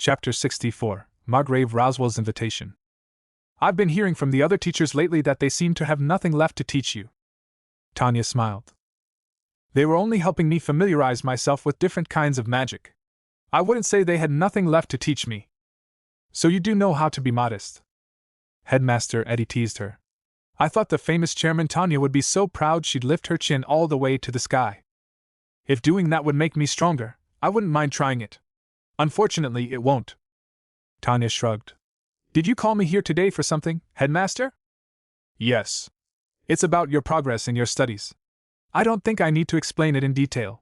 Chapter 64, Margrave Roswell's Invitation. I've been hearing from the other teachers lately that they seem to have nothing left to teach you. Tanya smiled. They were only helping me familiarize myself with different kinds of magic. I wouldn't say they had nothing left to teach me. So you do know how to be modest. Headmaster Eddie teased her. I thought the famous chairman Tanya would be so proud she'd lift her chin all the way to the sky. If doing that would make me stronger, I wouldn't mind trying it. Unfortunately, it won't. Tanya shrugged. Did you call me here today for something, Headmaster? Yes. It's about your progress in your studies. I don't think I need to explain it in detail.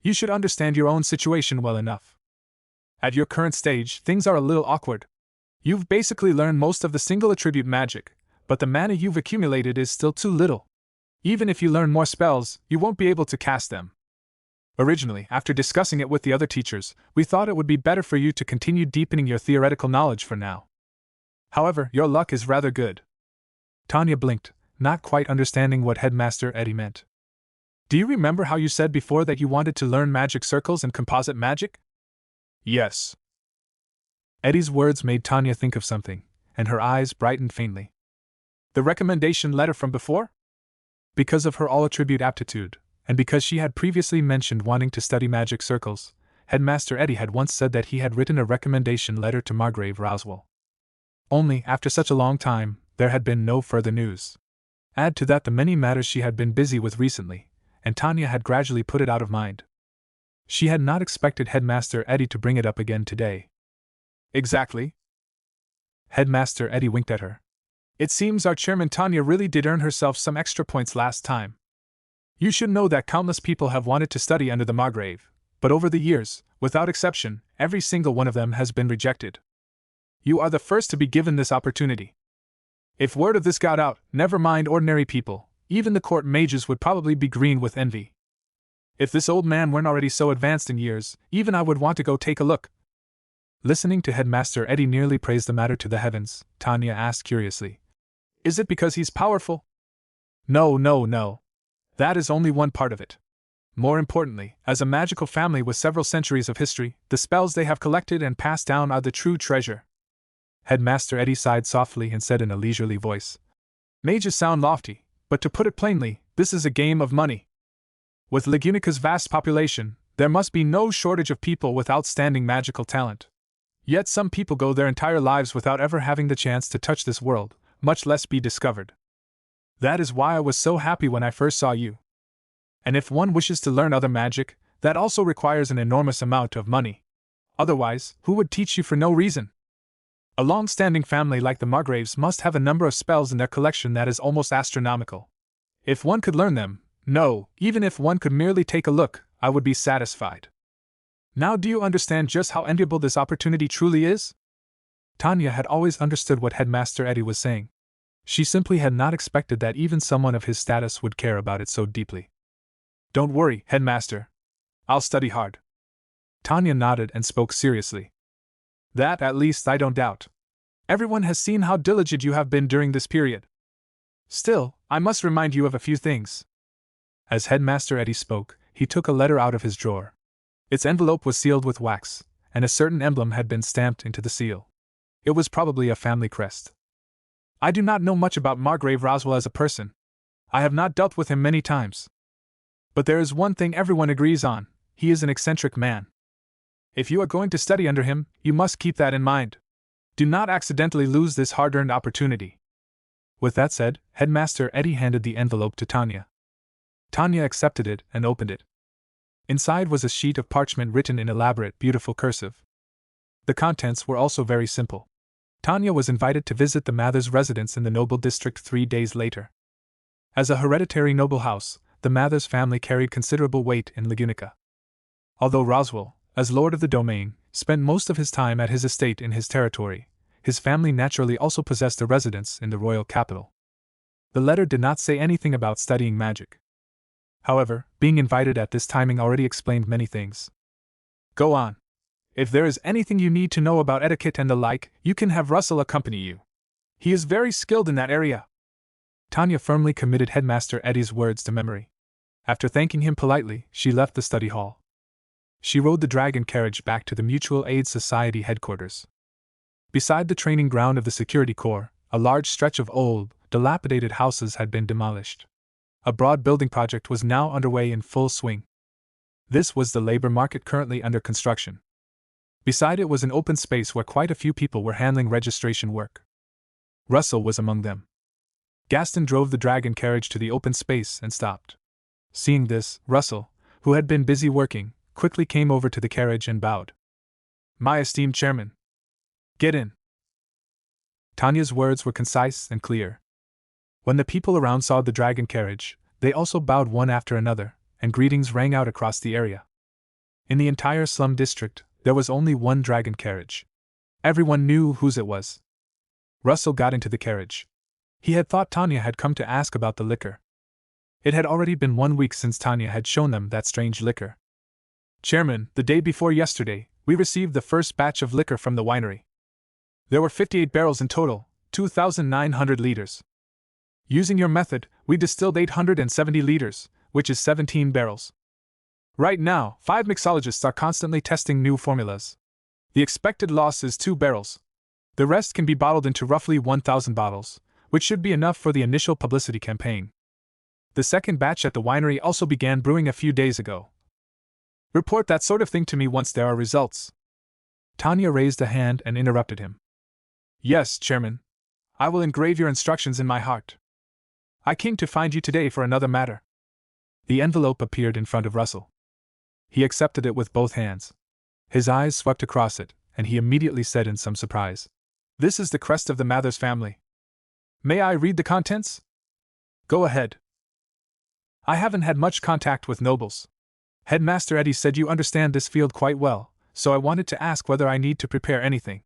You should understand your own situation well enough. At your current stage, things are a little awkward. You've basically learned most of the single attribute magic, but the mana you've accumulated is still too little. Even if you learn more spells, you won't be able to cast them. Originally, after discussing it with the other teachers, we thought it would be better for you to continue deepening your theoretical knowledge for now. However, your luck is rather good. Tanya blinked, not quite understanding what Headmaster Eddie meant. Do you remember how you said before that you wanted to learn magic circles and composite magic? Yes. Eddie's words made Tanya think of something, and her eyes brightened faintly. The recommendation letter from before? Because of her all-attribute aptitude, and because she had previously mentioned wanting to study magic circles, Headmaster Eddie had once said that he had written a recommendation letter to Margrave Roswell. Only, after such a long time, there had been no further news. Add to that the many matters she had been busy with recently, and Tanya had gradually put it out of mind. She had not expected Headmaster Eddie to bring it up again today. Exactly. Headmaster Eddie winked at her. It seems our chairman Tanya really did earn herself some extra points last time. You should know that countless people have wanted to study under the Margrave, but over the years, without exception, every single one of them has been rejected. You are the first to be given this opportunity. If word of this got out, never mind ordinary people, even the court mages would probably be green with envy. If this old man weren't already so advanced in years, even I would want to go take a look. Listening to Headmaster Eddie nearly praise the matter to the heavens, Tanya asked curiously. Is it because he's powerful? No. That is only one part of it. More importantly, as a magical family with several centuries of history, the spells they have collected and passed down are the true treasure. Headmaster Eddie sighed softly and said in a leisurely voice. Mages sound lofty, but to put it plainly, this is a game of money. With Legunica's vast population, there must be no shortage of people with outstanding magical talent. Yet some people go their entire lives without ever having the chance to touch this world, much less be discovered. That is why I was so happy when I first saw you. And if one wishes to learn other magic, that also requires an enormous amount of money. Otherwise, who would teach you for no reason? A long-standing family like the Margraves must have a number of spells in their collection that is almost astronomical. If one could learn them, no, even if one could merely take a look, I would be satisfied. Now do you understand just how enviable this opportunity truly is? Tanya had always understood what Headmaster Eddie was saying. She simply had not expected that even someone of his status would care about it so deeply. Don't worry, Headmaster. I'll study hard. Tanya nodded and spoke seriously. That, at least, I don't doubt. Everyone has seen how diligent you have been during this period. Still, I must remind you of a few things. As Headmaster Eddie spoke, he took a letter out of his drawer. Its envelope was sealed with wax, and a certain emblem had been stamped into the seal. It was probably a family crest. I do not know much about Margrave Roswell as a person. I have not dealt with him many times. But there is one thing everyone agrees on: he is an eccentric man. If you are going to study under him, you must keep that in mind. Do not accidentally lose this hard-earned opportunity. With that said, Headmaster Eddie handed the envelope to Tanya. Tanya accepted it and opened it. Inside was a sheet of parchment written in elaborate, beautiful cursive. The contents were also very simple. Tanya was invited to visit the Mathers' residence in the noble district 3 days later. As a hereditary noble house, the Mathers family carried considerable weight in Legunica. Although Roswell, as lord of the domain, spent most of his time at his estate in his territory, his family naturally also possessed a residence in the royal capital. The letter did not say anything about studying magic. However, being invited at this timing already explained many things. Go on. If there is anything you need to know about etiquette and the like, you can have Russell accompany you. He is very skilled in that area. Tanya firmly committed Headmaster Eddie's words to memory. After thanking him politely, she left the study hall. She rode the dragon carriage back to the Mutual Aid Society headquarters. Beside the training ground of the Security Corps, a large stretch of old, dilapidated houses had been demolished. A broad building project was now underway in full swing. This was the labor market currently under construction. Beside it was an open space where quite a few people were handling registration work. Russell was among them. Gaston drove the dragon carriage to the open space and stopped. Seeing this, Russell, who had been busy working, quickly came over to the carriage and bowed. "My esteemed chairman. Get in." Tanya's words were concise and clear. When the people around saw the dragon carriage, they also bowed one after another, and greetings rang out across the area. In the entire slum district, there was only one dragon carriage. Everyone knew whose it was. Russell got into the carriage. He had thought Tanya had come to ask about the liquor. It had already been 1 week since Tanya had shown them that strange liquor. "Chairman, the day before yesterday, we received the first batch of liquor from the winery. There were 58 barrels in total, 2,900 liters. Using your method, we distilled 870 liters, which is 17 barrels. Right now, 5 mixologists are constantly testing new formulas. The expected loss is 2 barrels. The rest can be bottled into roughly 1,000 bottles, which should be enough for the initial publicity campaign. The second batch at the winery also began brewing a few days ago. Report that sort of thing to me once there are results." Tanya raised a hand and interrupted him. "Yes, Chairman. I will engrave your instructions in my heart. I came to find you today for another matter." The envelope appeared in front of Russell. He accepted it with both hands. His eyes swept across it, and he immediately said in some surprise, "This is the crest of the Mathers family. May I read the contents?" "Go ahead." "I haven't had much contact with nobles. Headmaster Eddie said you understand this field quite well, so I wanted to ask whether I need to prepare anything."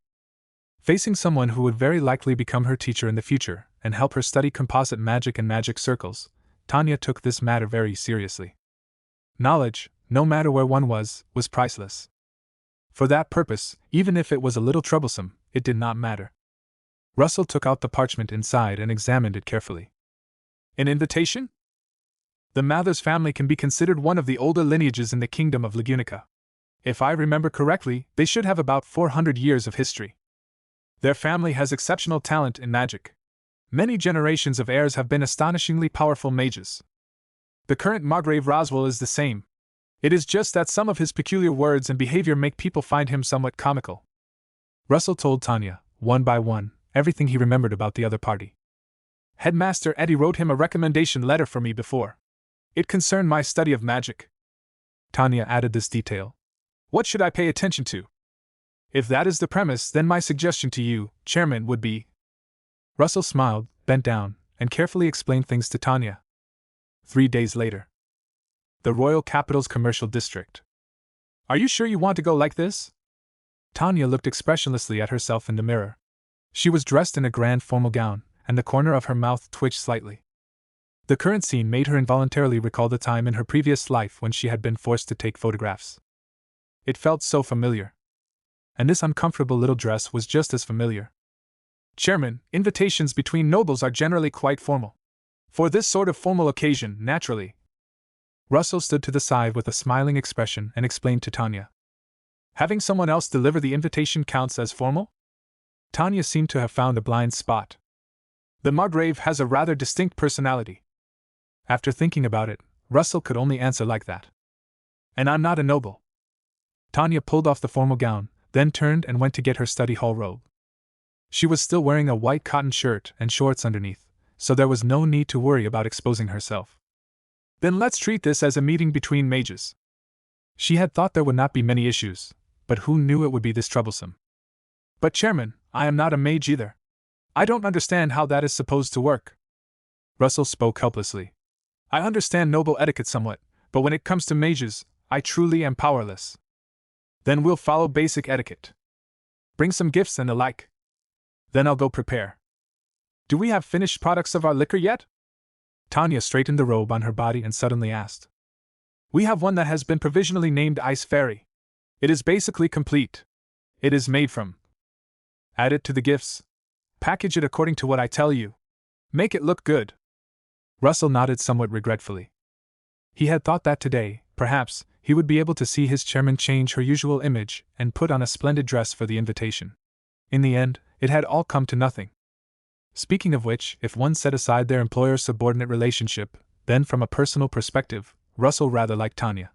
Facing someone who would very likely become her teacher in the future and help her study composite magic and magic circles, Tanya took this matter very seriously. Knowledge, no matter where one was priceless. For that purpose, even if it was a little troublesome, it did not matter. Russell took out the parchment inside and examined it carefully. "An invitation? The Mathers family can be considered one of the older lineages in the kingdom of Lagunica. If I remember correctly, they should have about 400 years of history. Their family has exceptional talent in magic. Many generations of heirs have been astonishingly powerful mages. The current Margrave Roswell is the same. It is just that some of his peculiar words and behavior make people find him somewhat comical." Russell told Tanya, one by one, everything he remembered about the other party. "Headmaster Eddie wrote him a recommendation letter for me before. It concerned my study of magic." Tanya added this detail. "What should I pay attention to?" "If that is the premise, then my suggestion to you, Chairman, would be..." Russell smiled, bent down, and carefully explained things to Tanya. 3 days later. The Royal Capital's commercial district. "Are you sure you want to go like this?" Tanya looked expressionlessly at herself in the mirror. She was dressed in a grand formal gown, and the corner of her mouth twitched slightly. The current scene made her involuntarily recall the time in her previous life when she had been forced to take photographs. It felt so familiar. And this uncomfortable little dress was just as familiar. "Chairman, invitations between nobles are generally quite formal. For this sort of formal occasion, naturally." Russell stood to the side with a smiling expression and explained to Tanya. "Having someone else deliver the invitation counts as formal?" Tanya seemed to have found a blind spot. "The Margrave has a rather distinct personality." After thinking about it, Russell could only answer like that. "And I'm not a noble." Tanya pulled off the formal gown, then turned and went to get her study hall robe. She was still wearing a white cotton shirt and shorts underneath, so there was no need to worry about exposing herself. "Then let's treat this as a meeting between mages." She had thought there would not be many issues, but who knew it would be this troublesome? "But Chairman, I am not a mage either. I don't understand how that is supposed to work." Russell spoke helplessly. "I understand noble etiquette somewhat, but when it comes to mages, I truly am powerless." "Then we'll follow basic etiquette. Bring some gifts and the like. Then I'll go prepare." "Do we have finished products of our liquor yet?" Tanya straightened the robe on her body and suddenly asked. "We have one that has been provisionally named Ice Fairy. It is basically complete. It is made from..." "Add it to the gifts. Package it according to what I tell you. Make it look good." Russell nodded somewhat regretfully. He had thought that today, perhaps, he would be able to see his chairman change her usual image and put on a splendid dress for the invitation. In the end, it had all come to nothing. Speaking of which, if one set aside their employer-subordinate relationship, then from a personal perspective, Russell rather liked Tanya.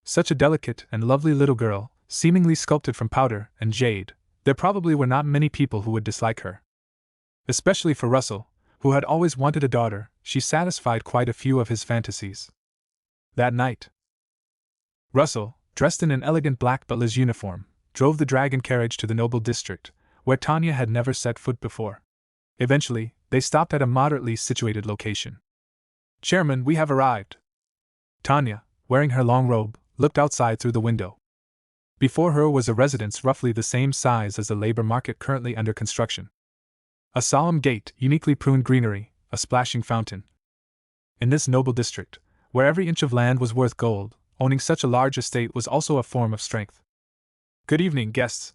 Such a delicate and lovely little girl, seemingly sculpted from powder and jade, there probably were not many people who would dislike her. Especially for Russell, who had always wanted a daughter, she satisfied quite a few of his fantasies. That night, Russell, dressed in an elegant black butler's uniform, drove the dragon carriage to the noble district, where Tanya had never set foot before. Eventually, they stopped at a moderately situated location. "Chairman, we have arrived." Tanya, wearing her long robe, looked outside through the window. Before her was a residence roughly the same size as the labor market currently under construction. A solemn gate, uniquely pruned greenery, a splashing fountain. In this noble district, where every inch of land was worth gold, owning such a large estate was also a form of strength. "Good evening, guests.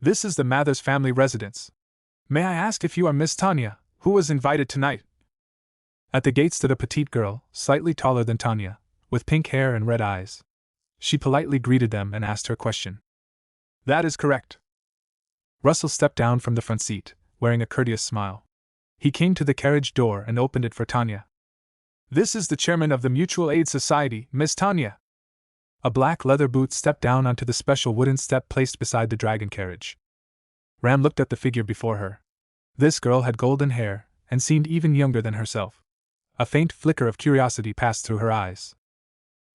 This is the Mathers family residence. May I ask if you are Miss Tanya, who was invited tonight?" At the gate stood a petite girl, slightly taller than Tanya, with pink hair and red eyes. She politely greeted them and asked her question. "That is correct." Russell stepped down from the front seat, wearing a courteous smile. He came to the carriage door and opened it for Tanya. "This is the chairman of the Mutual Aid Society, Miss Tanya." A black leather boot stepped down onto the special wooden step placed beside the dragon carriage. Ram looked at the figure before her. This girl had golden hair, and seemed even younger than herself. A faint flicker of curiosity passed through her eyes.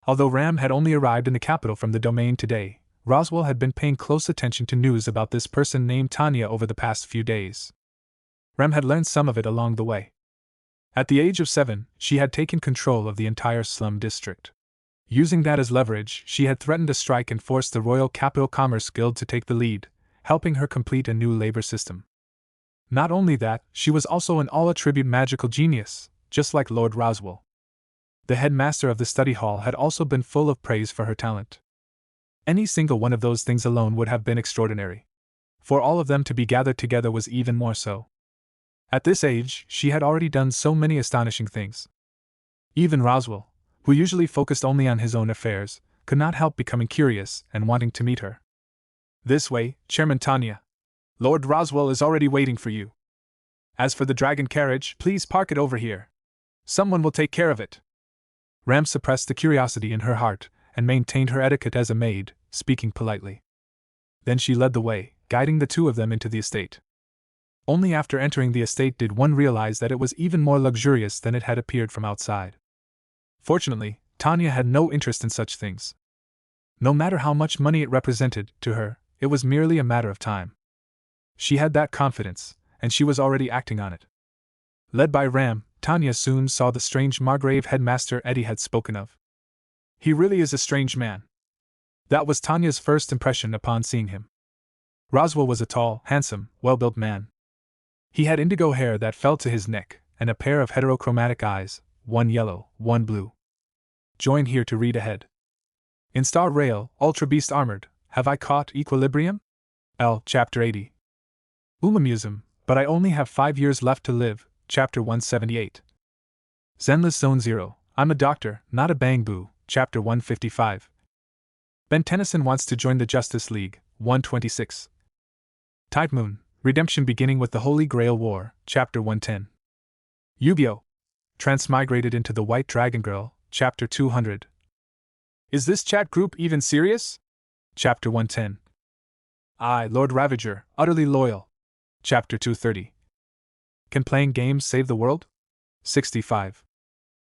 Although Ram had only arrived in the capital from the domain today, Roswell had been paying close attention to news about this person named Tanya over the past few days. Ram had learned some of it along the way. At the age of 7, she had taken control of the entire slum district. Using that as leverage, she had threatened a strike and forced the Royal Capital Commerce Guild to take the lead, helping her complete a new labor system. Not only that, she was also an all-attribute magical genius, just like Lord Roswell. The headmaster of the study hall had also been full of praise for her talent. Any single one of those things alone would have been extraordinary. For all of them to be gathered together was even more so. At this age, she had already done so many astonishing things. Even Roswell, who usually focused only on his own affairs, could not help becoming curious and wanting to meet her. "This way, Chairman Tanya. Lord Roswell is already waiting for you. As for the dragon carriage, please park it over here. Someone will take care of it." Ram suppressed the curiosity in her heart and maintained her etiquette as a maid, speaking politely. Then she led the way, guiding the two of them into the estate. Only after entering the estate did one realize that it was even more luxurious than it had appeared from outside. Fortunately, Tanya had no interest in such things. No matter how much money it represented to her, it was merely a matter of time. She had that confidence, and she was already acting on it. Led by Ram, Tanya soon saw the strange Margrave headmaster Eddie had spoken of. "He really is a strange man." That was Tanya's first impression upon seeing him. Roswell was a tall, handsome, well-built man. He had indigo hair that fell to his neck, and a pair of heterochromatic eyes, one yellow, one blue. Join here to read ahead. In Star Rail, Ultra Beast Armored, Have I Caught Equilibrium? L. Chapter 80. Umamusum, But I Only Have 5 Years Left to Live, Chapter 178. Zenless Zone 0, I'm a Doctor, Not a Bang Boo, Chapter 155. Ben Tennyson Wants to Join the Justice League, 126. Tide Moon, Redemption Beginning with the Holy Grail War, Chapter 110. Yu-Gi-Oh! Transmigrated into the White Dragon Girl, Chapter 200. Is this chat group even serious? Chapter 110. I, Lord Ravager, Utterly Loyal. Chapter 230. Can Playing Games Save the World? 65.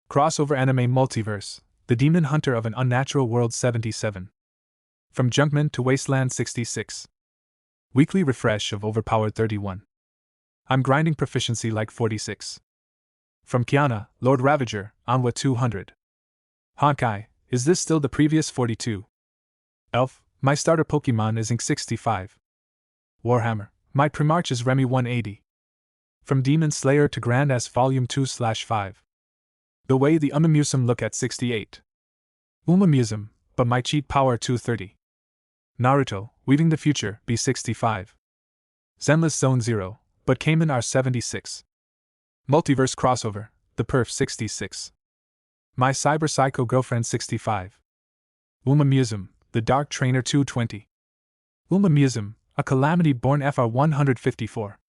Crossover Anime Multiverse, The Demon Hunter of an Unnatural World 77. From Junkman to Wasteland 66. Weekly refresh of Overpowered 31. I'm grinding proficiency like 46. From Kiana, Lord Ravager, Anwa 200. Honkai, is this still the previous 42? Elf, my starter Pokemon is Ink 65. Warhammer, my Primarch is Remy 180. From Demon Slayer to Grand S Volume 2/5. The Way the Umamusum Look at 68. Umamusum, but my cheat power 230. Naruto, Weaving the Future, B65. Zenless Zone 0, but Cayman R76. Multiverse Crossover, The Perf 66. My Cyber Psycho Girlfriend 65. Museum, the Dark Trainer 220. Museum, a calamity born FR 154.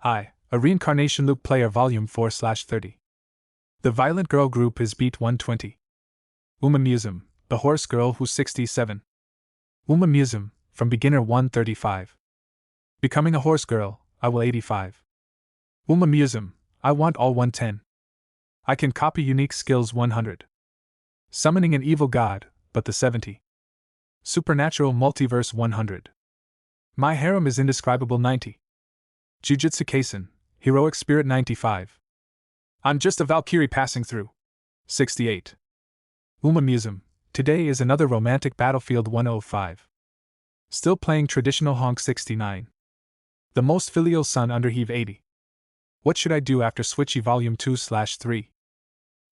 I, a reincarnation loop player volume 4/30. The violent girl group is beat 120. Museum, the horse girl who's 67. Museum, from beginner 135. Becoming a horse girl, I will 85. Museum, I want all 110. I can copy unique skills 100. Summoning an evil god, but the 70. Supernatural multiverse 100. My harem is indescribable 90. Jujutsu Kaisen, heroic spirit 95. I'm just a Valkyrie passing through 68. Museum, today is another romantic battlefield 105. Still playing traditional honk 69. The most filial son under heave 80. What should I do after Switchy volume 2/3?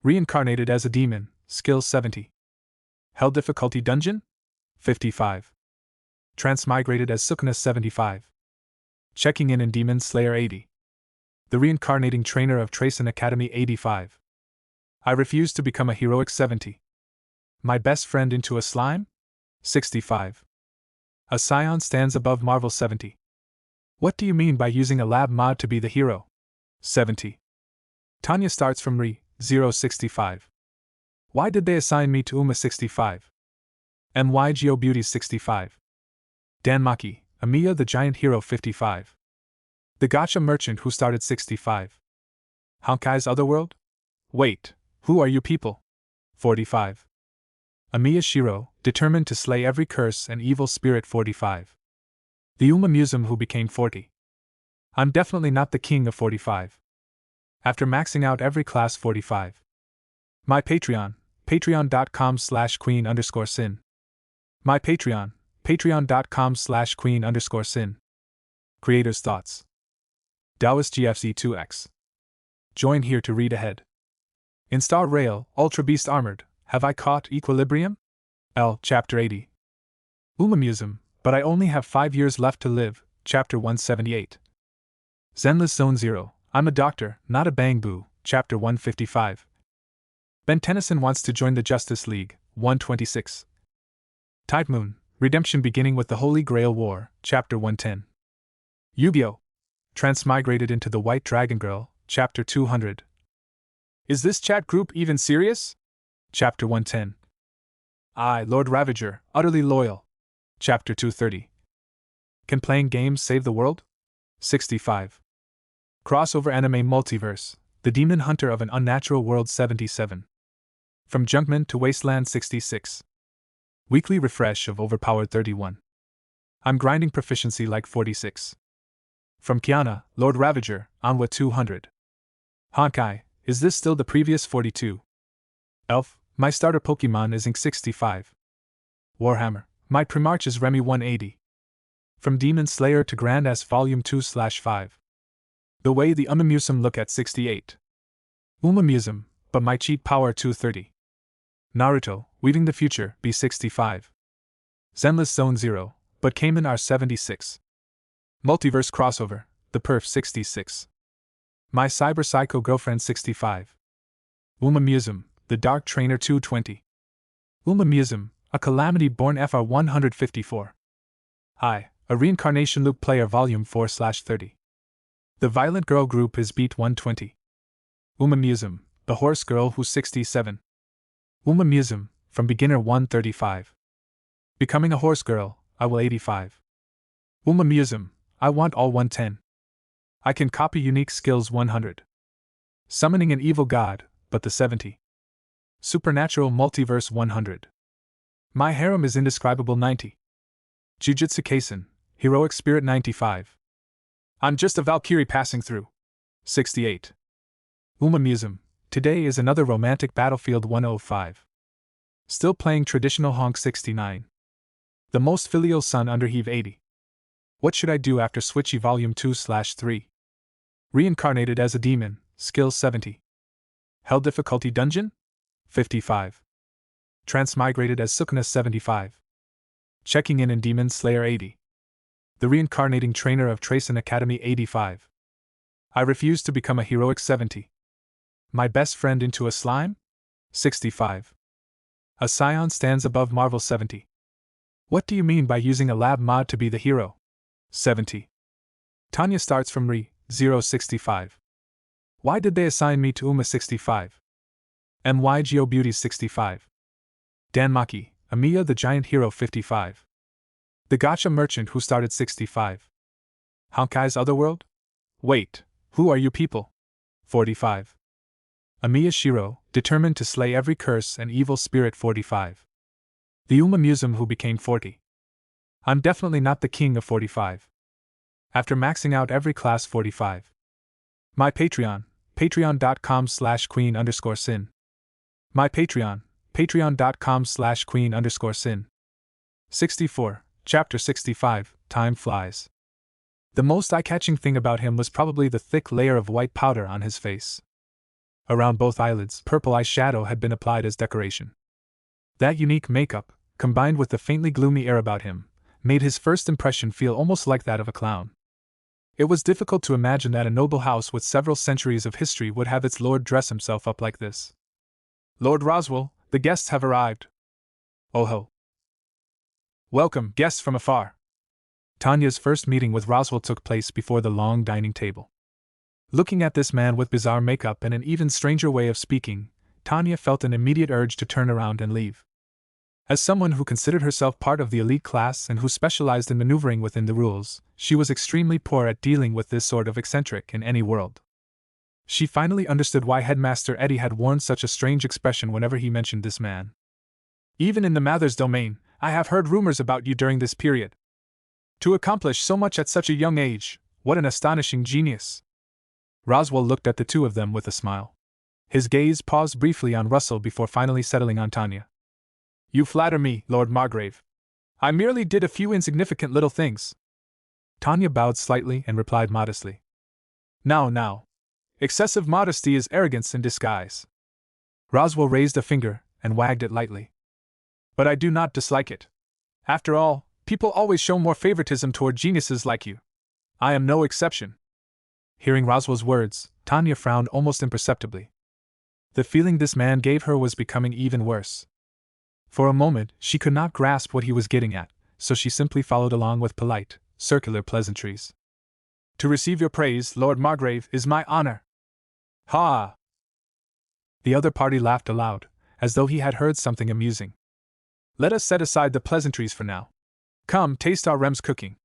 Reincarnated as a demon, skill 70. Hell difficulty dungeon? 55. Transmigrated as Sukuna 75. Checking in Demon Slayer 80. The reincarnating trainer of Tracen Academy 85. I refuse to become a heroic 70. My best friend into a slime? 65. A scion stands above Marvel 70. What do you mean by using a lab mod to be the hero? 70. Tanya starts from Re-065. Why did they assign me to Uma 65? MY Geo Beauty 65. Danmaki, Amiya the Giant Hero 55. The Gacha Merchant who started 65. Honkai's Otherworld? Wait, who are you people? 45. Amiya Shiro, determined to slay every curse and evil spirit 45. The Museum who became 40. I'm definitely not the king of 45. After maxing out every class 45. My Patreon, patreon.com/queen_sin. My Patreon, patreon.com/queen_sin. Creator's Thoughts. Taoist GFC2X. Join here to read ahead. In Star Rail, Ultra Beast Armored, have I caught equilibrium? L. Chapter 80. Museum, but I only have 5 years left to live, Chapter 178. Zenless Zone 0, I'm a doctor, not a bang boo, Chapter 155. Ben Tennyson wants to join the Justice League, 126. Tide Moon, Redemption beginning with the Holy Grail War, Chapter 110. Yu-Gi-Oh! Transmigrated into the White Dragon Girl, Chapter 200. Is this chat group even serious? Chapter 110. I, Lord Ravager, utterly loyal. Chapter 230. Can playing games save the world? 65. Crossover anime multiverse, The Demon Hunter of an Unnatural World 77. From Junkman to Wasteland 66. Weekly refresh of Overpowered 31. I'm grinding proficiency like 46. From Kiana, Lord Ravager, Anwa 200. Honkai, is this still the previous 42? Elf, my starter Pokemon is Ink 65. Warhammer, my Primarch is Remy 180. From Demon Slayer to Grand S Volume 2/5. The way the Museum look at 68. Museum, but my cheat power 230. Naruto, Weaving the Future, B65. Zenless Zone 0, but Cayman are 76. Multiverse Crossover, The Perf 66. My Cyber Psycho Girlfriend 65. Museum, The Dark Trainer 220. Museum, a calamity born FR 154. I, a reincarnation loop player volume 4/30. The violent girl group is beat 120. Museum, the horse girl who's 67. Museum, from beginner 135. Becoming a horse girl, I will 85. Museum, I want all 110. I can copy unique skills 100. Summoning an evil god, but the 70. Supernatural multiverse 100. My harem is indescribable 90. Jujutsu Kaisen, heroic spirit 95. I'm just a Valkyrie passing through 68. Museum, today is another romantic battlefield 105. Still playing traditional honk 69. The most filial son under heave 80. What should I do after Switchy volume 2/3? Reincarnated as a demon, skill 70. Hell difficulty dungeon? 55. Transmigrated as Sukuna 75. Checking in Demon Slayer 80. The reincarnating trainer of Tracen Academy 85. I refuse to become a heroic 70. My best friend into a slime? 65. A scion stands above Marvel 70. What do you mean by using a lab mod to be the hero? 70. Tanya starts from Re-065. Why did they assign me to Uma 65? My Geo Beauty 65. Dan Maki, Amiya the Giant Hero 55. The Gotcha Merchant who started 65. Honkai's Otherworld? Wait, who are you people? 45. Amiya Shiro, determined to slay every curse and evil spirit 45. The Uma Museum who became 40. I'm definitely not the king of 45. After maxing out every class 45. My Patreon, patreon.com/queen_sin. My Patreon, patreon.com/queen_sin. 64, Chapter 65, Time Flies. The most eye-catching thing about him was probably the thick layer of white powder on his face. Around both eyelids, purple eyeshadow had been applied as decoration. That unique makeup, combined with the faintly gloomy air about him, made his first impression feel almost like that of a clown. It was difficult to imagine that a noble house with several centuries of history would have its lord dress himself up like this. Lord Roswell, the guests have arrived. Oh ho. Welcome, guests from afar. Tanya's first meeting with Roswell took place before the long dining table. Looking at this man with bizarre makeup and an even stranger way of speaking, Tanya felt an immediate urge to turn around and leave. As someone who considered herself part of the elite class and who specialized in maneuvering within the rules, she was extremely poor at dealing with this sort of eccentric in any world. She finally understood why Headmaster Eddie had worn such a strange expression whenever he mentioned this man. Even in the Mathers domain, I have heard rumors about you during this period. To accomplish so much at such a young age, what an astonishing genius. Roswell looked at the two of them with a smile. His gaze paused briefly on Russell before finally settling on Tanya. You flatter me, Lord Margrave. I merely did a few insignificant little things. Tanya bowed slightly and replied modestly. Now. Excessive modesty is arrogance in disguise. Roswell raised a finger and wagged it lightly. But I do not dislike it. After all, people always show more favoritism toward geniuses like you. I am no exception. Hearing Roswell's words, Tanya frowned almost imperceptibly. The feeling this man gave her was becoming even worse. For a moment, she could not grasp what he was getting at, so she simply followed along with polite, circular pleasantries. To receive your praise, Lord Margrave, is my honor. Ha! The other party laughed aloud, as though he had heard something amusing. Let us set aside the pleasantries for now. Come, taste our Rem's cooking.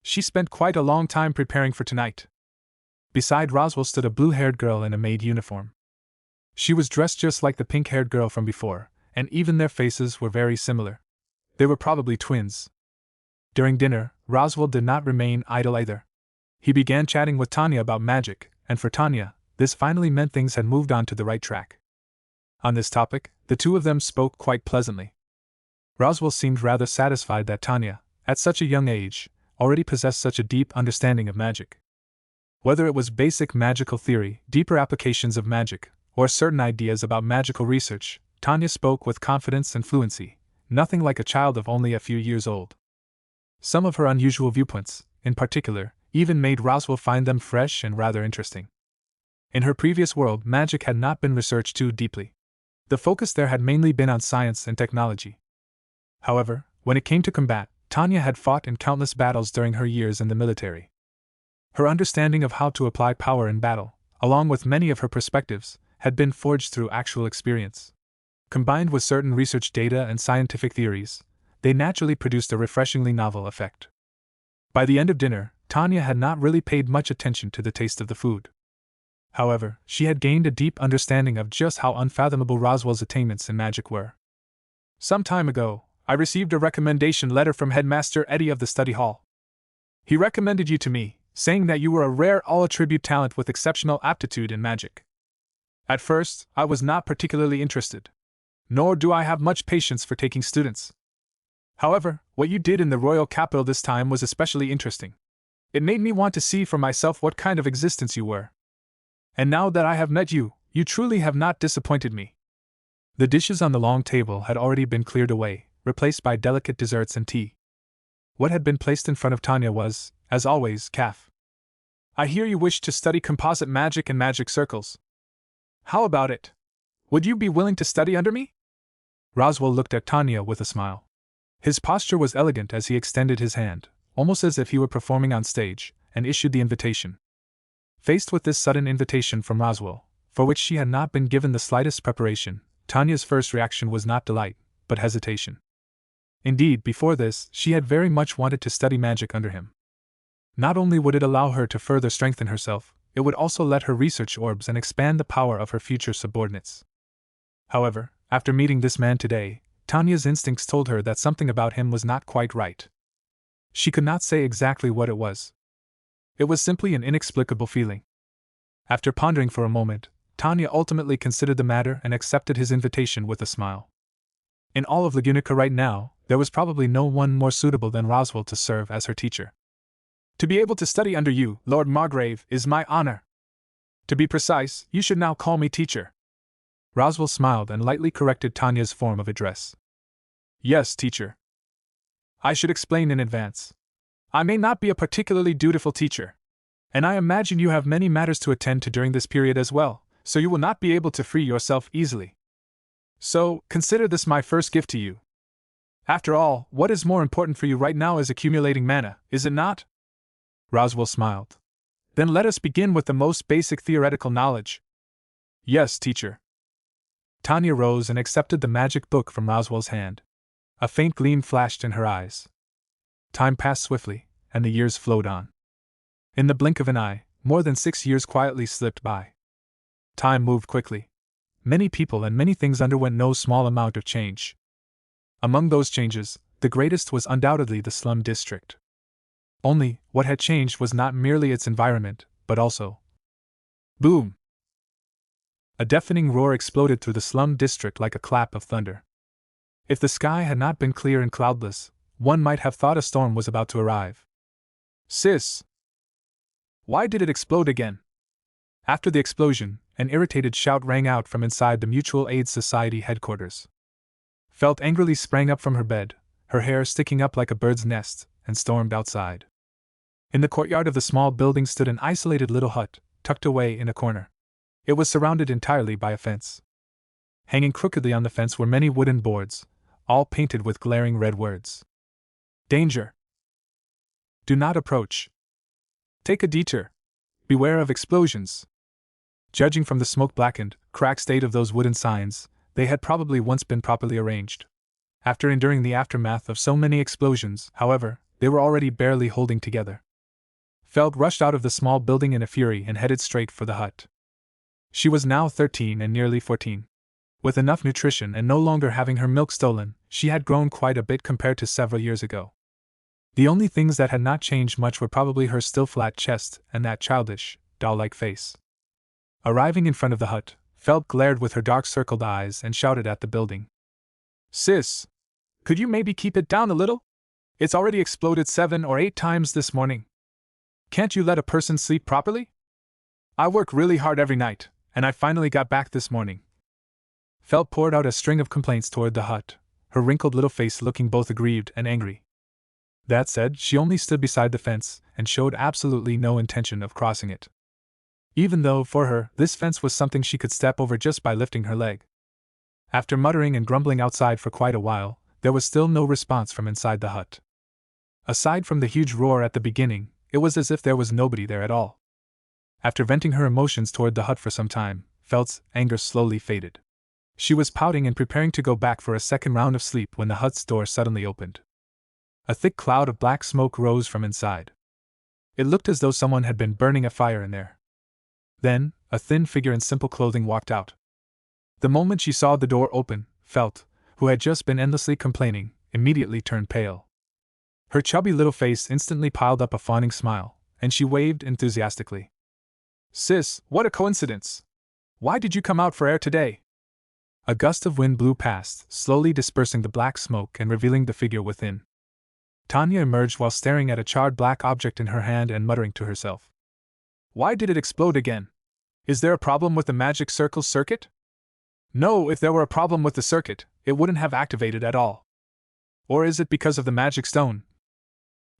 She spent quite a long time preparing for tonight. Beside Roswell stood a blue-haired girl in a maid uniform. She was dressed just like the pink-haired girl from before, and even their faces were very similar. They were probably twins. During dinner, Roswell did not remain idle either. He began chatting with Tanya about magic, and for Tanya, this finally meant things had moved on to the right track. On this topic, the two of them spoke quite pleasantly. Roswell seemed rather satisfied that Tanya, at such a young age, already possessed such a deep understanding of magic. Whether it was basic magical theory, deeper applications of magic, or certain ideas about magical research, Tanya spoke with confidence and fluency, nothing like a child of only a few years old. Some of her unusual viewpoints, in particular, even made Roswell find them fresh and rather interesting. In her previous world, magic had not been researched too deeply. The focus there had mainly been on science and technology. However, when it came to combat, Tanya had fought in countless battles during her years in the military. Her understanding of how to apply power in battle, along with many of her perspectives, had been forged through actual experience. Combined with certain research data and scientific theories, they naturally produced a refreshingly novel effect. By the end of dinner, Tanya had not really paid much attention to the taste of the food. However, she had gained a deep understanding of just how unfathomable Roswell's attainments in magic were. Some time ago, I received a recommendation letter from Headmaster Eddie of the study hall. He recommended you to me, saying that you were a rare all-attribute talent with exceptional aptitude in magic. At first, I was not particularly interested. Nor do I have much patience for taking students. However, what you did in the royal capital this time was especially interesting. It made me want to see for myself what kind of existence you were. And now that I have met you, you truly have not disappointed me. The dishes on the long table had already been cleared away, replaced by delicate desserts and tea. What had been placed in front of Tanya was, as always, caf. I hear you wish to study composite magic and magic circles. How about it? Would you be willing to study under me? Roswell looked at Tanya with a smile. His posture was elegant as he extended his hand, almost as if he were performing on stage, and issued the invitation. Faced with this sudden invitation from Roswell, for which she had not been given the slightest preparation, Tanya's first reaction was not delight, but hesitation. Indeed, before this, she had very much wanted to study magic under him. Not only would it allow her to further strengthen herself, it would also let her research orbs and expand the power of her future subordinates. However, after meeting this man today, Tanya's instincts told her that something about him was not quite right. She could not say exactly what it was. It was simply an inexplicable feeling. After pondering for a moment, Tanya ultimately considered the matter and accepted his invitation with a smile. In all of Lagunica right now, there was probably no one more suitable than Roswell to serve as her teacher. To be able to study under you, Lord Margrave, is my honor. To be precise, you should now call me teacher. Roswell smiled and lightly corrected Tanya's form of address. Yes, teacher. I should explain in advance. I may not be a particularly dutiful teacher, and I imagine you have many matters to attend to during this period as well, so you will not be able to free yourself easily. So, consider this my first gift to you. After all, what is more important for you right now is accumulating mana, is it not? Roswell smiled. Then let us begin with the most basic theoretical knowledge. Yes, teacher. Tanya rose and accepted the magic book from Roswell's hand. A faint gleam flashed in her eyes. Time passed swiftly, and the years flowed on. In the blink of an eye, more than 6 years quietly slipped by. Time moved quickly. Many people and many things underwent no small amount of change. Among those changes, the greatest was undoubtedly the slum district. Only, what had changed was not merely its environment, but also. Boom! A deafening roar exploded through the slum district like a clap of thunder. If the sky had not been clear and cloudless, one might have thought a storm was about to arrive. Sis! Why did it explode again? After the explosion, an irritated shout rang out from inside the Mutual Aid Society headquarters. Felt angrily sprang up from her bed, her hair sticking up like a bird's nest, and stormed outside. In the courtyard of the small building stood an isolated little hut, tucked away in a corner. It was surrounded entirely by a fence. Hanging crookedly on the fence were many wooden boards, all painted with glaring red words. Danger! Do not approach. Take a detour. Beware of explosions. Judging from the smoke-blackened, cracked state of those wooden signs, they had probably once been properly arranged. After enduring the aftermath of so many explosions, however, they were already barely holding together. Feld rushed out of the small building in a fury and headed straight for the hut. She was now 13 and nearly 14. With enough nutrition and no longer having her milk stolen, she had grown quite a bit compared to several years ago. The only things that had not changed much were probably her still flat chest and that childish, doll-like face. Arriving in front of the hut, Feld glared with her dark-circled eyes and shouted at the building. Sis! Could you maybe keep it down a little? It's already exploded 7 or 8 times this morning. Can't you let a person sleep properly? I work really hard every night, and I finally got back this morning. Feld poured out a string of complaints toward the hut, her wrinkled little face looking both aggrieved and angry. That said, she only stood beside the fence and showed absolutely no intention of crossing it. Even though, for her, this fence was something she could step over just by lifting her leg. After muttering and grumbling outside for quite a while, there was still no response from inside the hut. Aside from the huge roar at the beginning, it was as if there was nobody there at all. After venting her emotions toward the hut for some time, Feld's anger slowly faded. She was pouting and preparing to go back for a second round of sleep when the hut's door suddenly opened. A thick cloud of black smoke rose from inside. It looked as though someone had been burning a fire in there. Then, a thin figure in simple clothing walked out. The moment she saw the door open, Felt, who had just been endlessly complaining, immediately turned pale. Her chubby little face instantly piled up a fawning smile, and she waved enthusiastically. Sis, what a coincidence! Why did you come out for air today? A gust of wind blew past, slowly dispersing the black smoke and revealing the figure within. Tanya emerged while staring at a charred black object in her hand and muttering to herself. Why did it explode again? Is there a problem with the magic circle's circuit? No, if there were a problem with the circuit, it wouldn't have activated at all. Or is it because of the magic stone?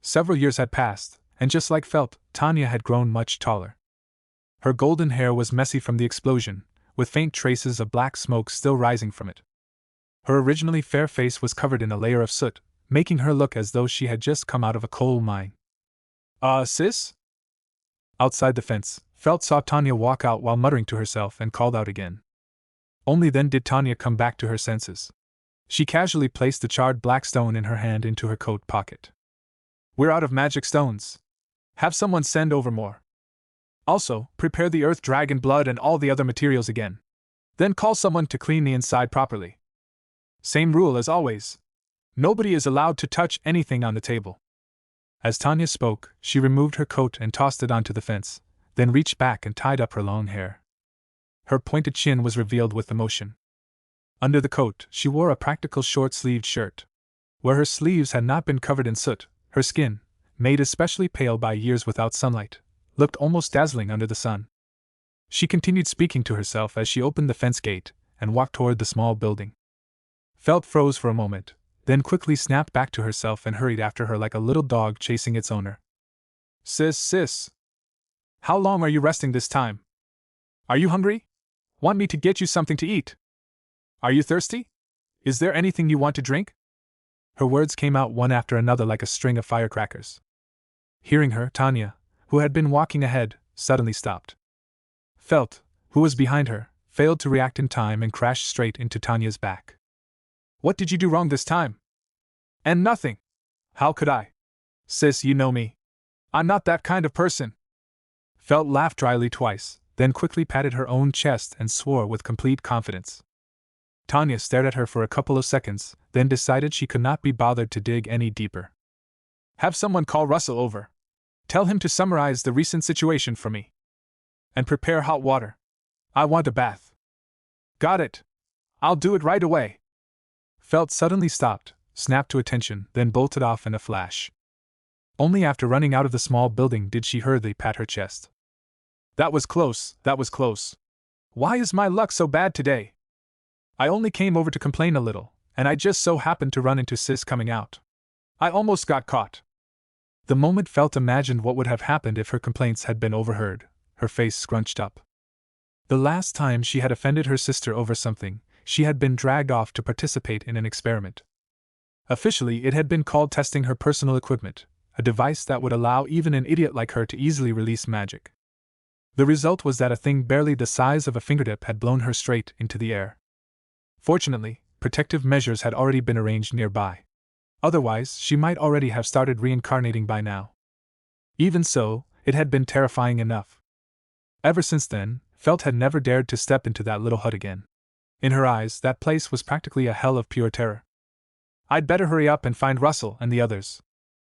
Several years had passed, and just like Felt, Tanya had grown much taller. Her golden hair was messy from the explosion, with faint traces of black smoke still rising from it. Her originally fair face was covered in a layer of soot, making her look as though she had just come out of a coal mine. Sis? Outside the fence, Felt saw Tanya walk out while muttering to herself and called out again. Only then did Tanya come back to her senses. She casually placed the charred black stone in her hand into her coat pocket. We're out of magic stones. Have someone send over more. Also, prepare the earth dragon blood and all the other materials again. Then call someone to clean the inside properly. Same rule as always. Nobody is allowed to touch anything on the table. As Tanya spoke, she removed her coat and tossed it onto the fence, then reached back and tied up her long hair. Her pointed chin was revealed with emotion. Under the coat, she wore a practical short-sleeved shirt. Where her sleeves had not been covered in soot, her skin, made especially pale by years without sunlight, looked almost dazzling under the sun. She continued speaking to herself as she opened the fence gate and walked toward the small building. Felt froze for a moment, then quickly snapped back to herself and hurried after her like a little dog chasing its owner. Sis. How long are you resting this time? Are you hungry? Want me to get you something to eat? Are you thirsty? Is there anything you want to drink? Her words came out one after another like a string of firecrackers. Hearing her, Tanya, who had been walking ahead, suddenly stopped. Felt, who was behind her, failed to react in time and crashed straight into Tanya's back. What did you do wrong this time? And nothing. How could I? Sis, you know me. I'm not that kind of person. Felt laughed dryly twice, then quickly patted her own chest and swore with complete confidence. Tanya stared at her for a couple of seconds, then decided she could not be bothered to dig any deeper. Have someone call Russell over. Tell him to summarize the recent situation for me. And prepare hot water. I want a bath. Got it. I'll do it right away. Felt suddenly stopped, snapped to attention, then bolted off in a flash. Only after running out of the small building did she hurriedly pat her chest. That was close. Why is my luck so bad today? I only came over to complain a little, and I just so happened to run into Sis coming out. I almost got caught. The moment Felt imagined what would have happened if her complaints had been overheard, her face scrunched up. The last time she had offended her sister over something, she had been dragged off to participate in an experiment. Officially, it had been called testing her personal equipment, a device that would allow even an idiot like her to easily release magic. The result was that a thing barely the size of a fingertip had blown her straight into the air. Fortunately, protective measures had already been arranged nearby. Otherwise, she might already have started reincarnating by now. Even so, it had been terrifying enough. Ever since then, Felt had never dared to step into that little hut again. In her eyes, that place was practically a hell of pure terror. I'd better hurry up and find Russell and the others.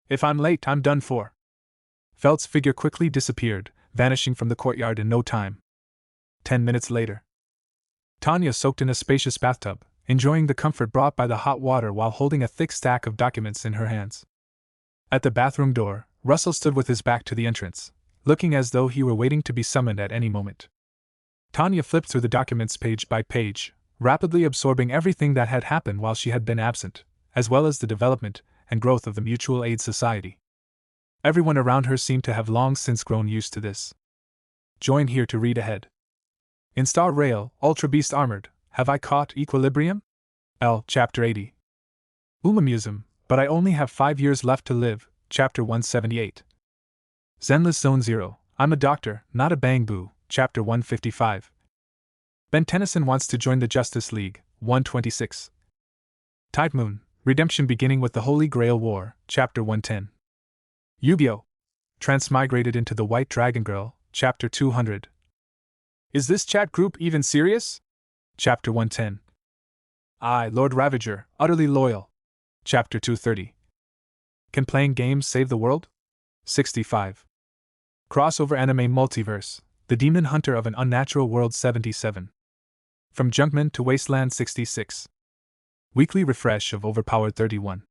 If I'm late, I'm done for. Felt's figure quickly disappeared, vanishing from the courtyard in no time. 10 minutes later. Tanya soaked in a spacious bathtub, enjoying the comfort brought by the hot water while holding a thick stack of documents in her hands. At the bathroom door, Russell stood with his back to the entrance, looking as though he were waiting to be summoned at any moment. Tanya flipped through the documents page by page, rapidly absorbing everything that had happened while she had been absent, as well as the development and growth of the Mutual Aid Society. Everyone around her seemed to have long since grown used to this. Join here to read ahead. In Star Rail, Ultra Beast Armored, Have I Caught Equilibrium? L. Chapter 80. Umamusum, But I Only Have 5 Years Left to Live, Chapter 178. Zenless Zone 0, I'm a Doctor, Not a Bang Boo, Chapter 155. Ben Tennyson Wants to Join the Justice League, 126. Tide Moon, Redemption Beginning with the Holy Grail War, Chapter 110. Yu-Gi-Oh! Transmigrated into the White Dragon Girl, Chapter 200. Is this chat group even serious? Chapter 110. I, Lord Ravager, Utterly Loyal. Chapter 230. Can Playing Games Save the World? 65. Crossover Anime Multiverse, The Demon Hunter of an Unnatural World 77. From Junkman to Wasteland 66. Weekly refresh of Overpowered 31.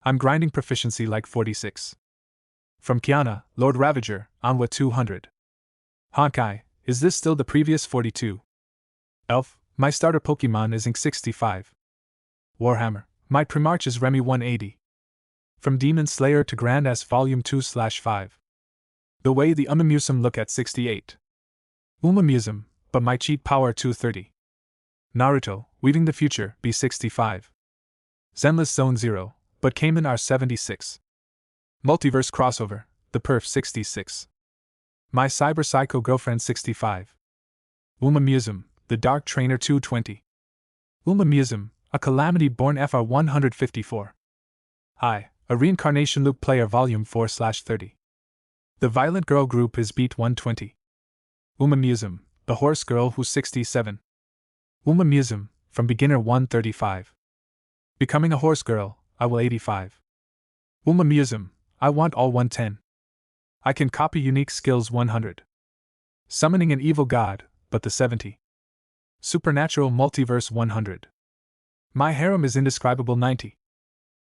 I'm grinding proficiency like 46. From Kiana, Lord Ravager, Anwa 200. Honkai, is this still the previous 42? Elf, my starter Pokemon is Ink 65. Warhammer, my Primarch is Remy 180. From Demon Slayer to Grand S Volume 2/5. The way the Umamusum look at 68. Umamusum, but my cheat power 230. Naruto, Weaving the Future, B65. Zenless Zone 0, but came in R76. Multiverse Crossover, The Perf 66. My Cyber Psycho Girlfriend 65. Uma Museum, The Dark Trainer 220. Uma Museum, A Calamity Born FR 154. I, A Reincarnation Loop Player Volume 4/30. The Violent Girl Group is Beat 120. Uma Museum, The Horse Girl Who's 67. Uma Museum, From Beginner 135. Becoming a Horse Girl, I will 85. Uma Museum, I Want All 110. I Can Copy Unique Skills 100. Summoning an Evil God, but the 70. Supernatural Multiverse 100. My Harem is Indescribable 90.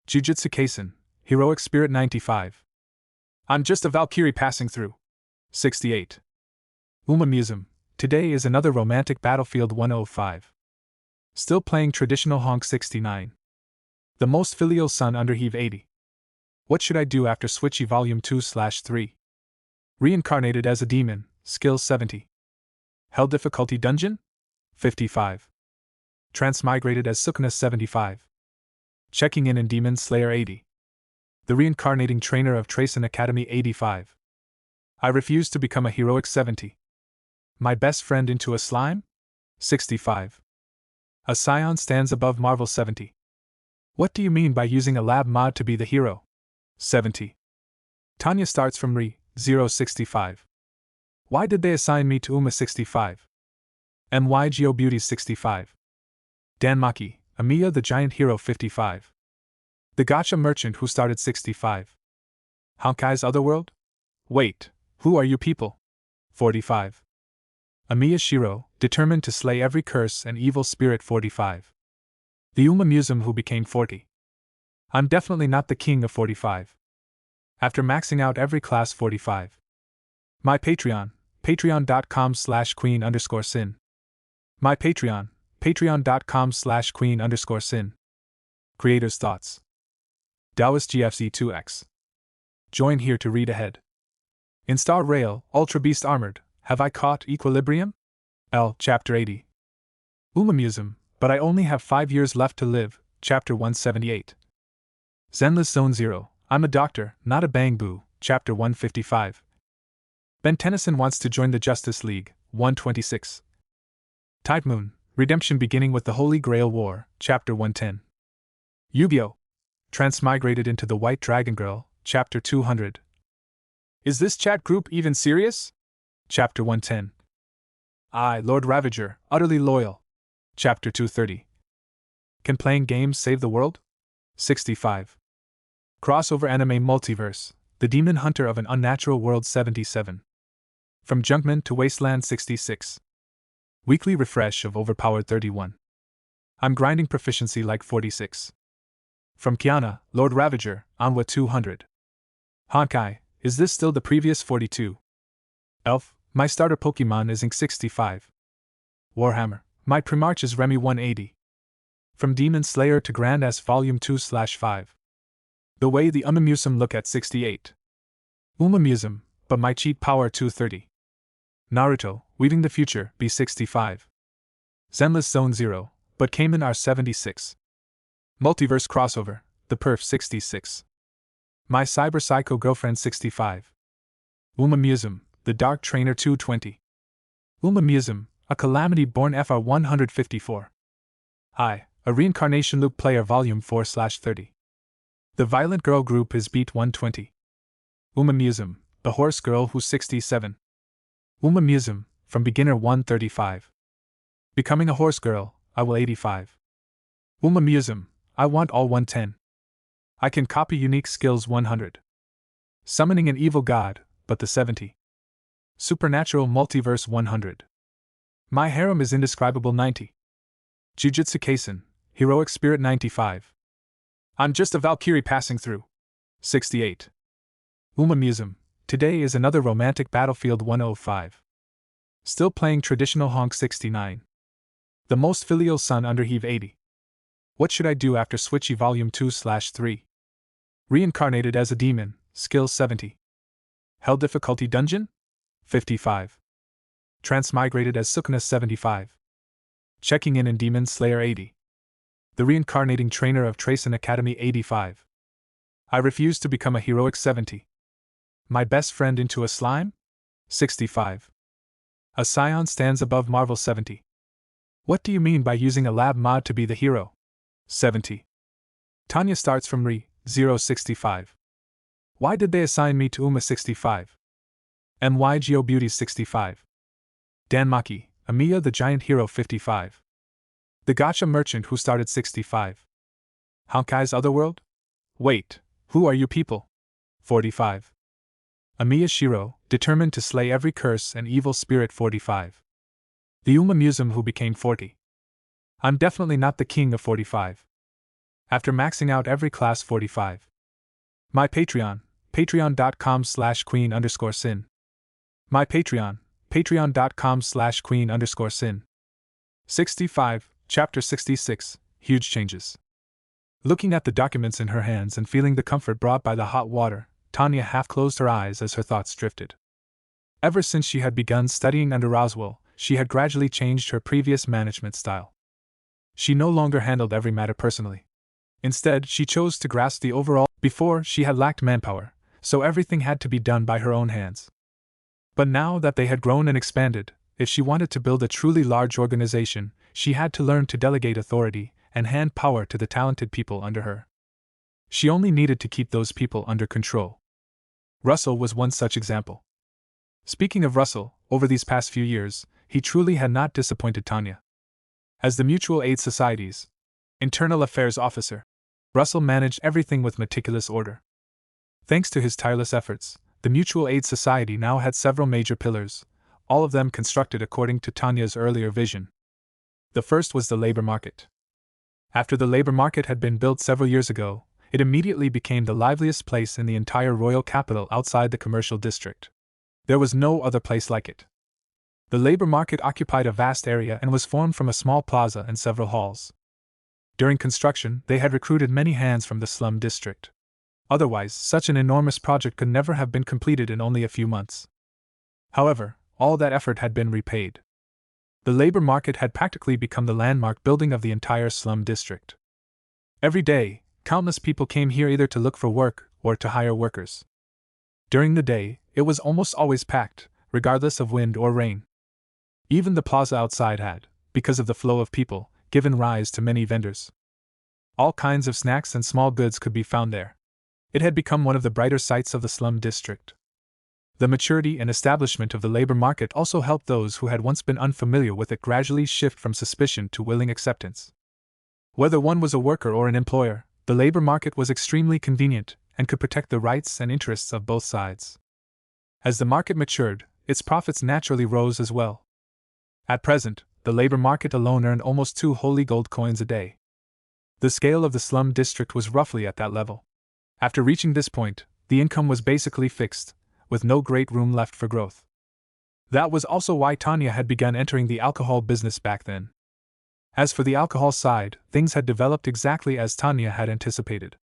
Jujutsu Kaisen, Heroic Spirit 95. I'm just a Valkyrie passing through. 68. Uma Museum, Today is Another Romantic Battlefield 105. Still playing traditional honk 69. The Most Filial Son under Heave 80. What Should I Do After Switchy Volume 2/3. Reincarnated as a Demon, Skill 70. Hell Difficulty Dungeon? 55. Transmigrated as Sukuna 75. Checking in Demon Slayer 80. The Reincarnating Trainer of Tracen Academy 85. I Refuse to Become a Heroic 70. My Best Friend Into a Slime? 65. A Scion Stands Above Marvel 70. What do you mean by using a lab mod to be the hero? 70. Tanya starts from Re 065. Why did they assign me to Uma 65? MYGO Beauty 65. Danmaki, Amiya the Giant Hero 55. The Gacha Merchant Who Started 65. Honkai's Otherworld? Wait, who are you people? 45. Amiya Shiro, Determined to Slay Every Curse and Evil Spirit 45. The Uma Museum Who Became 40. I'm definitely not the king of 45. After maxing out every class 45. My Patreon, patreon.com/queen_sin. My Patreon, patreon.com/queen_sin. Creator's Thoughts. Taoist GFC2X. Join here to read ahead. In Star Rail, Ultra Beast Armored, Have I Caught Equilibrium? L. Chapter 80. Uma Museum, But I Only Have 5 Years Left to Live, Chapter 178. Zenless Zone 0, I'm a Doctor, Not a Bang Boo, Chapter 155. Ben Tennyson Wants to Join the Justice League, 126. Tide Moon, Redemption Beginning with the Holy Grail War, Chapter 110. Yu-Gi-Oh! Transmigrated into the White Dragon Girl, Chapter 200. Is this chat group even serious? Chapter 110. I, Lord Ravager, Utterly Loyal. Chapter 230. Can Playing Games Save the World? 65. Crossover Anime Multiverse, The Demon Hunter of an Unnatural World 77. From Junkman to Wasteland 66. Weekly refresh of Overpowered 31. I'm grinding proficiency like 46. From Kiana, Lord Ravager, Anwa 200. Honkai, is this still the previous 42? Elf, my starter Pokemon is Ink 65. Warhammer, my Primarch is Remy 180. From Demon Slayer to Grand S Volume 2/5. The Way the Uma Museum Look at 68. Uma Museum, But My Cheat Power 230. Naruto, Weaving the Future, B65. Zenless Zone 0, but came in R76. Multiverse Crossover, The Perf 66. My Cyber Psycho Girlfriend 65. Uma Museum, The Dark Trainer 220. Uma Museum, A Calamity Born FR 154. I, A Reincarnation Loop Player Volume 4/30. The Violent Girl Group is Beat 120. Uma Museum, The Horse Girl Who's 67. Uma Museum, From Beginner 135. Becoming a Horse Girl, I will 85. Uma Museum, I Want All 110. I Can Copy Unique Skills 100. Summoning an Evil God, but the 70. Supernatural Multiverse 100. My Harem is Indescribable 90. Jujutsu Kaisen, Heroic Spirit 95. I'm just a Valkyrie passing through. 68. Uma Museum, Today is Another Romantic Battlefield 105. Still playing traditional honk 69. The Most Filial Son under Heave 80. What Should I Do After Switchy Volume 2/3. Reincarnated as a Demon, Skill 70. Hell Difficulty Dungeon? 55. Transmigrated as Sukuna 75. checking in Demon Slayer 80. The reincarnating trainer of Tracen Academy 85. I refuse to become a heroic 70. My best friend into a slime? 65. A scion stands above Marvel 70. What do you mean by using a lab mod to be the hero? 70. Tanya starts from Re-065. Why did they assign me to Uma 65? MYGO Beauty 65. Dan Maki, Amiya the Giant Hero 55. The Gacha Merchant who started 65. Honkai's Otherworld? Wait, who are you people? 45. Amiya Shiro, determined to slay every curse and evil spirit 45. The Uma Museum who became 40. I'm definitely not the king of 45. After maxing out every class 45. My Patreon, patreon.com/queen_sin. My Patreon, patreon.com/queen_sin. 65, Chapter 66, Huge Changes. Looking at the documents in her hands and feeling the comfort brought by the hot water, Tanya half closed her eyes as her thoughts drifted. Ever since she had begun studying under Roswell, she had gradually changed her previous management style. She no longer handled every matter personally. Instead, she chose to grasp the overall. Before, she had lacked manpower, so everything had to be done by her own hands. But now that they had grown and expanded, if she wanted to build a truly large organization, she had to learn to delegate authority and hand power to the talented people under her. She only needed to keep those people under control. Russell was one such example. Speaking of Russell, over these past few years, he truly had not disappointed Tanya. As the Mutual Aid Society's Internal Affairs Officer, Russell managed everything with meticulous order. Thanks to his tireless efforts, the Mutual Aid Society now had several major pillars, all of them constructed according to Tanya's earlier vision. The first was the labor market. After the labor market had been built several years ago, it immediately became the liveliest place in the entire royal capital outside the commercial district. There was no other place like it. The labor market occupied a vast area and was formed from a small plaza and several halls. During construction, they had recruited many hands from the slum district. Otherwise, such an enormous project could never have been completed in only a few months. However, all that effort had been repaid. The labor market had practically become the landmark building of the entire slum district. Every day, countless people came here either to look for work or to hire workers. During the day, it was almost always packed, regardless of wind or rain. Even the plaza outside had, because of the flow of people, given rise to many vendors. All kinds of snacks and small goods could be found there. It had become one of the brighter sights of the slum district. The maturity and establishment of the labor market also helped those who had once been unfamiliar with it gradually shift from suspicion to willing acceptance. Whether one was a worker or an employer, the labor market was extremely convenient and could protect the rights and interests of both sides. As the market matured, its profits naturally rose as well. At present, the labor market alone earned almost 2 holy gold coins a day. The scale of the slum district was roughly at that level. After reaching this point, the income was basically fixed, with no great room left for growth. That was also why Tanya had begun entering the alcohol business back then. As for the alcohol side, things had developed exactly as Tanya had anticipated.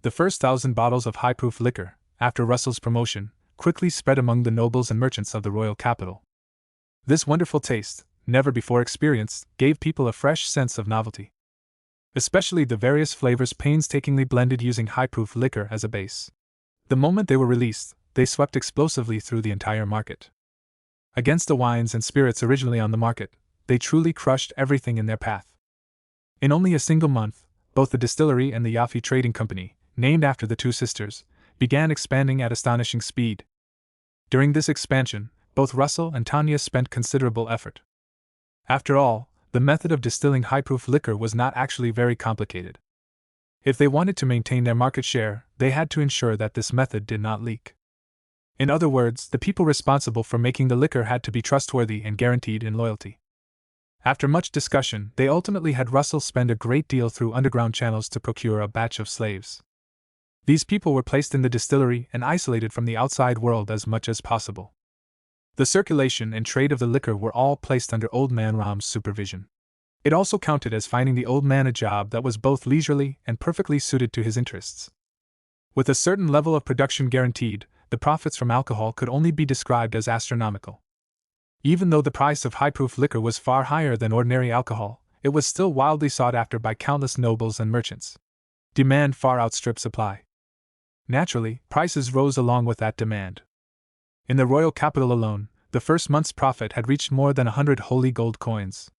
The first 1,000 bottles of high-proof liquor, after Russell's promotion, quickly spread among the nobles and merchants of the royal capital. This wonderful taste, never before experienced, gave people a fresh sense of novelty. Especially the various flavors painstakingly blended using high-proof liquor as a base. The moment they were released, they swept explosively through the entire market. Against the wines and spirits originally on the market, they truly crushed everything in their path. In only a single month, both the distillery and the Yafi Trading Company, named after the two sisters, began expanding at astonishing speed. During this expansion, both Russell and Tanya spent considerable effort. After all, the method of distilling high-proof liquor was not actually very complicated. If they wanted to maintain their market share, they had to ensure that this method did not leak. In other words, the people responsible for making the liquor had to be trustworthy and guaranteed in loyalty. After much discussion, they ultimately had Russell spend a great deal through underground channels to procure a batch of slaves. These people were placed in the distillery and isolated from the outside world as much as possible. The circulation and trade of the liquor were all placed under Old Man Ram's supervision. It also counted as finding the old man a job that was both leisurely and perfectly suited to his interests. With a certain level of production guaranteed, the profits from alcohol could only be described as astronomical. Even though the price of high-proof liquor was far higher than ordinary alcohol, it was still wildly sought after by countless nobles and merchants. Demand far outstripped supply. Naturally, prices rose along with that demand. In the royal capital alone, the first month's profit had reached more than 100 holy gold coins.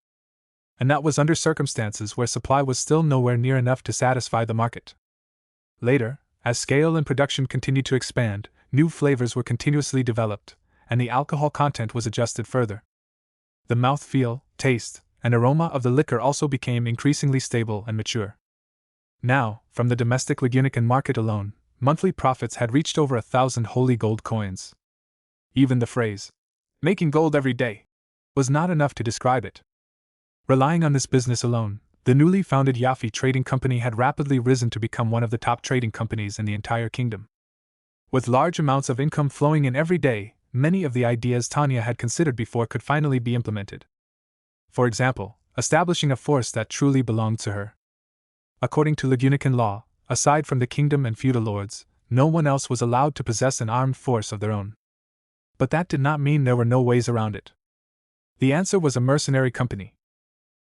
And that was under circumstances where supply was still nowhere near enough to satisfy the market. Later, as scale and production continued to expand, new flavors were continuously developed, and the alcohol content was adjusted further. The mouthfeel, taste, and aroma of the liquor also became increasingly stable and mature. Now, from the domestic Lagunican market alone, monthly profits had reached over 1,000 holy gold coins. Even the phrase, "making gold every day," was not enough to describe it. Relying on this business alone, the newly founded Yafi Trading Company had rapidly risen to become one of the top trading companies in the entire kingdom. With large amounts of income flowing in every day, many of the ideas Tanya had considered before could finally be implemented. For example, establishing a force that truly belonged to her. According to Lagunican law, aside from the kingdom and feudal lords, no one else was allowed to possess an armed force of their own. But that did not mean there were no ways around it. The answer was a mercenary company.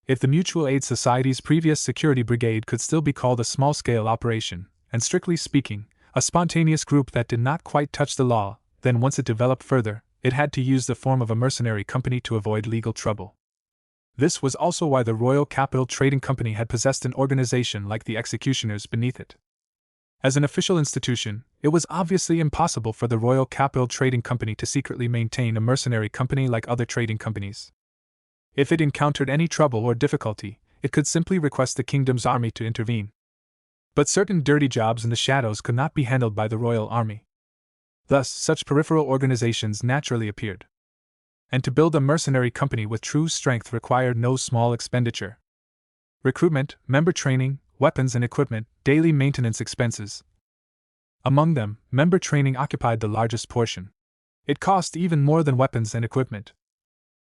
If the Mutual Aid Society's previous security brigade could still be called a small-scale operation, and strictly speaking, a spontaneous group that did not quite touch the law, then once it developed further, it had to use the form of a mercenary company to avoid legal trouble. This was also why the Royal Capital Trading Company had possessed an organization like the executioners beneath it. As an official institution, it was obviously impossible for the Royal Capital Trading Company to secretly maintain a mercenary company like other trading companies. If it encountered any trouble or difficulty, it could simply request the kingdom's army to intervene. But certain dirty jobs in the shadows could not be handled by the royal army. Thus, such peripheral organizations naturally appeared. And to build a mercenary company with true strength required no small expenditure. Recruitment, member training, weapons and equipment, daily maintenance expenses. Among them, member training occupied the largest portion. It cost even more than weapons and equipment.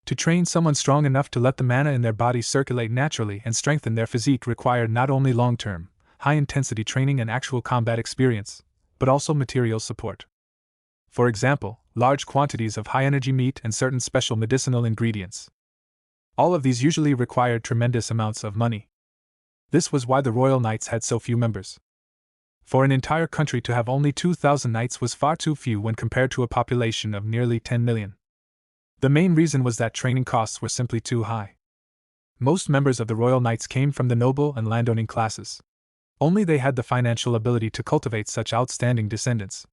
To train someone strong enough to let the mana in their body circulate naturally and strengthen their physique required not only long-term, high-intensity training and actual combat experience, but also material support. For example, large quantities of high-energy meat and certain special medicinal ingredients. All of these usually required tremendous amounts of money. This was why the Royal Knights had so few members. For an entire country to have only 2,000 knights was far too few when compared to a population of nearly 10 million. The main reason was that training costs were simply too high. Most members of the Royal Knights came from the noble and landowning classes. Only they had the financial ability to cultivate such outstanding descendants.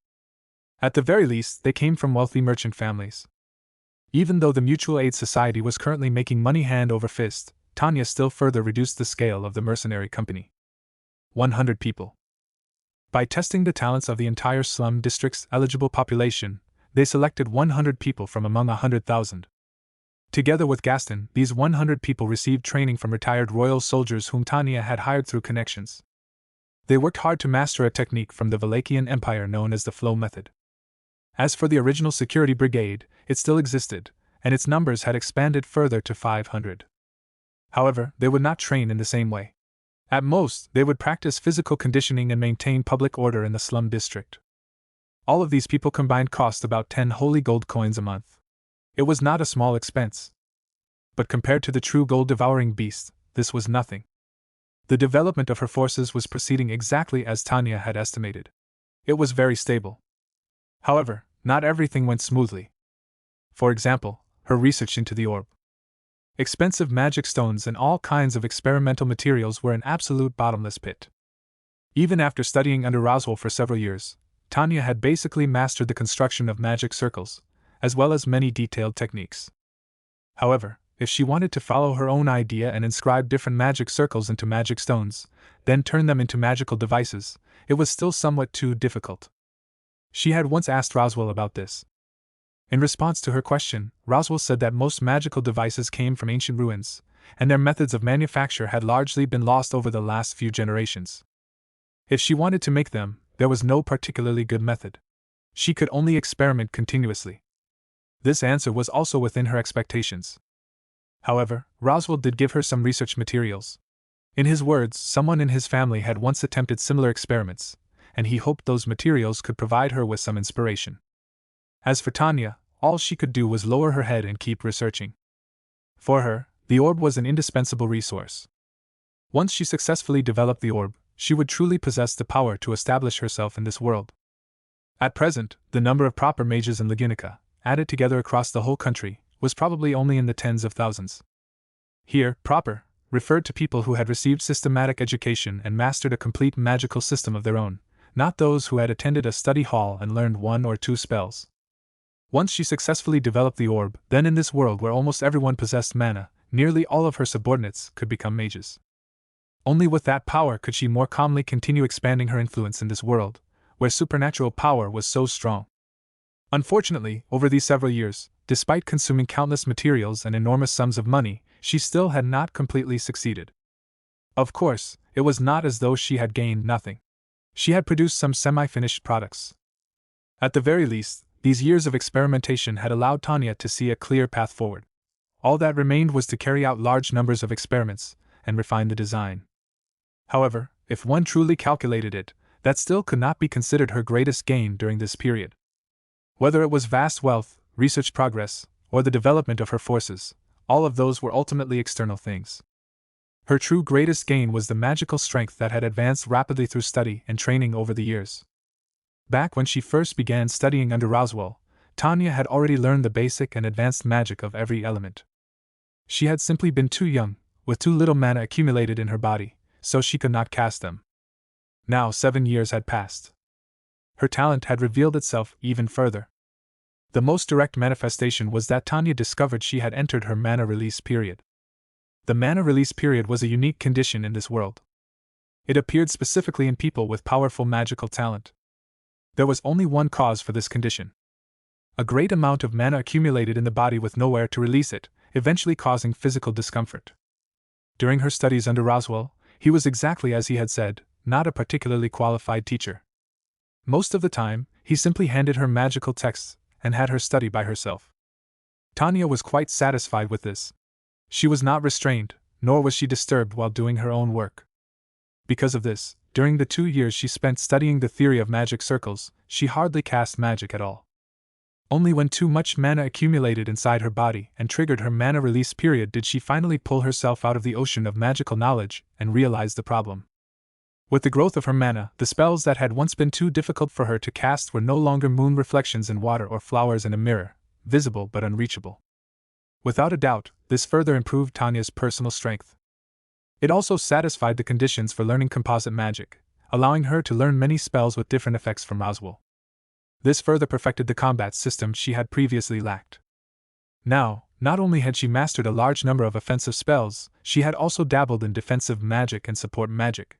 At the very least, they came from wealthy merchant families. Even though the Mutual Aid Society was currently making money hand over fist, Tanya still further reduced the scale of the mercenary company. 100 people. By testing the talents of the entire slum district's eligible population, they selected 100 people from among 100,000. Together with Gaston, these 100 people received training from retired royal soldiers whom Tanya had hired through connections. They worked hard to master a technique from the Valachian Empire known as the flow method. As for the original security brigade, it still existed, and its numbers had expanded further to 500. However, they would not train in the same way. At most, they would practice physical conditioning and maintain public order in the slum district. All of these people combined cost about 10 holy gold coins a month. It was not a small expense. But compared to the true gold-devouring beast, this was nothing. The development of her forces was proceeding exactly as Tanya had estimated. It was very stable. However, not everything went smoothly. For example, her research into the orb. Expensive magic stones and all kinds of experimental materials were an absolute bottomless pit. Even after studying under Roswell for several years, Tanya had basically mastered the construction of magic circles, as well as many detailed techniques. However, if she wanted to follow her own idea and inscribe different magic circles into magic stones, then turn them into magical devices, it was still somewhat too difficult. She had once asked Roswell about this. In response to her question, Roswell said that most magical devices came from ancient ruins, and their methods of manufacture had largely been lost over the last few generations. If she wanted to make them, there was no particularly good method. She could only experiment continuously. This answer was also within her expectations. However, Roswell did give her some research materials. In his words, someone in his family had once attempted similar experiments, and he hoped those materials could provide her with some inspiration. As for Tanya, all she could do was lower her head and keep researching. For her, the orb was an indispensable resource. Once she successfully developed the orb, she would truly possess the power to establish herself in this world. At present, the number of proper mages in Lagunica, added together across the whole country, was probably only in the tens of thousands. Here, proper referred to people who had received systematic education and mastered a complete magical system of their own, not those who had attended a study hall and learned one or two spells. Once she successfully developed the orb, then in this world where almost everyone possessed mana, nearly all of her subordinates could become mages. Only with that power could she more calmly continue expanding her influence in this world, where supernatural power was so strong. Unfortunately, over these several years, despite consuming countless materials and enormous sums of money, she still had not completely succeeded. Of course, it was not as though she had gained nothing. She had produced some semi-finished products. At the very least, these years of experimentation had allowed Tanya to see a clear path forward. All that remained was to carry out large numbers of experiments and refine the design. However, if one truly calculated it, that still could not be considered her greatest gain during this period. Whether it was vast wealth, research progress, or the development of her forces, all of those were ultimately external things. Her true greatest gain was the magical strength that had advanced rapidly through study and training over the years. Back when she first began studying under Roswell, Tanya had already learned the basic and advanced magic of every element. She had simply been too young, with too little mana accumulated in her body, so she could not cast them. Now 7 years had passed. Her talent had revealed itself even further. The most direct manifestation was that Tanya discovered she had entered her mana release period. The mana release period was a unique condition in this world. It appeared specifically in people with powerful magical talent. There was only one cause for this condition. A great amount of mana accumulated in the body with nowhere to release it, eventually causing physical discomfort. During her studies under Roswell, he was exactly as he had said, not a particularly qualified teacher. Most of the time, he simply handed her magical texts and had her study by herself. Tanya was quite satisfied with this. She was not restrained, nor was she disturbed while doing her own work. Because of this, during the 2 years she spent studying the theory of magic circles, she hardly cast magic at all. Only when too much mana accumulated inside her body and triggered her mana release period did she finally pull herself out of the ocean of magical knowledge and realize the problem. With the growth of her mana, the spells that had once been too difficult for her to cast were no longer moon reflections in water or flowers in a mirror, visible but unreachable. Without a doubt, this further improved Tanya's personal strength. It also satisfied the conditions for learning composite magic, allowing her to learn many spells with different effects from Roswell. This further perfected the combat system she had previously lacked. Now, not only had she mastered a large number of offensive spells, she had also dabbled in defensive magic and support magic.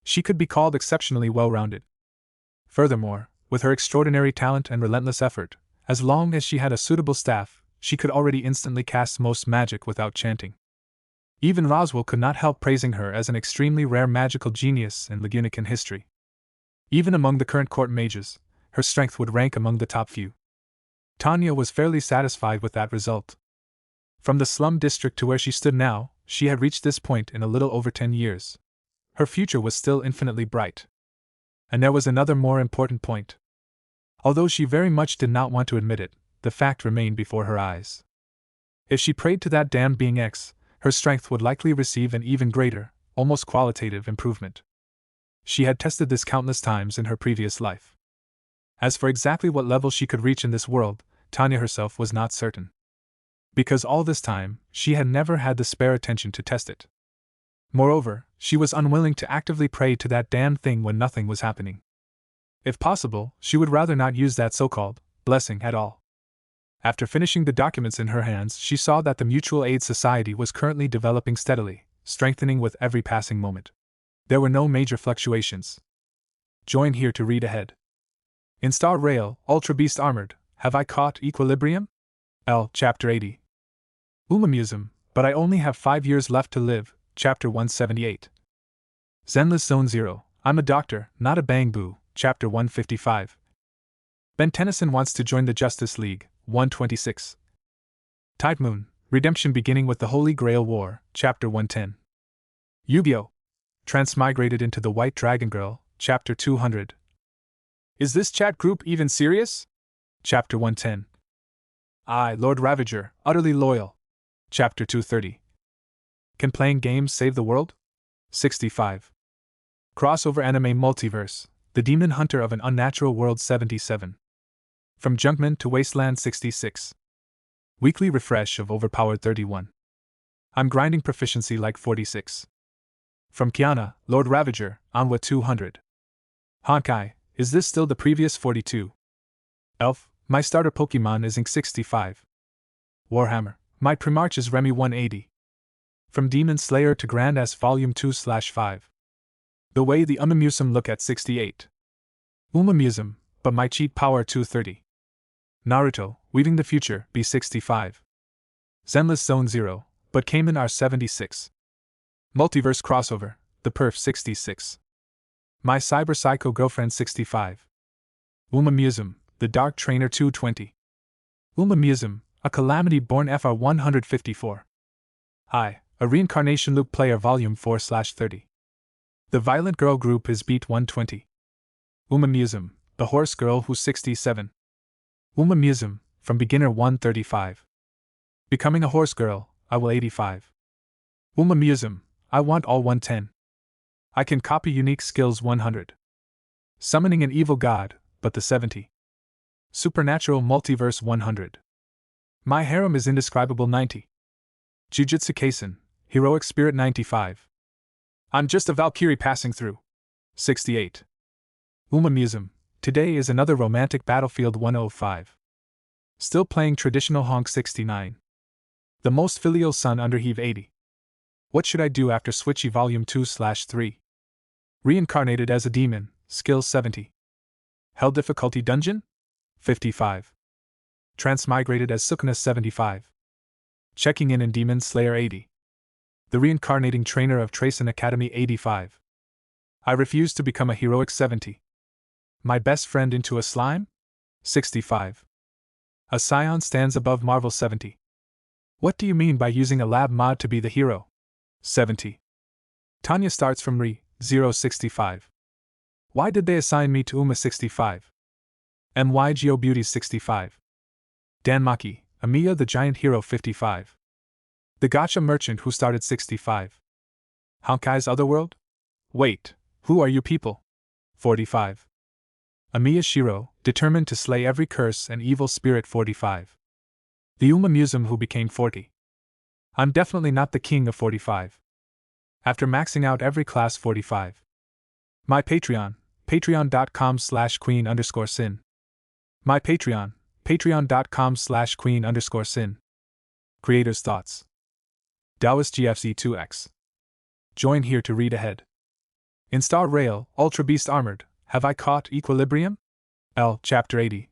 She could be called exceptionally well-rounded. Furthermore, with her extraordinary talent and relentless effort, as long as she had a suitable staff, she could already instantly cast most magic without chanting. Even Roswell could not help praising her as an extremely rare magical genius in Lagunican history. Even among the current court mages, her strength would rank among the top few. Tanya was fairly satisfied with that result. From the slum district to where she stood now, she had reached this point in a little over 10 years. Her future was still infinitely bright. And there was another more important point. Although she very much did not want to admit it, the fact remained before her eyes. If she prayed to that damned being X, her strength would likely receive an even greater, almost qualitative improvement. She had tested this countless times in her previous life. As for exactly what level she could reach in this world, Tanya herself was not certain. Because all this time, she had never had the spare attention to test it. Moreover, she was unwilling to actively pray to that damned thing when nothing was happening. If possible, she would rather not use that so-called blessing at all. After finishing the documents in her hands, she saw that the Mutual Aid Society was currently developing steadily, strengthening with every passing moment. There were no major fluctuations. Join here to read ahead. In Star Rail, Ultra Beast Armored, have I caught equilibrium? L. Chapter 80. Umamusum, but I only have 5 years left to live, Chapter 178. Zenless Zone 0, I'm a doctor, not a bang-boo, Chapter 155. Ben Tennyson wants to join the Justice League, 126. Tide Moon, Redemption beginning with the Holy Grail War, Chapter 110. Yu-Gi-Oh! Transmigrated into the White Dragon Girl, Chapter 200. Is this chat group even serious? Chapter 110. I, Lord Ravager, utterly loyal. Chapter 230. Can playing games save the world? 65. Crossover anime multiverse, the demon hunter of an unnatural world 77. From Junkman to Wasteland 66. Weekly refresh of overpowered 31. I'm grinding proficiency like 46. From Kiana, Lord Ravager, Anwa 200. Honkai, is this still the previous 42? Elf, my starter Pokemon is Ink 65. Warhammer, my Primarch is Remy 180. From Demon Slayer to Grand S Volume 2/5. The way the Umamusum look at 68. Umamusum, but my cheat power 230. Naruto, Weaving the Future, B65. Zenless Zone 0, but came in R76. Multiverse Crossover, The Perf 66. My Cyber Psycho Girlfriend 65. Umamusum, The Dark Trainer 220. Umamusum, a Calamity Born FR 154. Hi, a Reincarnation Loop Player Volume 4/30. The Violent Girl Group is Beat 120. Umamusum, The Horse Girl Who's 67. Umamusum, from Beginner 135. Becoming a Horse Girl, I will 85. Umamusum, I want all 110. I can copy unique skills 100. Summoning an evil god, but the 70. Supernatural Multiverse 100. My harem is indescribable 90. Jujutsu Kaisen, Heroic Spirit 95. I'm just a Valkyrie passing through. 68. Umamusum, today is another romantic battlefield 105. Still playing traditional honk 69. The most filial son under heave 80. What should I do after Switchy Volume 2/3? Reincarnated as a demon, skill 70. Hell difficulty dungeon? 55. Transmigrated as Sukuna 75. Checking in Demon Slayer 80. The reincarnating trainer of Tracen Academy 85. I refuse to become a heroic 70. My best friend into a slime? 65. A scion stands above Marvel 70. What do you mean by using a lab mod to be the hero? 70. Tanya starts from Re 065. Why did they assign me to Uma 65? MY Geo Beauty 65. Danmaki, Amiya the Giant Hero 55. The Gacha Merchant who started 65. Honkai's Otherworld? Wait, who are you people? 45. Amiya Shiro, determined to slay every curse and evil spirit 45. The Umamusum who became 40. I'm definitely not the king of 45. After maxing out every class 45. My Patreon, patreon.com/queen_sin. My Patreon, patreon.com/queen_sin. Creator's Thoughts. Taoist GFC2X. Join here to read ahead. In Star Rail, Ultra Beast Armored, have I caught equilibrium? L. Chapter 80.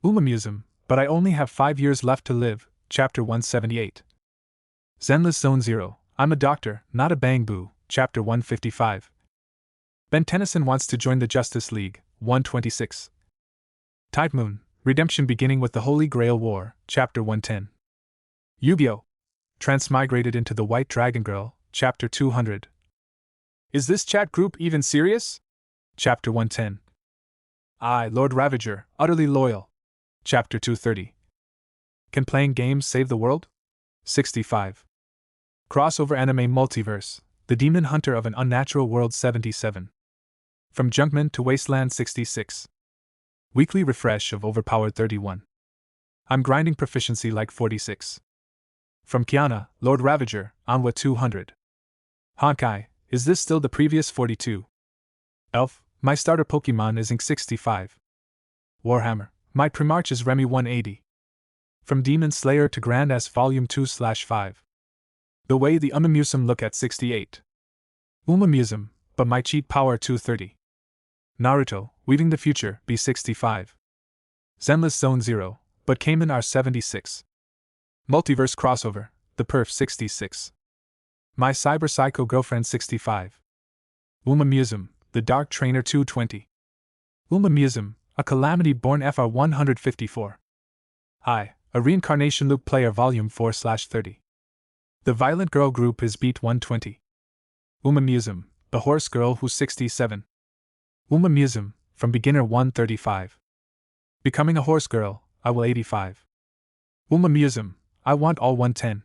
Umamusum, but I only have 5 years left to live, Chapter 178. Zenless Zone 0, I'm a doctor, not a bang-boo, Chapter 155. Ben Tennyson wants to join the Justice League, 126. Type Moon, Redemption beginning with the Holy Grail War, Chapter 110. Yu-Gi-Oh! Transmigrated into the White Dragon Girl, Chapter 200. Is this chat group even serious? Chapter 110. I, Lord Ravager, utterly loyal. Chapter 230. Can playing games save the world? 65. Crossover anime multiverse, the demon hunter of an unnatural world 77. From Junkman to Wasteland 66. Weekly refresh of overpowered 31. I'm grinding proficiency like 46. From Kiana, Lord Ravager, Anwa 200. Honkai, is this still the previous 42? Elf, my starter Pokemon is Ink 65. Warhammer, my Primarch is Remy 180. From Demon Slayer to Grand S Volume 2/5. The way the Umamusum look at 68. Umamusum, but my cheat power 230. Naruto, Weaving the Future, B65. Zenless Zone 0, but came in R76. Multiverse Crossover, The Perf 66. My Cyber Psycho Girlfriend 65. Umamusum, The Dark Trainer 220. Umamusum, a Calamity Born FR 154. Hi, a Reincarnation Loop Player Volume 4/30. The Violent Girl Group is Beat 120. Umamusum, The Horse Girl Who's 67. Umamusum, from Beginner 135. Becoming a Horse Girl, I will 85. Museum, I want all 110.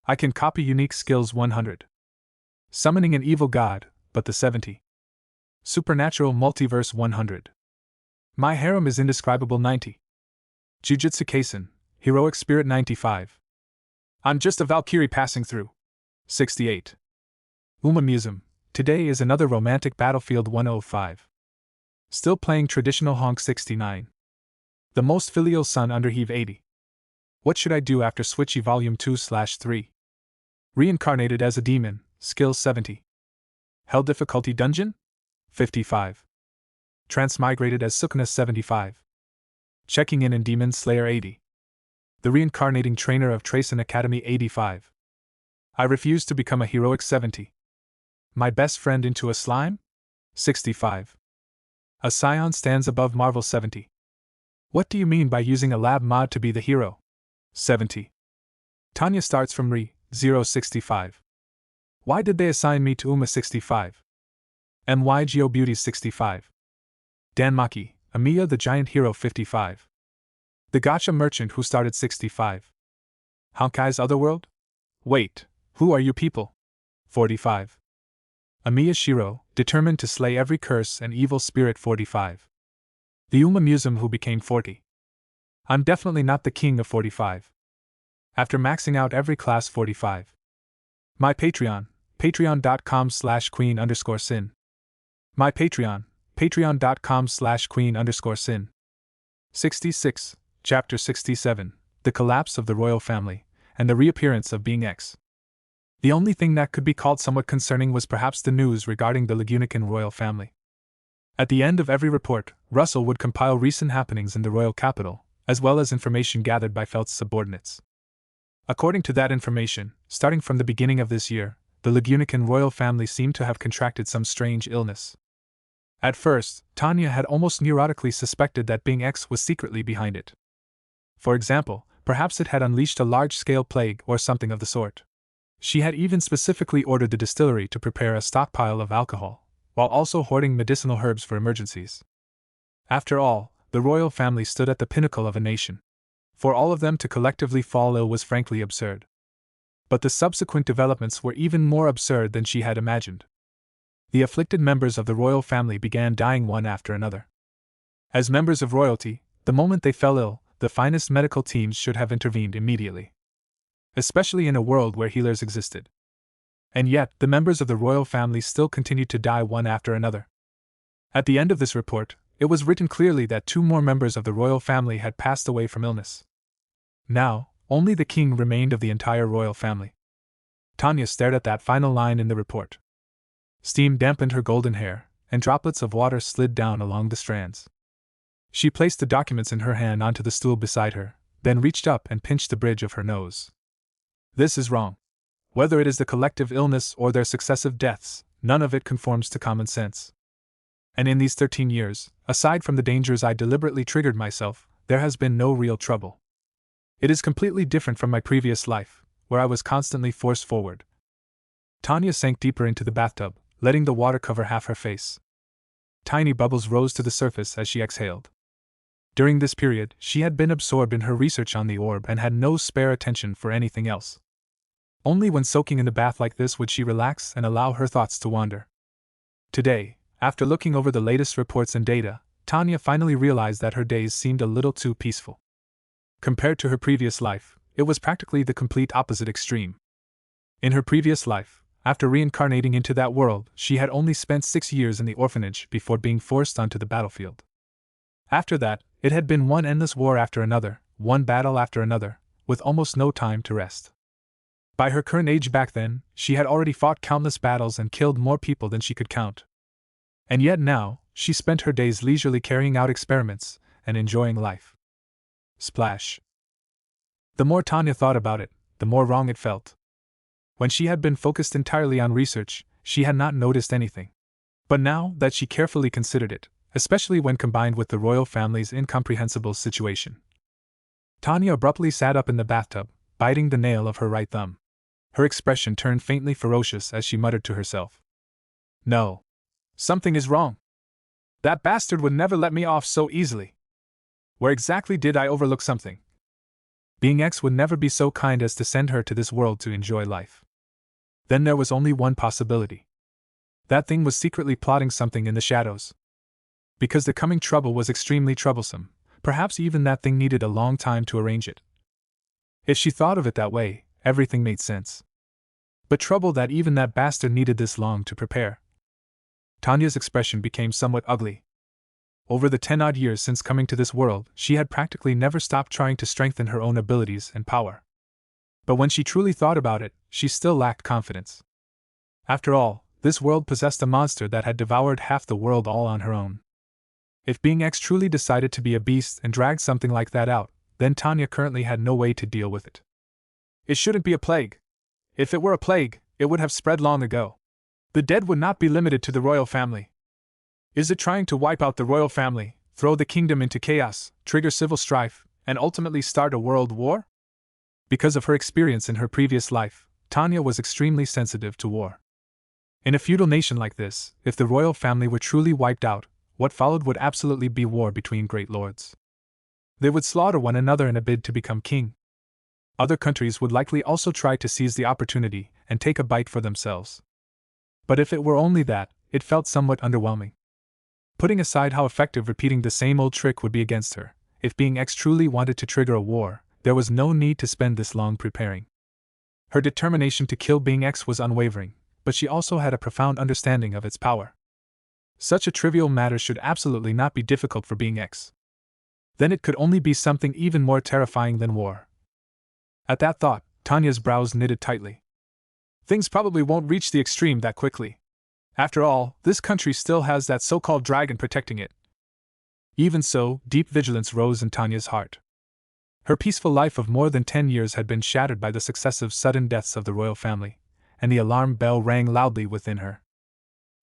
I can copy unique skills 100. Summoning an evil god, but the 70. Supernatural multiverse 100. My harem is indescribable 90. Jujutsu Kaisen, heroic spirit 95. I'm just a Valkyrie passing through. 68. Museum, today is another romantic battlefield 105. Still playing traditional honk 69. The most filial son under heave 80. What should I do after Switchy Volume 2/3? Reincarnated as a demon, skill 70. Hell difficulty dungeon? 55. Transmigrated as Sukuna 75. Checking in Demon Slayer 80. The reincarnating trainer of Tracen Academy 85. I refuse to become a heroic 70. My best friend into a slime? 65. A scion stands above Marvel 70. What do you mean by using a lab mod to be the hero? 70. Tanya starts from Re-065. Why did they assign me to Uma 65? MY Geo Beauty 65. Danmaki, Amiya the Giant Hero 55. The Gacha Merchant who started 65. Honkai's Otherworld? Wait, who are you people? 45. Amiya Shiro, determined to slay every curse and evil spirit 45. The Uma Museum who became 40. I'm definitely not the king of 45. After maxing out every class 45. My Patreon, patreon.com/queen_sin. My Patreon, patreon.com/queen_sin. 66, Chapter 67, The Collapse of the Royal Family, and the Reappearance of Being X. The only thing that could be called somewhat concerning was perhaps the news regarding the Lagunican royal family. At the end of every report, Russell would compile recent happenings in the royal capital, as well as information gathered by Felt's subordinates. According to that information, starting from the beginning of this year, the Lagunican royal family seemed to have contracted some strange illness. At first, Tanya had almost neurotically suspected that Bing X was secretly behind it. For example, perhaps it had unleashed a large-scale plague or something of the sort. She had even specifically ordered the distillery to prepare a stockpile of alcohol, while also hoarding medicinal herbs for emergencies. After all, the royal family stood at the pinnacle of a nation. For all of them to collectively fall ill was frankly absurd. But the subsequent developments were even more absurd than she had imagined. The afflicted members of the royal family began dying one after another. As members of royalty, the moment they fell ill, the finest medical teams should have intervened immediately. Especially in a world where healers existed. And yet, the members of the royal family still continued to die one after another. At the end of this report, it was written clearly that 2 more members of the royal family had passed away from illness. Now, only the king remained of the entire royal family. Tanya stared at that final line in the report. Steam dampened her golden hair, and droplets of water slid down along the strands. She placed the documents in her hand onto the stool beside her, then reached up and pinched the bridge of her nose. This is wrong. Whether it is the collective illness or their successive deaths, none of it conforms to common sense. And in these 13 years, aside from the dangers I deliberately triggered myself, there has been no real trouble. It is completely different from my previous life, where I was constantly forced forward. Tanya sank deeper into the bathtub, letting the water cover half her face. Tiny bubbles rose to the surface as she exhaled. During this period, she had been absorbed in her research on the orb and had no spare attention for anything else. Only when soaking in the bath like this would she relax and allow her thoughts to wander. Today, after looking over the latest reports and data, Tanya finally realized that her days seemed a little too peaceful. Compared to her previous life, it was practically the complete opposite extreme. In her previous life, after reincarnating into that world, she had only spent 6 years in the orphanage before being forced onto the battlefield. After that, it had been one endless war after another, one battle after another, with almost no time to rest. By her current age back then, she had already fought countless battles and killed more people than she could count. And yet now, she spent her days leisurely carrying out experiments and enjoying life. Splash. The more Tanya thought about it, the more wrong it felt. When she had been focused entirely on research, she had not noticed anything. But now that she carefully considered it, especially when combined with the royal family's incomprehensible situation, Tanya abruptly sat up in the bathtub, biting the nail of her right thumb. Her expression turned faintly ferocious as she muttered to herself. No. Something is wrong. That bastard would never let me off so easily. Where exactly did I overlook something? Being X would never be so kind as to send her to this world to enjoy life. Then there was only one possibility. That thing was secretly plotting something in the shadows. Because the coming trouble was extremely troublesome, perhaps even that thing needed a long time to arrange it. If she thought of it that way, everything made sense. But trouble that even that bastard needed this long to prepare. Tanya's expression became somewhat ugly. Over the 10-odd years since coming to this world, she had practically never stopped trying to strengthen her own abilities and power. But when she truly thought about it, she still lacked confidence. After all, this world possessed a monster that had devoured half the world all on her own. If Being X truly decided to be a beast and dragged something like that out, then Tanya currently had no way to deal with it. It shouldn't be a plague. If it were a plague, it would have spread long ago. The dead would not be limited to the royal family. Is it trying to wipe out the royal family, throw the kingdom into chaos, trigger civil strife, and ultimately start a world war? Because of her experience in her previous life, Tanya was extremely sensitive to war. In a feudal nation like this, if the royal family were truly wiped out, what followed would absolutely be war between great lords. They would slaughter one another in a bid to become king. Other countries would likely also try to seize the opportunity and take a bite for themselves. But if it were only that, it felt somewhat underwhelming. Putting aside how effective repeating the same old trick would be against her, if Being X truly wanted to trigger a war, there was no need to spend this long preparing. Her determination to kill Being X was unwavering, but she also had a profound understanding of its power. Such a trivial matter should absolutely not be difficult for Being X. Then it could only be something even more terrifying than war. At that thought, Tanya's brows knitted tightly. Things probably won't reach the extreme that quickly. After all, this country still has that so-called dragon protecting it. Even so, deep vigilance rose in Tanya's heart. Her peaceful life of more than 10 years had been shattered by the successive sudden deaths of the royal family, and the alarm bell rang loudly within her.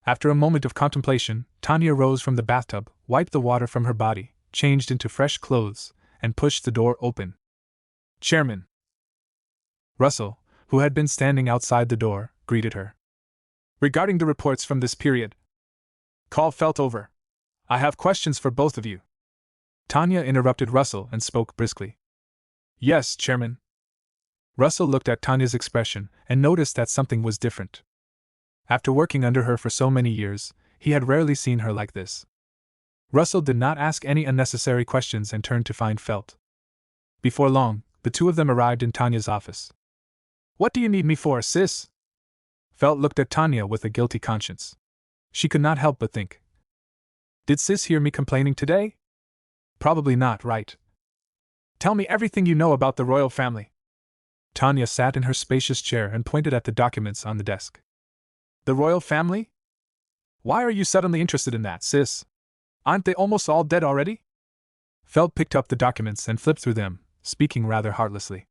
After a moment of contemplation, Tanya rose from the bathtub, wiped the water from her body, changed into fresh clothes, and pushed the door open. "Chairman!" Russell, who had been standing outside the door, greeted her. "Regarding the reports from this period. Call felt over. I have questions for both of you." Tanya interrupted Russell and spoke briskly. "Yes, Chairman." Russell looked at Tanya's expression and noticed that something was different. After working under her for so many years, he had rarely seen her like this. Russell did not ask any unnecessary questions and turned to find Felt. Before long, the two of them arrived in Tanya's office. "What do you need me for, sis?" Felt looked at Tanya with a guilty conscience. She could not help but think. Did sis hear me complaining today? Probably not, right? Tell me everything you know about the royal family. Tanya sat in her spacious chair and pointed at the documents on the desk. The royal family? Why are you suddenly interested in that, sis? Aren't they almost all dead already? Felt picked up the documents and flipped through them, speaking rather heartlessly.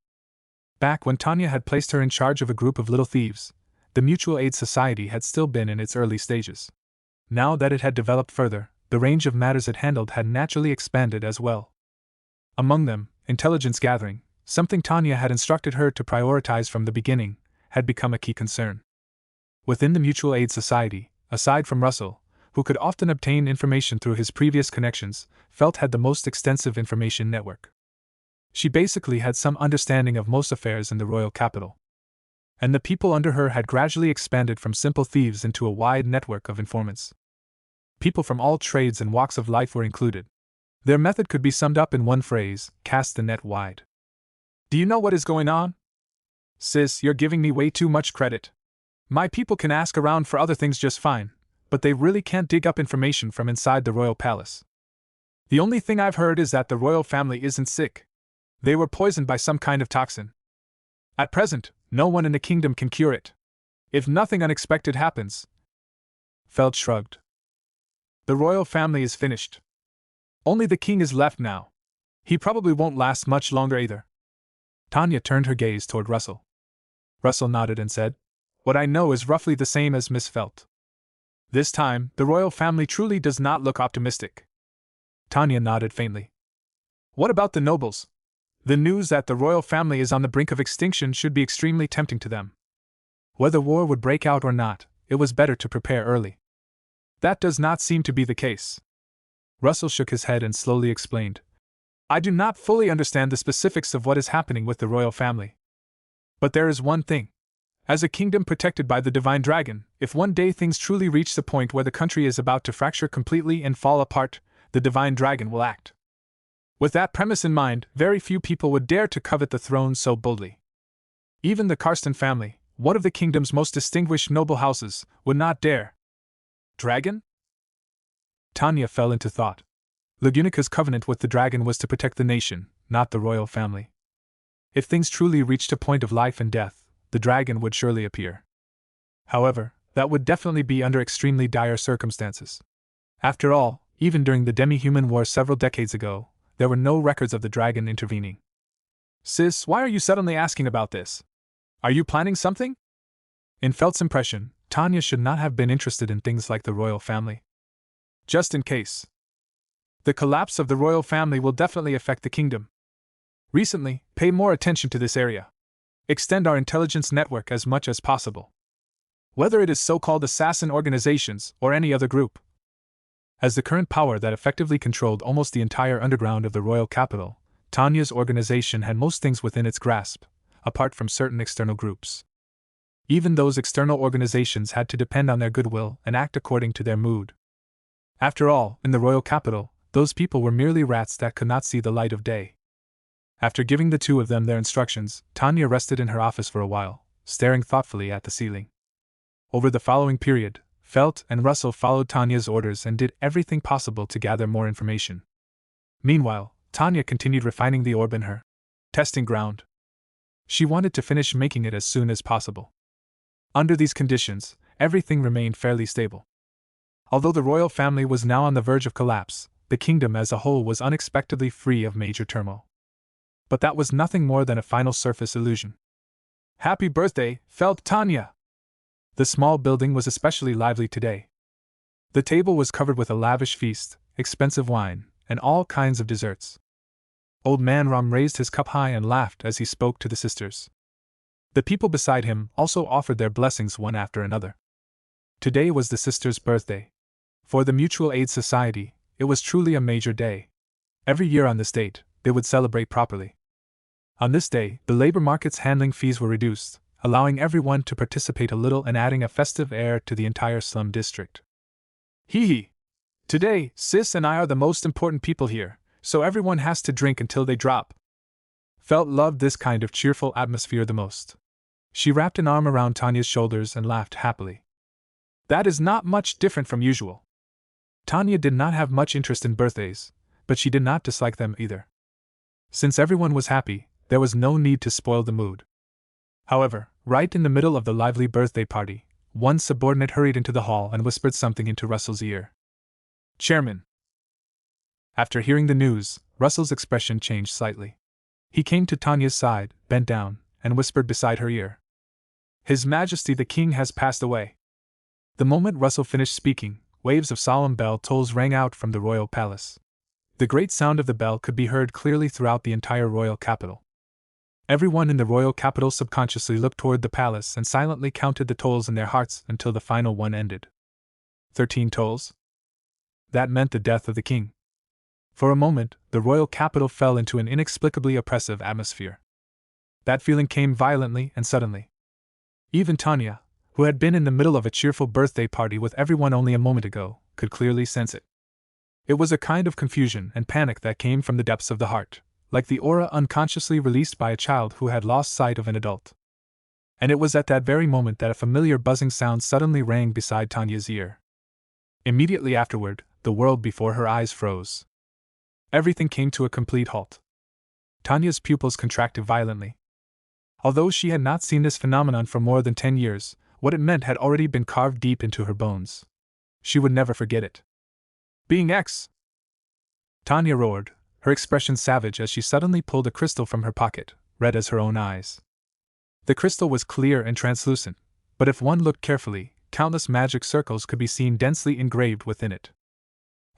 Back when Tanya had placed her in charge of a group of little thieves, the Mutual Aid Society had still been in its early stages. Now that it had developed further, the range of matters it handled had naturally expanded as well. Among them, intelligence gathering, something Tanya had instructed her to prioritize from the beginning, had become a key concern. Within the Mutual Aid Society, aside from Russell, who could often obtain information through his previous connections, Felt had the most extensive information network. She basically had some understanding of most affairs in the royal capital. And the people under her had gradually expanded from simple thieves into a wide network of informants. People from all trades and walks of life were included. Their method could be summed up in one phrase: cast the net wide. Do you know what is going on? Sis, you're giving me way too much credit. My people can ask around for other things just fine, but they really can't dig up information from inside the royal palace. The only thing I've heard is that the royal family isn't sick. They were poisoned by some kind of toxin. At present, no one in the kingdom can cure it. If nothing unexpected happens. Felt shrugged. The royal family is finished. Only the king is left now. He probably won't last much longer either. Tanya turned her gaze toward Russell. Russell nodded and said, What I know is roughly the same as Miss Felt. This time, the royal family truly does not look optimistic. Tanya nodded faintly. What about the nobles? The news that the royal family is on the brink of extinction should be extremely tempting to them. Whether war would break out or not, it was better to prepare early. That does not seem to be the case. Russell shook his head and slowly explained. I do not fully understand the specifics of what is happening with the royal family. But there is one thing. As a kingdom protected by the divine dragon, if one day things truly reach the point where the country is about to fracture completely and fall apart, the divine dragon will act. With that premise in mind, very few people would dare to covet the throne so boldly. Even the Karsten family, one of the kingdom's most distinguished noble houses, would not dare. Dragon? Tanya fell into thought. Lagunica's covenant with the dragon was to protect the nation, not the royal family. If things truly reached a point of life and death, the dragon would surely appear. However, that would definitely be under extremely dire circumstances. After all, even during the demi-human war several decades ago, there were no records of the dragon intervening. Sis, why are you suddenly asking about this? Are you planning something? In Felt's impression, Tanya should not have been interested in things like the royal family. Just in case. The collapse of the royal family will definitely affect the kingdom. Recently, pay more attention to this area. Extend our intelligence network as much as possible. Whether it is so-called assassin organizations or any other group. As the current power that effectively controlled almost the entire underground of the royal capital, Tanya's organization had most things within its grasp, apart from certain external groups. Even those external organizations had to depend on their goodwill and act according to their mood. After all, in the royal capital, those people were merely rats that could not see the light of day. After giving the two of them their instructions, Tanya rested in her office for a while, staring thoughtfully at the ceiling. Over the following period, Felt and Russell followed Tanya's orders and did everything possible to gather more information. Meanwhile, Tanya continued refining the orb in her testing ground. She wanted to finish making it as soon as possible. Under these conditions, everything remained fairly stable. Although the royal family was now on the verge of collapse, the kingdom as a whole was unexpectedly free of major turmoil. But that was nothing more than a final surface illusion. Happy birthday, Felt Tanya! The small building was especially lively today. The table was covered with a lavish feast, expensive wine, and all kinds of desserts. Old Man Ram raised his cup high and laughed as he spoke to the sisters. The people beside him also offered their blessings one after another. Today was the sisters' birthday. For the Mutual Aid Society, it was truly a major day. Every year on this date, they would celebrate properly. On this day, the labor market's handling fees were reduced, allowing everyone to participate a little and adding a festive air to the entire slum district. Hee hee! Today, Sis and I are the most important people here, so everyone has to drink until they drop. Felt loved this kind of cheerful atmosphere the most. She wrapped an arm around Tanya's shoulders and laughed happily. That is not much different from usual. Tanya did not have much interest in birthdays, but she did not dislike them either. Since everyone was happy, there was no need to spoil the mood. However, right in the middle of the lively birthday party, one subordinate hurried into the hall and whispered something into Russell's ear. Chairman. After hearing the news, Russell's expression changed slightly. He came to Tanya's side, bent down, and whispered beside her ear. His Majesty the King has passed away. The moment Russell finished speaking, waves of solemn bell tolls rang out from the royal palace. The great sound of the bell could be heard clearly throughout the entire royal capital. Everyone in the royal capital subconsciously looked toward the palace and silently counted the tolls in their hearts until the final one ended. 13 tolls? That meant the death of the king. For a moment, the royal capital fell into an inexplicably oppressive atmosphere. That feeling came violently and suddenly. Even Tanya, who had been in the middle of a cheerful birthday party with everyone only a moment ago, could clearly sense it. It was a kind of confusion and panic that came from the depths of the heart, like the aura unconsciously released by a child who had lost sight of an adult. And it was at that very moment that a familiar buzzing sound suddenly rang beside Tanya's ear. Immediately afterward, the world before her eyes froze. Everything came to a complete halt. Tanya's pupils contracted violently. Although she had not seen this phenomenon for more than 10 years, what it meant had already been carved deep into her bones. She would never forget it. Being X! Tanya roared, her expression savage as she suddenly pulled a crystal from her pocket, red as her own eyes. The crystal was clear and translucent, but if one looked carefully, countless magic circles could be seen densely engraved within it.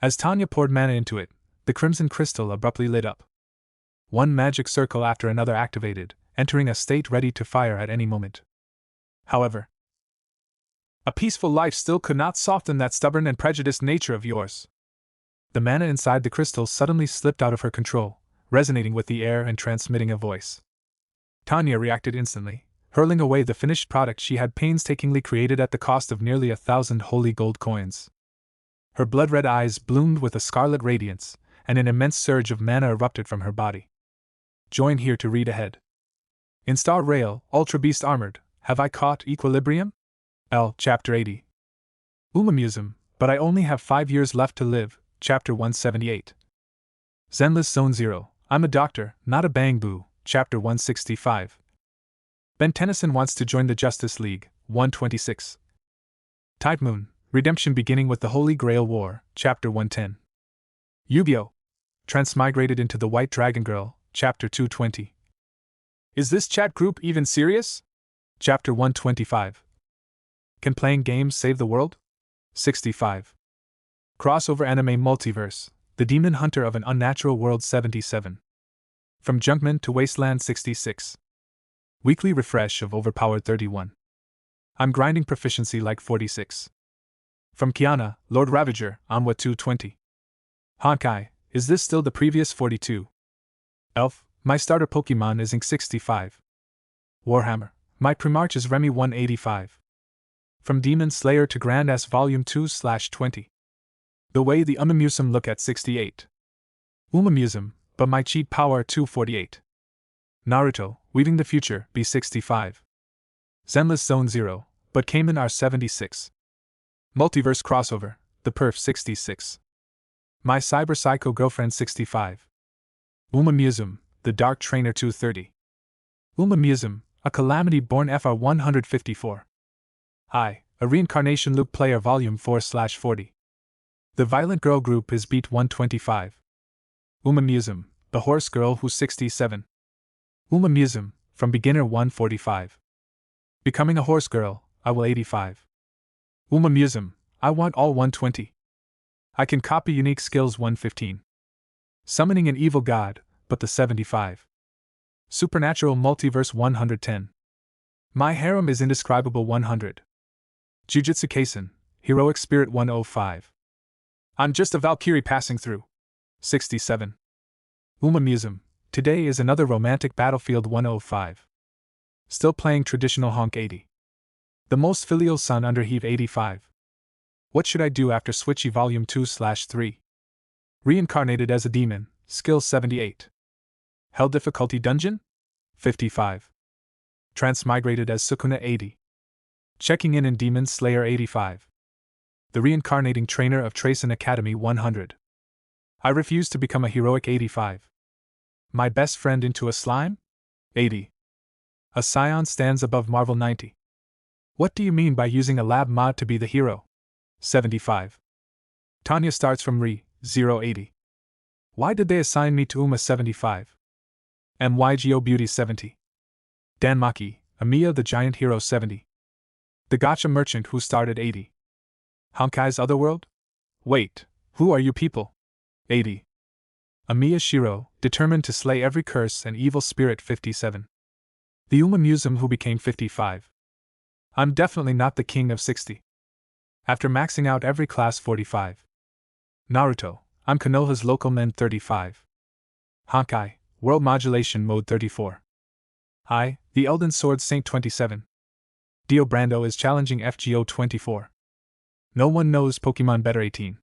As Tanya poured mana into it, the crimson crystal abruptly lit up. One magic circle after another activated, entering a state ready to fire at any moment. However, a peaceful life still could not soften that stubborn and prejudiced nature of yours. The mana inside the crystal suddenly slipped out of her control, resonating with the air and transmitting a voice. Tanya reacted instantly, hurling away the finished product she had painstakingly created at the cost of nearly 1,000 holy gold coins. Her blood-red eyes bloomed with a scarlet radiance, and an immense surge of mana erupted from her body. Join here to read ahead. In Star Rail, Ultra Beast Armored, have I caught equilibrium? L. Chapter 80. Umamusum, but I only have 5 years left to live, Chapter 178. Zenless Zone 0, I'm a doctor, not a bang boo, Chapter 165. Ben Tennyson wants to join the Justice League, 126. Tide Moon, Redemption beginning with the Holy Grail War, Chapter 110. Yu-Gi-Oh! Transmigrated into the White Dragon Girl, Chapter 220. Is this chat group even serious? Chapter 125. Can playing games save the world? 65. Crossover Anime Multiverse, The Demon Hunter of an Unnatural World 77. From Junkman to Wasteland 66. Weekly refresh of Overpowered 31. I'm grinding proficiency like 46. From Kiana, Lord Ravager, Anwa 220. Honkai, is this still the previous 42? Elf, my starter Pokemon is Ink 65. Warhammer, my Primarch is Remy 185. From Demon Slayer to Grand S Volume 2/20. The way the Umamusum look at 68. Umamusum, but my cheat power 248. Naruto, Weaving the Future, B65. Zenless Zone 0, but Cayman are 76. Multiverse Crossover, The Perf 66. My Cyber Psycho Girlfriend 65. Umamusum, The Dark Trainer 230. Umamusum, a Calamity Born FR 154. I, a Reincarnation Loop Player Volume 4/40. The Violent Girl Group is Beat 125. Umamusum, The Horse Girl Who's 67. Umamusum, From Beginner 145. Becoming a Horse Girl, I will 85. Umamusum, I want all 120. I can copy unique skills 115. Summoning an evil god, but the 75. Supernatural Multiverse 110. My harem is indescribable 100. Jujutsu Kaisen, Heroic Spirit 105. I'm just a Valkyrie passing through. 67. Umamusum, today is another romantic battlefield 105. Still playing traditional honk 80. The most filial son under heave 85. What should I do after Switchy Volume 2/3? Reincarnated as a demon, skill 78. Hell difficulty dungeon? 55. Transmigrated as Sukuna 80. Checking in Demon Slayer 85. The reincarnating trainer of Tracen Academy 100. I refuse to become a heroic 85. My best friend into a slime? 80. A Scion stands above Marvel 90. What do you mean by using a lab mod to be the hero? 75. Tanya starts from Re, 080. Why did they assign me to Uma 75? MYGO Beauty 70. Danmaki, Amiya the Giant Hero 70. The Gotcha Merchant who started 80. Honkai's Otherworld? Wait, who are you people? 80. Amiya Shiro, determined to slay every curse and evil spirit 57. The Umamusum who became 55. I'm definitely not the king of 60. After maxing out every class 45. Naruto, I'm Konoha's local men 35. Honkai, World Modulation Mode 34. I, the Elden Sword Saint 27. Dio Brando is challenging FGO 24. No one knows Pokemon better 18.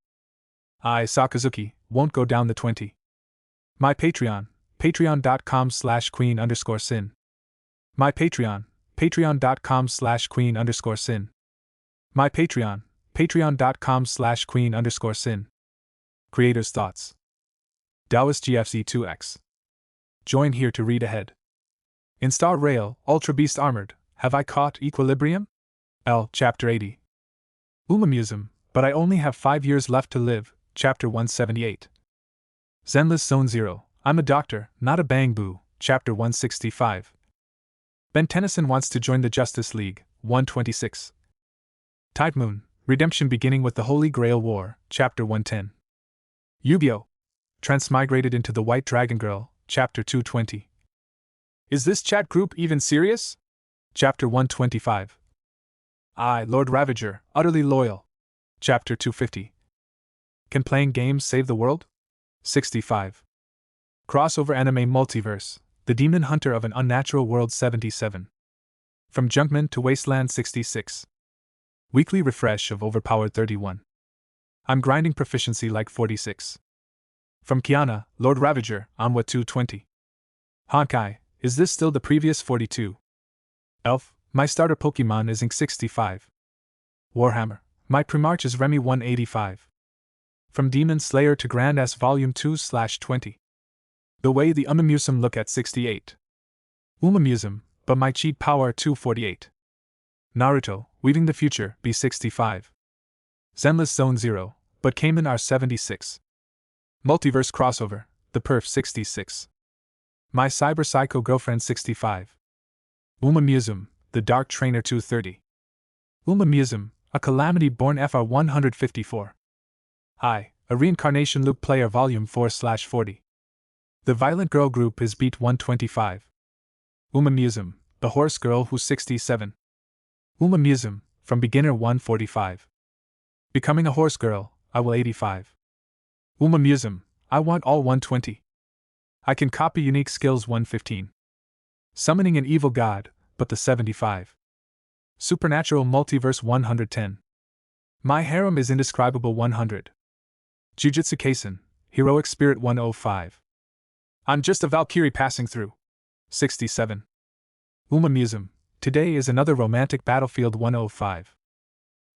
I, Sakazuki, won't go down the 20. My Patreon, patreon.com/queen_sin. My Patreon, patreon.com/queen_sin. My Patreon, patreon.com/queen_sin. Creators' Thoughts. Taoist GFC2X. Join here to read ahead. In Star Rail, Ultra Beast Armored, have I caught equilibrium? L. Chapter 80. Umamusum, but I only have 5 years left to live, Chapter 178. Zenless Zone 0, I'm a doctor, not a bang boo, Chapter 165. Ben Tennyson wants to join the Justice League, 126. Tide Moon, Redemption beginning with the Holy Grail War, Chapter 110. Yu-Gi-Oh! Transmigrated into the White Dragon Girl, Chapter 220. Is this chat group even serious? Chapter 125. I, Lord Ravager, utterly loyal. Chapter 250. Can playing games save the world? 65. Crossover Anime Multiverse, The Demon Hunter of an Unnatural World 77. From Junkman to Wasteland 66. Weekly refresh of Overpowered 31. I'm grinding proficiency like 46. From Kiana, Lord Ravager, Onwa 220. Honkai, is this still the previous 42? Elf, my starter Pokemon is Ink 65. Warhammer, my Primarch is Remy 185. From Demon Slayer to Grand S Volume 2/20. The way the Umamusum look at 68. Umamusum, but my cheat power 248. Naruto, Weaving the Future, B65. Zenless Zone 0, but Cayman R76. Multiverse Crossover, The Perf 66. My Cyber Psycho Girlfriend 65. Umamusum, The Dark Trainer 230. Umamusum, a Calamity Born FR 154. I, a Reincarnation Loop Player Volume 4/40. The Violent Girl Group is Beat 125. Umamusum, The Horse Girl Who's 67. Umamusum, From Beginner 145. Becoming a Horse Girl, I will 85. Umamusum, I want all 120. I can copy unique skills 115. Summoning an Evil God, but the 75. Supernatural Multiverse 110. My Harem is Indescribable 100. Jujutsu Kaisen, Heroic Spirit 105. I'm just a Valkyrie passing through. 67. Umamusum, today is another romantic battlefield 105.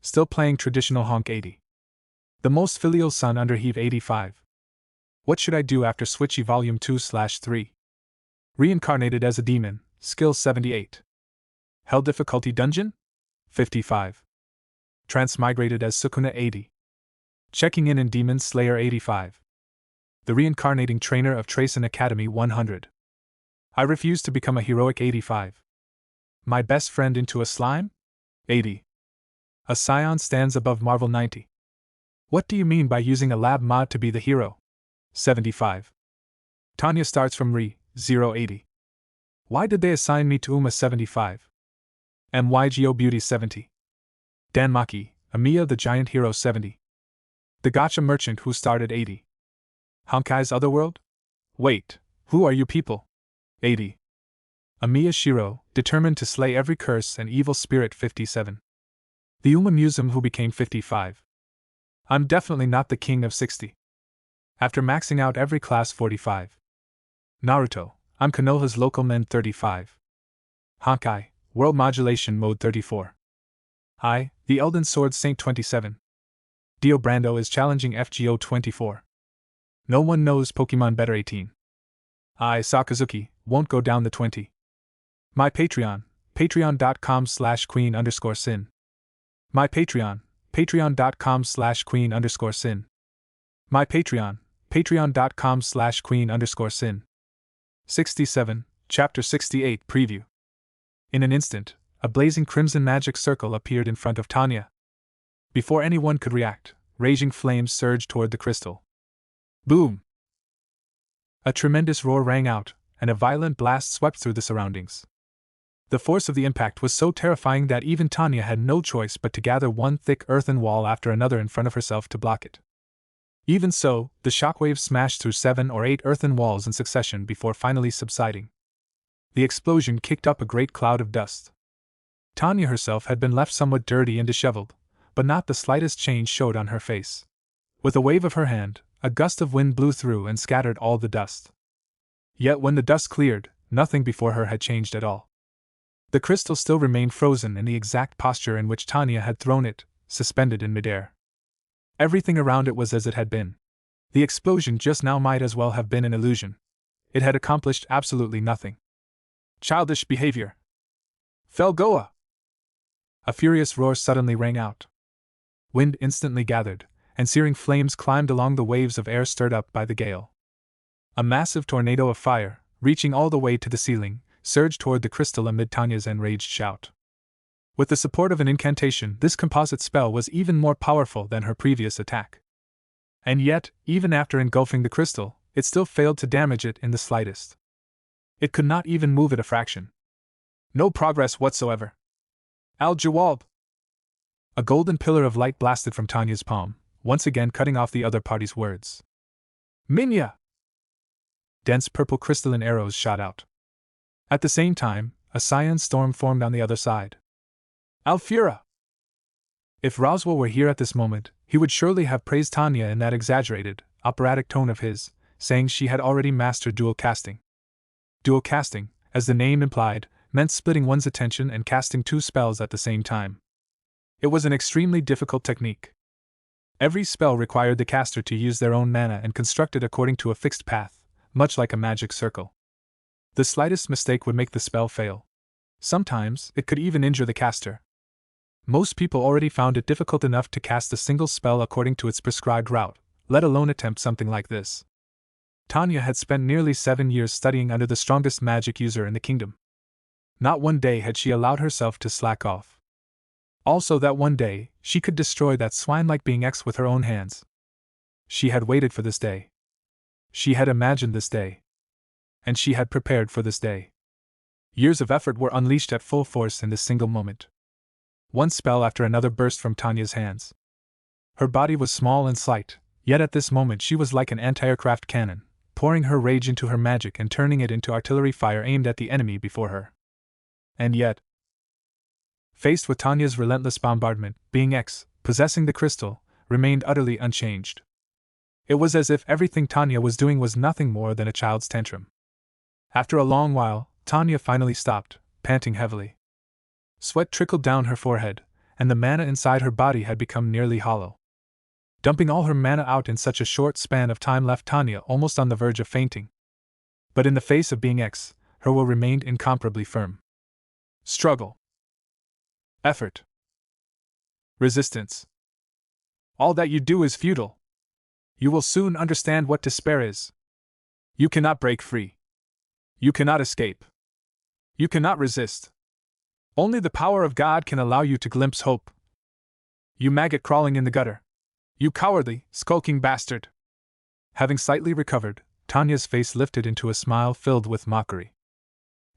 Still playing traditional honk 80. The most filial son under heave 85. What should I do after Switchy Volume 2/3? Reincarnated as a demon, skill 78. Hell difficulty dungeon? 55. Transmigrated as Sukuna 80. Checking in Demon Slayer 85. The reincarnating trainer of Tracen Academy 100. I refuse to become a heroic 85. My best friend into a slime? 80. A scion stands above Marvel 90. What do you mean by using a lab mod to be the hero? 75. Tanya starts from Re 080. Why did they assign me to Uma 75? MYGO Beauty 70. Danmaki, Amiya the Giant Hero 70. The Gotcha Merchant who started 80. Honkai's Otherworld? Wait, who are you people? 80. Amiya Shiro, determined to slay every curse and evil spirit 57. The Umamusum who became 55. I'm definitely not the king of 60. After maxing out every class 45. Naruto, I'm Konoha's local men 35. Honkai, World Modulation Mode 34. I, the Elden Sword Saint 27. Dio Brando is challenging FGO 24. No one knows Pokemon better 18. I, Sakazuki, won't go down the 20. My Patreon, patreon.com/queen_sin. My Patreon, patreon.com/queen_sin. My Patreon, patreon.com/queen_sin. 67, Chapter 68 Preview. In an instant, a blazing crimson magic circle appeared in front of Tanya. Before anyone could react, raging flames surged toward the crystal. Boom! A tremendous roar rang out, and a violent blast swept through the surroundings. The force of the impact was so terrifying that even Tanya had no choice but to gather one thick earthen wall after another in front of herself to block it. Even so, the shockwave smashed through 7 or 8 earthen walls in succession before finally subsiding. The explosion kicked up a great cloud of dust. Tanya herself had been left somewhat dirty and disheveled, but not the slightest change showed on her face. With a wave of her hand, a gust of wind blew through and scattered all the dust. Yet when the dust cleared, nothing before her had changed at all. The crystal still remained frozen in the exact posture in which Tanya had thrown it, suspended in midair. Everything around it was as it had been. The explosion just now might as well have been an illusion. It had accomplished absolutely nothing. Childish behavior. Felgoa! A furious roar suddenly rang out. Wind instantly gathered, and searing flames climbed along the waves of air stirred up by the gale. A massive tornado of fire, reaching all the way to the ceiling, surged toward the crystal amid Tanya's enraged shout. With the support of an incantation, this composite spell was even more powerful than her previous attack. And yet, even after engulfing the crystal, it still failed to damage it in the slightest. It could not even move it a fraction. No progress whatsoever. Al-Jawab! A golden pillar of light blasted from Tanya's palm, once again cutting off the other party's words. Minya! dense purple crystalline arrows shot out. At the same time, a cyan storm formed on the other side. Alfura! If Roswell were here at this moment, he would surely have praised Tanya in that exaggerated, operatic tone of his, saying she had already mastered dual casting. Dual casting, as the name implied, meant splitting one's attention and casting two spells at the same time. It was an extremely difficult technique. Every spell required the caster to use their own mana and construct it according to a fixed path, much like a magic circle. The slightest mistake would make the spell fail. Sometimes, it could even injure the caster. Most people already found it difficult enough to cast a single spell according to its prescribed route, let alone attempt something like this. Tanya had spent nearly 7 years studying under the strongest magic user in the kingdom. Not one day had she allowed herself to slack off. Also that one day, she could destroy that swine-like being X with her own hands. She had waited for this day. She had imagined this day. And she had prepared for this day. Years of effort were unleashed at full force in this single moment. One spell after another burst from Tanya's hands. Her body was small and slight, yet at this moment she was like an anti-aircraft cannon, pouring her rage into her magic and turning it into artillery fire aimed at the enemy before her. And yet, faced with Tanya's relentless bombardment, being X, possessing the crystal, remained utterly unchanged. It was as if everything Tanya was doing was nothing more than a child's tantrum. After a long while, Tanya finally stopped, panting heavily. Sweat trickled down her forehead, and the mana inside her body had become nearly hollow. Dumping all her mana out in such a short span of time left Tanya almost on the verge of fainting. But in the face of being X, her will remained incomparably firm. Struggle. Effort. Resistance. All that you do is futile. You will soon understand what despair is. You cannot break free. You cannot escape. You cannot resist. Only the power of God can allow you to glimpse hope. You maggot crawling in the gutter. You cowardly, skulking bastard. Having slightly recovered, Tanya's face lifted into a smile filled with mockery.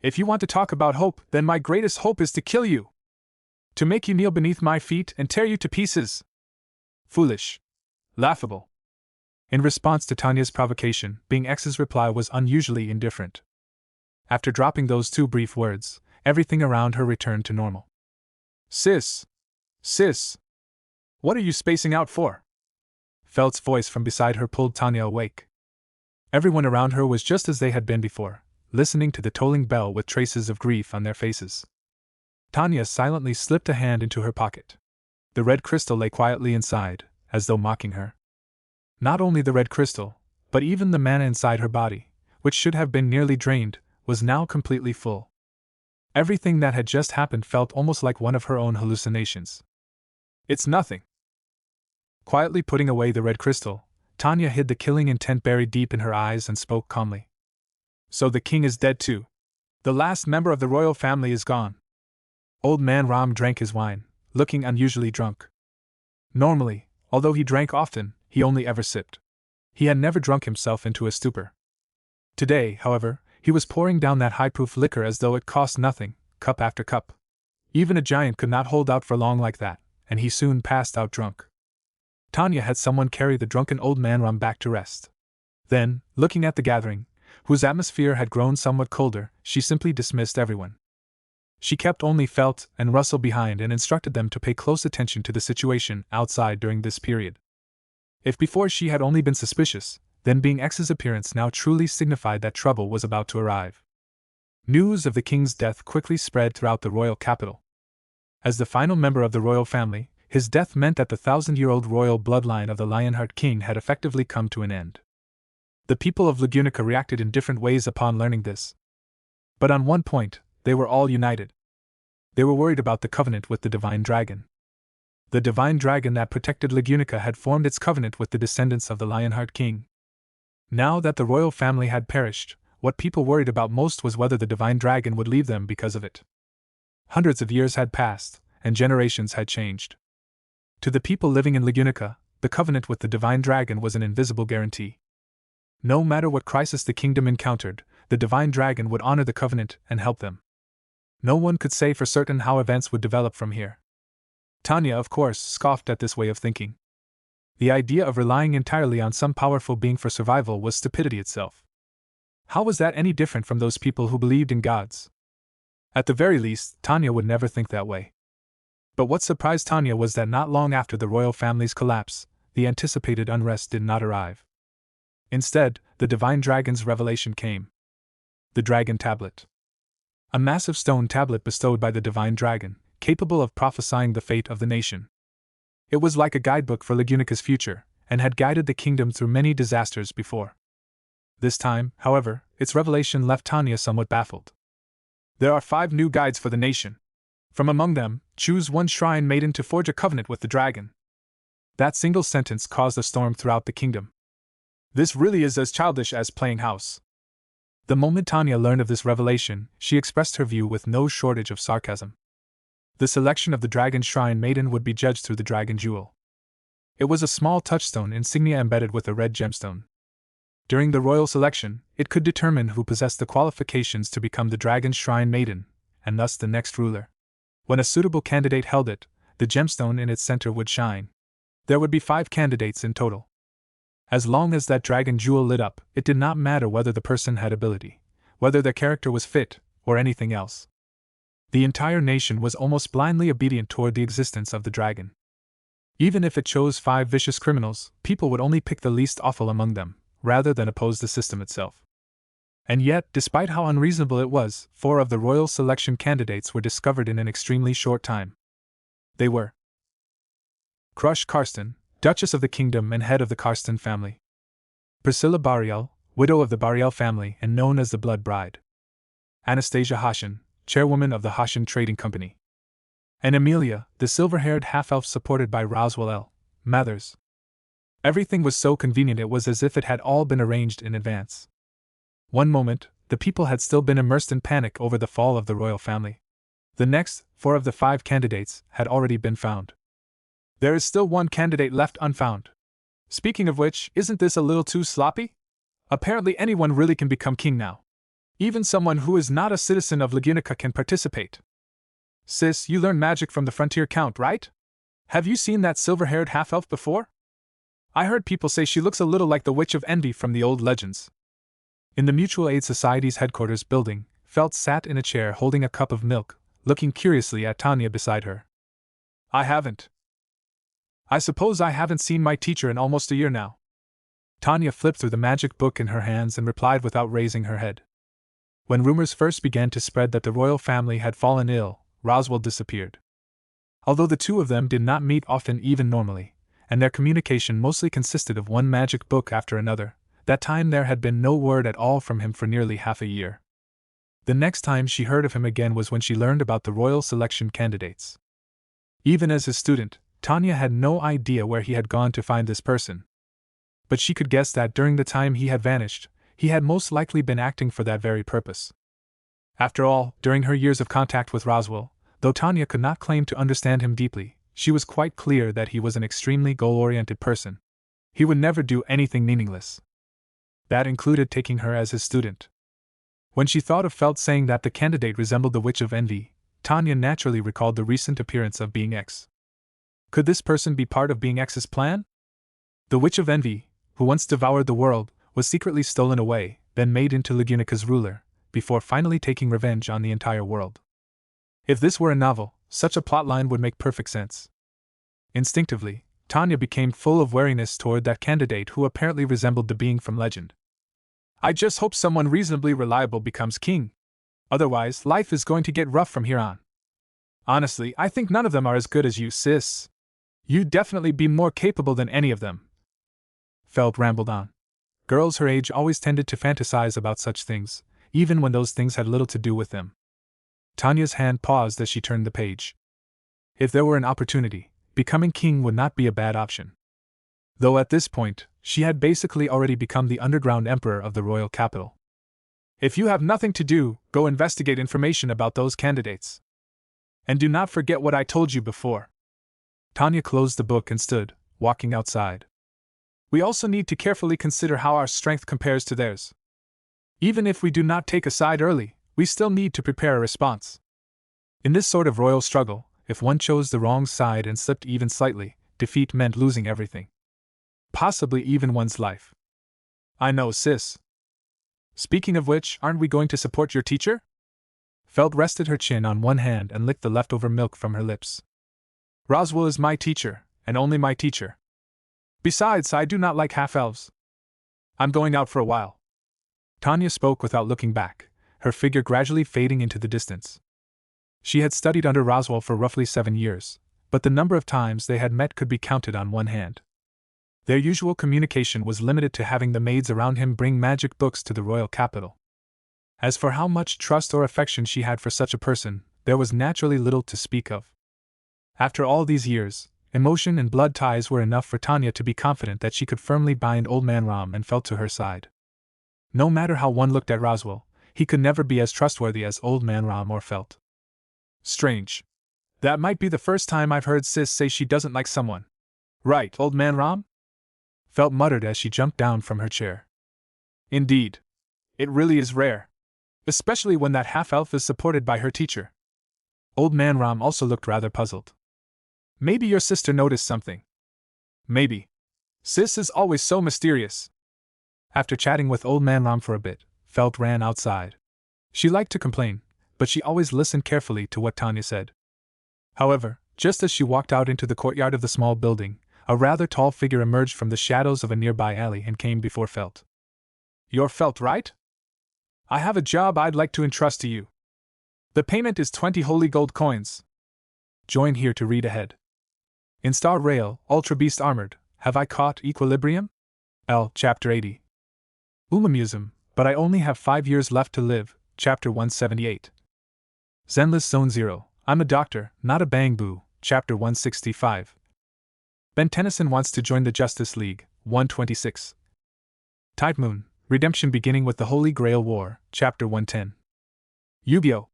If you want to talk about hope, then my greatest hope is to kill you. To make you kneel beneath my feet and tear you to pieces. Foolish. Laughable. In response to Tanya's provocation, Bing X's reply was unusually indifferent. After dropping those two brief words, everything around her returned to normal. Sis! What are you spacing out for? Felt's voice from beside her pulled Tanya awake. Everyone around her was just as they had been before, listening to the tolling bell with traces of grief on their faces. Tanya silently slipped a hand into her pocket. The red crystal lay quietly inside, as though mocking her. Not only the red crystal, but even the mana inside her body, which should have been nearly drained, was now completely full. Everything that had just happened felt almost like one of her own hallucinations. It's nothing. Quietly putting away the red crystal, Tanya hid the killing intent buried deep in her eyes and spoke calmly. So the king is dead too. The last member of the royal family is gone. Old man Ram drank his wine, looking unusually drunk. Normally, although he drank often, he only ever sipped. He had never drunk himself into a stupor. Today, however, he was pouring down that high-proof liquor as though it cost nothing, cup after cup. Even a giant could not hold out for long like that, and he soon passed out drunk. Tanya had someone carry the drunken old man Ram back to rest. Then, looking at the gathering, whose atmosphere had grown somewhat colder, she simply dismissed everyone. She kept only Felt and Russell behind and instructed them to pay close attention to the situation outside during this period. If before she had only been suspicious, then Being X's appearance now truly signified that trouble was about to arrive. News of the king's death quickly spread throughout the royal capital. As the final member of the royal family, his death meant that the 1,000-year-old royal bloodline of the Lionheart King had effectively come to an end. The people of Lagunica reacted in different ways upon learning this. But on one point, they were all united. They were worried about the covenant with the Divine Dragon. The Divine Dragon that protected Lagunica had formed its covenant with the descendants of the Lionheart King. Now that the royal family had perished, what people worried about most was whether the Divine Dragon would leave them because of it. Hundreds of years had passed, and generations had changed. To the people living in Lagunica, the covenant with the Divine Dragon was an invisible guarantee. No matter what crisis the kingdom encountered, the Divine Dragon would honor the covenant and help them. No one could say for certain how events would develop from here. Tanya, of course, scoffed at this way of thinking. The idea of relying entirely on some powerful being for survival was stupidity itself. How was that any different from those people who believed in gods? At the very least, Tanya would never think that way. But what surprised Tanya was that not long after the royal family's collapse, the anticipated unrest did not arrive. Instead, the divine dragon's revelation came. The Dragon Tablet. A massive stone tablet bestowed by the divine dragon, capable of prophesying the fate of the nation. It was like a guidebook for Legunica's future, and had guided the kingdom through many disasters before. This time, however, its revelation left Tanya somewhat baffled. There are 5 new guides for the nation. From among them, choose one shrine maiden to forge a covenant with the dragon. That single sentence caused a storm throughout the kingdom. This really is as childish as playing house. The moment Tanya learned of this revelation, she expressed her view with no shortage of sarcasm. The selection of the dragon shrine maiden would be judged through the dragon jewel. It was a small touchstone insignia embedded with a red gemstone. During the royal selection, it could determine who possessed the qualifications to become the dragon shrine maiden, and thus the next ruler. When a suitable candidate held it, the gemstone in its center would shine. There would be 5 candidates in total. As long as that dragon jewel lit up, it did not matter whether the person had ability, whether their character was fit, or anything else. The entire nation was almost blindly obedient toward the existence of the dragon. Even if it chose 5 vicious criminals, people would only pick the least awful among them, rather than oppose the system itself. And yet, despite how unreasonable it was, 4 of the royal selection candidates were discovered in an extremely short time. They were Crush Karsten, Duchess of the Kingdom and head of the Karsten family; Priscilla Bariel, widow of the Bariel family and known as the Blood Bride; Anastasia Hashin, chairwoman of the Hashin Trading Company; and Amelia, the silver-haired half-elf supported by Roswell L. Mathers. Everything was so convenient it was as if it had all been arranged in advance. One moment, the people had still been immersed in panic over the fall of the royal family. The next, 4 of the 5 candidates had already been found. There is still 1 candidate left unfound. Speaking of which, isn't this a little too sloppy? Apparently anyone really can become king now. Even someone who is not a citizen of Legunica can participate. Sis, you learned magic from the Frontier Count, right? Have you seen that silver-haired half-elf before? I heard people say she looks a little like the Witch of Envy from the old legends. In the Mutual Aid Society's headquarters building, Felt sat in a chair holding a cup of milk, looking curiously at Tanya beside her. I suppose I haven't seen my teacher in almost a year now. Tanya flipped through the magic book in her hands and replied without raising her head. When rumors first began to spread that the royal family had fallen ill, Roswell disappeared. Although the 2 of them did not meet often even normally, and their communication mostly consisted of one magic book after another, that time there had been no word at all from him for nearly half a year. The next time she heard of him again was when she learned about the royal selection candidates. Even as his student, Tanya had no idea where he had gone to find this person. But she could guess that during the time he had vanished, he had most likely been acting for that very purpose. After all, during her years of contact with Roswell, though Tanya could not claim to understand him deeply, she was quite clear that he was an extremely goal-oriented person. He would never do anything meaningless. That included taking her as his student. When she thought of Felt saying that the candidate resembled the Witch of Envy, Tanya naturally recalled the recent appearance of Being X. Could this person be part of Being X's plan? The Witch of Envy, who once devoured the world, was secretly stolen away, then made into Legunica's ruler, before finally taking revenge on the entire world. If this were a novel, such a plotline would make perfect sense. Instinctively, Tanya became full of wariness toward that candidate who apparently resembled the being from legend. I just hope someone reasonably reliable becomes king. Otherwise, life is going to get rough from here on. Honestly, I think none of them are as good as you, sis. You'd definitely be more capable than any of them. Felt rambled on. Girls her age always tended to fantasize about such things, even when those things had little to do with them. Tanya's hand paused as she turned the page. If there were an opportunity, becoming king would not be a bad option. Though at this point, she had basically already become the underground emperor of the royal capital. If you have nothing to do, go investigate information about those candidates. And do not forget what I told you before. Tanya closed the book and stood, walking outside. We also need to carefully consider how our strength compares to theirs. Even if we do not take a side early, we still need to prepare a response. In this sort of royal struggle, if one chose the wrong side and slipped even slightly, defeat meant losing everything. Possibly even one's life. I know, sis. Speaking of which, aren't we going to support your teacher? Felt rested her chin on one hand and licked the leftover milk from her lips. Roswell is my teacher, and only my teacher. Besides, I do not like half-elves. I'm going out for a while. Tanya spoke without looking back, her figure gradually fading into the distance. She had studied under Roswell for roughly 7 years, but the number of times they had met could be counted on one hand. Their usual communication was limited to having the maids around him bring magic books to the royal capital. As for how much trust or affection she had for such a person, there was naturally little to speak of. After all these years, emotion and blood ties were enough for Tanya to be confident that she could firmly bind Old Man Ram and felt to her side. No matter how one looked at Roswell, he could never be as trustworthy as Old Man Ram or felt. Strange. That might be the first time I've heard Sis say she doesn't like someone. Right, Old Man Ram? Felt muttered as she jumped down from her chair. Indeed. It really is rare. Especially when that half-elf is supported by her teacher. Old Man Ram also looked rather puzzled. Maybe your sister noticed something. Maybe. Sis is always so mysterious. After chatting with Old Man Ram for a bit, Felt ran outside. She liked to complain, but she always listened carefully to what Tanya said. However, just as she walked out into the courtyard of the small building, a rather tall figure emerged from the shadows of a nearby alley and came before Felt. You're Felt, right? I have a job I'd like to entrust to you. The payment is 20 holy gold coins. Join here to read ahead. In Star Rail, Ultra Beast Armored, have I caught equilibrium? L. Chapter 80. Umamusum, but I only have 5 years left to live, Chapter 178. Zenless Zone 0, I'm a doctor, not a bang boo, Chapter 165. Ben Tennyson wants to join the Justice League, 126. Tide Moon, Redemption beginning with the Holy Grail War, Chapter 110. Yu-Gi-Oh!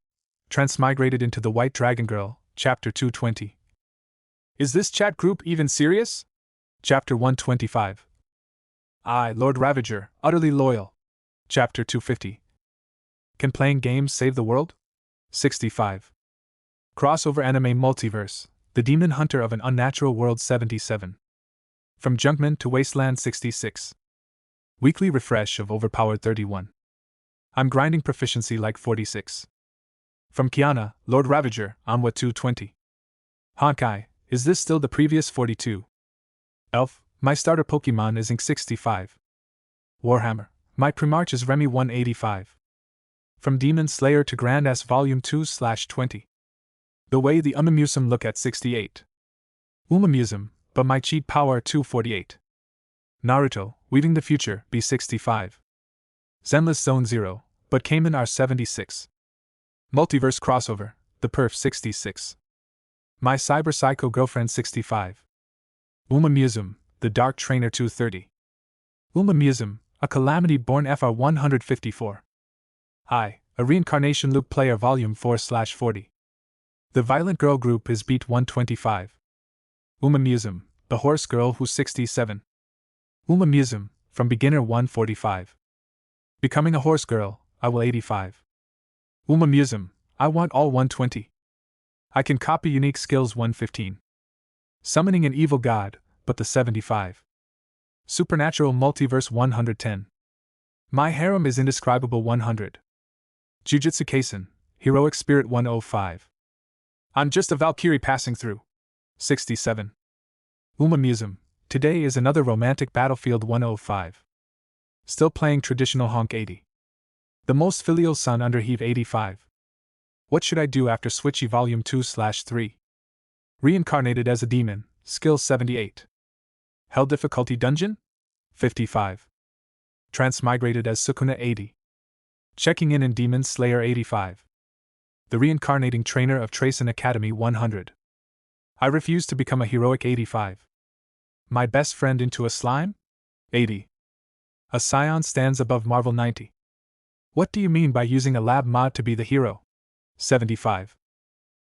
Transmigrated into the White Dragon Girl, Chapter 220. Is this chat group even serious? Chapter 125. I, Lord Ravager, utterly loyal. Chapter 250. Can playing games save the world? 65. Crossover anime multiverse, The Demon Hunter of an Unnatural World 77. From Junkman to Wasteland 66. Weekly refresh of Overpowered 31. I'm grinding proficiency like 46. From Kiana, Lord Ravager, Onwa 220. Honkai, is this still the previous 42? Elf, my starter Pokemon is Ink 65. Warhammer, my Primarch is Remy 185. From Demon Slayer to Grand S Volume 2/20. The way the Umamusum look at 68. Umamusum, but my cheat power 248. Naruto, Weaving the Future, B65. Zenless Zone 0, but Cayman R76. Multiverse Crossover, The Perf 66. My Cyber Psycho Girlfriend 65. Umamusum, The Dark Trainer 230. Umamusum, a Calamity Born FR 154. I, a Reincarnation Loop Player Volume 4/40. The Violent Girl Group is Beat 125. Umamusum, The Horse Girl Who's 67. Umamusum, from Beginner 145. Becoming a Horse Girl, I will 85. Umamusum, I want all 120. I can copy unique skills 115. Summoning an evil god, but the 75. Supernatural Multiverse 110. My harem is indescribable 100. Jujutsu Kaisen, Heroic Spirit 105. I'm just a Valkyrie passing through. 67. Umamusum, today is another romantic battlefield 105. Still playing traditional honk 80. The most filial son under heave 85. What should I do after Switchy Volume 2/3? Reincarnated as a demon, skill 78. Hell difficulty dungeon? 55. Transmigrated as Sukuna 80. Checking in Demon Slayer 85. The reincarnating trainer of Tracen Academy 100. I refuse to become a heroic 85. My best friend into a slime? 80. A scion stands above Marvel 90. What do you mean by using a lab mod to be the hero? 75.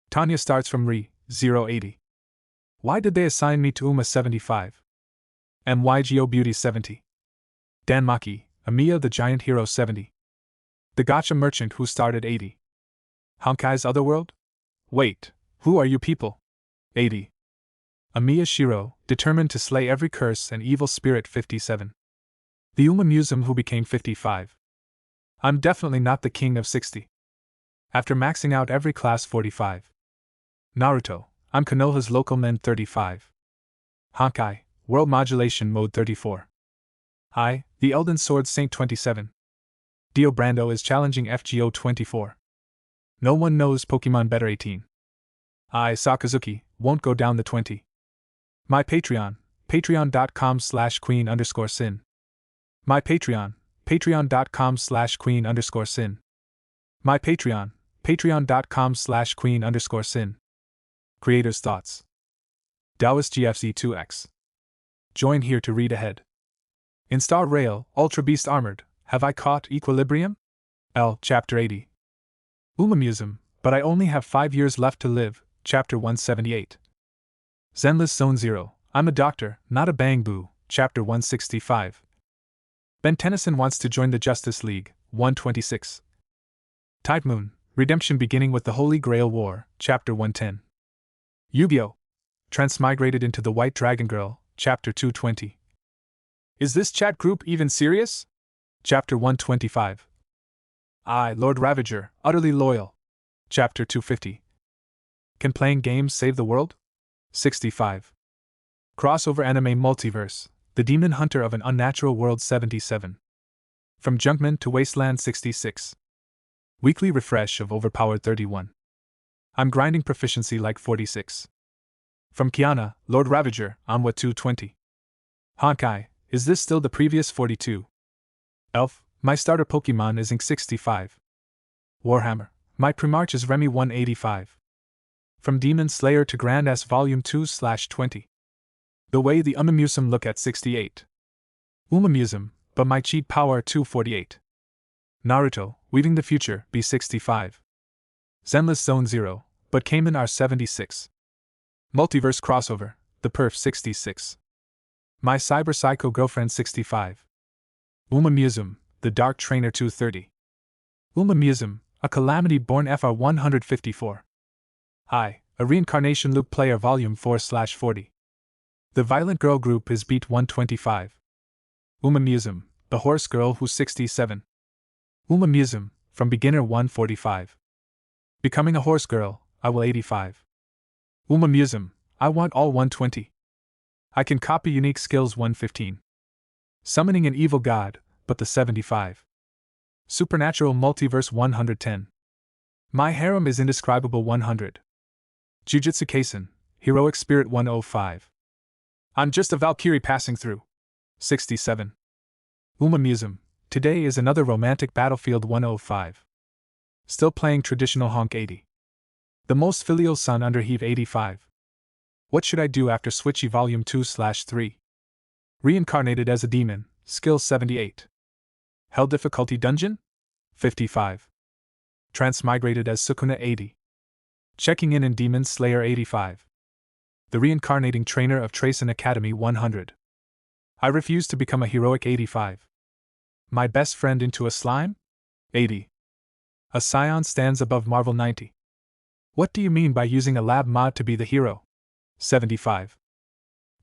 Tanya starts from Re, 080. Why did they assign me to Uma 75? MYGO Beauty 70. Danmaki, Amiya the Giant Hero 70. The Gacha Merchant who started 80. Honkai's Otherworld? Wait, who are you people? 80. Amiya Shiro, determined to slay every curse and evil spirit 57. The Umamusum who became 55. I'm definitely not the king of 60. After maxing out every class 45. Naruto, I'm Konoha's local men 35. Honkai, World Modulation Mode 34. I, the Elden Sword Saint 27. Dio Brando is challenging FGO 24. No one knows Pokemon better 18. I, Sakazuki, won't go down the 20. My Patreon, patreon.com/queen_sin. My Patreon, patreon.com/queen_sin. My Patreon, patreon.com/queen_sin. Creator's Thoughts. Taoist GFC2X. Join here to read ahead. In Star Rail, Ultra Beast Armored, have I caught equilibrium? L. Chapter 80. Umamusum, but I only have 5 years left to live, Chapter 178. Zenless Zone 0, I'm a doctor, not a bang boo, Chapter 165. Ben Tennyson wants to join the Justice League, 126. Tide Moon, Redemption beginning with the Holy Grail War, Chapter 110. Yu-Gi-Oh! Transmigrated into the White Dragon Girl, Chapter 220. Is this chat group even serious? Chapter 125. I, Lord Ravager, utterly loyal. Chapter 250. Can playing games save the world? 65. Crossover anime multiverse, The Demon Hunter of an Unnatural World 77. From Junkman to Wasteland 66. Weekly refresh of Overpowered 31. I'm grinding proficiency like 46. From Kiana, Lord Ravager, Onwa 220. Honkai, is this still the previous 42? Elf, my starter Pokemon is Ink 65. Warhammer, my Primarch is Remy 185. From Demon Slayer to Grand S Volume 2/20. The way the Umamusum look at 68. Umamusum, but my cheat power 248. Naruto, Weaving the Future, B65. Zenless Zone 0, but Cayman R76. Multiverse Crossover, The Perf 66. My Cyber Psycho Girlfriend 65. Umamusum, The Dark Trainer 230. Umamusum, a Calamity Born FR 154. I, a Reincarnation Loop Player Volume 4/40. The Violent Girl Group is Beat 125. Umamusum, The Horse Girl Who's 67. Umamusum, From Beginner 145. Becoming a Horse Girl, I will 85. Umamusum, I want all 120. I can copy unique skills 115. Summoning an evil god, but the 75. Supernatural Multiverse 110. My harem is indescribable 100. Jujutsu Kaisen, Heroic Spirit 105. I'm just a Valkyrie passing through. 67. Umamusum, today is another romantic battlefield 105. Still playing traditional honk 80. The most filial son under heave 85. What should I do after Switchy Volume 2/3? Reincarnated as a demon, skill 78. Hell difficulty dungeon? 55. Transmigrated as Sukuna 80. Checking in Demon Slayer 85. The reincarnating trainer of Tracen Academy 100. I refuse to become a heroic 85. My best friend into a slime? 80. A scion stands above Marvel 90. What do you mean by using a lab mod to be the hero? 75.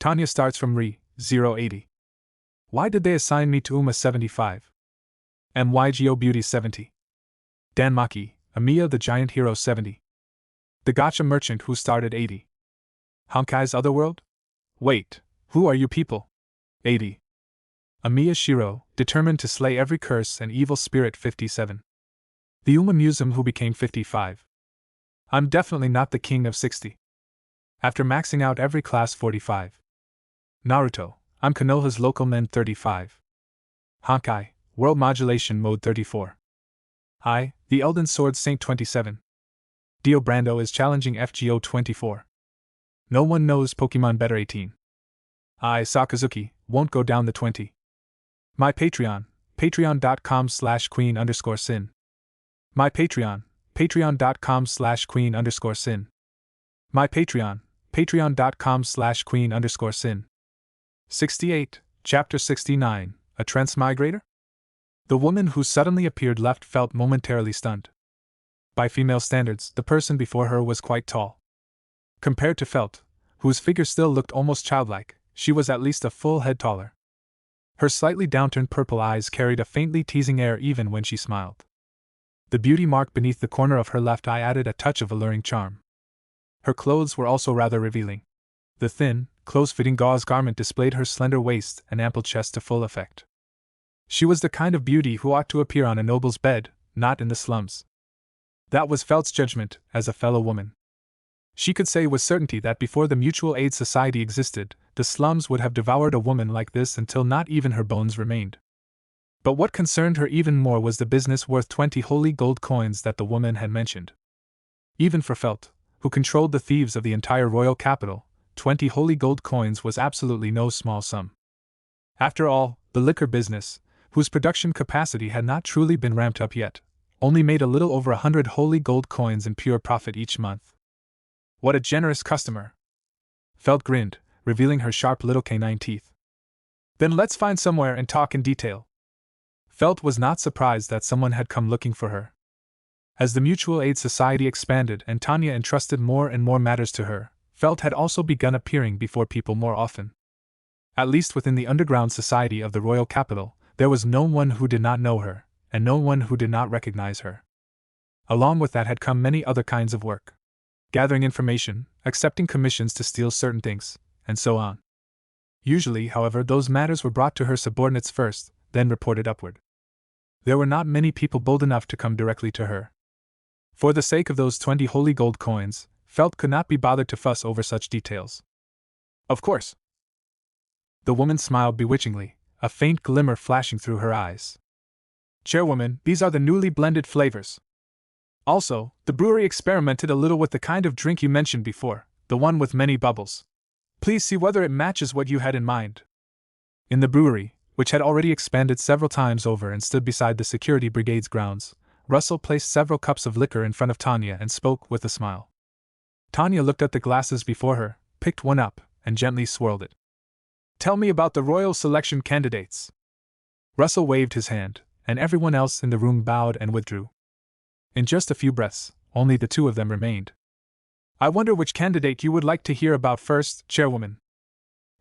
Tanya starts from Re, 080. Why did they assign me to Uma 75? MYGO Beauty 70. Danmaki, Amiya the Giant Hero 70. The Gacha Merchant who started 80. Honkai's Otherworld? Wait, who are you people? 80. Amiya Shiro, determined to slay every curse and evil spirit 57. The Umamusum who became 55. I'm definitely not the king of 60. After maxing out every class 45. Naruto, I'm Konoha's local men 35. Honkai, World Modulation Mode 34. I, the Elden Sword Saint 27. Dio Brando is challenging FGO 24. No one knows Pokemon better 18. I, Sakazuki, won't go down the 20. My Patreon, patreon.com/queen_sin. My Patreon, patreon.com/queen_sin. My Patreon, patreon.com/queen_sin. 68, Chapter 69, A Transmigrator? The woman who suddenly appeared left felt momentarily stunned. By female standards, the person before her was quite tall. Compared to Felt, whose figure still looked almost childlike, she was at least a full head taller. Her slightly downturned purple eyes carried a faintly teasing air even when she smiled. The beauty mark beneath the corner of her left eye added a touch of alluring charm. Her clothes were also rather revealing. The thin, close-fitting gauze garment displayed her slender waist and ample chest to full effect. She was the kind of beauty who ought to appear on a noble's bed, not in the slums. That was Felt's judgment, as a fellow woman. She could say with certainty that before the Mutual Aid Society existed, the slums would have devoured a woman like this until not even her bones remained. But what concerned her even more was the business worth 20 holy gold coins that the woman had mentioned. Even for Felt, who controlled the thieves of the entire royal capital, 20 holy gold coins was absolutely no small sum. After all, the liquor business, whose production capacity had not truly been ramped up yet, only made a little over 100 holy gold coins in pure profit each month. What a generous customer! Felt grinned, revealing her sharp little canine teeth. Then let's find somewhere and talk in detail. Felt was not surprised that someone had come looking for her. As the Mutual Aid Society expanded and Tanya entrusted more and more matters to her, Felt had also begun appearing before people more often. At least within the underground society of the royal capital, there was no one who did not know her, and no one who did not recognize her. Along with that had come many other kinds of work. Gathering information, accepting commissions to steal certain things, and so on. Usually, however, those matters were brought to her subordinates first, then reported upward. There were not many people bold enough to come directly to her. For the sake of those 20 holy gold coins, Felt could not be bothered to fuss over such details. Of course. The woman smiled bewitchingly, a faint glimmer flashing through her eyes. Chairwoman, these are the newly blended flavors. Also, the brewery experimented a little with the kind of drink you mentioned before, the one with many bubbles. Please see whether it matches what you had in mind. In the brewery, which had already expanded several times over and stood beside the security brigade's grounds, Russell placed several cups of liquor in front of Tanya and spoke with a smile. Tanya looked at the glasses before her, picked one up, and gently swirled it. Tell me about the royal selection candidates. Russell waved his hand, and everyone else in the room bowed and withdrew. In just a few breaths, only the two of them remained. I wonder which candidate you would like to hear about first, Chairwoman.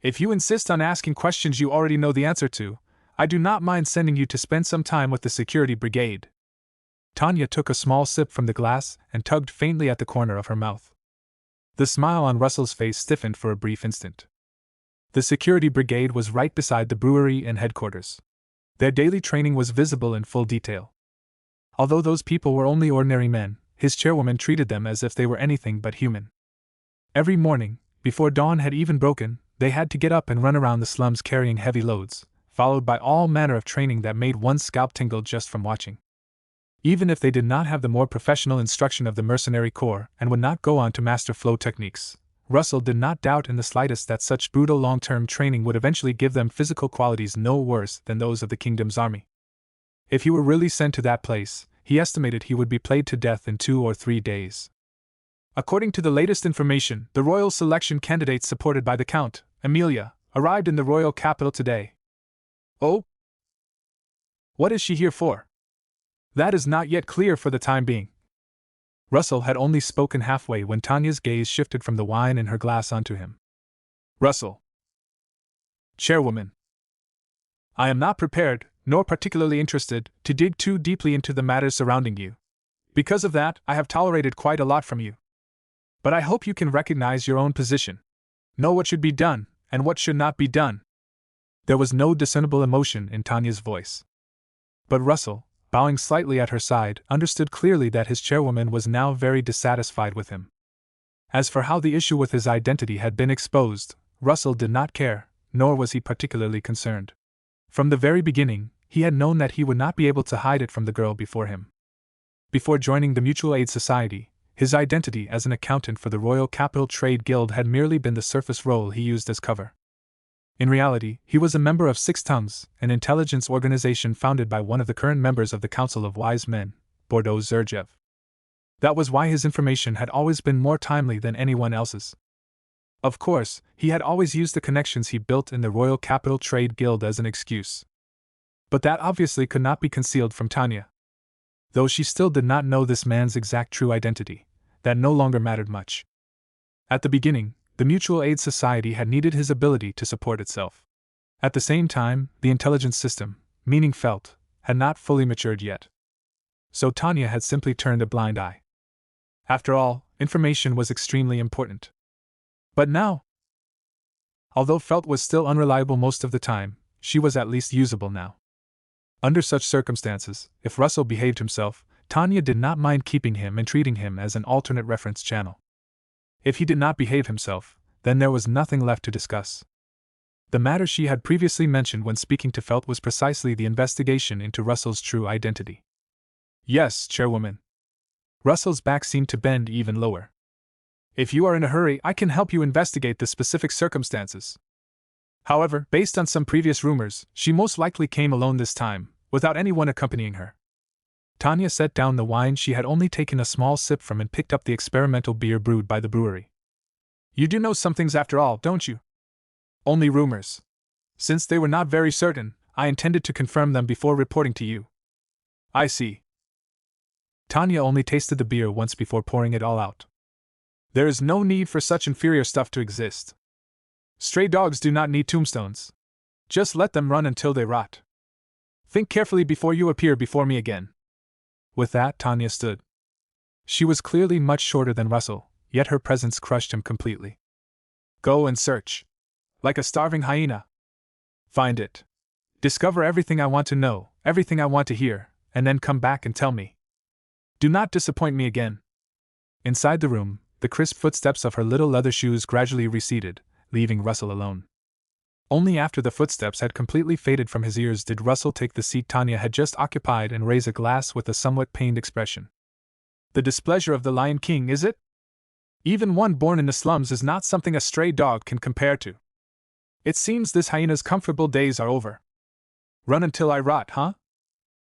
If you insist on asking questions you already know the answer to, I do not mind sending you to spend some time with the security brigade. Tanya took a small sip from the glass and tugged faintly at the corner of her mouth. The smile on Russell's face stiffened for a brief instant. The security brigade was right beside the brewery and headquarters. Their daily training was visible in full detail. Although those people were only ordinary men, his chairwoman treated them as if they were anything but human. Every morning, before dawn had even broken, they had to get up and run around the slums carrying heavy loads, followed by all manner of training that made one's scalp tingle just from watching. Even if they did not have the more professional instruction of the mercenary corps and would not go on to master flow techniques, Russell did not doubt in the slightest that such brutal long-term training would eventually give them physical qualities no worse than those of the kingdom's army. If he were really sent to that place, he estimated he would be played to death in 2 or 3 days. According to the latest information, the royal selection candidates supported by the Count, Amelia, arrived in the royal capital today. Oh? What is she here for? That is not yet clear for the time being. Russell had only spoken halfway when Tanya's gaze shifted from the wine in her glass onto him. Russell. Chairwoman. I am not prepared, nor particularly interested, to dig too deeply into the matters surrounding you. Because of that, I have tolerated quite a lot from you. But I hope you can recognize your own position. Know what should be done, and what should not be done. There was no discernible emotion in Tanya's voice. But Russell, bowing slightly at her side, understood clearly that his chairwoman was now very dissatisfied with him. As for how the issue with his identity had been exposed, Russell did not care, nor was he particularly concerned. From the very beginning, he had known that he would not be able to hide it from the girl before him. Before joining the Mutual Aid Society, his identity as an accountant for the Royal Capital Trade Guild had merely been the surface role he used as cover. In reality, he was a member of Six Tongues, an intelligence organization founded by one of the current members of the Council of Wise Men, Bordeaux Zerjev. That was why his information had always been more timely than anyone else's. Of course, he had always used the connections he built in the Royal Capital Trade Guild as an excuse. But that obviously could not be concealed from Tanya. Though she still did not know this man's exact true identity, that no longer mattered much. At the beginning, the Mutual Aid Society had needed his ability to support itself. At the same time, the intelligence system, meaning felt, had not fully matured yet. So Tanya had simply turned a blind eye. After all, information was extremely important. But now, although felt was still unreliable most of the time, she was at least usable now. Under such circumstances, if Russell behaved himself, Tanya did not mind keeping him and treating him as an alternate reference channel. If he did not behave himself, then there was nothing left to discuss. The matter she had previously mentioned when speaking to Felt was precisely the investigation into Russell's true identity. Yes, Chairwoman. Russell's back seemed to bend even lower. If you are in a hurry, I can help you investigate the specific circumstances. However, based on some previous rumors, she most likely came alone this time, without anyone accompanying her. Tanya set down the wine she had only taken a small sip from and picked up the experimental beer brewed by the brewery. You do know some things after all, don't you? Only rumors. Since they were not very certain, I intended to confirm them before reporting to you. I see. Tanya only tasted the beer once before pouring it all out. There is no need for such inferior stuff to exist. Stray dogs do not need tombstones. Just let them run until they rot. Think carefully before you appear before me again. With that, Tanya stood. She was clearly much shorter than Russell, yet her presence crushed him completely. Go and search. Like a starving hyena. Find it. Discover everything I want to know, everything I want to hear, and then come back and tell me. Do not disappoint me again. Inside the room, the crisp footsteps of her little leather shoes gradually receded, leaving Russell alone. Only after the footsteps had completely faded from his ears did Russell take the seat Tanya had just occupied and raise a glass with a somewhat pained expression. The displeasure of the Lion King, is it? Even one born in the slums is not something a stray dog can compare to. It seems this hyena's comfortable days are over. Run until I rot, huh?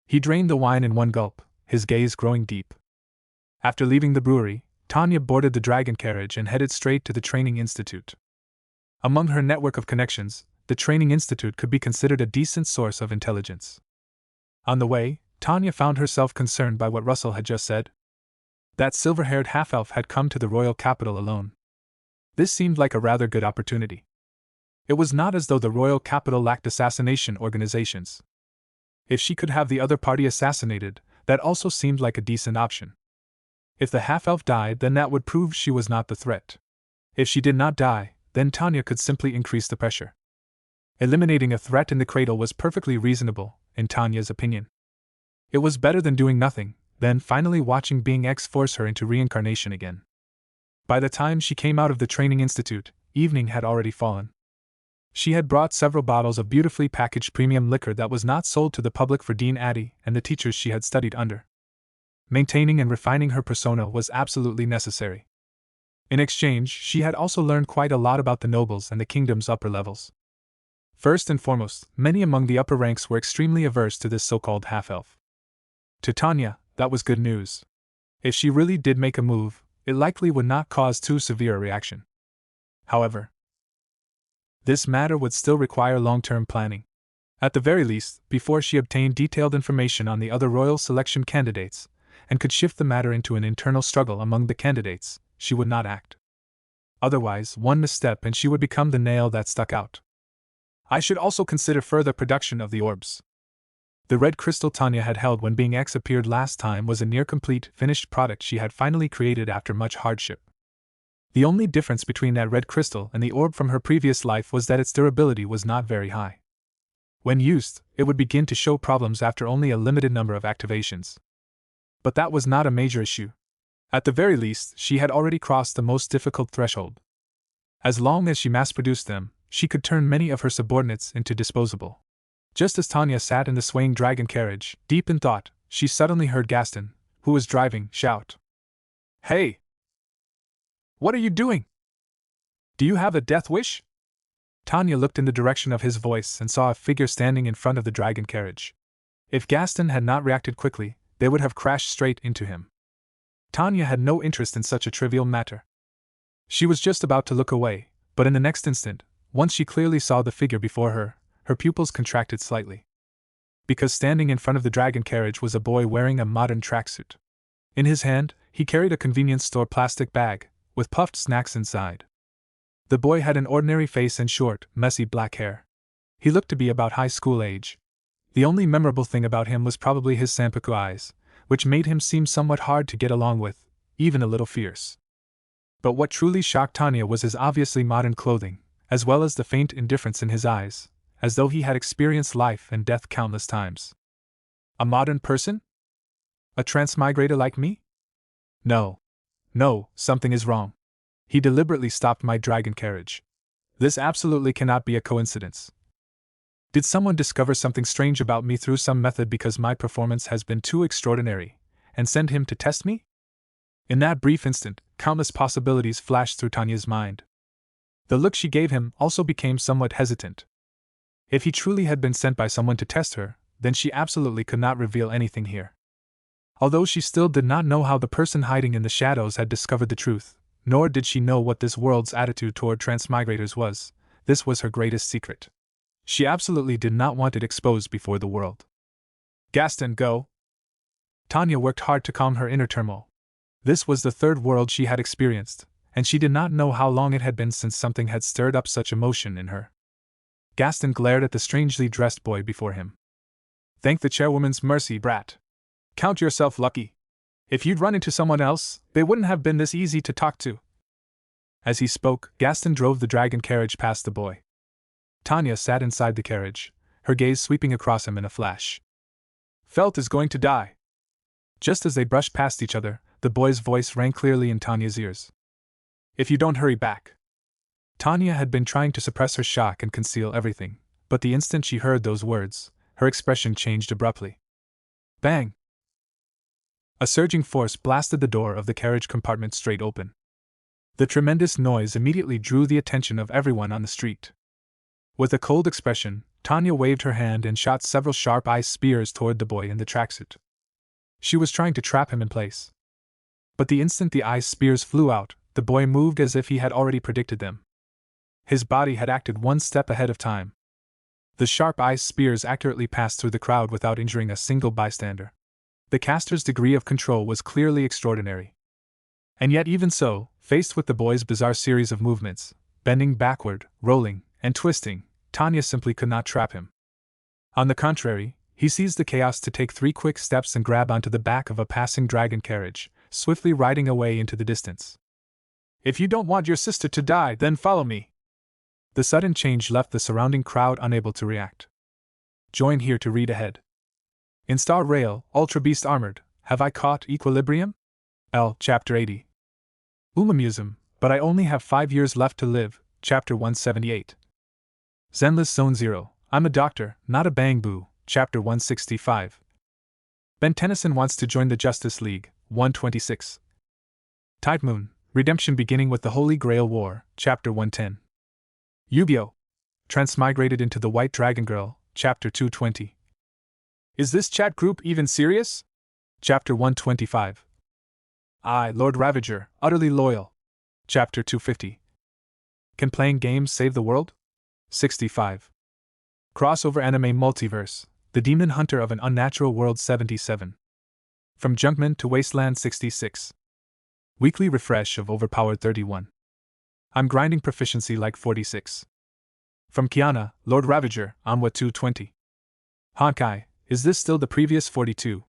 He drained the wine in one gulp, his gaze growing deep. After leaving the brewery, Tanya boarded the Dragon carriage and headed straight to the Training Institute. Among her network of connections, the Training Institute could be considered a decent source of intelligence. On the way, Tanya found herself concerned by what Russell had just said. That silver-haired half-elf had come to the royal capital alone. This seemed like a rather good opportunity. It was not as though the royal capital lacked assassination organizations. If she could have the other party assassinated, that also seemed like a decent option. If the half-elf died, then that would prove she was not the threat. If she did not die, then Tanya could simply increase the pressure. Eliminating a threat in the cradle was perfectly reasonable, in Tanya's opinion. It was better than doing nothing, than finally watching Being X force her into reincarnation again. By the time she came out of the Training Institute, evening had already fallen. She had brought several bottles of beautifully packaged premium liquor that was not sold to the public for Dean Addy and the teachers she had studied under. Maintaining and refining her persona was absolutely necessary. In exchange, she had also learned quite a lot about the nobles and the kingdom's upper levels. First and foremost, many among the upper ranks were extremely averse to this so-called half-elf. To Tanya, that was good news. If she really did make a move, it likely would not cause too severe a reaction. However, this matter would still require long-term planning. At the very least, before she obtained detailed information on the other royal selection candidates, and could shift the matter into an internal struggle among the candidates, she would not act. Otherwise, one misstep and she would become the nail that stuck out. I should also consider further production of the orbs. The red crystal Tanya had held when Being X appeared last time was a near-complete, finished product she had finally created after much hardship. The only difference between that red crystal and the orb from her previous life was that its durability was not very high. When used, it would begin to show problems after only a limited number of activations. But that was not a major issue. At the very least, she had already crossed the most difficult threshold. As long as she mass-produced them, she could turn many of her subordinates into disposable. Just as Tanya sat in the swaying dragon carriage, deep in thought, she suddenly heard Gaston, who was driving, shout. Hey! What are you doing? Do you have a death wish? Tanya looked in the direction of his voice and saw a figure standing in front of the dragon carriage. If Gaston had not reacted quickly, they would have crashed straight into him. Tanya had no interest in such a trivial matter. She was just about to look away, but in the next instant, once she clearly saw the figure before her, her pupils contracted slightly. Because standing in front of the dragon carriage was a boy wearing a modern tracksuit. In his hand, he carried a convenience store plastic bag, with puffed snacks inside. The boy had an ordinary face and short, messy black hair. He looked to be about high school age. The only memorable thing about him was probably his sanpaku eyes, which made him seem somewhat hard to get along with, even a little fierce. But what truly shocked Tanya was his obviously modern clothing, as well as the faint indifference in his eyes, as though he had experienced life and death countless times. A modern person? A transmigrator like me? No. No, something is wrong. He deliberately stopped my dragon carriage. This absolutely cannot be a coincidence. Did someone discover something strange about me through some method because my performance has been too extraordinary, and send him to test me? In that brief instant, countless possibilities flashed through Tanya's mind. The look she gave him also became somewhat hesitant. If he truly had been sent by someone to test her, then she absolutely could not reveal anything here. Although she still did not know how the person hiding in the shadows had discovered the truth, nor did she know what this world's attitude toward transmigrators was, this was her greatest secret. She absolutely did not want it exposed before the world. Gaston, go! Tanya worked hard to calm her inner turmoil. This was the third world she had experienced, and she did not know how long it had been since something had stirred up such emotion in her. Gaston glared at the strangely dressed boy before him. Thank the chairwoman's mercy, brat. Count yourself lucky. If you'd run into someone else, they wouldn't have been this easy to talk to. As he spoke, Gaston drove the dragon carriage past the boy. Tanya sat inside the carriage, her gaze sweeping across him in a flash. Felt is going to die. Just as they brushed past each other, the boy's voice rang clearly in Tanya's ears. If you don't hurry back. Tanya had been trying to suppress her shock and conceal everything, but the instant she heard those words, her expression changed abruptly. Bang! A surging force blasted the door of the carriage compartment straight open. The tremendous noise immediately drew the attention of everyone on the street. With a cold expression, Tanya waved her hand and shot several sharp ice spears toward the boy in the tracksuit. She was trying to trap him in place. But the instant the ice spears flew out, the boy moved as if he had already predicted them. His body had acted one step ahead of time. The sharp ice spears accurately passed through the crowd without injuring a single bystander. The caster's degree of control was clearly extraordinary. And yet even so, faced with the boy's bizarre series of movements, bending backward, rolling, and twisting, Tanya simply could not trap him. On the contrary, he seized the chaos to take 3 quick steps and grab onto the back of a passing dragon carriage, swiftly riding away into the distance. If you don't want your sister to die, then follow me. The sudden change left the surrounding crowd unable to react. Join here to read ahead. In Star Rail, Ultra Beast Armored, Have I Caught Equilibrium? L. Chapter 80. Umamusum, but I only have 5 years left to live, Chapter 178. Zenless Zone 0, I'm a doctor, not a bang boo, Chapter 165. Ben Tennyson wants to join the Justice League, 126. Tide Moon, Redemption beginning with the Holy Grail War, Chapter 110. Yu-Gi-Oh! Transmigrated into the White Dragon Girl, Chapter 220. Is this chat group even serious? Chapter 125. I, Lord Ravager, utterly loyal. Chapter 250. Can playing games save the world? 65. Crossover Anime Multiverse, The Demon Hunter of an Unnatural World 77. From Junkman to Wasteland 66. Weekly refresh of Overpowered 31. I'm grinding proficiency like 46. From Kiana, Lord Ravager, Onwa 220. Honkai, is this still the previous 42?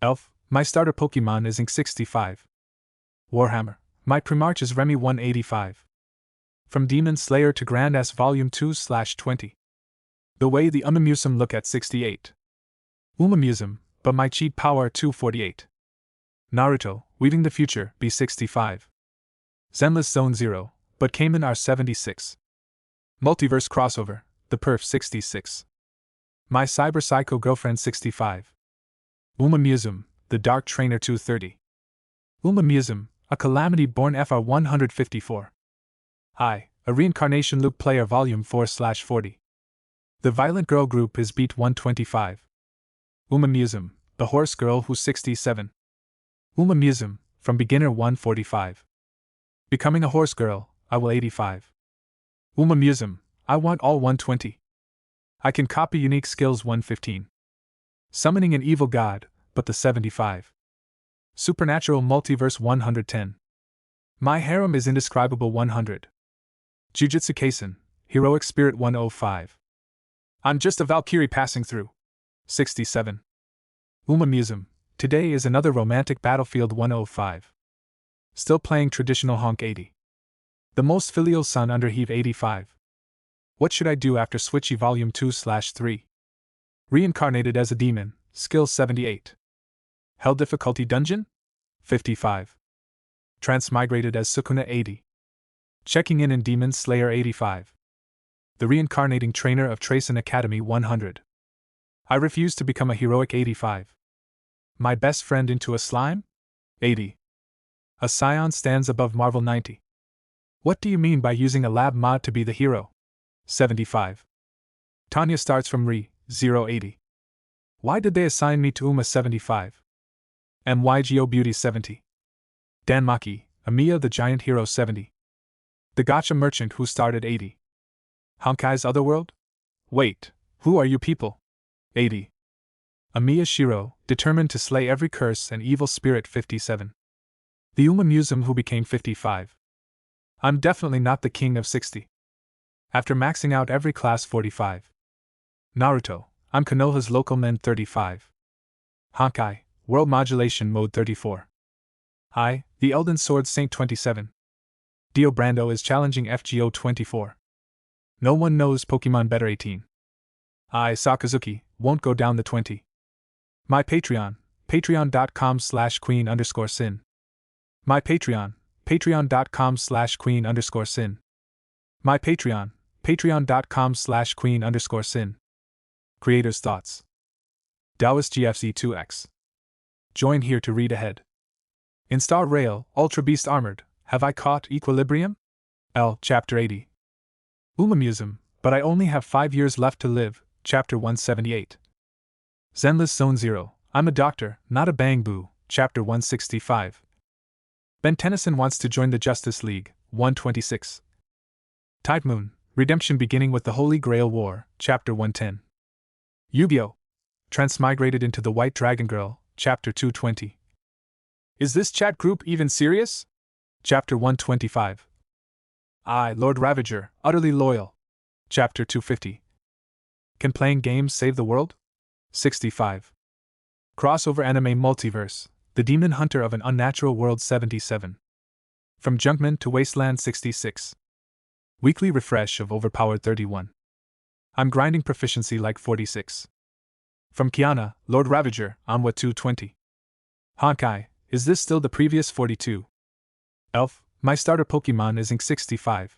Elf, my starter Pokemon is Ink 65. Warhammer, my Primarch is Remy 185. From Demon Slayer to Grand S Volume 2/20. The way the Umamusum look at 68. Umamusum, but my cheat power 248. Naruto, Weaving the Future, B65. Zenless Zone 0, but Cayman R76. Multiverse Crossover, The Perf 66. My Cyber Psycho Girlfriend 65. Umamusum, The Dark Trainer 230. Umamusum, A Calamity Born FR 154. I, A Reincarnation Loop Player Volume 4/40. The Violent Girl Group is Beat 125. Umamusum, The Horse Girl Who's 67. Umamusum, From Beginner 145. Becoming a Horse Girl, I will 85. Umamusum, I want all 120. I can copy unique skills 115. Summoning an evil god, but the 75. Supernatural Multiverse 110. My harem is indescribable 100. Jujutsu Kaisen, Heroic Spirit 105. I'm just a Valkyrie passing through. 67. Museum. Today is another romantic battlefield 105. Still playing traditional honk 80. The most filial son under heave 85. What should I do after Switchy Volume 2/3? Reincarnated as a demon, skill 78. Hell difficulty dungeon? 55. Transmigrated as Sukuna 80. Checking in Demon Slayer 85. The reincarnating trainer of Tracen Academy 100. I refuse to become a heroic 85. My best friend into a slime? 80. A scion stands above Marvel 90. What do you mean by using a lab mod to be the hero? 75. Tanya starts from Re 080. Why did they assign me to Uma 75? MYGO Beauty 70. Danmaki, Amiya the Giant Hero 70. The Gotcha Merchant who started 80. Honkai's Otherworld? Wait, who are you people? 80. Amiya Shiro, determined to slay every curse and evil spirit 57. The Museum who became 55. I'm definitely not the king of 60. After maxing out every class 45. Naruto, I'm Konoha's local men 35. Honkai, World Modulation Mode 34. I, the Elden Sword Saint 27. Dio Brando is challenging FGO 24. No one knows Pokemon better 18. I, Sakazuki, won't go down the 20. My Patreon, patreon.com/queen_sin. My Patreon, patreon.com/queen_sin. My Patreon, patreon.com/queen_sin. Creator's Thoughts. Taoist GFC2X. Join here to read ahead. In Star Rail, Ultra Beast Armored, have I caught equilibrium? L. Chapter 80. Museum, but I only have 5 years left to live, Chapter 178. Zenless Zone 0, I'm a doctor, not a bang boo, Chapter 165. Ben Tennyson wants to join the Justice League, 126. Tide Moon, Redemption beginning with the Holy Grail War, Chapter 110. Yu-Gi-Oh! Transmigrated into the White Dragon Girl, Chapter 220. Is this chat group even serious? Chapter 125. I, Lord Ravager, utterly loyal. Chapter 250. Can playing games save the world? 65. Crossover Anime Multiverse, The Demon Hunter of an Unnatural World 77. From Junkman to Wasteland 66. Weekly refresh of Overpowered 31. I'm grinding proficiency like 46. From Kiana, Lord Ravager, Onwa 220. Honkai, is this still the previous 42? Elf, my starter Pokemon is Ink 65.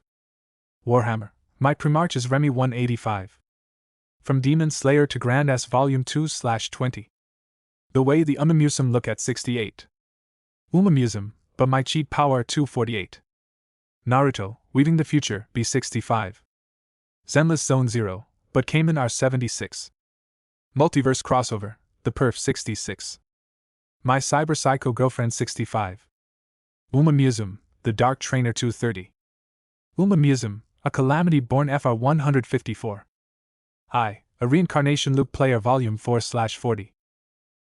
Warhammer, my Primarch is Remy 185. From Demon Slayer to Grand S Volume 2/20. The way the Museum look at 68. Museum, but my cheat power 248. Naruto, Weaving the Future, B65. Zenless Zone 0, but Cayman R76. Multiverse Crossover, The Perf 66. My Cyber Psycho Girlfriend 65. Museum, The Dark Trainer 230. Museum, A Calamity Born FR 154. I, A Reincarnation Loop Player Volume 4/40.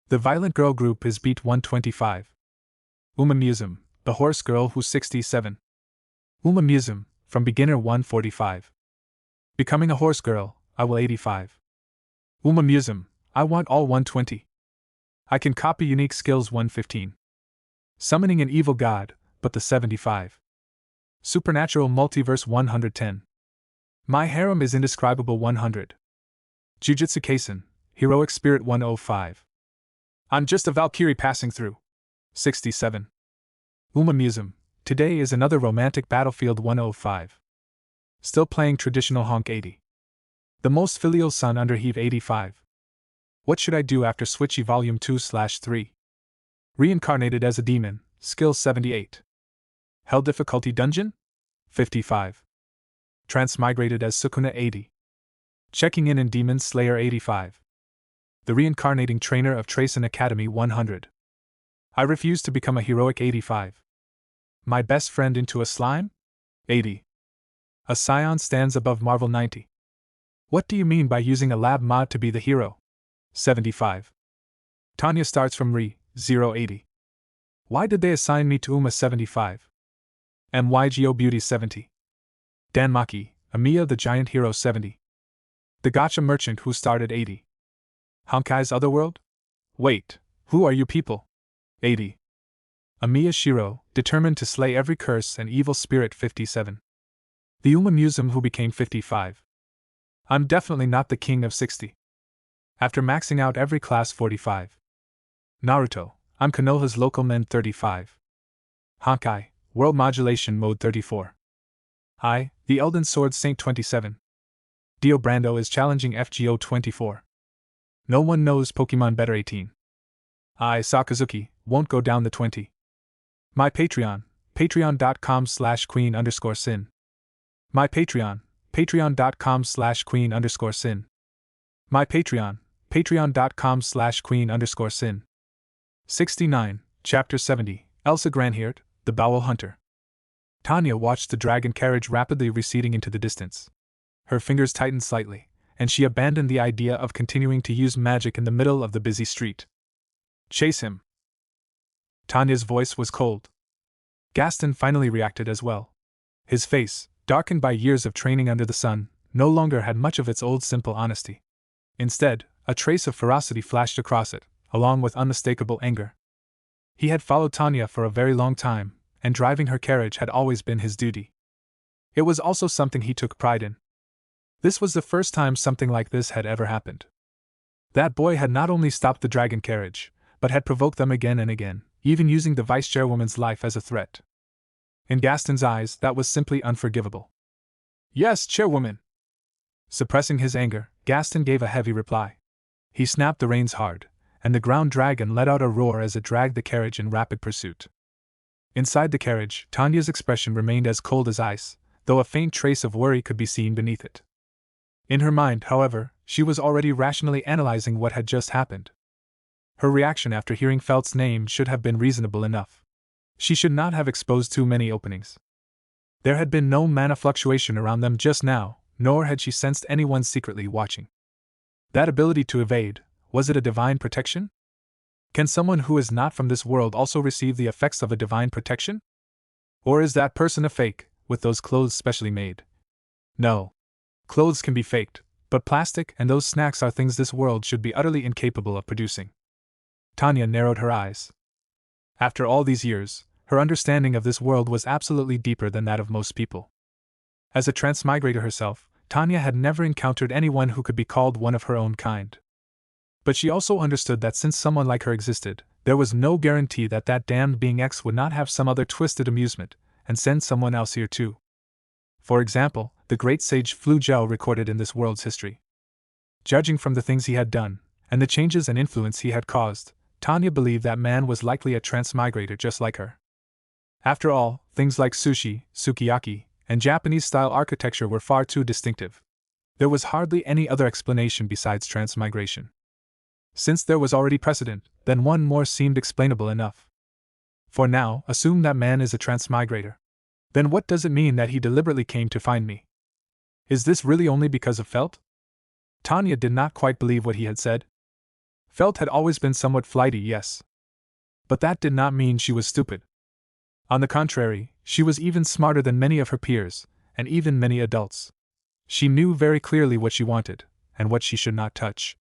The Violent Girl Group is Beat 125. Museum, The Horse Girl Who 67. Museum, From Beginner 145. Becoming a Horse Girl, I will 85. Museum, I want all 120. I can copy unique skills 115. Summoning an evil god, but the 75. Supernatural Multiverse 110. My harem is indescribable 100. Jujutsu Kaisen, Heroic Spirit 105. I'm just a Valkyrie passing through. 67. Museum, today is another romantic battlefield 105. Still playing traditional honk 80. The most filial son under heave 85. What should I do after Switchy Volume 2/3? Reincarnated as a demon, skill 78. Hell difficulty dungeon? 55. Transmigrated as Sukuna 80. Checking in Demon Slayer 85. The reincarnating trainer of Tracen Academy 100. I refuse to become a heroic 85. My best friend into a slime? 80. A scion stands above Marvel 90. What do you mean by using a lab mod to be the hero? 75. Tanya starts from Re 080. Why did they assign me to Uma 75? MYGO Beauty 70. Danmaki, Amiya the Giant Hero 70. The gotcha merchant who started 80. Honkai's Otherworld? Wait, who are you people? 80. Amiya Shiro, determined to slay every curse and evil spirit 57. The Uma Museum who became 55. I'm definitely not the king of 60. After maxing out every class 45. Naruto, I'm Konoha's local men 35. Honkai, World Modulation Mode 34. I, the Elden Sword Saint 27. Dio Brando is challenging FGO 24. No one knows Pokemon better 18. I, Sakazuki, won't go down the 20. My Patreon, patreon.com/queen_sin. My Patreon, patreon.com/queen_sin. My Patreon, patreon.com/queen_sin. 69, Chapter 70, Elsa Granhirt, the Bowel Hunter. Tanya watched the dragon carriage rapidly receding into the distance. Her fingers tightened slightly, and she abandoned the idea of continuing to use magic in the middle of the busy street. Chase him. Tanya's voice was cold. Gaston finally reacted as well. His face, darkened by years of training under the sun, no longer had much of its old simple honesty. Instead, a trace of ferocity flashed across it, along with unmistakable anger. He had followed Tanya for a very long time, and driving her carriage had always been his duty. It was also something he took pride in. This was the first time something like this had ever happened. That boy had not only stopped the dragon carriage, but had provoked them again and again, even using the vice chairwoman's life as a threat. In Gaston's eyes, that was simply unforgivable. Yes, chairwoman. Suppressing his anger, Gaston gave a heavy reply. He snapped the reins hard, and the ground dragon let out a roar as it dragged the carriage in rapid pursuit. Inside the carriage, Tanya's expression remained as cold as ice, though a faint trace of worry could be seen beneath it. In her mind, however, she was already rationally analyzing what had just happened. Her reaction after hearing Felt's name should have been reasonable enough. She should not have exposed too many openings. There had been no mana fluctuation around them just now, nor had she sensed anyone secretly watching. That ability to evade, was it a divine protection? Can someone who is not from this world also receive the effects of a divine protection? Or is that person a fake, with those clothes specially made? No. Clothes can be faked, but plastic and those snacks are things this world should be utterly incapable of producing. Tanya narrowed her eyes. After all these years, her understanding of this world was absolutely deeper than that of most people. As a transmigrator herself, Tanya had never encountered anyone who could be called one of her own kind. But she also understood that since someone like her existed, there was no guarantee that that damned being X would not have some other twisted amusement, and send someone else here too. For example, the great sage Flu Gel recorded in this world's history. Judging from the things he had done, and the changes and influence he had caused, Tanya believed that man was likely a transmigrator just like her. After all, things like sushi, sukiyaki, and Japanese-style architecture were far too distinctive. There was hardly any other explanation besides transmigration. Since there was already precedent, then one more seemed explainable enough. For now, assume that man is a transmigrator. Then what does it mean that he deliberately came to find me? Is this really only because of Felt? Tanya did not quite believe what he had said. Felt had always been somewhat flighty, yes. But that did not mean she was stupid. On the contrary, she was even smarter than many of her peers, and even many adults. She knew very clearly what she wanted, and what she should not touch.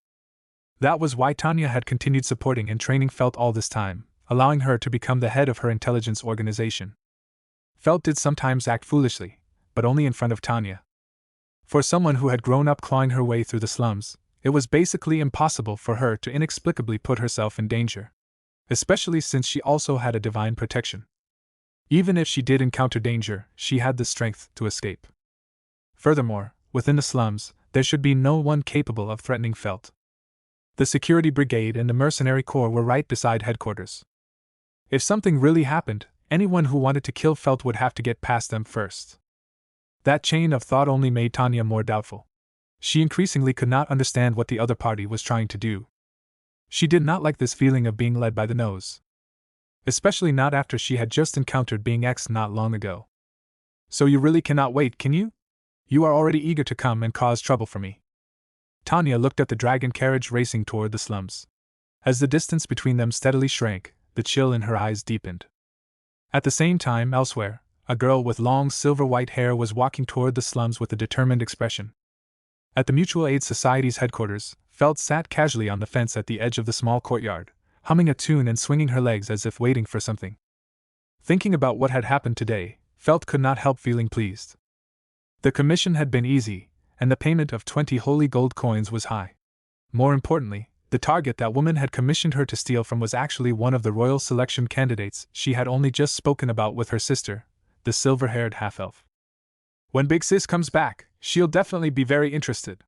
That was why Tanya had continued supporting and training Felt all this time, allowing her to become the head of her intelligence organization. Felt did sometimes act foolishly, but only in front of Tanya. For someone who had grown up clawing her way through the slums, it was basically impossible for her to inexplicably put herself in danger. Especially since she also had a divine protection. Even if she did encounter danger, she had the strength to escape. Furthermore, within the slums, there should be no one capable of threatening Felt. The security brigade and the mercenary corps were right beside headquarters. If something really happened, anyone who wanted to kill Felt would have to get past them first. That chain of thought only made Tanya more doubtful. She increasingly could not understand what the other party was trying to do. She did not like this feeling of being led by the nose. Especially not after she had just encountered being X not long ago. So you really cannot wait, can you? You are already eager to come and cause trouble for me. Tanya looked at the dragon carriage racing toward the slums. As the distance between them steadily shrank, the chill in her eyes deepened. At the same time, elsewhere, a girl with long silver-white hair was walking toward the slums with a determined expression. At the Mutual Aid Society's headquarters, Felt sat casually on the fence at the edge of the small courtyard, humming a tune and swinging her legs as if waiting for something. Thinking about what had happened today, Felt could not help feeling pleased. The commission had been easy, and the payment of 20 holy gold coins was high. More importantly, the target that woman had commissioned her to steal from was actually one of the royal selection candidates she had only just spoken about with her sister, the silver-haired half-elf. When Big Sis comes back, she'll definitely be very interested.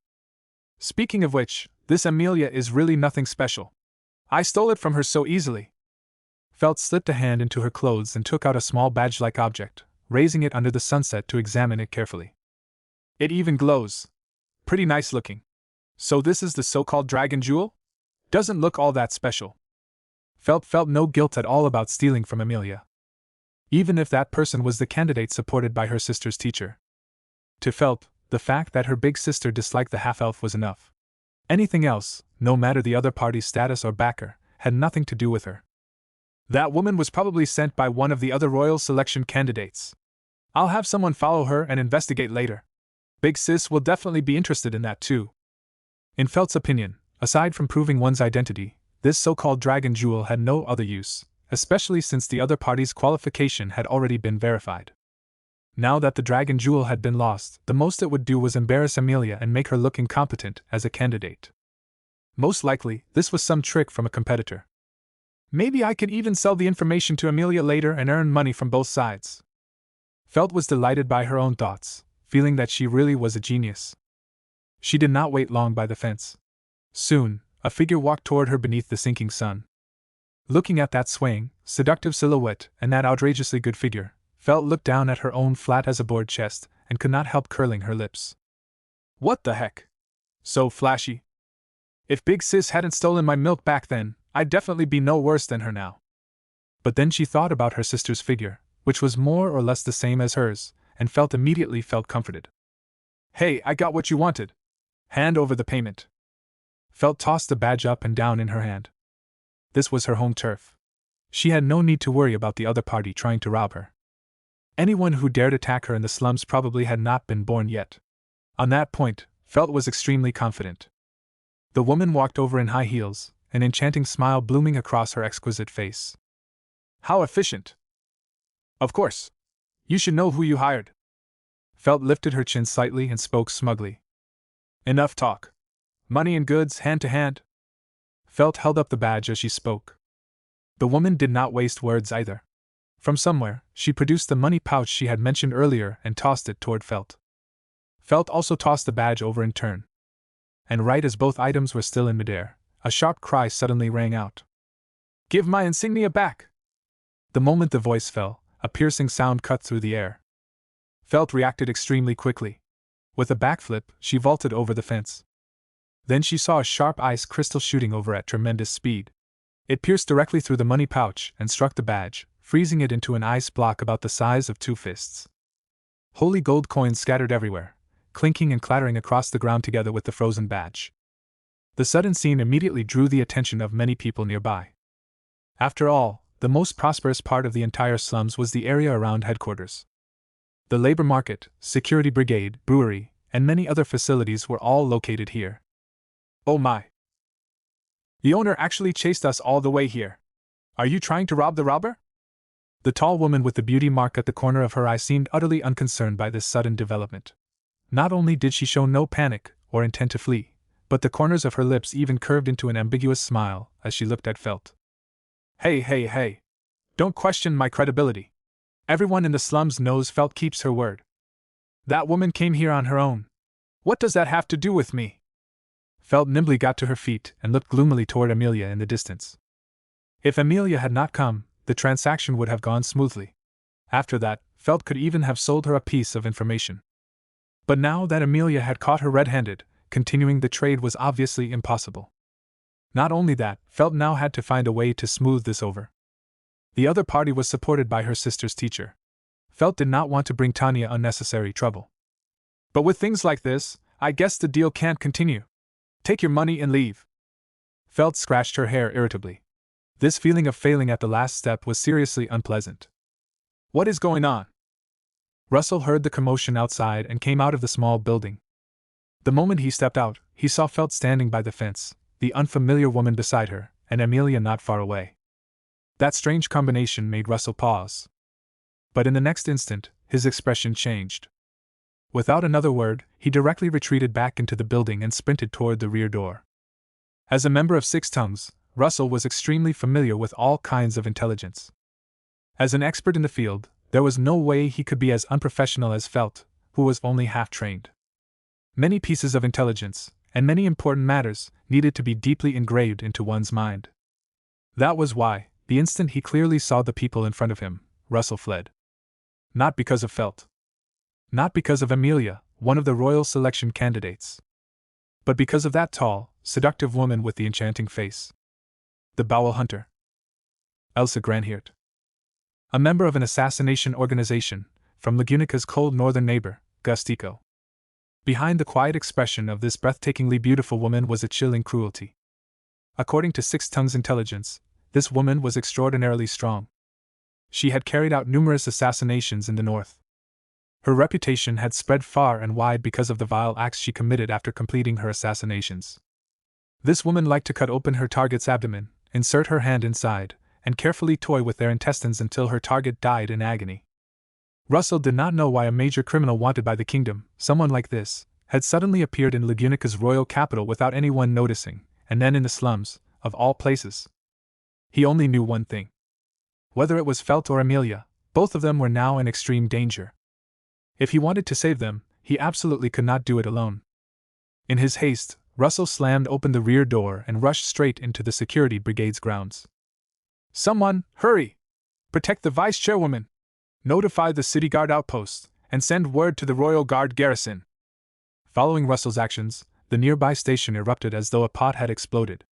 Speaking of which, this Amelia is really nothing special. I stole it from her so easily. Felt slipped a hand into her clothes and took out a small badge-like object, raising it under the sunset to examine it carefully. It even glows. Pretty nice looking. So this is the so-called dragon jewel? Doesn't look all that special. Felt no guilt at all about stealing from Amelia. Even if that person was the candidate supported by her sister's teacher. To Felt, the fact that her big sister disliked the half-elf was enough. Anything else, no matter the other party's status or backer, had nothing to do with her. That woman was probably sent by one of the other royal selection candidates. I'll have someone follow her and investigate later. Big Sis will definitely be interested in that too. In Felt's opinion, aside from proving one's identity, this so-called dragon jewel had no other use, especially since the other party's qualification had already been verified. Now that the dragon jewel had been lost, the most it would do was embarrass Amelia and make her look incompetent as a candidate. Most likely, this was some trick from a competitor. Maybe I could even sell the information to Amelia later and earn money from both sides. Felt was delighted by her own thoughts, feeling that she really was a genius. She did not wait long by the fence. Soon, a figure walked toward her beneath the sinking sun. Looking at that swaying, seductive silhouette and that outrageously good figure, Felt looked down at her own flat as a board chest and could not help curling her lips. What the heck? So flashy. If Big Sis hadn't stolen my milk back then, I'd definitely be no worse than her now. But then she thought about her sister's figure, which was more or less the same as hers, and immediately felt comforted. Hey, I got what you wanted. Hand over the payment. Felt tossed the badge up and down in her hand. This was her home turf. She had no need to worry about the other party trying to rob her. Anyone who dared attack her in the slums probably had not been born yet. On that point, Felt was extremely confident. The woman walked over in high heels, an enchanting smile blooming across her exquisite face. How efficient! Of course. You should know who you hired. Felt lifted her chin slightly and spoke smugly. Enough talk. Money and goods, hand to hand. Felt held up the badge as she spoke. The woman did not waste words either. From somewhere, she produced the money pouch she had mentioned earlier and tossed it toward Felt. Felt also tossed the badge over in turn. And right as both items were still in midair, a sharp cry suddenly rang out. Give my insignia back! The moment the voice fell, a piercing sound cut through the air. Felt reacted extremely quickly. With a backflip, she vaulted over the fence. Then she saw a sharp ice crystal shooting over at tremendous speed. It pierced directly through the money pouch and struck the badge, freezing it into an ice block about the size of 2 fists. Holy gold coins scattered everywhere, clinking and clattering across the ground together with the frozen badge. The sudden scene immediately drew the attention of many people nearby. After all, the most prosperous part of the entire slums was the area around headquarters. The labor market, security brigade, brewery, and many other facilities were all located here. Oh my! The owner actually chased us all the way here. Are you trying to rob the robber? The tall woman with the beauty mark at the corner of her eye seemed utterly unconcerned by this sudden development. Not only did she show no panic or intent to flee, but the corners of her lips even curved into an ambiguous smile as she looked at Felt. Hey! Don't question my credibility. Everyone in the slums knows Felt keeps her word. That woman came here on her own. What does that have to do with me? Felt nimbly got to her feet and looked gloomily toward Amelia in the distance. If Amelia had not come, the transaction would have gone smoothly. After that, Felt could even have sold her a piece of information. But now that Amelia had caught her red-handed, continuing the trade was obviously impossible. Not only that, Felt now had to find a way to smooth this over. The other party was supported by her sister's teacher. Felt did not want to bring Tanya unnecessary trouble. But with things like this, I guess the deal can't continue. Take your money and leave. Felt scratched her hair irritably. This feeling of failing at the last step was seriously unpleasant. What is going on? Russell heard the commotion outside and came out of the small building. The moment he stepped out, he saw Felt standing by the fence, the unfamiliar woman beside her, and Amelia not far away. That strange combination made Russell pause. But in the next instant, his expression changed. Without another word, he directly retreated back into the building and sprinted toward the rear door. As a member of Six Tongues, Russell was extremely familiar with all kinds of intelligence. As an expert in the field, there was no way he could be as unprofessional as Felt, who was only half-trained. Many pieces of intelligence, and many important matters, needed to be deeply engraved into one's mind. That was why, the instant he clearly saw the people in front of him, Russell fled. Not because of Felt. Not because of Amelia, one of the royal selection candidates. But because of that tall, seductive woman with the enchanting face. The Bowel Hunter. Elsa Granhirt. A member of an assassination organization, from Lagunica's cold northern neighbor, Gustico. Behind the quiet expression of this breathtakingly beautiful woman was a chilling cruelty. According to Six Tongues intelligence, this woman was extraordinarily strong. She had carried out numerous assassinations in the north. Her reputation had spread far and wide because of the vile acts she committed after completing her assassinations. This woman liked to cut open her target's abdomen, insert her hand inside, and carefully toy with their intestines until her target died in agony. Russell did not know why a major criminal wanted by the kingdom, someone like this, had suddenly appeared in Lagunica's royal capital without anyone noticing, and then in the slums, of all places. He only knew one thing. Whether it was Felt or Amelia, both of them were now in extreme danger. If he wanted to save them, he absolutely could not do it alone. In his haste, Russell slammed open the rear door and rushed straight into the security brigade's grounds. "Someone, hurry! Protect the vice chairwoman! Notify the city guard outpost, and send word to the Royal Guard garrison." Following Russell's actions, the nearby station erupted as though a pot had exploded.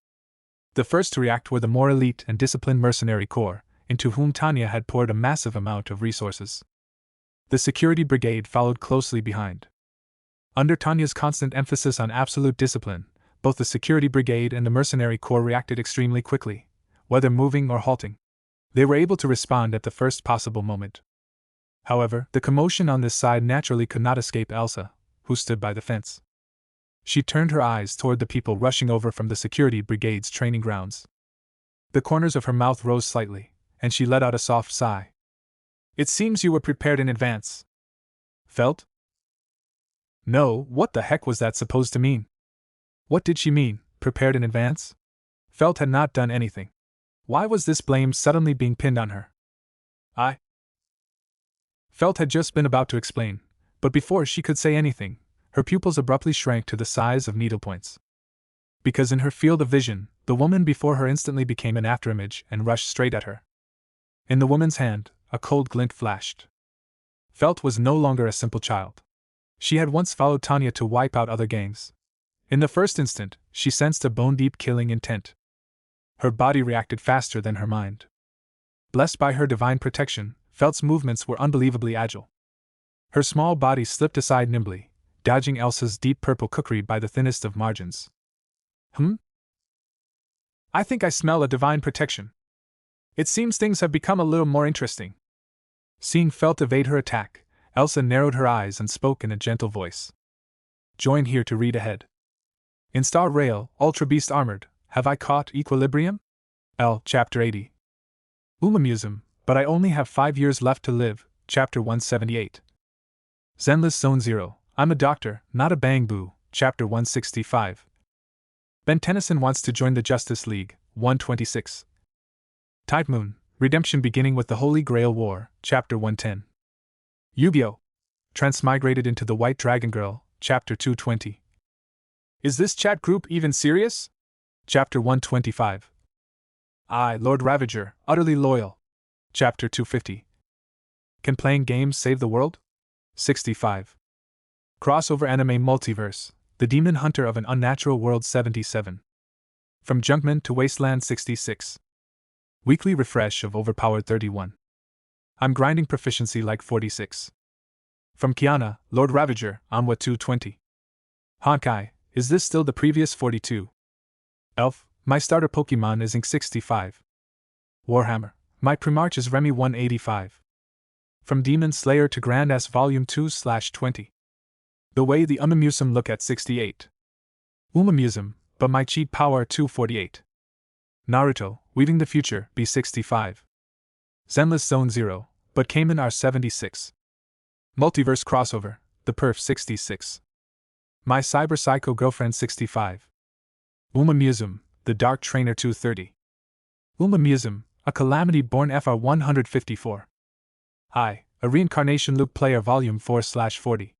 The first to react were the more elite and disciplined mercenary corps, into whom Tanya had poured a massive amount of resources. The security brigade followed closely behind. Under Tanya's constant emphasis on absolute discipline, both the security brigade and the mercenary corps reacted extremely quickly, whether moving or halting. They were able to respond at the first possible moment. However, the commotion on this side naturally could not escape Elsa, who stood by the fence. She turned her eyes toward the people rushing over from the security brigade's training grounds. The corners of her mouth rose slightly, and she let out a soft sigh. "It seems you were prepared in advance." "Felt?" "No, what the heck was that supposed to mean?" What did she mean, prepared in advance? Felt had not done anything. Why was this blame suddenly being pinned on her? Felt had just been about to explain, but before she could say anything, her pupils abruptly shrank to the size of needlepoints. Because in her field of vision, the woman before her instantly became an afterimage and rushed straight at her. In the woman's hand, a cold glint flashed. Felt was no longer a simple child. She had once followed Tanya to wipe out other gangs. In the first instant, she sensed a bone-deep killing intent. Her body reacted faster than her mind. Blessed by her divine protection, Felt's movements were unbelievably agile. Her small body slipped aside nimbly, dodging Elsa's deep purple kukri by the thinnest of margins. I think I smell a divine protection. It seems things have become a little more interesting." Seeing Felt evade her attack, Elsa narrowed her eyes and spoke in a gentle voice. "Join here to read ahead. In Star Rail, Ultra Beast Armored, have I caught equilibrium? L. Chapter 80. Umamusum, but I only have 5 years left to live, Chapter 178. Zenless Zone 0, I'm a doctor, not a bang boo, Chapter 165. Ben Tennyson wants to join the Justice League, 126. Tide Moon, Redemption beginning with the Holy Grail War, Chapter 110. Yu-Gi-Oh! Transmigrated into the White Dragon Girl, Chapter 220. Is this chat group even serious? Chapter 125. I, Lord Ravager, utterly loyal. Chapter 250. Can playing games save the world? 65. Crossover anime multiverse, The Demon Hunter of an Unnatural World 77. From Junkman to Wasteland 66. Weekly refresh of Overpowered 31. I'm grinding proficiency like 46. From Kiana, Lord Ravager, Onwa 220. Honkai, is this still the previous 42? Elf, my starter Pokemon is Ink 65. Warhammer, my Primarch is Remy 185. From Demon Slayer to Grand S Volume 2/20. The way the Umamusum look at 68. Umamusum, but my cheat power 248. Naruto, weaving the future, B65. Zenless Zone 0, but Cayman R76. Multiverse crossover, the Perf 66. My Cyber Psycho Girlfriend 65. Umamusum, the Dark Trainer 230. Umamusum, a Calamity Born FR 154. I, a Reincarnation Loop Player Volume 4/40.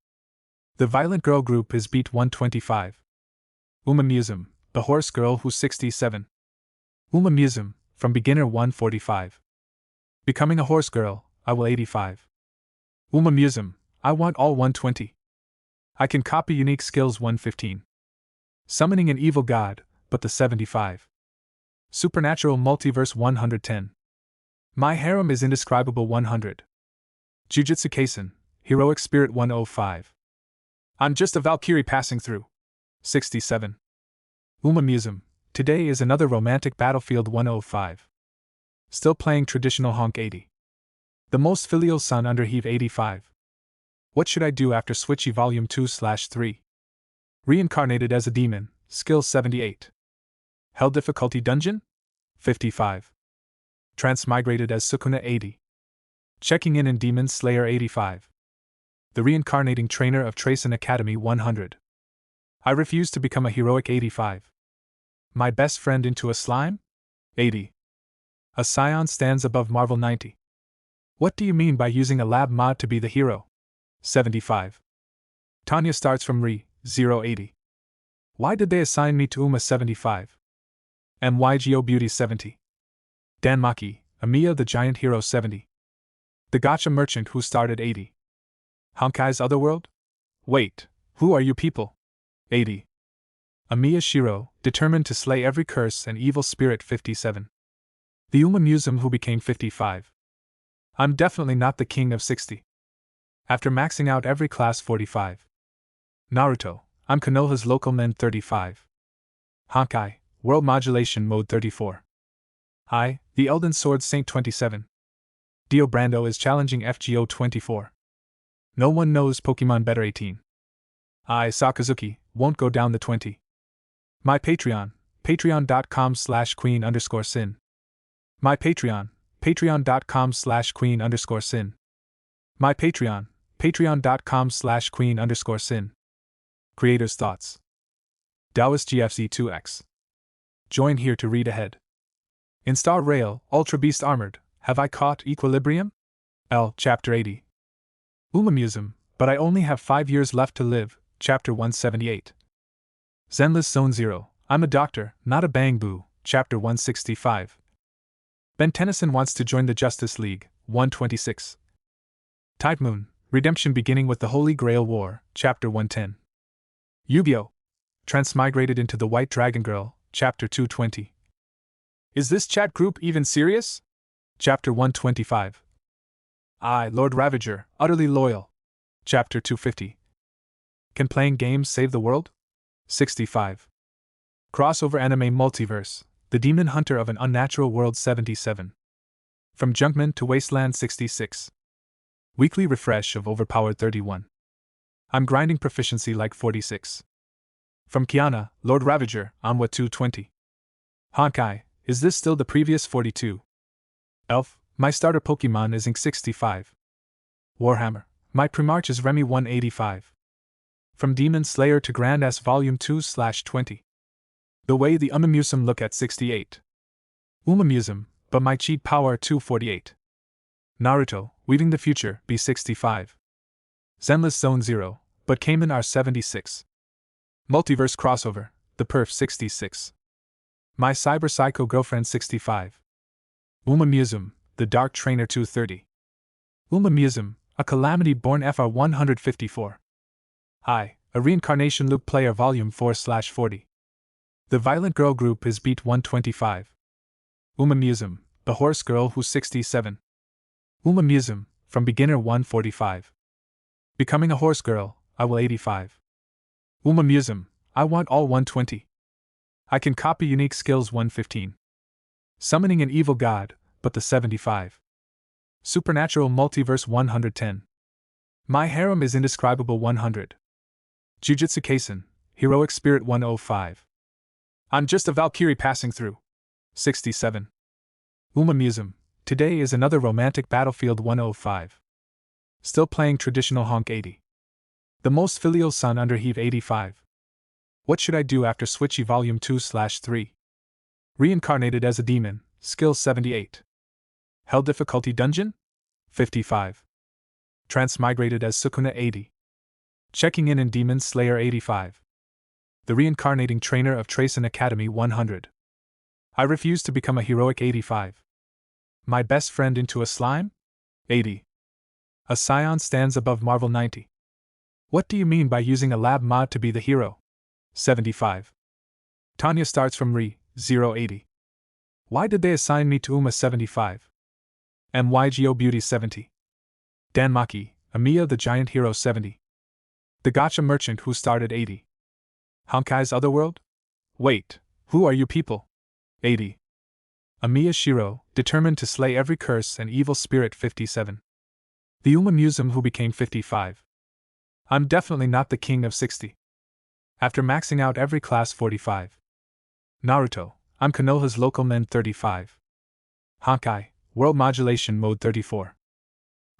The Violent Girl Group is Beat 125. Umamusum, the Horse Girl Who's 67. Umamusum, from Beginner 145. Becoming a Horse Girl, I will 85. Umamusum, I want all 120. I can copy unique skills 115. Summoning an evil god, but the 75. Supernatural Multiverse 110. My harem is indescribable 100. Jujutsu Kaisen, Heroic Spirit 105. I'm just a Valkyrie passing through. 67. Umamusum, today is another romantic battlefield 105. Still playing traditional honk 80. The most filial son under heave 85. What should I do after Switchy Volume 2/3? Reincarnated as a demon, skill 78. Hell difficulty dungeon? 55. Transmigrated as Sukuna 80. Checking in Demon Slayer 85. The reincarnating trainer of Tracen Academy 100. I refuse to become a heroic 85. My best friend into a slime? 80. A scion stands above Marvel 90. What do you mean by using a lab mod to be the hero? 75. Tanya starts from Re, 080. Why did they assign me to Uma 75? MYGO Beauty 70. Danmaki, Amiya the Giant Hero 70. The Gotcha Merchant who started 80. Honkai's Otherworld? Wait, who are you people? 80. Amiya Shiro, determined to slay every curse and evil spirit 57. The Umamusum who became 55. I'm definitely not the king of 60. After maxing out every class 45. Naruto, I'm Konoha's local men 35. Honkai, World Modulation Mode 34. I, the Elden Sword Saint 27. Dio Brando is challenging FGO 24. No one knows Pokemon better 18. I, Sakazuki, won't go down the 20. My Patreon, patreon.com/queen_sin. My Patreon, patreon.com/queen_sin. My Patreon, patreon.com/queen_sin. Creator's Thoughts. Taoist GFZ2X. Join here to read ahead. In Star Rail, Ultra Beast Armored, have I caught equilibrium? L. Chapter 80. Umamusum, but I only have 5 years left to live, Chapter 178. Zenless Zone 0, I'm a doctor, not a bang boo, Chapter 165. Ben Tennyson wants to join the Justice League, 126. Tide Moon, Redemption beginning with the Holy Grail War, Chapter 110. Yu-Gi-Oh! Transmigrated into the White Dragon Girl, Chapter 220. Is this chat group even serious? Chapter 125. I, Lord Ravager, utterly loyal. Chapter 250. Can playing games save the world? 65. Crossover Anime Multiverse, The Demon Hunter of an Unnatural World 77. From Junkman to Wasteland 66. Weekly refresh of Overpowered 31. I'm grinding proficiency like 46. From Kiana, Lord Ravager, Onwa 220. Honkai, is this still the previous 42? Elf, my starter Pokemon is Ink 65. Warhammer, my Primarch is Remy 185. From Demon Slayer to Grand S Volume 2/20. The way the Umamusum look at 68. Umamusum, but my cheat power 248. Naruto, weaving the future, B65. Zenless Zone 0, but Cayman R76. Multiverse crossover, the Perf 66. My Cyber Psycho Girlfriend 65. Umamusum, the Dark Trainer 230. Umamusum, a Calamity Born FR 154. I, a Reincarnation Loop Player Volume 4/40. The Violent Girl Group is Beat 125. Umamusum, the Horse Girl Who's 67. Umamusum, from Beginner 145. Becoming a Horse Girl, I will 85. Umamusum, I want all 120. I can copy unique skills 115. Summoning an evil god, but the 75. Supernatural Multiverse 110. My harem is indescribable 100. Jujutsu Kaisen, Heroic Spirit 105. I'm just a Valkyrie passing through. 67. Uma Museum, today is another romantic battlefield 105. Still playing traditional honk 80. The most filial son under heave 85. What should I do after Switchy Volume 2/3? Reincarnated as a demon, skill 78. Hell difficulty dungeon? 55. Transmigrated as Sukuna 80. Checking in Demon Slayer 85. The reincarnating trainer of Tracen Academy 100. I refuse to become a heroic 85. My best friend into a slime? 80. A scion stands above Marvel 90. What do you mean by using a lab mod to be the hero? 75. Tanya starts from Re 080. Why did they assign me to Uma 75? MYGO Beauty 70. Danmaki, Amiya the Giant Hero 70. The Gacha Merchant who started 80. Honkai's Otherworld? Wait, who are you people? 80. Amiya Shiro, determined to slay every curse and evil spirit 57. The Uma Museum who became 55. I'm definitely not the king of 60. After maxing out every class 45. Naruto, I'm Konoha's local men 35. Honkai, World Modulation Mode 34.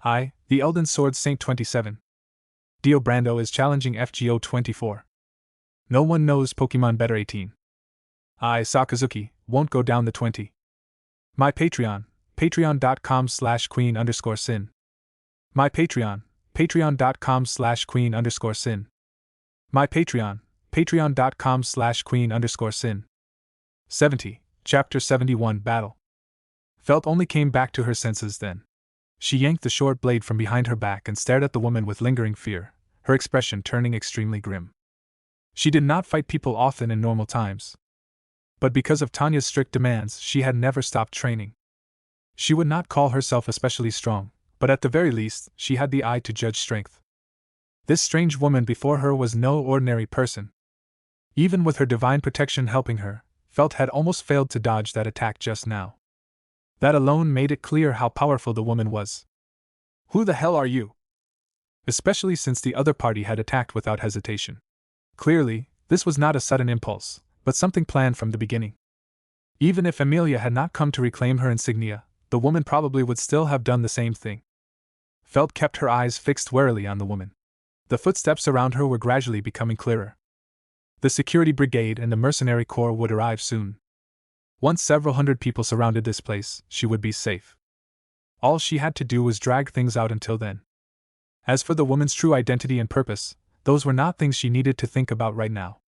I, the Elden Sword Saint 27. Dio Brando is challenging FGO 24. No one knows Pokemon better 18. I, Sakazuki, won't go down the 20. My Patreon, patreon.com/queen_sin. My Patreon, patreon.com/queen_sin. My Patreon, patreon.com/queen_sin. 70, Chapter 71 Battle. Felt only came back to her senses then. She yanked the short blade from behind her back and stared at the woman with lingering fear, her expression turning extremely grim. She did not fight people often in normal times. But because of Tanya's strict demands, she had never stopped training. She would not call herself especially strong, but at the very least, she had the eye to judge strength. This strange woman before her was no ordinary person. Even with her divine protection helping her, Felt had almost failed to dodge that attack just now. That alone made it clear how powerful the woman was. Who the hell are you? Especially since the other party had attacked without hesitation. Clearly, this was not a sudden impulse, but something planned from the beginning. Even if Emilia had not come to reclaim her insignia, the woman probably would still have done the same thing. Felt kept her eyes fixed warily on the woman. The footsteps around her were gradually becoming clearer. The security brigade and the mercenary corps would arrive soon. Once several hundred people surrounded this place, she would be safe. All she had to do was drag things out until then. As for the woman's true identity and purpose, those were not things she needed to think about right now.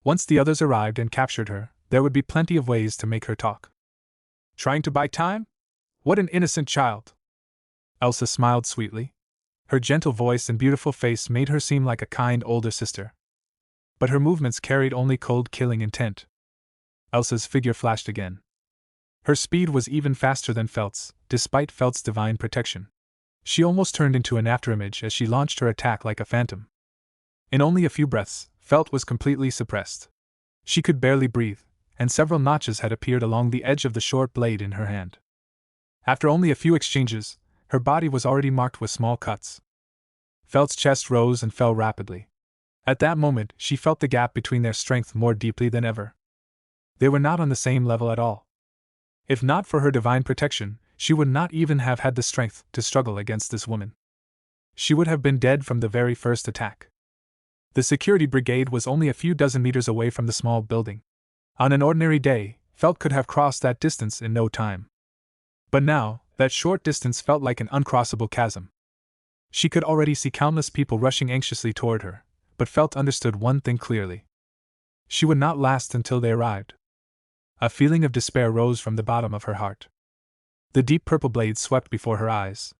Once the others arrived and captured her, there would be plenty of ways to make her talk. Trying to buy time? What an innocent child! Elsa smiled sweetly. Her gentle voice and beautiful face made her seem like a kind older sister. But her movements carried only cold killing intent. Elsa's figure flashed again. Her speed was even faster than Felt's, despite Felt's divine protection. She almost turned into an afterimage as she launched her attack like a phantom. In only a few breaths, Felt was completely suppressed. She could barely breathe, and several notches had appeared along the edge of the short blade in her hand. After only a few exchanges, her body was already marked with small cuts. Felt's chest rose and fell rapidly. At that moment, she felt the gap between their strength more deeply than ever. They were not on the same level at all. If not for her divine protection, she would not even have had the strength to struggle against this woman. She would have been dead from the very first attack. The security brigade was only a few dozen meters away from the small building. On an ordinary day, Felt could have crossed that distance in no time. But now, that short distance felt like an uncrossable chasm. She could already see countless people rushing anxiously toward her, but Felt understood one thing clearly. She would not last until they arrived. A feeling of despair rose from the bottom of her heart. The deep purple blade swept before her eyes.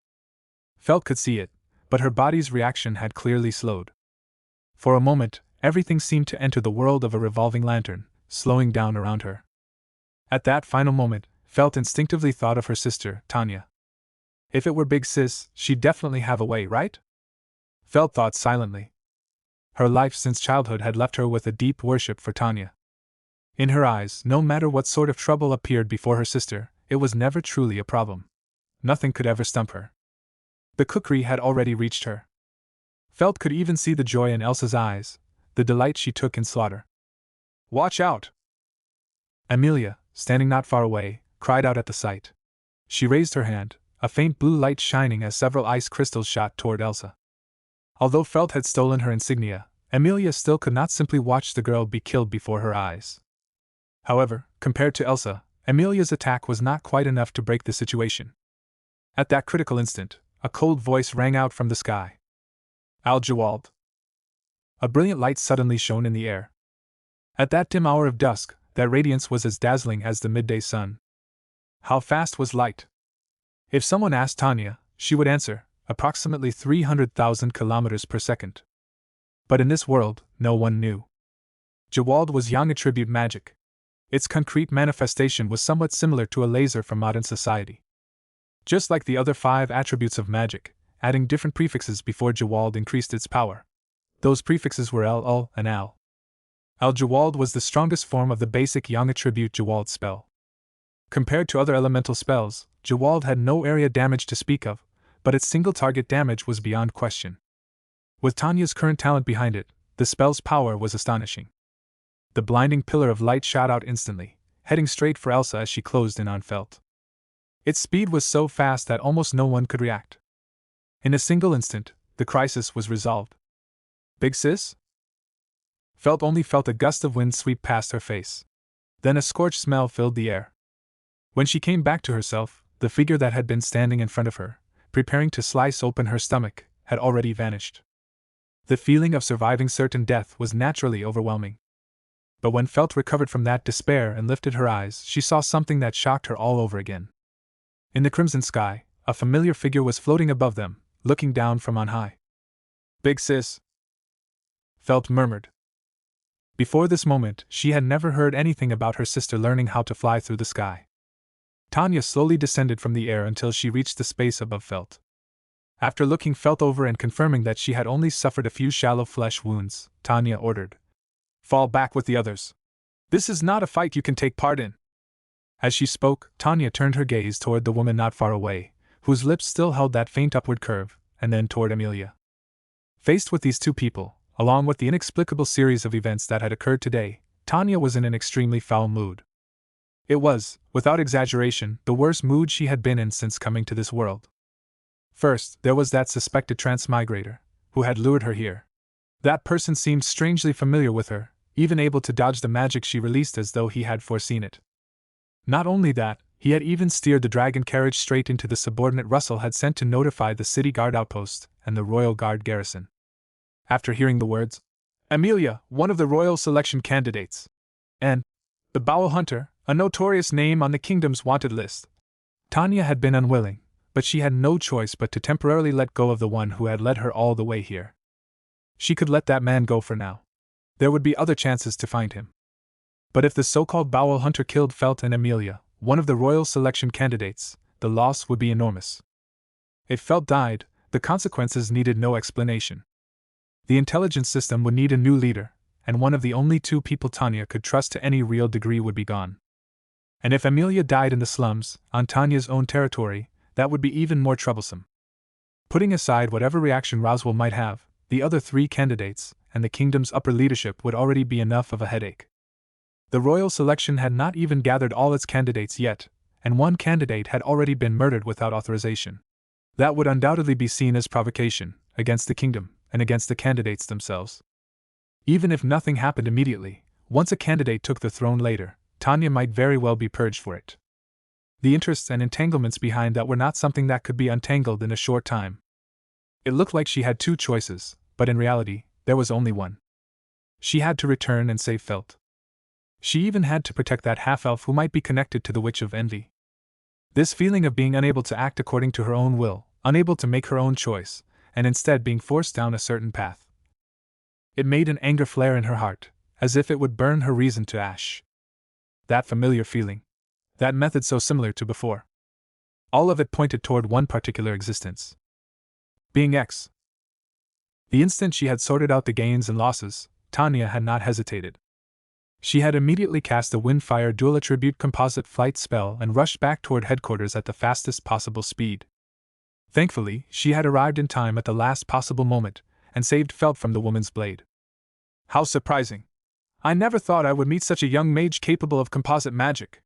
Felt could see it, but her body's reaction had clearly slowed. For a moment, everything seemed to enter the world of a revolving lantern, slowing down around her. At that final moment, Felt instinctively thought of her sister, Tanya. If it were Big Sis, she'd definitely have a way, right? Felt thought silently. Her life since childhood had left her with a deep worship for Tanya. In her eyes, no matter what sort of trouble appeared before her sister, it was never truly a problem. Nothing could ever stump her. The kukri had already reached her. Felt could even see the joy in Elsa's eyes, the delight she took in slaughter. "Watch out!" Amelia, standing not far away, cried out at the sight. She raised her hand, a faint blue light shining as several ice crystals shot toward Elsa. Although Felt had stolen her insignia, Amelia still could not simply watch the girl be killed before her eyes. However, compared to Elsa, Amelia's attack was not quite enough to break the situation. At that critical instant, a cold voice rang out from the sky. "Al-Jawald." A brilliant light suddenly shone in the air. At that dim hour of dusk, that radiance was as dazzling as the midday sun. How fast was light? If someone asked Tanya, she would answer, approximately 300,000 kilometers per second. But in this world, no one knew. Jawald was young attribute magic. Its concrete manifestation was somewhat similar to a laser from modern society. Just like the other 5 attributes of magic, adding different prefixes before Jawald increased its power. Those prefixes were El, Ul, and Al. Al-Jawald was the strongest form of the basic young attribute Jawald spell. Compared to other elemental spells, Jawald had no area damage to speak of, but its single target damage was beyond question. With Tanya's current talent behind it, the spell's power was astonishing. The blinding pillar of light shot out instantly, heading straight for Elsa as she closed in on Felt. Its speed was so fast that almost no one could react. In a single instant, the crisis was resolved. "Big sis?" Felt only felt a gust of wind sweep past her face. Then a scorched smell filled the air. When she came back to herself, the figure that had been standing in front of her, preparing to slice open her stomach, had already vanished. The feeling of surviving certain death was naturally overwhelming. But when Felt recovered from that despair and lifted her eyes, she saw something that shocked her all over again. In the crimson sky, a familiar figure was floating above them, looking down from on high. "Big sis," Felt murmured. Before this moment, she had never heard anything about her sister learning how to fly through the sky. Tanya slowly descended from the air until she reached the space above Felt. After looking Felt over and confirming that she had only suffered a few shallow flesh wounds, Tanya ordered, "Fall back with the others. This is not a fight you can take part in." As she spoke, Tanya turned her gaze toward the woman not far away, whose lips still held that faint upward curve, and then toward Amelia. Faced with these two people, along with the inexplicable series of events that had occurred today, Tanya was in an extremely foul mood. It was, without exaggeration, the worst mood she had been in since coming to this world. First, there was that suspected transmigrator, who had lured her here. That person seemed strangely familiar with her, even able to dodge the magic she released as though he had foreseen it. Not only that, he had even steered the dragon carriage straight into the subordinate Russell had sent to notify the city guard outpost and the royal guard garrison. After hearing the words, "Amelia, one of the royal selection candidates," and "the Bowel Hunter, a notorious name on the kingdom's wanted list," Tanya had been unwilling, but she had no choice but to temporarily let go of the one who had led her all the way here. She could let that man go for now. There would be other chances to find him. But if the so-called Bowel Hunter killed Felt and Amelia, one of the royal selection candidates, the loss would be enormous. If Felt died, the consequences needed no explanation. The intelligence system would need a new leader, and one of the only 2 people Tanya could trust to any real degree would be gone. And if Amelia died in the slums, on Tanya's own territory, that would be even more troublesome. Putting aside whatever reaction Roswell might have, the other 3 candidates, and the kingdom's upper leadership would already be enough of a headache. The royal selection had not even gathered all its candidates yet, and one candidate had already been murdered without authorization. That would undoubtedly be seen as provocation, against the kingdom, and against the candidates themselves. Even if nothing happened immediately, once a candidate took the throne later, Tanya might very well be purged for it. The interests and entanglements behind that were not something that could be untangled in a short time. It looked like she had 2 choices, but in reality, there was only one. She had to return and save Felt. She even had to protect that half-elf who might be connected to the Witch of Envy. This feeling of being unable to act according to her own will, unable to make her own choice, and instead being forced down a certain path. It made an anger flare in her heart, as if it would burn her reason to ash. That familiar feeling. That method so similar to before. All of it pointed toward one particular existence. Being X. The instant she had sorted out the gains and losses, Tanya had not hesitated. She had immediately cast a Windfire dual-attribute composite flight spell and rushed back toward headquarters at the fastest possible speed. Thankfully, she had arrived in time at the last possible moment, and saved felt from the woman's blade. How surprising! I never thought I would meet such a young mage capable of composite magic.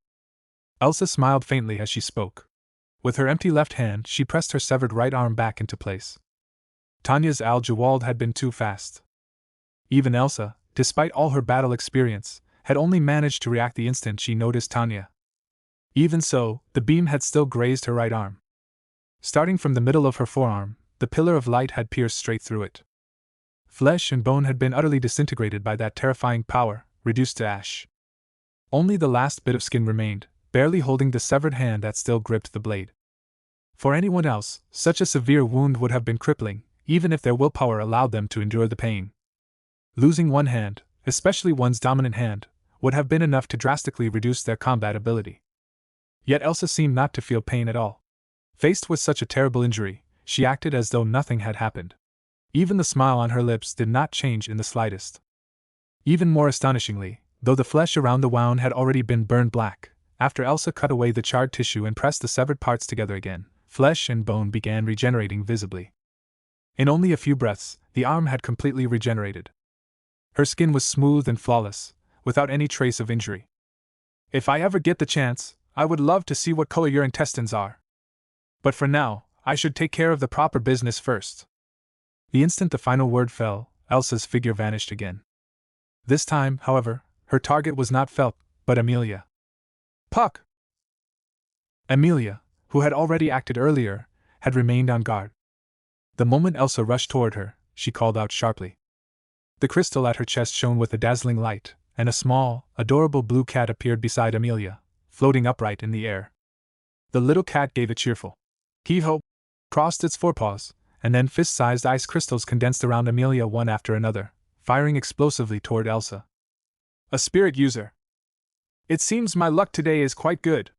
Elsa smiled faintly as she spoke. With her empty left hand, she pressed her severed right arm back into place. Tanya's Al-Jawald had been too fast. Even Elsa, despite all her battle experience, had only managed to react the instant she noticed Tanya. Even so, the beam had still grazed her right arm. Starting from the middle of her forearm, the pillar of light had pierced straight through it. Flesh and bone had been utterly disintegrated by that terrifying power, reduced to ash. Only the last bit of skin remained, barely holding the severed hand that still gripped the blade. For anyone else, such a severe wound would have been crippling, even if their willpower allowed them to endure the pain. Losing one hand, especially one's dominant hand, would have been enough to drastically reduce their combat ability. Yet Elsa seemed not to feel pain at all. Faced with such a terrible injury, she acted as though nothing had happened. Even the smile on her lips did not change in the slightest. Even more astonishingly, though the flesh around the wound had already been burned black, after Elsa cut away the charred tissue and pressed the severed parts together again, flesh and bone began regenerating visibly. In only a few breaths, the arm had completely regenerated. Her skin was smooth and flawless, without any trace of injury. If I ever get the chance, I would love to see what color your intestines are. But for now, I should take care of the proper business first. The instant the final word fell, Elsa's figure vanished again. This time, however, her target was not Felt, but Amelia. Puck! Amelia, who had already acted earlier, had remained on guard. The moment Elsa rushed toward her, she called out sharply. The crystal at her chest shone with a dazzling light, and a small, adorable blue cat appeared beside Amelia, floating upright in the air. The little cat gave a cheerful heave-ho, crossed its forepaws, and then fist-sized ice crystals condensed around Amelia one after another, firing explosively toward Elsa. A spirit user. It seems my luck today is quite good.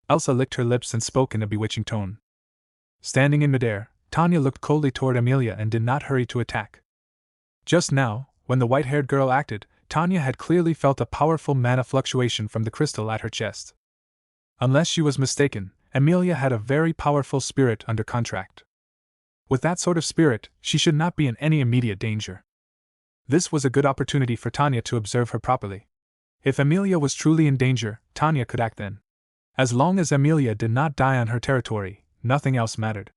Elsa licked her lips and spoke in a bewitching tone. Standing in midair, Tanya looked coldly toward Amelia and did not hurry to attack. Just now, when the white-haired girl acted, Tanya had clearly felt a powerful mana fluctuation from the crystal at her chest. Unless she was mistaken, Amelia had a very powerful spirit under contract. With that sort of spirit, she should not be in any immediate danger. This was a good opportunity for Tanya to observe her properly. If Amelia was truly in danger, Tanya could act then. As long as Amelia did not die on her territory, nothing else mattered.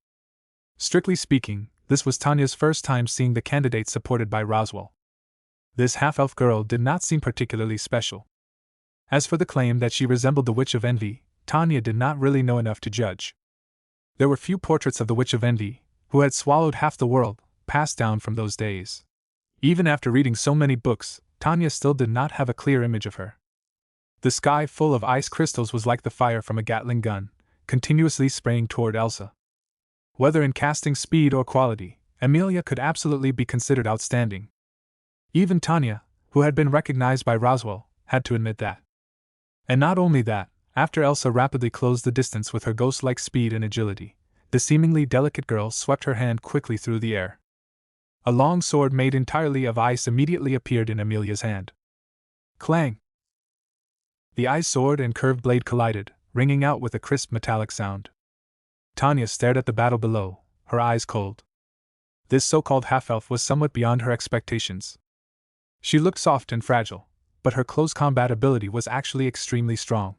Strictly speaking, this was Tanya's first time seeing the candidate supported by Roswell. This half-elf girl did not seem particularly special. As for the claim that she resembled the Witch of Envy, Tanya did not really know enough to judge. There were few portraits of the Witch of Envy, who had swallowed half the world, passed down from those days. Even after reading so many books, Tanya still did not have a clear image of her. The sky full of ice crystals was like the fire from a Gatling gun, continuously spraying toward Elsa. Whether in casting speed or quality, Amelia could absolutely be considered outstanding. Even Tanya, who had been recognized by Roswell, had to admit that. And not only that, after Elsa rapidly closed the distance with her ghost-like speed and agility, the seemingly delicate girl swept her hand quickly through the air. A long sword made entirely of ice immediately appeared in Amelia's hand. Clang! The ice sword and curved blade collided, ringing out with a crisp metallic sound. Tanya stared at the battle below, her eyes cold. This so-called half-elf was somewhat beyond her expectations. She looked soft and fragile, but her close combat ability was actually extremely strong.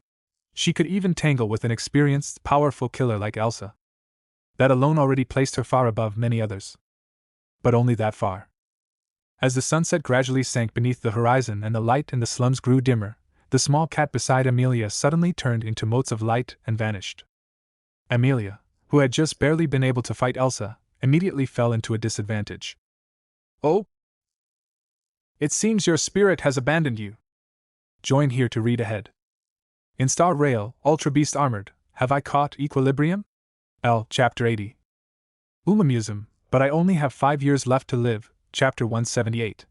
She could even tangle with an experienced, powerful killer like Elsa. That alone already placed her far above many others. But only that far. As the sunset gradually sank beneath the horizon and the light in the slums grew dimmer, the small cat beside Amelia suddenly turned into motes of light and vanished. Amelia, who had just barely been able to fight Elsa, immediately fell into a disadvantage. Oh! It seems your spirit has abandoned you. Join here to read ahead. In Star Rail, Ultra Beast Armored, Have I Caught Equilibrium? L. Chapter 80. Umamusum, but I only have 5 years left to live, Chapter 178.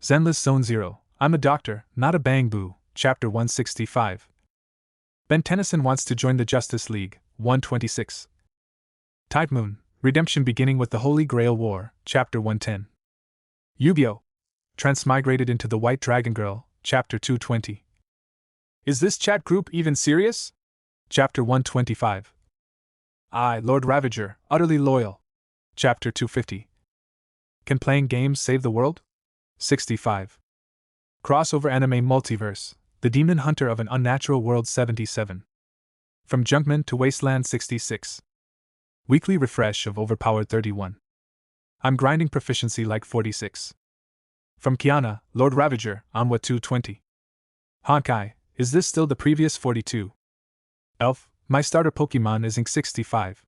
Zenless Zone 0, I'm a doctor, not a bang boo, Chapter 165. Ben Tennyson wants to join the Justice League, 126. Tide Moon, Redemption beginning with the Holy Grail War, Chapter 110. Yu-Gi-Oh! Transmigrated into the White Dragon Girl, Chapter 220. Is this chat group even serious? Chapter 125. I, Lord Ravager, utterly loyal. Chapter 250. Can playing games save the world? 65. Crossover anime multiverse, the demon hunter of an unnatural world 77. From Junkman to Wasteland 66. Weekly refresh of overpowered 31. I'm grinding proficiency like 46. From Kiana, Lord Ravager, Onwa 220. Honkai, is this still the previous 42? Elf, my starter Pokemon is Ink 65.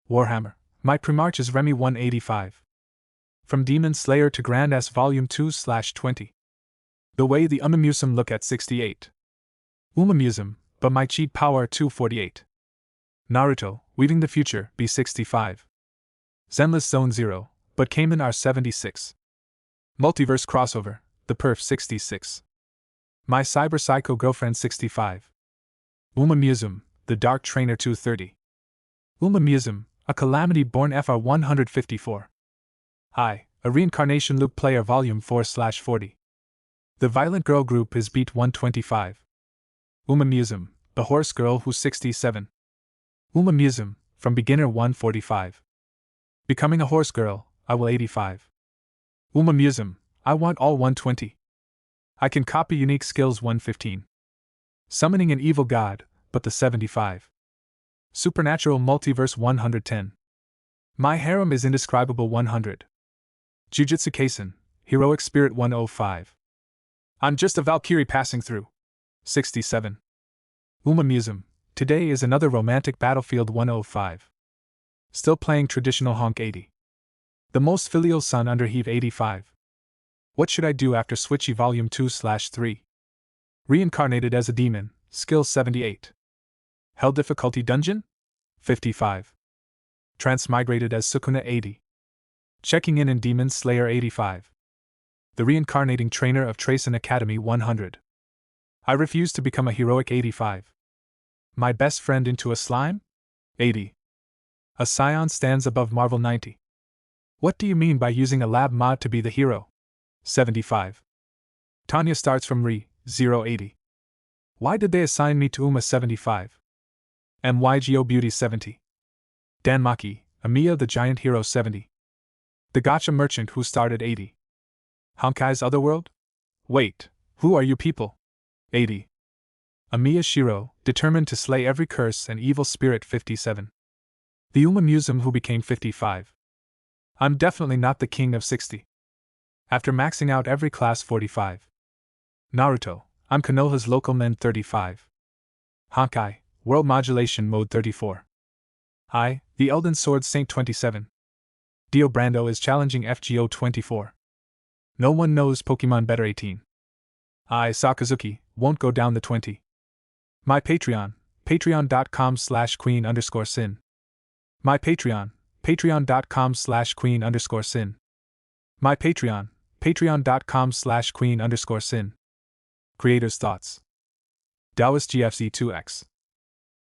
Warhammer, my Primarch is Remy 185. From Demon Slayer to Grand S Volume 2/20. The way the Umamusum look at 68. Umamusum, but my cheat power 248. Naruto, Weaving the Future, B65. Zenless Zone 0, but Cayman R76. Multiverse Crossover, The Perf 66. My Cyber Psycho Girlfriend 65. Umamusum, The Dark Trainer 230. Umamusum, a Calamity Born FR 154. I, a Reincarnation Loop Player Volume 4/40. The Violent Girl Group is Beat 125. Umamusum, The Horse Girl Who's 67. Umamusum, From Beginner 145. Becoming a Horse Girl, I will 85. Umamusum, I want all 120. I can copy unique skills 115. Summoning an evil god, but the 75. Supernatural Multiverse 110. My harem is indescribable 100. Jujutsu Kaisen, Heroic Spirit 105. I'm just a Valkyrie passing through. 67. Umamusum, today is another romantic battlefield 105. Still playing traditional honk 80. The most filial son under heave 85. What should I do after Switchy Volume 2/3? Reincarnated as a demon, skill 78. Hell difficulty dungeon? 55. Transmigrated as Sukuna 80. Checking in Demon Slayer 85. The reincarnating trainer of Tracen Academy 100. I refuse to become a heroic 85. My best friend into a slime? 80. A scion stands above Marvel 90. What do you mean by using a lab mod to be the hero? 75. Tanya starts from Re 080. Why did they assign me to Uma 75? MYGO Beauty 70. Danmaki, Amiya the Giant Hero 70. The Gacha Merchant who started 80. Honkai's Otherworld? Wait, who are you people? 80. Amiya Shiro, determined to slay every curse and evil spirit 57. The Umamusum who became 55. I'm definitely not the king of 60. After maxing out every class 45. Naruto, I'm Konoha's local men 35. Honkai, World Modulation Mode 34. I, the Elden Sword Saint 27. Dio Brando is challenging FGO 24. No one knows Pokemon better 18. I, Sakazuki, won't go down the 20. My Patreon, patreon.com/queen_sin. My Patreon, patreon.com/queen_sin. My Patreon, patreon.com/queen_sin. Creator's Thoughts. Taoist GFC2X.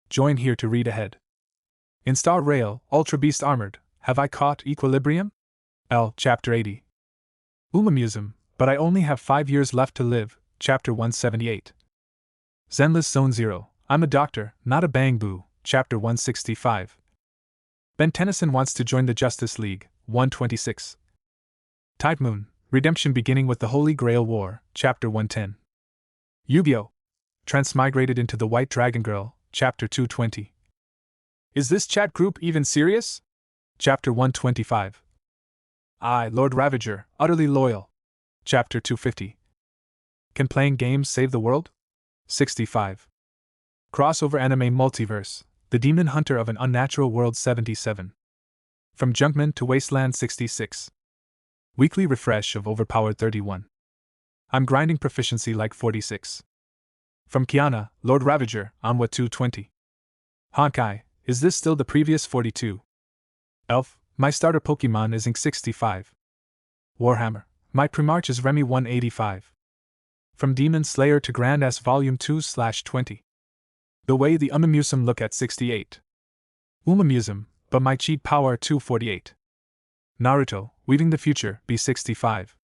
Join here to read ahead. In Star Rail, Ultra Beast Armored, have I caught equilibrium? L. Chapter 80. Umamusum, but I only have 5 years left to live, Chapter 178. Zenless Zone 0, I'm a doctor, not a bang boo, Chapter 165. Ben Tennyson wants to join the Justice League, 126. Tide Moon, Redemption beginning with the Holy Grail War, Chapter 110. Yu-Gi-Oh! Transmigrated into the White Dragon Girl, Chapter 220. Is this chat group even serious? Chapter 125. I, Lord Ravager, utterly loyal. Chapter 250. Can playing games save the world? 65. Crossover anime multiverse, the demon hunter of an unnatural world 77. From Junkman to Wasteland 66. Weekly refresh of overpowered 31. I'm grinding proficiency like 46. From Kiana, Lord Ravager, Onwa 220. Honkai, is this still the previous 42? Elf, my starter Pokemon is Ink 65. Warhammer, my Primarch is Remy 185. From Demon Slayer to Grand S Volume 2/20. The way the Umamusum look at 68. Umamusum, but my cheat power 248. Naruto, Weaving the Future, B65.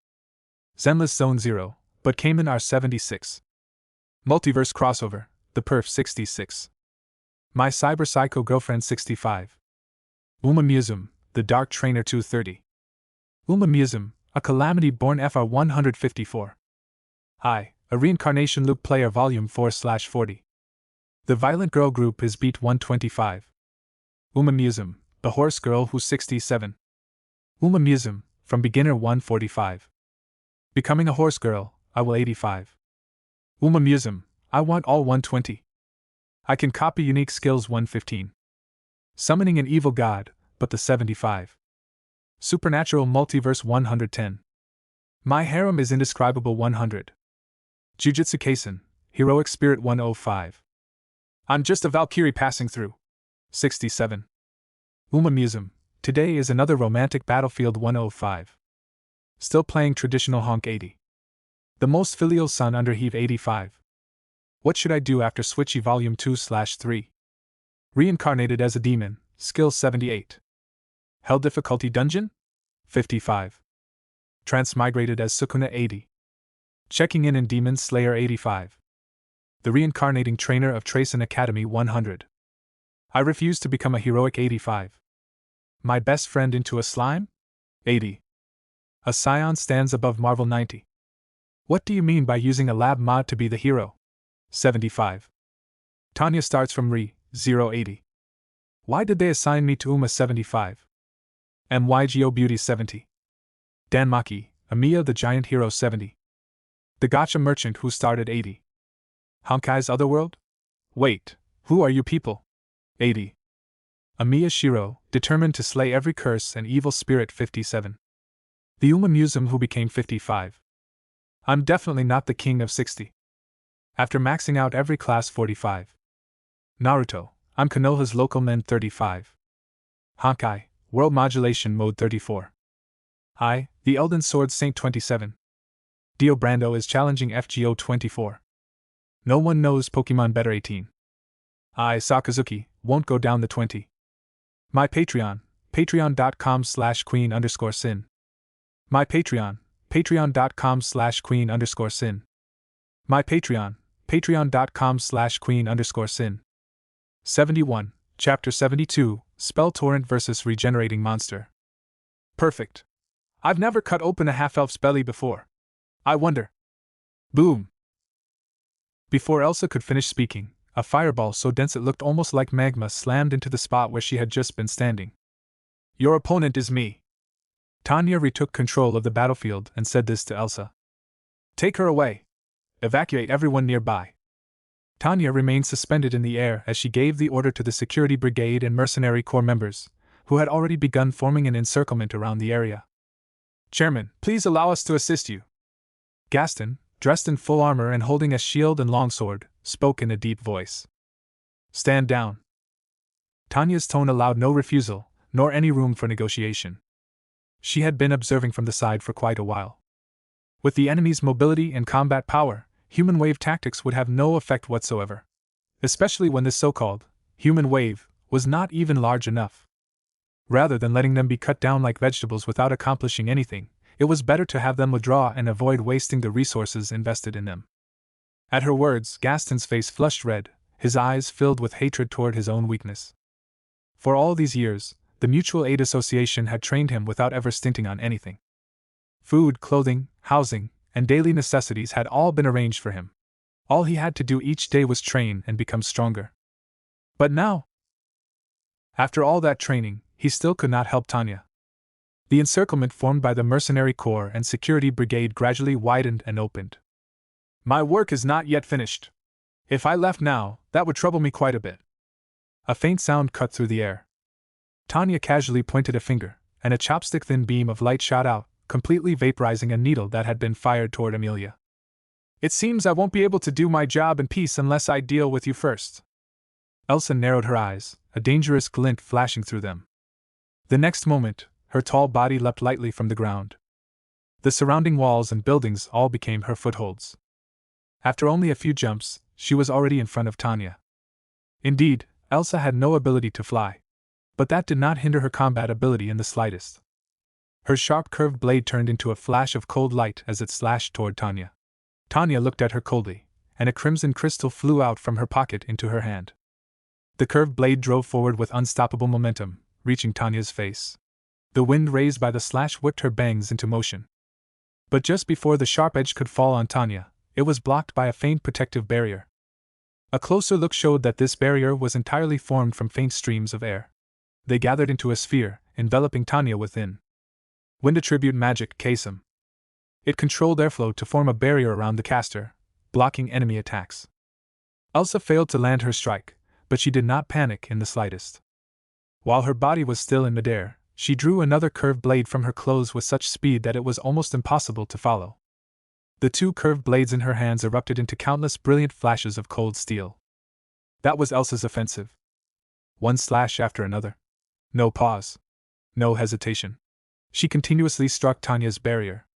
Zenless Zone 0, but Cayman R76. Multiverse Crossover, The Perf 66. My Cyber Psycho Girlfriend 65. Umamusum, The Dark Trainer 230. Museum, a calamity born FR 154. I, a reincarnation loop player volume 4/40. The violent girl group is beat 125. Museum, the horse girl who's 67. Museum, from beginner 145. Becoming a horse girl, I will 85. Museum, I want all 120. I can copy unique skills 115. Summoning an evil god, but the 75. Supernatural multiverse 110. My harem is indescribable 100. Jujutsu Kaisen, heroic spirit 105. I'm just a Valkyrie passing through. 67. Museum, today is another romantic battlefield 105. Still playing traditional honk 80. The most filial son under heave 85. What should I do after Switchy volume 2/3? Reincarnated as a demon, skill 78. Hell difficulty dungeon? 55. Transmigrated as Sukuna 80. Checking in Demon Slayer 85. The reincarnating trainer of Tracen Academy 100. I refuse to become a heroic 85. My best friend into a slime? 80. A scion stands above Marvel 90. What do you mean by using a lab mod to be the hero? 75. Tanya starts from Re, 080. Why did they assign me to Uma 75? MYGO Beauty 70. Danmaki, Amiya the Giant Hero 70. The Gacha Merchant who started 80. Honkai's Otherworld? Wait, who are you people? 80. Amiya Shiro, determined to slay every curse and evil spirit 57. The Museum who became 55. I'm definitely not the king of 60. After maxing out every class 45. Naruto, I'm Konoha's local men 35. Honkai, World Modulation Mode 34. I, the Elden Sword Saint 27. Dio Brando is challenging FGO 24. No one knows Pokemon better 18. I, Sakazuki, won't go down the 20. My Patreon, patreon.com/queen_sin. My Patreon, patreon.com/queen_sin. My Patreon, patreon.com/queen_sin. 71, Chapter 72, Spell Torrent vs. Regenerating Monster. Perfect. I've never cut open a half-elf's belly before. I wonder. Boom. Before Elsa could finish speaking, a fireball so dense it looked almost like magma slammed into the spot where she had just been standing. Your opponent is me. Tanya retook control of the battlefield and said this to Elsa. Take her away. Evacuate everyone nearby. Tanya remained suspended in the air as she gave the order to the security brigade and mercenary corps members, who had already begun forming an encirclement around the area. Chairman, please allow us to assist you. Gaston, dressed in full armor and holding a shield and longsword, spoke in a deep voice. Stand down. Tanya's tone allowed no refusal, nor any room for negotiation. She had been observing from the side for quite a while. With the enemy's mobility and combat power, human wave tactics would have no effect whatsoever. Especially when this so-called human wave was not even large enough. Rather than letting them be cut down like vegetables without accomplishing anything, it was better to have them withdraw and avoid wasting the resources invested in them. At her words, Gaston's face flushed red, his eyes filled with hatred toward his own weakness. For all these years, the Mutual Aid Association had trained him without ever stinting on anything. Food, clothing, housing, and daily necessities had all been arranged for him. All he had to do each day was train and become stronger. But now, after all that training, he still could not help Tanya. The encirclement formed by the mercenary corps and security brigade gradually widened and opened. My work is not yet finished. If I left now, that would trouble me quite a bit. A faint sound cut through the air. Tanya casually pointed a finger, and a chopstick-thin beam of light shot out, completely vaporizing a needle that had been fired toward Amelia. It seems I won't be able to do my job in peace unless I deal with you first. Elsa narrowed her eyes, a dangerous glint flashing through them. The next moment, her tall body leapt lightly from the ground. The surrounding walls and buildings all became her footholds. After only a few jumps, she was already in front of Tanya. Indeed, Elsa had no ability to fly. But that did not hinder her combat ability in the slightest. Her sharp curved blade turned into a flash of cold light as it slashed toward Tanya. Tanya looked at her coldly, and a crimson crystal flew out from her pocket into her hand. The curved blade drove forward with unstoppable momentum, reaching Tanya's face. The wind raised by the slash whipped her bangs into motion. But just before the sharp edge could fall on Tanya, it was blocked by a faint protective barrier. A closer look showed that this barrier was entirely formed from faint streams of air. They gathered into a sphere, enveloping Tanya within. Wind attribute magic Kasem. It controlled airflow to form a barrier around the caster, blocking enemy attacks. Elsa failed to land her strike, but she did not panic in the slightest. While her body was still in midair, she drew another curved blade from her clothes with such speed that it was almost impossible to follow. The two curved blades in her hands erupted into countless brilliant flashes of cold steel. That was Elsa's offensive. One slash after another. No pause. No hesitation. She continuously struck Tanya's barrier.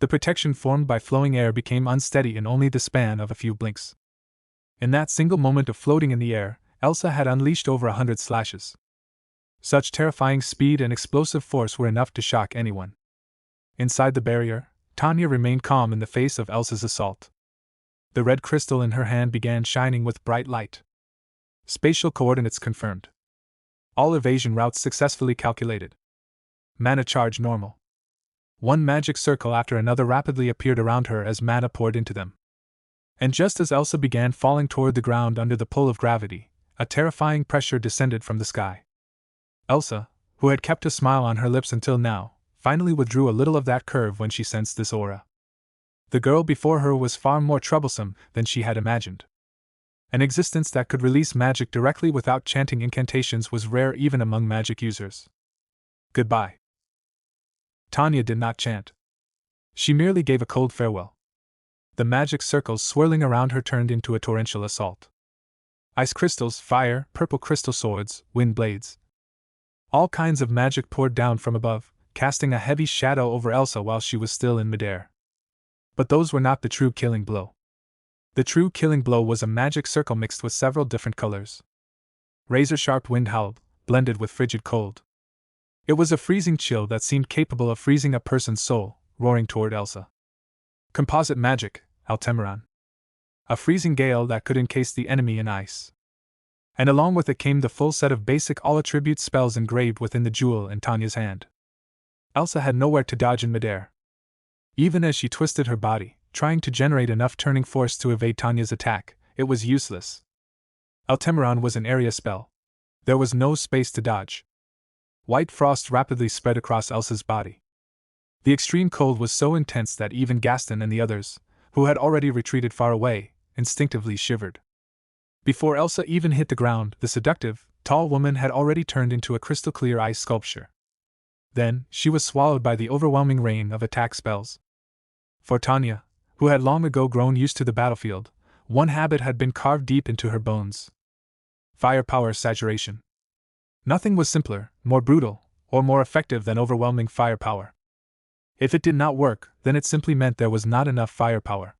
The protection formed by flowing air became unsteady in only the span of a few blinks. In that single moment of floating in the air, Elsa had unleashed over 100 slashes. Such terrifying speed and explosive force were enough to shock anyone. Inside the barrier, Tanya remained calm in the face of Elsa's assault. The red crystal in her hand began shining with bright light. Spatial coordinates confirmed. All evasion routes successfully calculated. Mana charge normal. One magic circle after another rapidly appeared around her as mana poured into them. And just as Elsa began falling toward the ground under the pull of gravity, a terrifying pressure descended from the sky. Elsa, who had kept a smile on her lips until now, finally withdrew a little of that curve when she sensed this aura. The girl before her was far more troublesome than she had imagined. An existence that could release magic directly without chanting incantations was rare even among magic users. Goodbye. Tanya did not chant. She merely gave a cold farewell. The magic circles swirling around her turned into a torrential assault. Ice crystals, fire, purple crystal swords, wind blades. All kinds of magic poured down from above, casting a heavy shadow over Elsa while she was still in midair. But those were not the true killing blow. The true killing blow was a magic circle mixed with several different colors. Razor-sharp wind howled, blended with frigid cold. It was a freezing chill that seemed capable of freezing a person's soul, roaring toward Elsa. Composite magic, Altemeran. A freezing gale that could encase the enemy in ice. And along with it came the full set of basic all-attribute spells engraved within the jewel in Tanya's hand. Elsa had nowhere to dodge in midair. Even as she twisted her body, trying to generate enough turning force to evade Tanya's attack, it was useless. Altemeran was an area spell. There was no space to dodge. White frost rapidly spread across Elsa's body. The extreme cold was so intense that even Gaston and the others, who had already retreated far away, instinctively shivered. Before Elsa even hit the ground, the seductive, tall woman had already turned into a crystal-clear ice sculpture. Then, she was swallowed by the overwhelming rain of attack spells. For Tanya, who had long ago grown used to the battlefield, one habit had been carved deep into her bones. Firepower saturation. Nothing was simpler, more brutal, or more effective than overwhelming firepower. If it did not work, then it simply meant there was not enough firepower.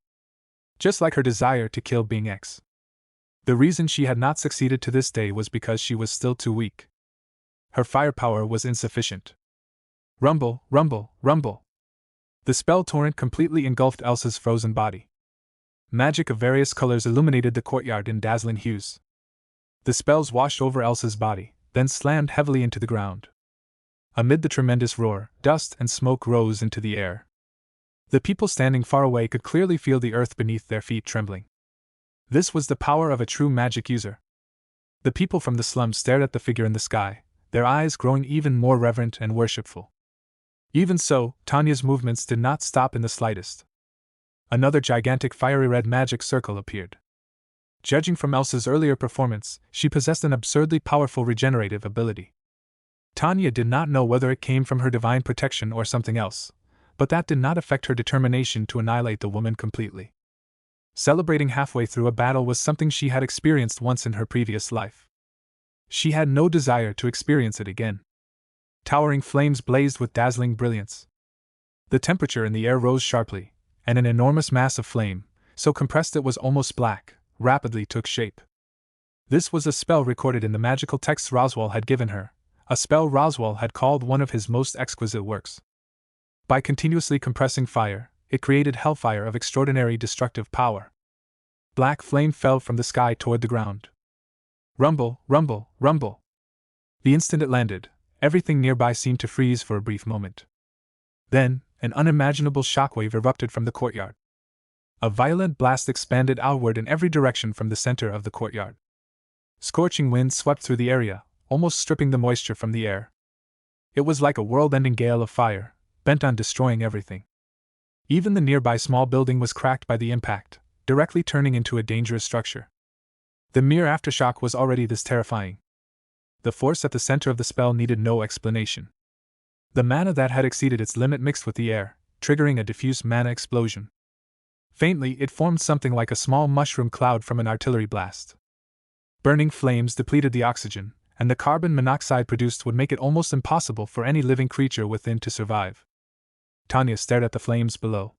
Just like her desire to kill Being X. The reason she had not succeeded to this day was because she was still too weak. Her firepower was insufficient. Rumble, rumble, rumble. The spell torrent completely engulfed Elsa's frozen body. Magic of various colors illuminated the courtyard in dazzling hues. The spells washed over Elsa's body, then slammed heavily into the ground. Amid the tremendous roar, dust and smoke rose into the air. The people standing far away could clearly feel the earth beneath their feet trembling. This was the power of a true magic user. The people from the slums stared at the figure in the sky, their eyes growing even more reverent and worshipful. Even so, Tanya's movements did not stop in the slightest. Another gigantic fiery red magic circle appeared. Judging from Elsa's earlier performance, she possessed an absurdly powerful regenerative ability. Tanya did not know whether it came from her divine protection or something else, but that did not affect her determination to annihilate the woman completely. Celebrating halfway through a battle was something she had experienced once in her previous life. She had no desire to experience it again. Towering flames blazed with dazzling brilliance. The temperature in the air rose sharply, and an enormous mass of flame, so compressed it was almost black, rapidly took shape. This was a spell recorded in the magical texts Roswell had given her, a spell Roswell had called one of his most exquisite works. By continuously compressing fire, it created hellfire of extraordinary destructive power. Black flame fell from the sky toward the ground. Rumble, rumble, rumble. The instant it landed, Everything nearby seemed to freeze for a brief moment. Then, an unimaginable shockwave erupted from the courtyard. A violent blast expanded outward in every direction from the center of the courtyard. Scorching winds swept through the area, almost stripping the moisture from the air. It was like a world-ending gale of fire, bent on destroying everything. Even the nearby small building was cracked by the impact, directly turning into a dangerous structure. The mere aftershock was already this terrifying. The force at the center of the spell needed no explanation. The mana that had exceeded its limit mixed with the air, triggering a diffuse mana explosion. Faintly, it formed something like a small mushroom cloud from an artillery blast. Burning flames depleted the oxygen, and the carbon monoxide produced would make it almost impossible for any living creature within to survive. Tanya stared at the flames below.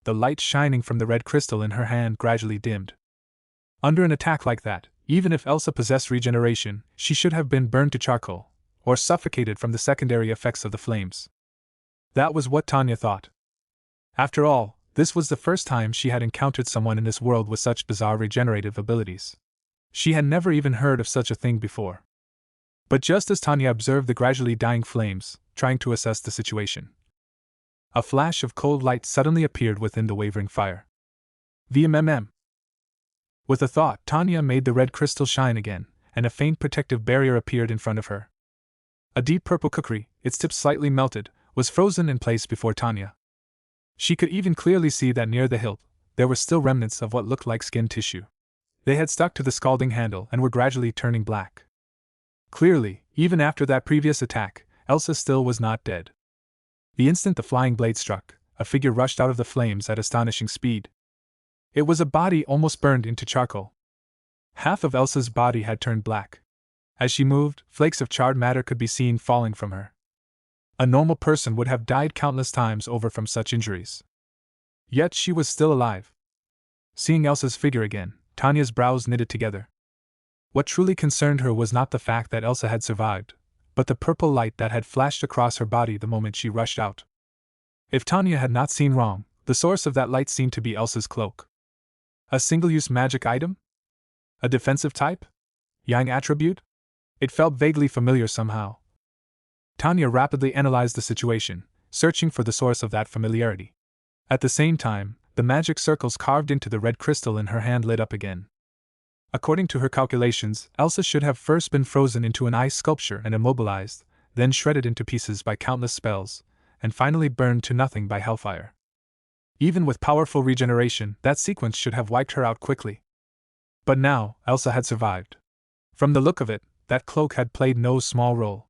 The light shining from the red crystal in her hand gradually dimmed. Under an attack like that, even if Elsa possessed regeneration, she should have been burned to charcoal, or suffocated from the secondary effects of the flames. That was what Tanya thought. After all, this was the first time she had encountered someone in this world with such bizarre regenerative abilities. She had never even heard of such a thing before. But just as Tanya observed the gradually dying flames, trying to assess the situation, a flash of cold light suddenly appeared within the wavering fire. VMMM. With a thought, Tanya made the red crystal shine again, and a faint protective barrier appeared in front of her. A deep purple kukri, its tip slightly melted, was frozen in place before Tanya. She could even clearly see that near the hilt, there were still remnants of what looked like skin tissue. They had stuck to the scalding handle and were gradually turning black. Clearly, even after that previous attack, Elsa still was not dead. The instant the flying blade struck, a figure rushed out of the flames at astonishing speed. It was a body almost burned into charcoal. Half of Elsa's body had turned black. As she moved, flakes of charred matter could be seen falling from her. A normal person would have died countless times over from such injuries. Yet she was still alive. Seeing Elsa's figure again, Tanya's brows knitted together. What truly concerned her was not the fact that Elsa had survived, but the purple light that had flashed across her body the moment she rushed out. If Tanya had not seen wrong, the source of that light seemed to be Elsa's cloak. A single-use magic item? A defensive type? Yang attribute? It felt vaguely familiar somehow. Tanya rapidly analyzed the situation, searching for the source of that familiarity. At the same time, the magic circles carved into the red crystal in her hand lit up again. According to her calculations, Elsa should have first been frozen into an ice sculpture and immobilized, then shredded into pieces by countless spells, and finally burned to nothing by hellfire. Even with powerful regeneration, that sequence should have wiped her out quickly. But now, Elsa had survived. From the look of it, that cloak had played no small role.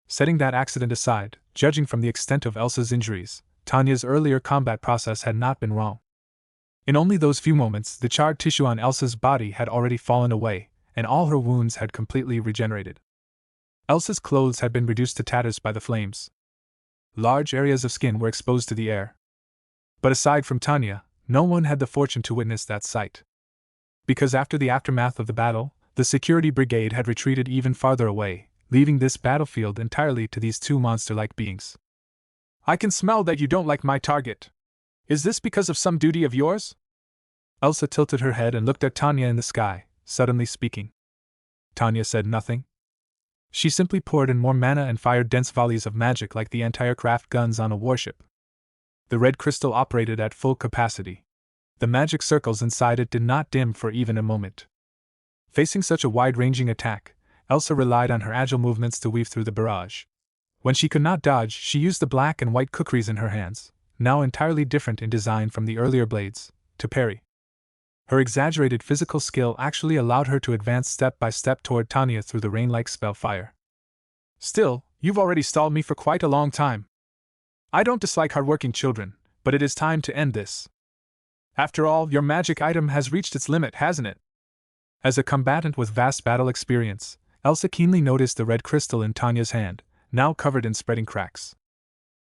Setting that accident aside, judging from the extent of Elsa's injuries, Tanya's earlier combat process had not been wrong. In only those few moments, the charred tissue on Elsa's body had already fallen away, and all her wounds had completely regenerated. Elsa's clothes had been reduced to tatters by the flames. Large areas of skin were exposed to the air. But aside from Tanya, no one had the fortune to witness that sight. Because after the aftermath of the battle, the security brigade had retreated even farther away, leaving this battlefield entirely to these two monster-like beings. I can smell that you don't like my target. Is this because of some duty of yours? Elsa tilted her head and looked at Tanya in the sky, suddenly speaking. Tanya said nothing. She simply poured in more mana and fired dense volleys of magic like the anti-aircraft guns on a warship. The red crystal operated at full capacity. The magic circles inside it did not dim for even a moment. Facing such a wide-ranging attack, Elsa relied on her agile movements to weave through the barrage. When she could not dodge, she used the black and white kukris in her hands, now entirely different in design from the earlier blades, to parry. Her exaggerated physical skill actually allowed her to advance step by step toward Tanya through the rain-like spell fire. Still, you've already stalled me for quite a long time. I don't dislike hard-working children, but it is time to end this. After all, your magic item has reached its limit, hasn't it? As a combatant with vast battle experience, Elsa keenly noticed the red crystal in Tanya's hand, now covered in spreading cracks.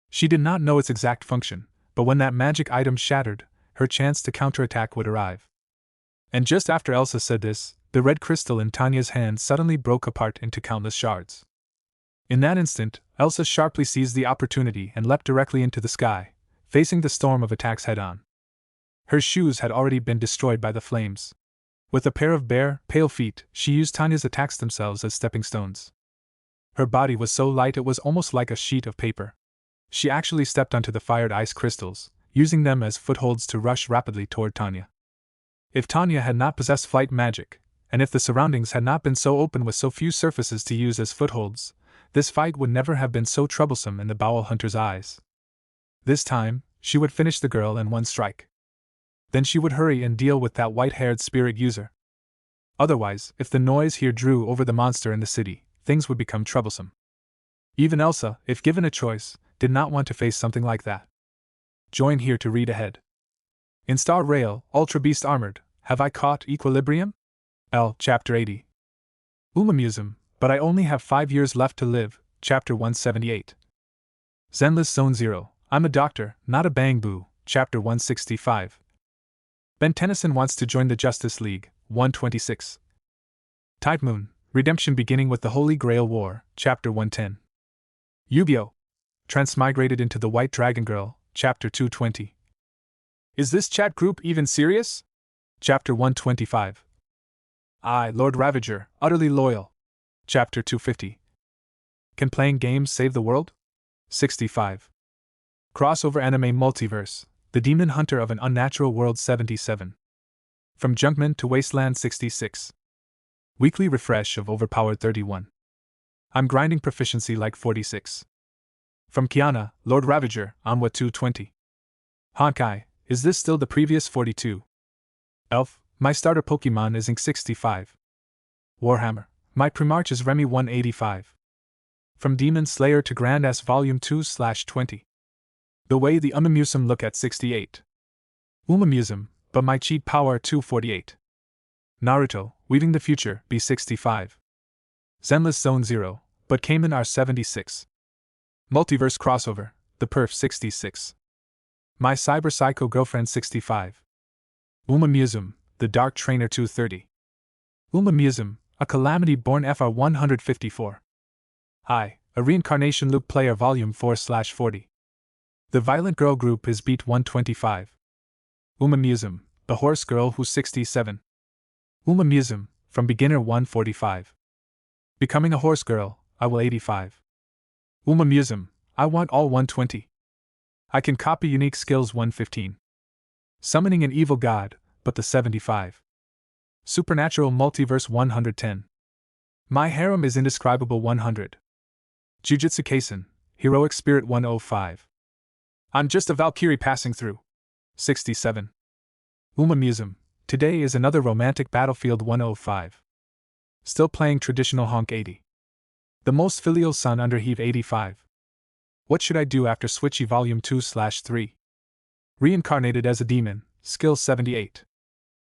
She did not know its exact function, but when that magic item shattered, her chance to counterattack would arrive. And just after Elsa said this, the red crystal in Tanya's hand suddenly broke apart into countless shards. In that instant, Elsa sharply seized the opportunity and leapt directly into the sky, facing the storm of attacks head-on. Her shoes had already been destroyed by the flames. With a pair of bare, pale feet, she used Tanya's attacks themselves as stepping stones. Her body was so light it was almost like a sheet of paper. She actually stepped onto the fired ice crystals, using them as footholds to rush rapidly toward Tanya. If Tanya had not possessed flight magic, and if the surroundings had not been so open with so few surfaces to use as footholds, this fight would never have been so troublesome in the Bowel Hunter's eyes. This time, she would finish the girl in one strike. Then she would hurry and deal with that white-haired spirit user. Otherwise, if the noise here drew over the monster in the city, things would become troublesome. Even Elsa, if given a choice, did not want to face something like that. Join here to read ahead. In Star Rail, Ultra Beast Armored, have I caught equilibrium? L. Chapter 80. Umamusum, but I only have 5 years left to live, Chapter 178. Zenless Zone 0, I'm a doctor, not a bang boo, Chapter 165. Ben Tennyson wants to join the Justice League, 126. Type Moon, Redemption beginning with the Holy Grail War, Chapter 110. Yu-Gi-Oh! Transmigrated into the White Dragon Girl, Chapter 220. Is this chat group even serious? Chapter 125. I, Lord Ravager, utterly loyal. Chapter 250. Can playing games save the world? 65. Crossover Anime Multiverse, The Demon Hunter of an Unnatural World 77. From Junkman to Wasteland 66. Weekly refresh of Overpowered 31. I'm grinding proficiency like 46. From Kiana, Lord Ravager, Onwa 220. Honkai, is this still the previous 42? Elf, my starter Pokemon is Ink 65. Warhammer, my Primarch is Remy 185. From Demon Slayer to Grand S Volume 2/20. The way the Umamusum look at 68. Umamusum, but my cheat power 248. Naruto, Weaving the Future, B65. Zenless Zone 0, but Cayman R 76. Multiverse Crossover, The Perf 66. My Cyber Psycho Girlfriend 65. Umamusum, The Dark Trainer 230. Umamusum, a Calamity Born FR 154. I, a Reincarnation Loop Player Volume 4/40. The Violent Girl Group is Beat 125. Umamusum, The Horse Girl Who's 67. Umamusum, From Beginner 145. Becoming a Horse Girl, I will 85. Umamusum, I want all 120. I can copy unique skills 115. Summoning an evil god, but the 75. Supernatural Multiverse 110. My harem is indescribable 100. Jujutsu Kaisen, Heroic Spirit 105. I'm just a Valkyrie passing through. 67. Umamusum, today is another romantic battlefield 105. Still playing traditional honk 80. The most filial son under heave 85. What should I do after Switchy Volume 2/3? Reincarnated as a demon, skill 78.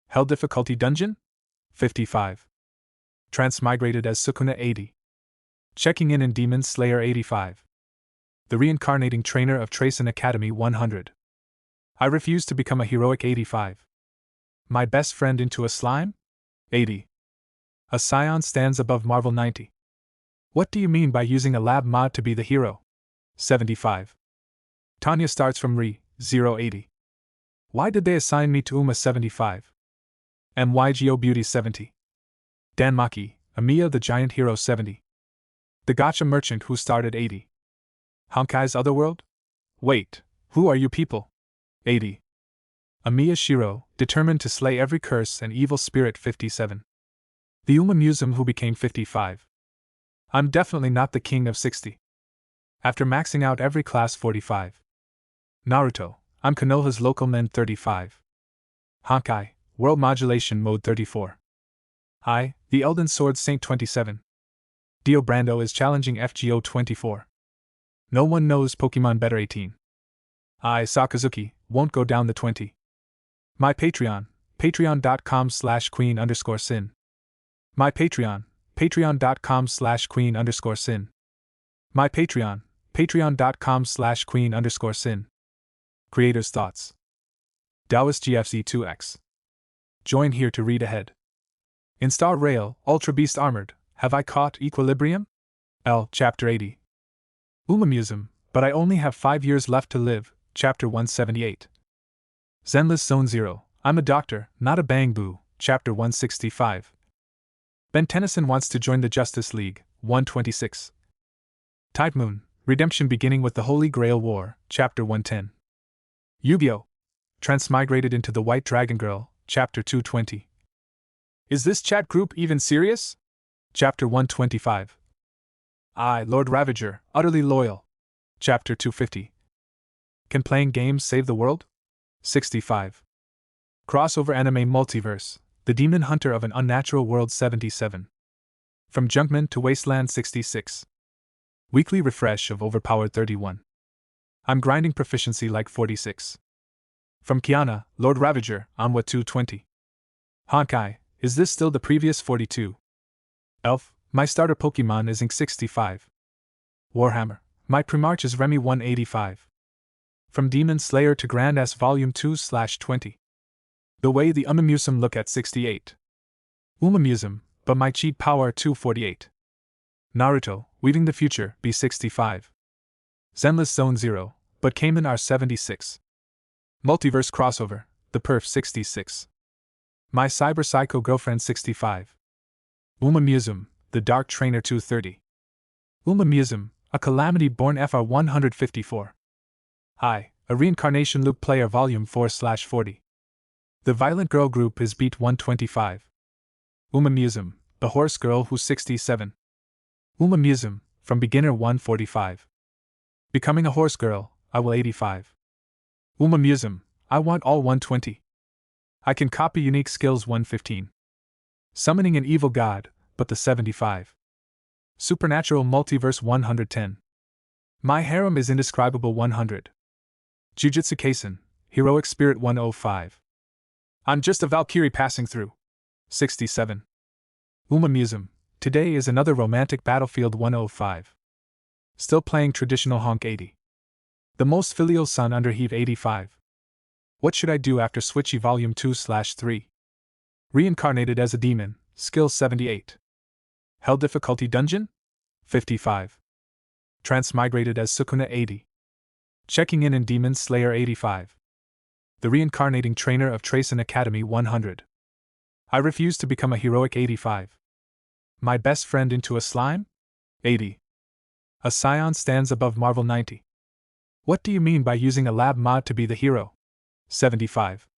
Hell difficulty dungeon? 55. Transmigrated as Sukuna 80. Checking in Demon Slayer 85. The reincarnating trainer of Tracen Academy 100. I refuse to become a heroic 85. My best friend into a slime? 80. A scion stands above Marvel 90. What do you mean by using a lab mod to be the hero? 75. Tanya starts from Re, 080. Why did they assign me to Uma 75? MYGO Beauty 70. Danmaki, Amiya the Giant Hero 70. The Gotcha Merchant who started 80. Honkai's Otherworld? Wait, who are you people? 80. Amiya Shiro, determined to slay every curse and evil spirit 57. The Umamusum who became 55. I'm definitely not the king of 60. After maxing out every class 45. Naruto, I'm Konoha's local men 35. Honkai, World Modulation Mode 34. I, the Elden Sword Saint 27. Dio Brando is challenging FGO 24. No one knows Pokemon better 18. I, Sakazuki, won't go down the 20. My Patreon, patreon.com/queen_sin. My Patreon, patreon.com/queen_sin. My Patreon, patreon.com/queen_sin. Creator's Thoughts. Taoist GFC2X. Join here to read ahead. In Star Rail, Ultra Beast Armored, have I caught equilibrium? L. Chapter 80. Umamusum, but I only have 5 years left to live, Chapter 178. Zenless Zone 0, I'm a doctor, not a bang boo, Chapter 165. Ben Tennyson wants to join the Justice League, 126. Tide Moon, Redemption beginning with the Holy Grail War, Chapter 110. Yu-Gi-Oh! Transmigrated into the White Dragon Girl, Chapter 220. Is this chat group even serious? Chapter 125. I, Lord Ravager, utterly loyal. Chapter 250. Can playing games save the world? 65. Crossover Anime Multiverse, The Demon Hunter of an Unnatural World 77. From Junkman to Wasteland 66. Weekly refresh of Overpowered 31. I'm grinding proficiency like 46. From Kiana, Lord Ravager, Onwa 220. Honkai, is this still the previous 42? Elf, my starter Pokemon is Ink 65. Warhammer, my Primarch is Remy 185. From Demon Slayer to Grand S Volume 2/20. The way the Umamusum look at 68. Umamusum, but my cheat power 248. Naruto, Weaving the Future, B65. Zenless Zone 0, but Cayman R76. Multiverse Crossover, The Perf 66. My Cyber Psycho Girlfriend 65. Umamusum, The Dark Trainer 230. Umamusum, A Calamity Born FR 154. I, A Reincarnation Loop Player Volume 4/40. The Violent Girl Group is Beat 125. Umamusum, The Horse Girl Who's 67. Umamusum, From Beginner 145. Becoming a Horse Girl, I will 85. Umamusum, I want all 120. I can copy unique skills 115. Summoning an evil god, but the 75. Supernatural Multiverse 110. My harem is indescribable 100. Jujutsu Kaisen, Heroic Spirit 105. I'm just a Valkyrie passing through. 67. Umamusum, Today is another romantic battlefield 105. Still playing traditional honk 80. The most filial son under heave 85. What should I do after Switchy Volume 2/3? Reincarnated as a demon, skill 78. Hell difficulty dungeon? 55. Transmigrated as Sukuna 80. Checking in Demon Slayer 85. The reincarnating trainer of Tracen Academy 100. I refuse to become a heroic 85. My best friend into a slime? 80. A Scion stands above Marvel 90. What do you mean by using a lab mod to be the hero? 75.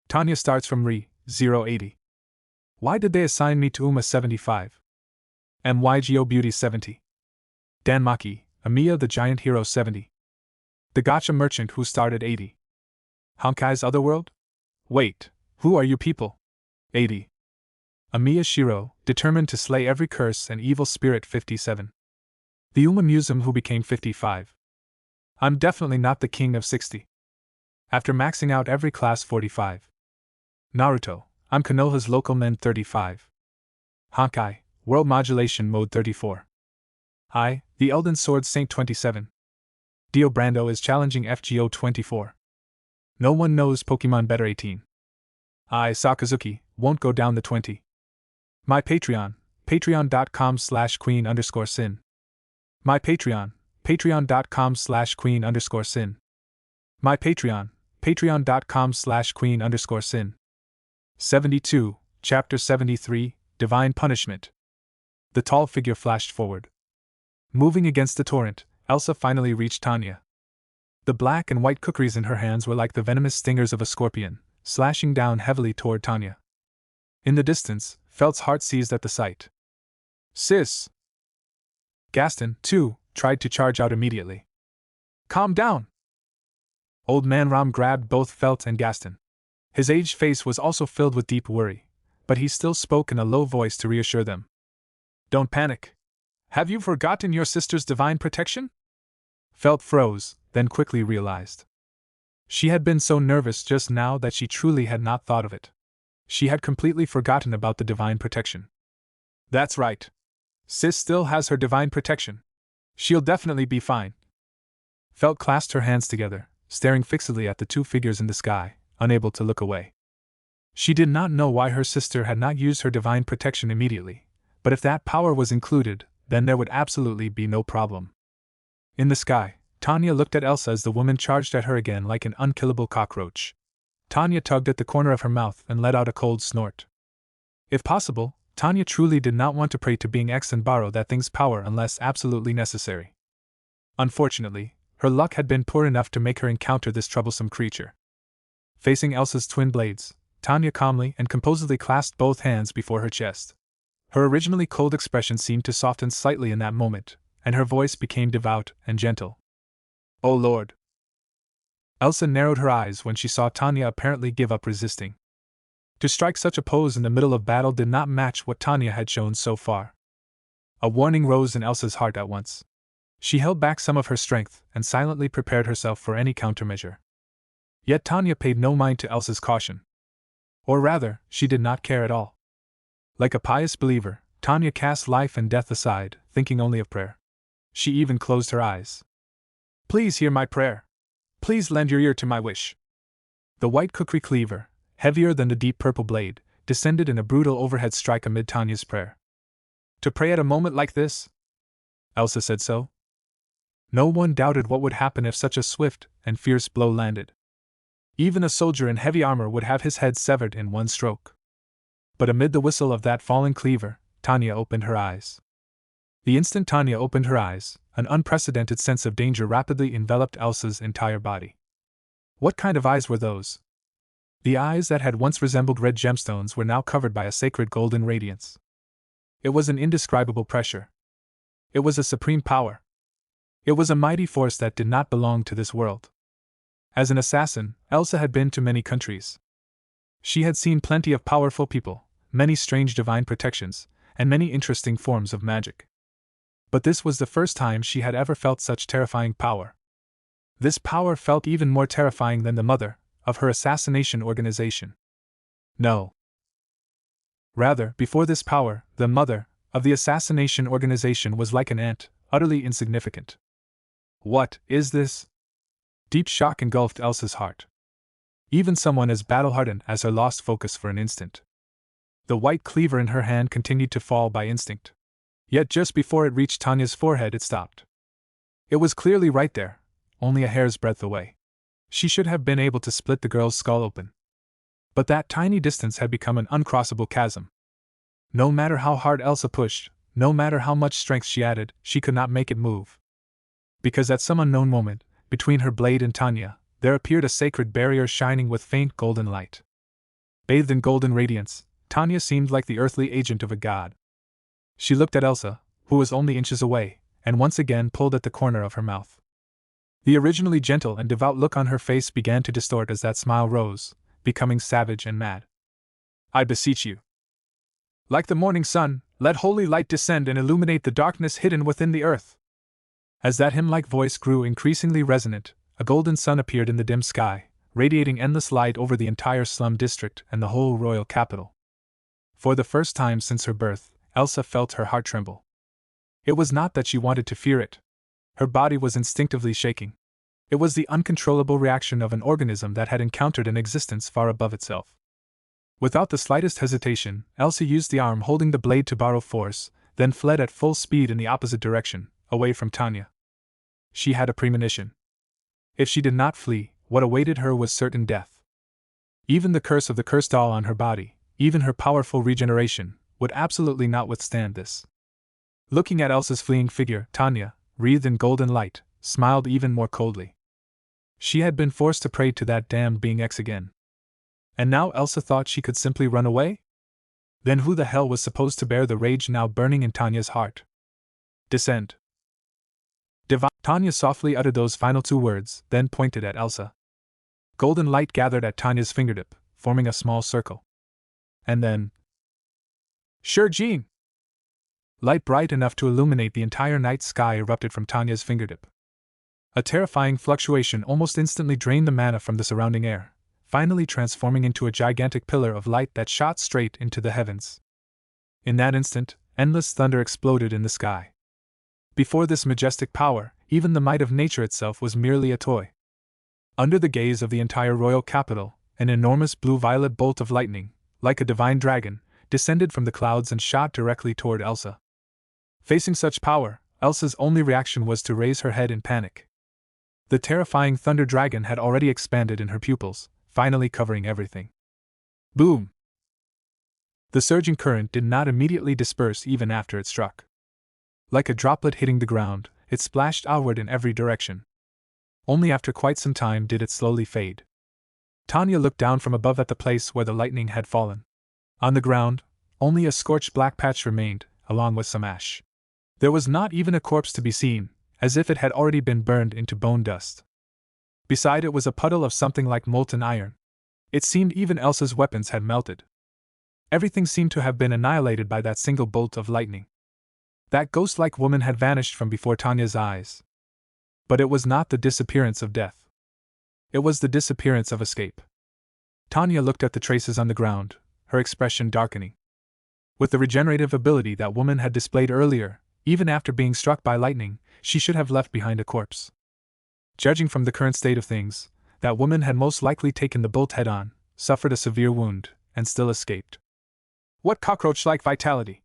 Tanya starts from Re 080. Why did they assign me to Uma 75? MYGO Beauty 70. Danmaki, Amiya the Giant Hero 70. The Gacha Merchant who started 80. Honkai's Otherworld? Wait, who are you people? 80. Amiya Shiro, determined to slay every curse and evil spirit 57. The Umamusum who became 55. I'm definitely not the king of 60. After maxing out every class 45. Naruto, I'm Konoha's local men 35. Honkai, World Modulation Mode 34. I, the Elden Sword Saint 27. Dio Brando is challenging FGO 24. No one knows Pokemon better 18. I, Sakazuki, won't go down the 20. My Patreon, patreon.com/queen_sin. My Patreon, patreon.com/queen_sin. My Patreon, patreon.com/queen_sin. 72, Chapter 73, Divine Punishment. The tall figure flashed forward. Moving against the torrent, Elsa finally reached Tanya. The black and white kukris in her hands were like the venomous stingers of a scorpion, slashing down heavily toward Tanya. In the distance, Felt's heart seized at the sight. Sis! Gaston, too, tried to charge out immediately. Calm down! Old Man Ram grabbed both Felt and Gaston. His aged face was also filled with deep worry, but he still spoke in a low voice to reassure them. Don't panic. Have you forgotten your sister's divine protection? Felt froze, then quickly realized. She had been so nervous just now that she truly had not thought of it. She had completely forgotten about the divine protection. That's right. Sis still has her divine protection. She'll definitely be fine. Felt clasped her hands together, staring fixedly at the two figures in the sky, unable to look away. She did not know why her sister had not used her divine protection immediately, but if that power was included, then there would absolutely be no problem. In the sky, Tanya looked at Elsa as the woman charged at her again like an unkillable cockroach. Tanya tugged at the corner of her mouth and let out a cold snort. If possible, Tanya truly did not want to pray to being X and borrow that thing's power unless absolutely necessary. Unfortunately, her luck had been poor enough to make her encounter this troublesome creature. Facing Elsa's twin blades, Tanya calmly and composedly clasped both hands before her chest. Her originally cold expression seemed to soften slightly in that moment, and her voice became devout and gentle. "O Lord!" Elsa narrowed her eyes when she saw Tanya apparently give up resisting. To strike such a pose in the middle of battle did not match what Tanya had shown so far. A warning rose in Elsa's heart at once. She held back some of her strength and silently prepared herself for any countermeasure. Yet Tanya paid no mind to Elsa's caution. Or rather, she did not care at all. Like a pious believer, Tanya cast life and death aside, thinking only of prayer. She even closed her eyes. "Please hear my prayer. Please lend your ear to my wish." The white kukri cleaver, heavier than the deep purple blade, descended in a brutal overhead strike amid Tanya's prayer. "To pray at a moment like this?" Elsa said so. No one doubted what would happen if such a swift and fierce blow landed. Even a soldier in heavy armor would have his head severed in one stroke. But amid the whistle of that falling cleaver, Tanya opened her eyes. The instant Tanya opened her eyes, an unprecedented sense of danger rapidly enveloped Elsa's entire body. What kind of eyes were those? The eyes that had once resembled red gemstones were now covered by a sacred golden radiance. It was an indescribable pressure. It was a supreme power. It was a mighty force that did not belong to this world. As an assassin, Elsa had been to many countries. She had seen plenty of powerful people, many strange divine protections, and many interesting forms of magic. But this was the first time she had ever felt such terrifying power. This power felt even more terrifying than the mother of her assassination organization. No. Rather, before this power, the mother of the assassination organization was like an ant, utterly insignificant. What is this? Deep shock engulfed Elsa's heart. Even someone as battle-hardened as her lost focus for an instant. The white cleaver in her hand continued to fall by instinct. Yet just before it reached Tanya's forehead it stopped. It was clearly right there, only a hair's breadth away. She should have been able to split the girl's skull open. But that tiny distance had become an uncrossable chasm. No matter how hard Elsa pushed, no matter how much strength she added, she could not make it move. Because at some unknown moment, between her blade and Tanya, there appeared a sacred barrier shining with faint golden light. Bathed in golden radiance, Tanya seemed like the earthly agent of a god. She looked at Elsa, who was only inches away, and once again pulled at the corner of her mouth. The originally gentle and devout look on her face began to distort as that smile rose, becoming savage and mad. "I beseech you. Like the morning sun, let holy light descend and illuminate the darkness hidden within the earth." As that hymn-like voice grew increasingly resonant, a golden sun appeared in the dim sky, radiating endless light over the entire slum district and the whole royal capital. For the first time since her birth, Elsa felt her heart tremble. It was not that she wanted to fear it. Her body was instinctively shaking. It was the uncontrollable reaction of an organism that had encountered an existence far above itself. Without the slightest hesitation, Elsa used the arm holding the blade to borrow force, then fled at full speed in the opposite direction, away from Tanya. She had a premonition. If she did not flee, what awaited her was certain death. Even the curse of the cursed doll on her body, even her powerful regeneration, would absolutely not withstand this. Looking at Elsa's fleeing figure, Tanya, wreathed in golden light, smiled even more coldly. She had been forced to pray to that damned being X again. And now Elsa thought she could simply run away? Then who the hell was supposed to bear the rage now burning in Tanya's heart? "Descend." Tanya softly uttered those final two words, then pointed at Elsa. Golden light gathered at Tanya's fingertip, forming a small circle. And then... "Sure, Jean!" Light bright enough to illuminate the entire night sky erupted from Tanya's fingertip. A terrifying fluctuation almost instantly drained the mana from the surrounding air, finally transforming into a gigantic pillar of light that shot straight into the heavens. In that instant, endless thunder exploded in the sky. Before this majestic power, even the might of nature itself was merely a toy. Under the gaze of the entire royal capital, an enormous blue-violet bolt of lightning, like a divine dragon, descended from the clouds and shot directly toward Elsa. Facing such power, Elsa's only reaction was to raise her head in panic. The terrifying thunder dragon had already expanded in her pupils, finally covering everything. Boom! The surging current did not immediately disperse even after it struck. Like a droplet hitting the ground, it splashed outward in every direction. Only after quite some time did it slowly fade. Tanya looked down from above at the place where the lightning had fallen. On the ground, only a scorched black patch remained, along with some ash. There was not even a corpse to be seen, as if it had already been burned into bone dust. Beside it was a puddle of something like molten iron. It seemed even Elsa's weapons had melted. Everything seemed to have been annihilated by that single bolt of lightning. That ghost-like woman had vanished from before Tanya's eyes. But it was not the disappearance of death. It was the disappearance of escape. Tanya looked at the traces on the ground, her expression darkening. With the regenerative ability that woman had displayed earlier, even after being struck by lightning, she should have left behind a corpse. Judging from the current state of things, that woman had most likely taken the bolt head-on, suffered a severe wound, and still escaped. What cockroach-like vitality!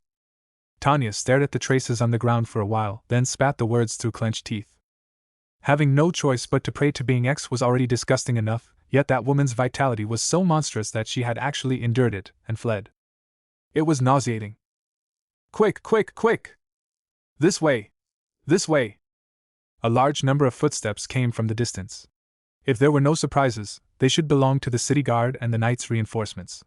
Tanya stared at the traces on the ground for a while, then spat the words through clenched teeth. Having no choice but to pray to being X was already disgusting enough, yet that woman's vitality was so monstrous that she had actually endured it, and fled. It was nauseating. Quick, quick, quick! This way! This way! A large number of footsteps came from the distance. If there were no surprises, they should belong to the city guard and the knight's reinforcements.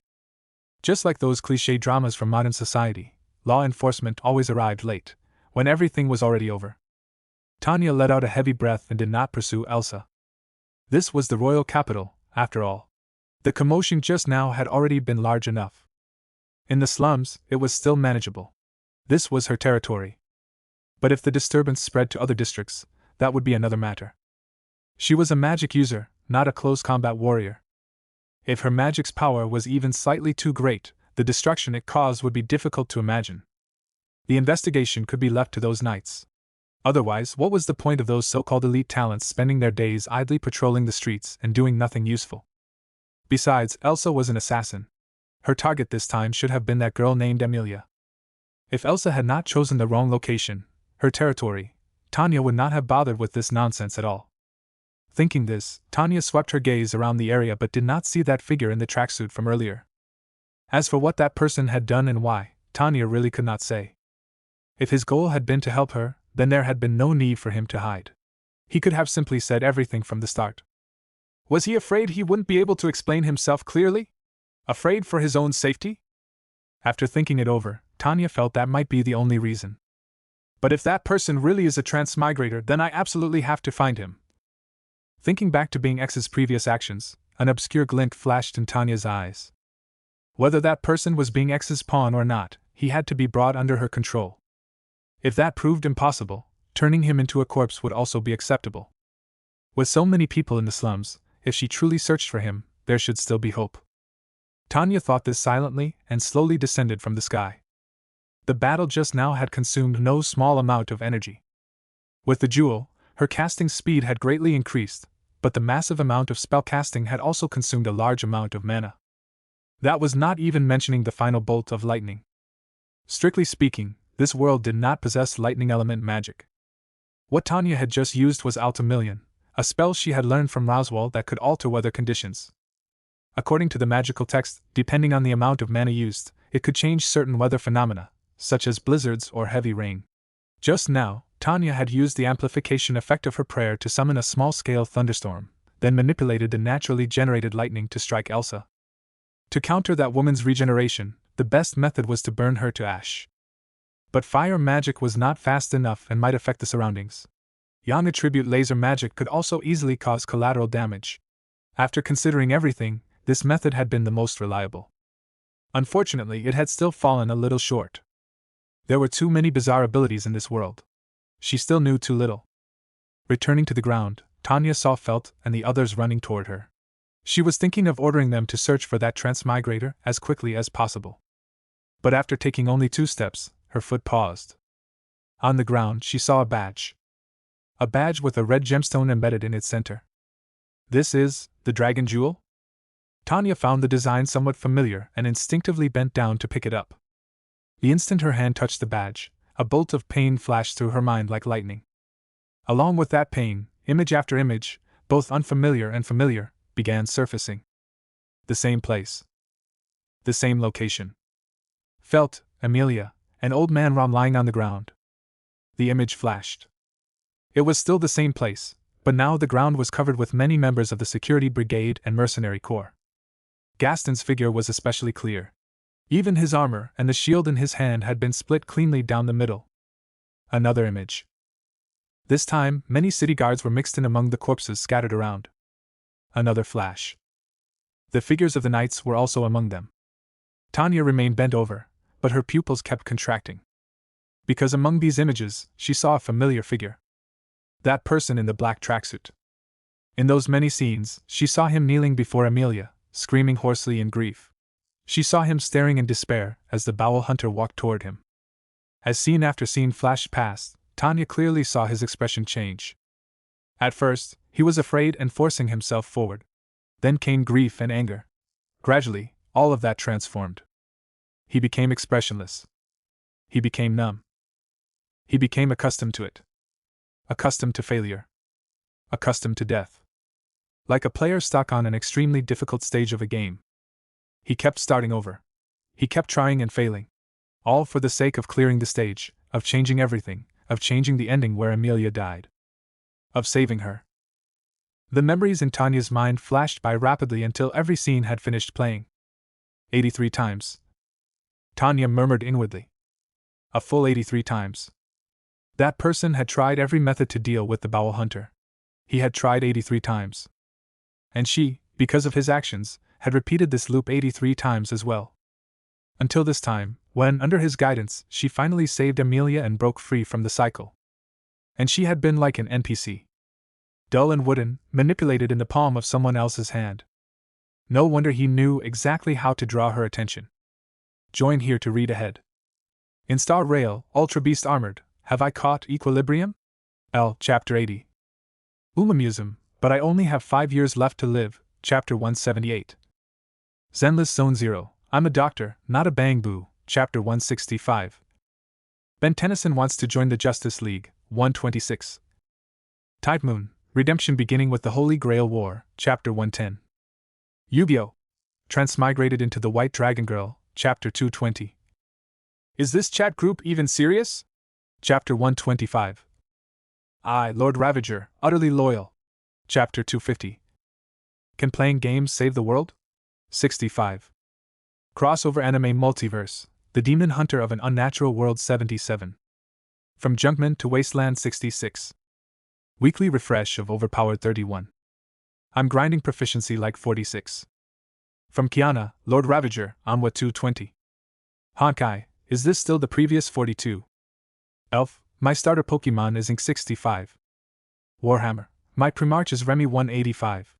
Just like those cliché dramas from modern society, law enforcement always arrived late, when everything was already over. Tanya let out a heavy breath and did not pursue Elsa. This was the royal capital, after all. The commotion just now had already been large enough. In the slums, it was still manageable. This was her territory. But if the disturbance spread to other districts, that would be another matter. She was a magic user, not a close combat warrior. If her magic's power was even slightly too great, the destruction it caused would be difficult to imagine. The investigation could be left to those knights. Otherwise, what was the point of those so-called elite talents spending their days idly patrolling the streets and doing nothing useful? Besides, Elsa was an assassin. Her target this time should have been that girl named Emilia. If Elsa had not chosen the wrong location, her territory, Tanya would not have bothered with this nonsense at all. Thinking this, Tanya swept her gaze around the area but did not see that figure in the tracksuit from earlier. As for what that person had done and why, Tanya really could not say. If his goal had been to help her, then there had been no need for him to hide. He could have simply said everything from the start. Was he afraid he wouldn't be able to explain himself clearly? Afraid for his own safety? After thinking it over, Tanya felt that might be the only reason. But if that person really is a transmigrator, then I absolutely have to find him. Thinking back to Being X's previous actions, an obscure glint flashed in Tanya's eyes. Whether that person was Being X's pawn or not, he had to be brought under her control. If that proved impossible, turning him into a corpse would also be acceptable. With so many people in the slums, if she truly searched for him, there should still be hope. Tanya thought this silently and slowly descended from the sky. The battle just now had consumed no small amount of energy. With the jewel, her casting speed had greatly increased, but the massive amount of spell casting had also consumed a large amount of mana. That was not even mentioning the final bolt of lightning. Strictly speaking, this world did not possess lightning element magic. What Tanya had just used was Altamillion, a spell she had learned from Roswell that could alter weather conditions. According to the magical text, depending on the amount of mana used, it could change certain weather phenomena, such as blizzards or heavy rain. Just now, Tanya had used the amplification effect of her prayer to summon a small-scale thunderstorm, then manipulated the naturally generated lightning to strike Elsa. To counter that woman's regeneration, the best method was to burn her to ash. But fire magic was not fast enough and might affect the surroundings. Yang attribute laser magic could also easily cause collateral damage. After considering everything, this method had been the most reliable. Unfortunately, it had still fallen a little short. There were too many bizarre abilities in this world. She still knew too little. Returning to the ground, Tanya saw Felt and the others running toward her. She was thinking of ordering them to search for that transmigrator as quickly as possible. But after taking only 2 steps, her foot paused. On the ground, she saw a badge. A badge with a red gemstone embedded in its center. This is the dragon jewel? Tanya found the design somewhat familiar and instinctively bent down to pick it up. The instant her hand touched the badge, a bolt of pain flashed through her mind like lightning. Along with that pain, image after image, both unfamiliar and familiar, began surfacing. The same place. The same location. Felt, Emilia, an old man lying on the ground. The image flashed. It was still the same place, but now the ground was covered with many members of the security brigade and mercenary corps. Gaston's figure was especially clear. Even his armor and the shield in his hand had been split cleanly down the middle. Another image. This time, many city guards were mixed in among the corpses scattered around. Another flash. The figures of the knights were also among them. Tanya remained bent over, but her pupils kept contracting. Because among these images, she saw a familiar figure. That person in the black tracksuit. In those many scenes, she saw him kneeling before Amelia, screaming hoarsely in grief. She saw him staring in despair as the bowel hunter walked toward him. As scene after scene flashed past, Tanya clearly saw his expression change. At first, he was afraid and forcing himself forward. Then came grief and anger. Gradually, all of that transformed. He became expressionless. He became numb. He became accustomed to it. Accustomed to failure. Accustomed to death. Like a player stuck on an extremely difficult stage of a game. He kept starting over. He kept trying and failing. All for the sake of clearing the stage, of changing everything, of changing the ending where Amelia died. Of saving her. The memories in Tanya's mind flashed by rapidly until every scene had finished playing. 83 times. Tanya murmured inwardly. A full 83 times. That person had tried every method to deal with the bowel hunter. He had tried 83 times. And she, because of his actions, had repeated this loop 83 times as well. Until this time, when, under his guidance, she finally saved Amelia and broke free from the cycle. And she had been like an NPC. Dull and wooden, manipulated in the palm of someone else's hand. No wonder he knew exactly how to draw her attention. Join here to read ahead. In Star Rail, Ultra Beast Armored, Have I Caught Equilibrium? L. Chapter 80. Umamusum, but I only have 5 years left to live, Chapter 178. Zenless Zone 0, I'm a doctor, not a bang boo, Chapter 165. Ben Tennyson wants to join the Justice League, 126. Tide Moon, Redemption beginning with the Holy Grail War, Chapter 110. Yu-Gi-Oh! Transmigrated into the White Dragon Girl, Chapter 220. Is this chat group even serious? Chapter 125. I, Lord Ravager, utterly loyal. Chapter 250. Can playing games save the world? 65. Crossover Anime Multiverse, The Demon Hunter of an Unnatural World 77. From Junkman to Wasteland 66. Weekly refresh of Overpowered 31. I'm grinding proficiency like 46. From Kiana, Lord Ravager, Onwa 220. Honkai, is this still the previous 42? Elf, my starter Pokemon is Ink 65. Warhammer, my Primarch is Remy 185.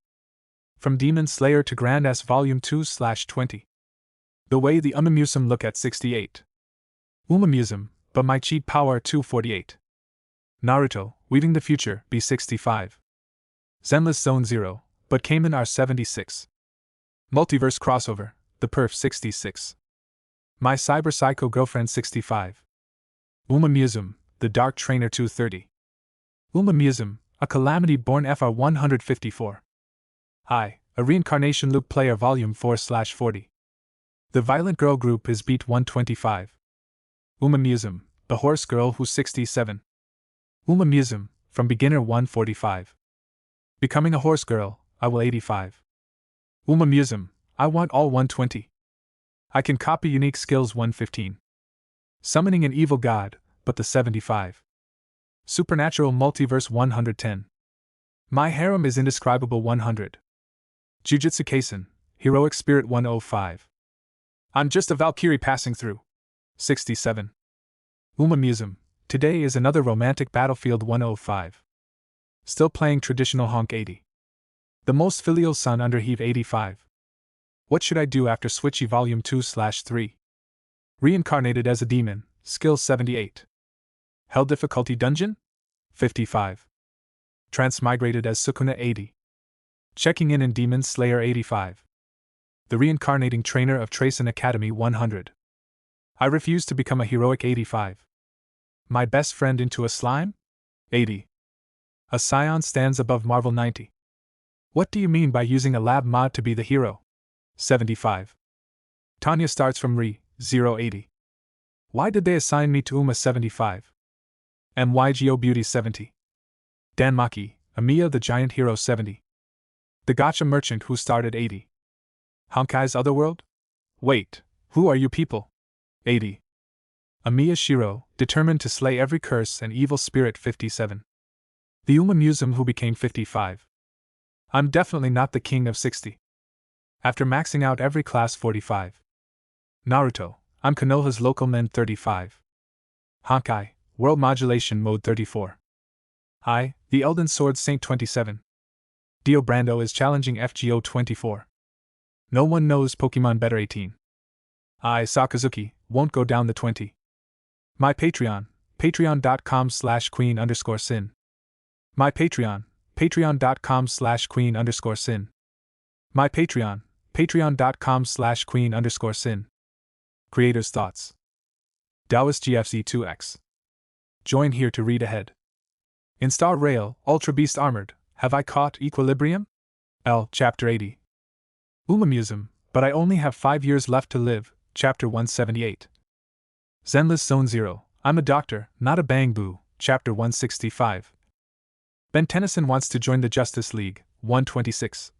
From Demon Slayer to Grand S Volume 2/20. The way the Umamusum look at 68. Umamusum, but my cheat power 248. Naruto, Weaving the Future, B65. Zenless Zone 0, but Cayman R76. Multiverse Crossover, The Perf 66. My Cyber Psycho Girlfriend 65. Umamusum, The Dark Trainer 230. Umamusum, A Calamity Born FR 154. I, A Reincarnation Loop Player Volume 4/40. The Violent Girl Group is Beat 125. Umamusum, The Horse Girl Who 67. Umamusum, From Beginner 145. Becoming a Horse Girl, I will 85. Umamusum, I want all 120. I can copy unique skills 115. Summoning an evil god, but the 75. Supernatural Multiverse 110. My harem is indescribable 100. Jujutsu Kaisen, Heroic Spirit 105. I'm just a Valkyrie passing through. 67. Umamusum, Today is another romantic battlefield 105. Still playing traditional honk 80. The most filial son under heave 85. What should I do after Switchy Volume 2/3? Reincarnated as a demon, skill 78. Hell difficulty dungeon? 55. Transmigrated as Sukuna 80. Checking in Demon Slayer 85. The reincarnating trainer of Tracen Academy 100. I refuse to become a heroic 85. My best friend into a slime? 80. A Scion stands above Marvel 90. What do you mean by using a lab mod to be the hero? 75. Tanya starts from Re, 080. Why did they assign me to Uma 75? MYGO Beauty 70. Dan Maki, Amiya the Giant Hero 70. The Gacha Merchant who started 80. Honkai's Otherworld? Wait, who are you people? 80. Amiya Shiro, determined to slay every curse and evil spirit 57. The Uma Museum who became 55. I'm definitely not the king of 60. After maxing out every class 45. Naruto, I'm Konoha's local men 35. Honkai, World Modulation Mode 34. I, the Elden Sword Saint 27. Dio Brando is challenging FGO 24. No one knows Pokemon better 18. I, Sakazuki, won't go down the 20. My Patreon, patreon.com/queen_sin. My Patreon, patreon.com/queen_sin. My Patreon, patreon.com/queen_sin. Creator's Thoughts. Taoist GFC2X. Join here to read ahead. In Star Rail, Ultra Beast Armored, have I caught equilibrium? L. Chapter 80. Uma Museum, but I only have 5 years left to live, Chapter 178. Zenless Zone 0, I'm a doctor, not a bang boo, Chapter 165. Ben Tennyson wants to join the Justice League, 126.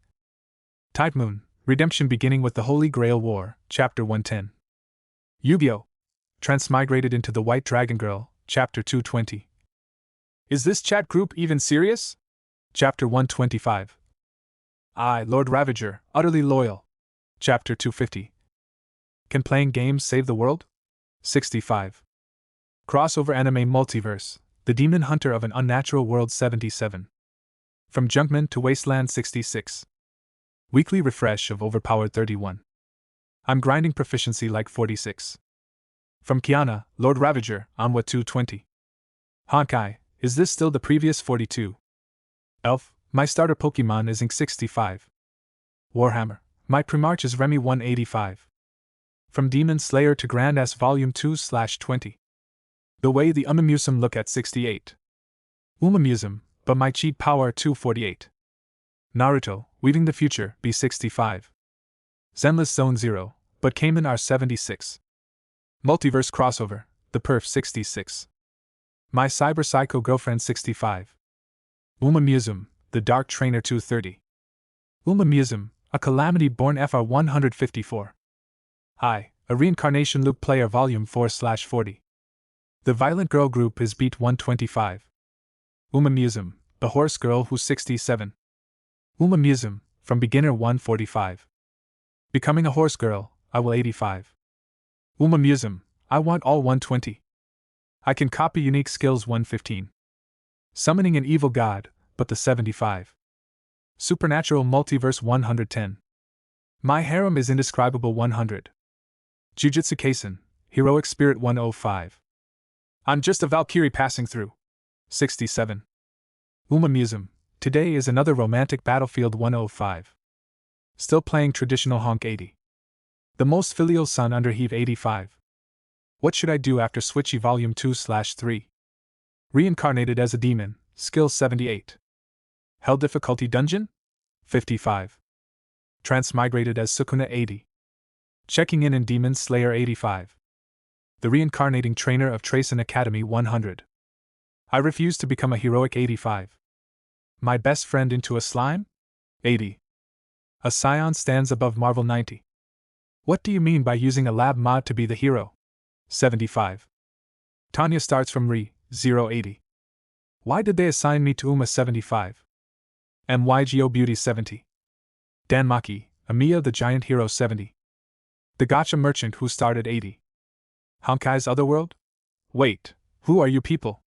Tide Moon, Redemption beginning with the Holy Grail War, Chapter 110. Yu-Gi-Oh! Transmigrated into the White Dragon Girl, Chapter 220. Is this chat group even serious? Chapter 125. I, Lord Ravager, utterly loyal. Chapter 250. Can playing games save the world? 65. Crossover Anime Multiverse, The Demon Hunter of an Unnatural World 77. From Junkman to Wasteland 66. Weekly refresh of Overpowered 31. I'm grinding proficiency like 46. From Kiana, Lord Ravager, Onwa 220. Honkai, is this still the previous 42? Elf, my starter Pokemon is Ink 65. Warhammer, my Primarch is Remy 185. From Demon Slayer to Grand S Volume 2/20. The way the Uma Museum look at 68. Uma Museum, but my cheat power 248. Naruto, Weaving the Future, B65. Zenless Zone 0, but Cayman are 76. Multiverse Crossover, The Perf 66. My Cyber Psycho Girlfriend 65. Uma Museum, The Dark Trainer 230. Uma Museum, A Calamity Born FR 154. I, A Reincarnation Loop Player Volume 4/40. The Violent Girl Group is Beat 125. Uma Museum, The Horse Girl Who's 67. Uma Museum, From Beginner 145. Becoming a Horse Girl, I will 85. Uma Museum, I want all 120. I can copy unique skills 115. Summoning an evil god, but the 75. Supernatural Multiverse 110. My harem is indescribable 100. Jujutsu Kaisen, Heroic Spirit 105. I'm just a Valkyrie passing through. 67. Uma Museum, today is another romantic battlefield 105. Still playing traditional honk 80. The most filial son under heave 85. What should I do after Switchy Volume 2/3? Reincarnated as a demon, skill 78. Hell difficulty dungeon? 55. Transmigrated as Sukuna 80. Checking in Demon Slayer 85. The reincarnating trainer of Tracen Academy 100. I refuse to become a heroic 85. My best friend into a slime? 80. A scion stands above Marvel 90. What do you mean by using a lab mod to be the hero? 75. Tanya starts from Re, 080. Why did they assign me to Uma 75? MYGO Beauty 70. Dan Maki, Amiya the Giant Hero 70. The Gacha Merchant who started 80. Honkai's Otherworld? Wait, who are you people?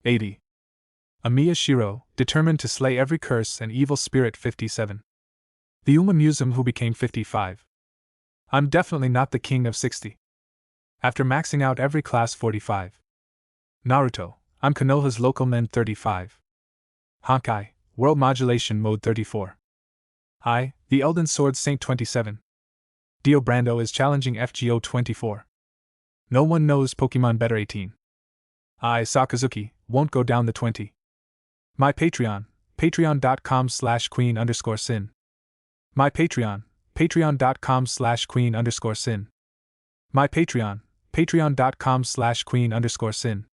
80. Amiya Shiro, determined to slay every curse and evil spirit 57. The Uma Museum who became 55. I'm definitely not the king of 60. After maxing out every class 45. Naruto, I'm Konoha's local men 35. Honkai, World Modulation Mode 34. I, the Elden Sword Saint 27. Dio Brando is challenging FGO 24. No one knows Pokemon better 18. I, Sakazuki, won't go down the 20. My Patreon, patreon.com/queen_sin. My Patreon, patreon.com/queen_sin. My Patreon, patreon.com/queen_sin.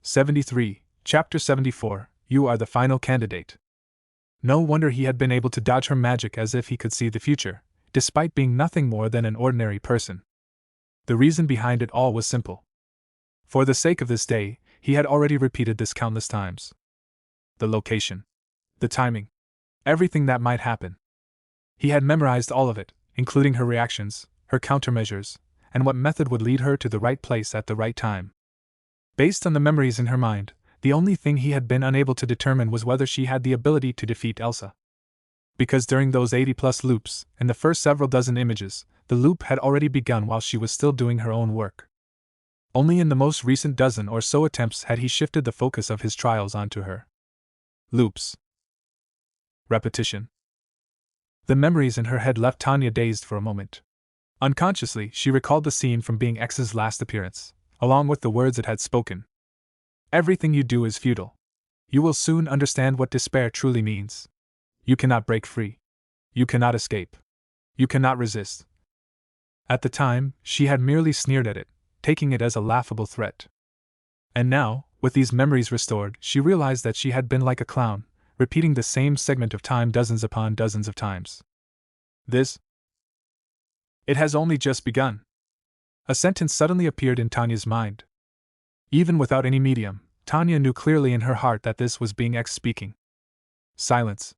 73, Chapter 74, You are the final candidate. No wonder he had been able to dodge her magic as if he could see the future, despite being nothing more than an ordinary person. The reason behind it all was simple. For the sake of this day, he had already repeated this countless times. The location. The timing. Everything that might happen. He had memorized all of it, including her reactions, her countermeasures, and what method would lead her to the right place at the right time. Based on the memories in her mind, the only thing he had been unable to determine was whether she had the ability to defeat Elsa. Because during those 80-plus loops, and the first several dozen images, the loop had already begun while she was still doing her own work. Only in the most recent dozen or so attempts had he shifted the focus of his trials onto her. Loops. Repetition. The memories in her head left Tanya dazed for a moment. Unconsciously, she recalled the scene from Being X's last appearance, along with the words it had spoken. Everything you do is futile. You will soon understand what despair truly means. You cannot break free. You cannot escape. You cannot resist. At the time, she had merely sneered at it, taking it as a laughable threat. And now, with these memories restored, she realized that she had been like a clown, repeating the same segment of time dozens upon dozens of times. It has only just begun. A sentence suddenly appeared in Tanya's mind. Even without any medium, Tanya knew clearly in her heart that this was Being X speaking. Silence.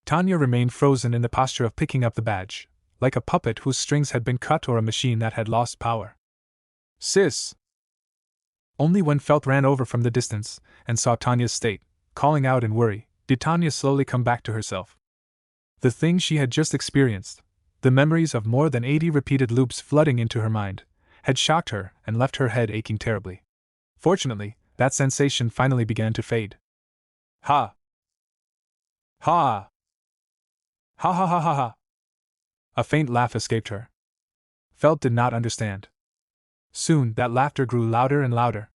Tanya remained frozen in the posture of picking up the badge, like a puppet whose strings had been cut or a machine that had lost power. Sis! Only when Felt ran over from the distance and saw Tanya's state, calling out in worry, did Tanya slowly come back to herself. The thing she had just experienced, the memories of more than 80 repeated loops flooding into her mind, had shocked her and left her head aching terribly. Fortunately, that sensation finally began to fade. Ha! Ha! Ha ha ha ha ha! A faint laugh escaped her. Felt did not understand. Soon, that laughter grew louder and louder.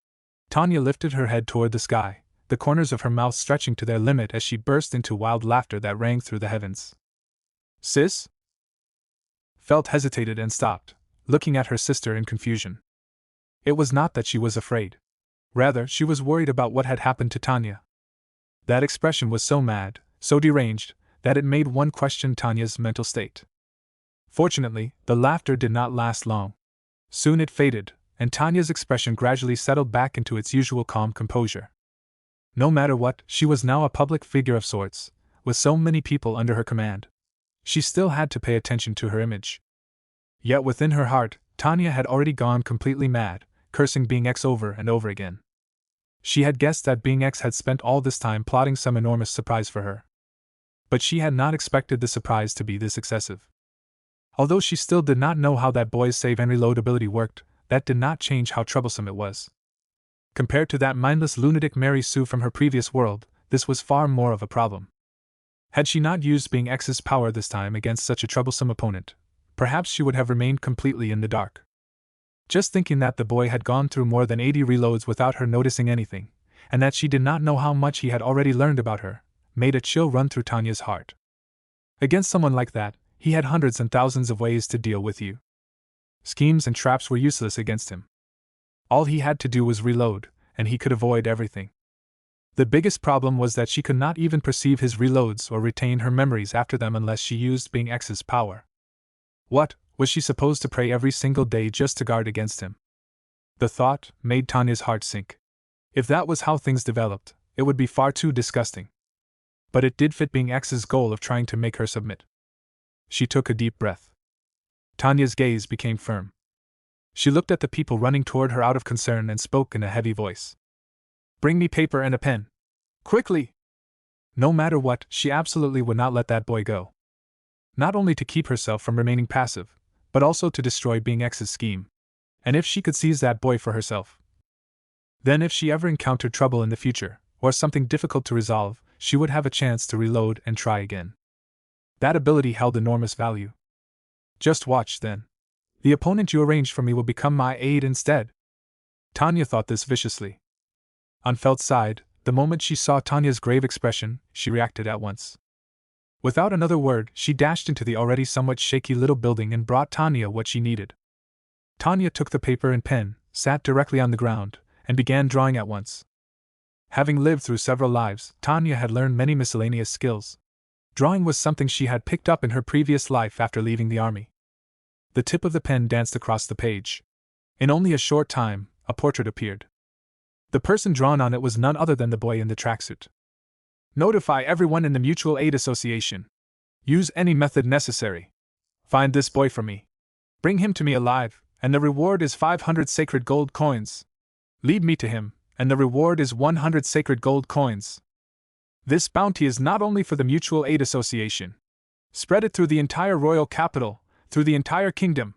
Tanya lifted her head toward the sky, the corners of her mouth stretching to their limit as she burst into wild laughter that rang through the heavens. Sis? Felt hesitated and stopped, looking at her sister in confusion. It was not that she was afraid. Rather, she was worried about what had happened to Tanya. That expression was so mad, so deranged, that it made one question Tanya's mental state. Fortunately, the laughter did not last long. Soon it faded, and Tanya's expression gradually settled back into its usual calm composure. No matter what, she was now a public figure of sorts, with so many people under her command. She still had to pay attention to her image. Yet within her heart, Tanya had already gone completely mad, cursing Being X over and over again. She had guessed that Being X had spent all this time plotting some enormous surprise for her. But she had not expected the surprise to be this excessive. Although she still did not know how that boy's save and reload ability worked, that did not change how troublesome it was. Compared to that mindless lunatic Mary Sue from her previous world, this was far more of a problem. Had she not used Being X's power this time against such a troublesome opponent, perhaps she would have remained completely in the dark. Just thinking that the boy had gone through more than 80 reloads without her noticing anything, and that she did not know how much he had already learned about her, made a chill run through Tanya's heart. Against someone like that, he had hundreds and thousands of ways to deal with you. Schemes and traps were useless against him. All he had to do was reload, and he could avoid everything. The biggest problem was that she could not even perceive his reloads or retain her memories after them unless she used Being X's power. What, was she supposed to pray every single day just to guard against him? The thought made Tanya's heart sink. If that was how things developed, it would be far too disgusting. But it did fit Being X's goal of trying to make her submit. She took a deep breath. Tanya's gaze became firm. She looked at the people running toward her out of concern and spoke in a heavy voice. Bring me paper and a pen. Quickly! No matter what, she absolutely would not let that boy go. Not only to keep herself from remaining passive, but also to destroy Being X's scheme. And if she could seize that boy for herself, then if she ever encountered trouble in the future, or something difficult to resolve, she would have a chance to reload and try again. That ability held enormous value. Just watch, then. The opponent you arranged for me will become my aide instead. Tanya thought this viciously. On Felt's side, the moment she saw Tanya's grave expression, she reacted at once. Without another word, she dashed into the already somewhat shaky little building and brought Tanya what she needed. Tanya took the paper and pen, sat directly on the ground, and began drawing at once. Having lived through several lives, Tanya had learned many miscellaneous skills. Drawing was something she had picked up in her previous life after leaving the army. The tip of the pen danced across the page. In only a short time, a portrait appeared. The person drawn on it was none other than the boy in the tracksuit. Notify everyone in the Mutual Aid Association. Use any method necessary. Find this boy for me. Bring him to me alive, and the reward is 500 sacred gold coins. Lead me to him, and the reward is 100 sacred gold coins. This bounty is not only for the Mutual Aid Association. Spread it through the entire royal capital, through the entire kingdom.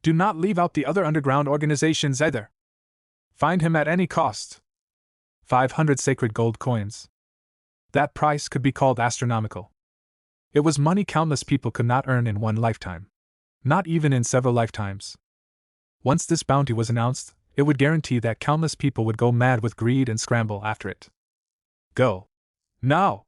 Do not leave out the other underground organizations either. Find him at any cost. 500 sacred gold coins. That price could be called astronomical. It was money countless people could not earn in one lifetime. Not even in several lifetimes. Once this bounty was announced, it would guarantee that countless people would go mad with greed and scramble after it. Go. Now!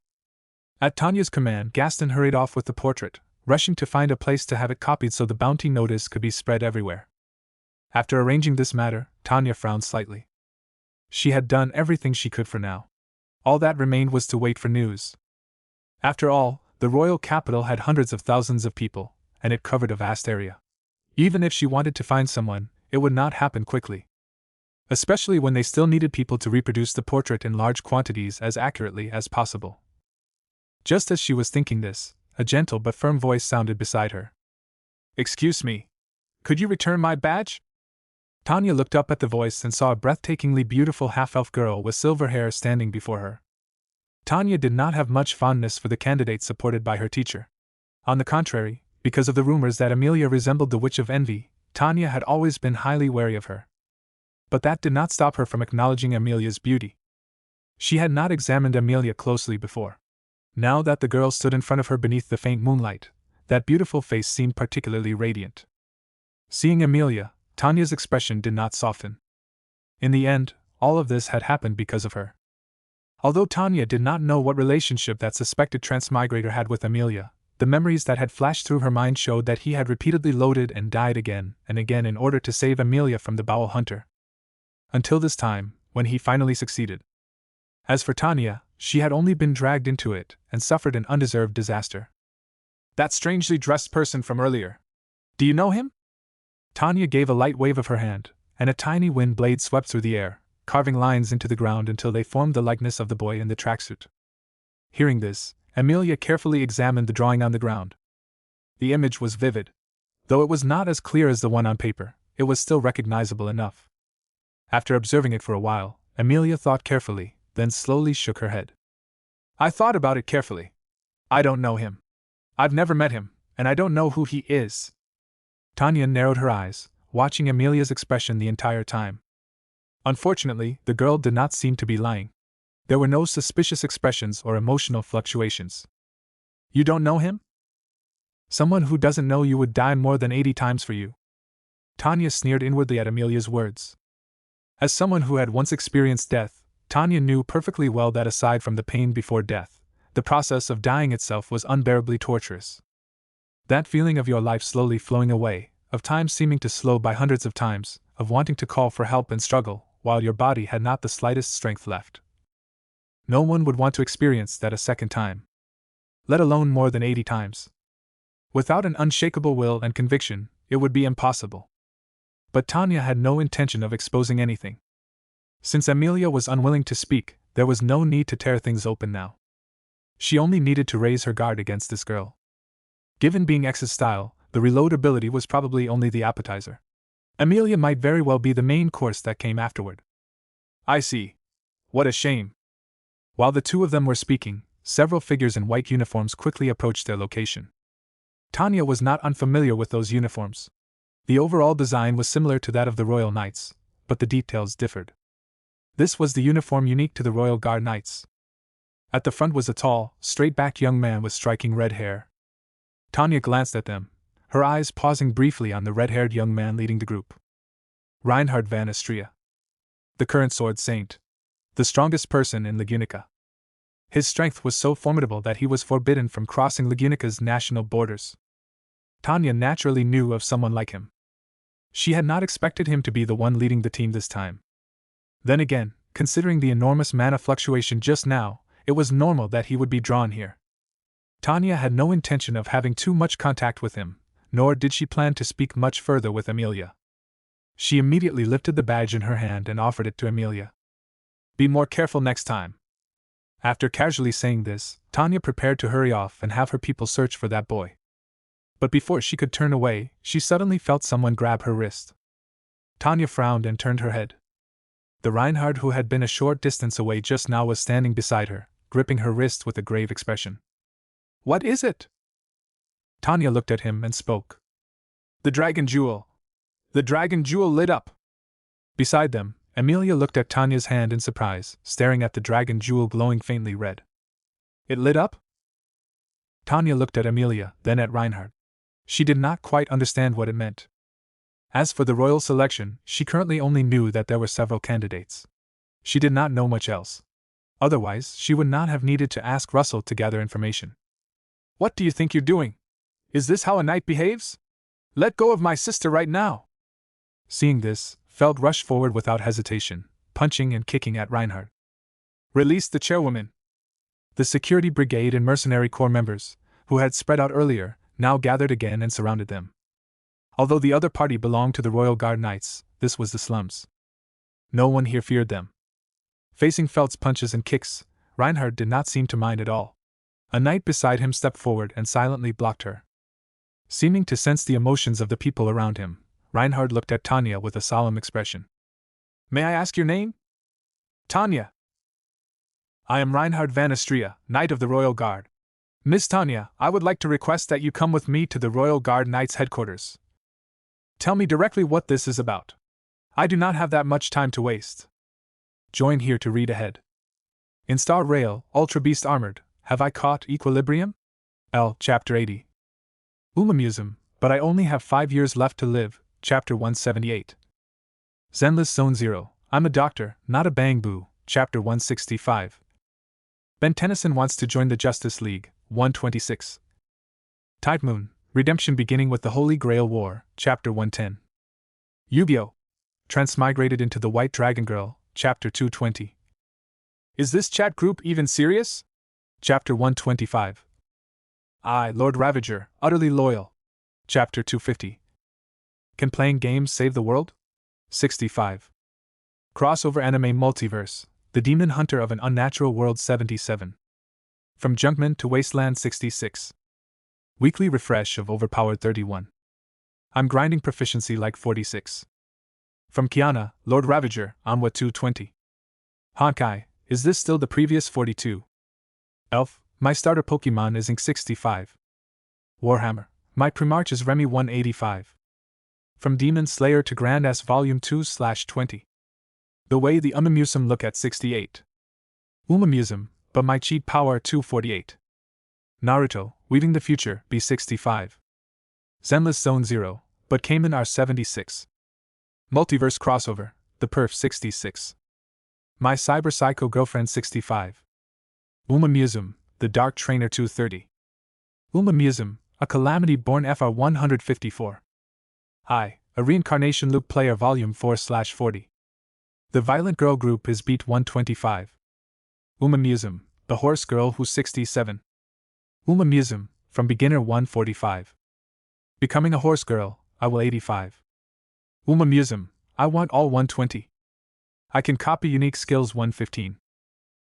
At Tanya's command, Gaston hurried off with the portrait, rushing to find a place to have it copied so the bounty notice could be spread everywhere. After arranging this matter, Tanya frowned slightly. She had done everything she could for now. All that remained was to wait for news. After all, the royal capital had hundreds of thousands of people, and it covered a vast area. Even if she wanted to find someone, it would not happen quickly. Especially when they still needed people to reproduce the portrait in large quantities as accurately as possible. Just as she was thinking this, a gentle but firm voice sounded beside her. Excuse me. Could you return my badge? Tanya looked up at the voice and saw a breathtakingly beautiful half-elf girl with silver hair standing before her. Tanya did not have much fondness for the candidate supported by her teacher. On the contrary, because of the rumors that Amelia resembled the Witch of Envy, Tanya had always been highly wary of her. But that did not stop her from acknowledging Amelia's beauty. She had not examined Amelia closely before. Now that the girl stood in front of her beneath the faint moonlight, that beautiful face seemed particularly radiant. Seeing Amelia, Tanya's expression did not soften. In the end, all of this had happened because of her. Although Tanya did not know what relationship that suspected transmigrator had with Amelia, the memories that had flashed through her mind showed that he had repeatedly loaded and died again and again in order to save Amelia from the Bowel Hunter. Until this time, when he finally succeeded. As for Tanya, she had only been dragged into it and suffered an undeserved disaster. That strangely dressed person from earlier. Do you know him? Tanya gave a light wave of her hand, and a tiny wind blade swept through the air, carving lines into the ground until they formed the likeness of the boy in the tracksuit. Hearing this, Amelia carefully examined the drawing on the ground. The image was vivid. Though it was not as clear as the one on paper, it was still recognizable enough. After observing it for a while, Amelia thought carefully, then slowly shook her head. I thought about it carefully. I don't know him. I've never met him, and I don't know who he is. Tanya narrowed her eyes, watching Amelia's expression the entire time. Unfortunately, the girl did not seem to be lying. There were no suspicious expressions or emotional fluctuations. You don't know him? Someone who doesn't know you would die more than 80 times for you. Tanya sneered inwardly at Amelia's words. As someone who had once experienced death, Tanya knew perfectly well that aside from the pain before death, the process of dying itself was unbearably torturous. That feeling of your life slowly flowing away, of time seeming to slow by hundreds of times, of wanting to call for help and struggle, while your body had not the slightest strength left. No one would want to experience that a second time. Let alone more than 80 times. Without an unshakable will and conviction, it would be impossible. But Tanya had no intention of exposing anything. Since Amelia was unwilling to speak, there was no need to tear things open now. She only needed to raise her guard against this girl. Given being X's style, the reload ability was probably only the appetizer. Amelia might very well be the main course that came afterward. I see. What a shame. While the two of them were speaking, several figures in white uniforms quickly approached their location. Tanya was not unfamiliar with those uniforms. The overall design was similar to that of the Royal Knights, but the details differed. This was the uniform unique to the Royal Guard Knights. At the front was a tall, straight-backed young man with striking red hair. Tanya glanced at them, her eyes pausing briefly on the red-haired young man leading the group. Reinhard van Astria. The current sword saint. The strongest person in Lagunica. His strength was so formidable that he was forbidden from crossing Lagunica's national borders. Tanya naturally knew of someone like him. She had not expected him to be the one leading the team this time. Then again, Considering the enormous mana fluctuation just now, it was normal that he would be drawn here. Tanya had no intention of having too much contact with him, nor did she plan to speak much further with Amelia. She immediately lifted the badge in her hand and offered it to Amelia. "Be more careful next time." After casually saying this, Tanya prepared to hurry off and have her people search for that boy. But before she could turn away, she suddenly felt someone grab her wrist. Tanya frowned and turned her head. The Reinhard who had been a short distance away just now was standing beside her, gripping her wrist with a grave expression. "What is it?" Tanya looked at him and spoke. "The dragon jewel." The dragon jewel lit up. Beside them, Amelia looked at Tanya's hand in surprise, staring at the dragon jewel glowing faintly red. "It lit up?" Tanya looked at Amelia, then at Reinhard. She did not quite understand what it meant. As for the royal selection, she currently only knew that there were several candidates. She did not know much else. Otherwise, she would not have needed to ask Russell to gather information. "What do you think you're doing? Is this how a knight behaves? Let go of my sister right now!" Seeing this, Feld rushed forward without hesitation, punching and kicking at Reinhard. "Release the chairwoman!" The security brigade and mercenary corps members, who had spread out earlier, now gathered again and surrounded them. Although the other party belonged to the Royal Guard Knights, this was the slums. No one here feared them. Facing Feld's punches and kicks, Reinhard did not seem to mind at all. A knight beside him stepped forward and silently blocked her. Seeming to sense the emotions of the people around him, Reinhard looked at Tanya with a solemn expression. "May I ask your name?" "Tanya." "I am Reinhard van Astria, Knight of the Royal Guard. Miss Tanya, I would like to request that you come with me to the Royal Guard Knights headquarters. Tell me directly what this is about. I do not have that much time to waste. Join here to read ahead. In Star Rail, Ultra Beast Armored, have I caught equilibrium? L. Chapter 80. Umamusum, but I only have 5 years left to live, Chapter 178. Zenless Zone 0, I'm a doctor, not a bang boo, Chapter 165. Ben Tennyson wants to join the Justice League, 126. Tide Moon, Redemption beginning with the Holy Grail War, Chapter 110. Yu-Gi-Oh! Transmigrated into the White Dragon Girl, Chapter 220. Is this chat group even serious? Chapter 125. I, Lord Ravager, utterly loyal. Chapter 250. Can playing games save the world? 65. Crossover anime multiverse, The Demon Hunter of an Unnatural World 77. From Junkman to Wasteland 66. Weekly refresh of Overpowered 31. I'm grinding proficiency like 46. From Kiana, Lord Ravager, Onwa 220. Honkai, is this still the previous 42? Elf, my starter Pokemon is Ink 65. Warhammer, my Primarch is Remy 185. From Demon Slayer to Grand S Volume 2/20. The way the Umamusum look at 68. Umamusum, but my cheat power 248. Naruto, Weaving the Future, B65. Zenless Zone 0, but Cayman R76. Multiverse Crossover, The Perf 66. My Cyber Psycho Girlfriend 65. Umamusum, The Dark Trainer 230. Umamusum, a Calamity Born FR 154. I, a Reincarnation Loop Player Volume 4/40. The Violent Girl Group is Beat 125. Umamusum, The Horse Girl Who 67. Umamusum, From Beginner 145. Becoming a Horse Girl, I will 85. Umamusum, I want all 120. I can copy unique skills 115.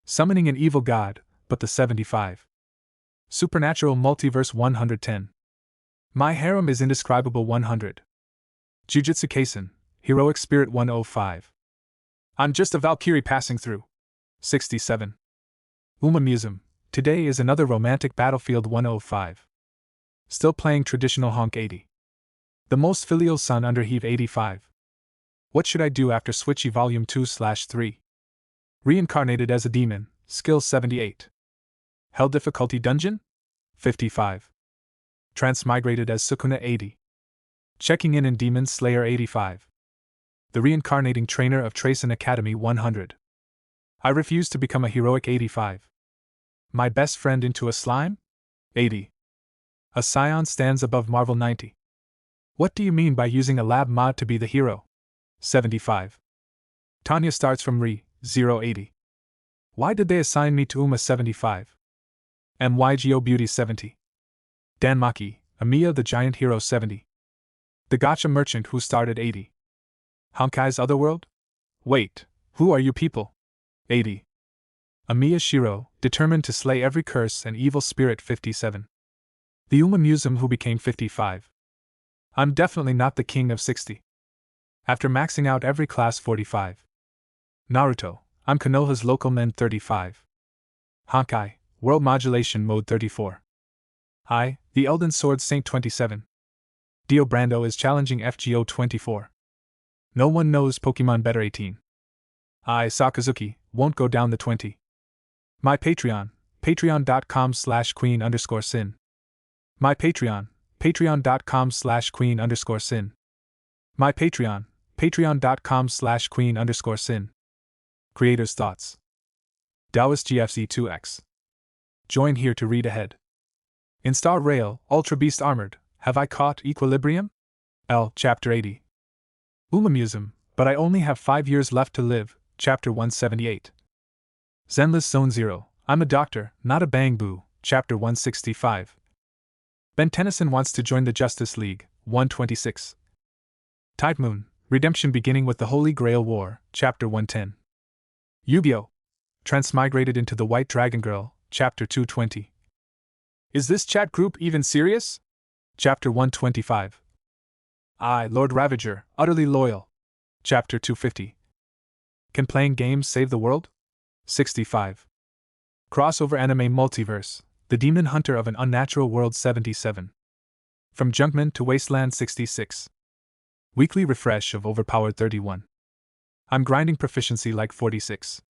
Summoning an evil god, but the 75. Supernatural Multiverse 110. My harem is indescribable 100. Jujutsu Kaisen, Heroic Spirit 105. I'm just a Valkyrie passing through. 67. Umamusum, today is another romantic battlefield 105. Still playing traditional honk 80. The most filial son under heave 85. What should I do after Switchy Volume 2/3? Reincarnated as a demon, skill 78. Hell difficulty dungeon? 55. Transmigrated as Sukuna 80. Checking in Demon Slayer 85. The reincarnating trainer of Tracen Academy 100. I refuse to become a heroic 85. My best friend into a slime? 80. A scion stands above Marvel 90. What do you mean by using a lab mod to be the hero? 75. Tanya starts from Re, 080. Why did they assign me to Uma 75? MYGO Beauty 70. Dan Maki, Amiya the Giant Hero 70. The Gacha Merchant who started 80. Honkai's Otherworld? Wait, who are you people? 80. Amiya Shiro, determined to slay every curse and evil spirit 57. The Uma Museum who became 55. I'm definitely not the king of 60. After maxing out every class 45. Naruto, I'm Konoha's local men 35. Honkai, World Modulation Mode 34. I, the Elden Sword Saint 27. Dio Brando is challenging FGO 24. No one knows Pokemon better 18. I, Sakazuki, won't go down the 20. My Patreon, patreon.com/queen_sin. My Patreon, patreon.com/queen_sin. My Patreon, patreon.com/queen_sin. Creator's Thoughts. Taoist GFC2X. Join here to read ahead. In Star Rail, Ultra Beast Armored, have I caught equilibrium? L. Chapter 80. Uma Museum, but I only have 5 years left to live, Chapter 178. Zenless Zone 0, I'm a doctor, not a bang boo, Chapter 165. Ben Tennyson wants to join the Justice League, 126. Tide Moon, Redemption beginning with the Holy Grail War, Chapter 110. Yu-Gi-Oh! Transmigrated into the White Dragon Girl, Chapter 220. Is this chat group even serious? Chapter 125. I, Lord Ravager, utterly loyal. Chapter 250. Can playing games save the world? 65. Crossover Anime Multiverse, The Demon Hunter of an Unnatural World 77. From Junkman to Wasteland 66. Weekly refresh of Overpowered 31. I'm grinding proficiency like 46.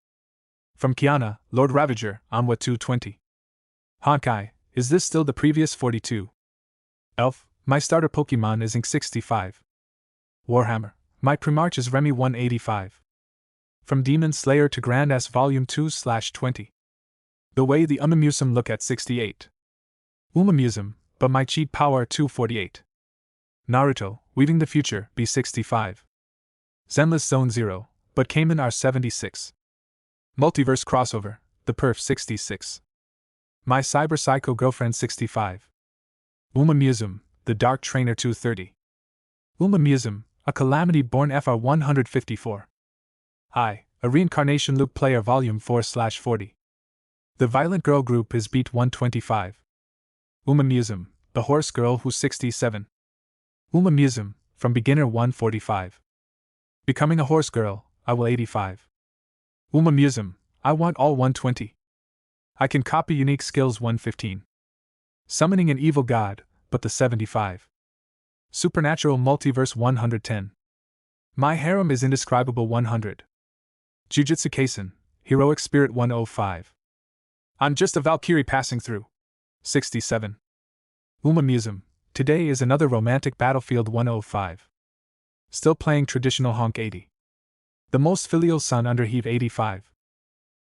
From Kiana, Lord Ravager, Onwa 220. Honkai, is this still the previous 42? Elf, my starter Pokemon is Ink 65. Warhammer, my Primarch is Remy 185. From Demon Slayer to Grand S Volume 2/20. The way the Uma Museum look at 68. Uma Museum, but my cheat power 248. Naruto, Weaving the Future, B65. Zenless Zone 0, but Cayman R76. Multiverse Crossover, The Perf 66. My Cyber Psycho Girlfriend 65. Uma Museum, The Dark Trainer 230. Uma Museum, A Calamity Born FR 154. I, A Reincarnation Loop Player Volume 4/40. The Violent Girl Group is Beat 125. Uma Museum, The Horse Girl Who's 67. Uma Museum, From Beginner 145. Becoming a Horse Girl, I will 85. Uma Museum, I want all 120. I can copy unique skills 115. Summoning an evil god, but the 75. Supernatural Multiverse 110. My harem is indescribable 100. Jujutsu Kaisen, Heroic Spirit 105. I'm just a Valkyrie passing through. 67. Uma Museum, today is another romantic battlefield 105. Still playing traditional honk 80. The most filial son under heave 85.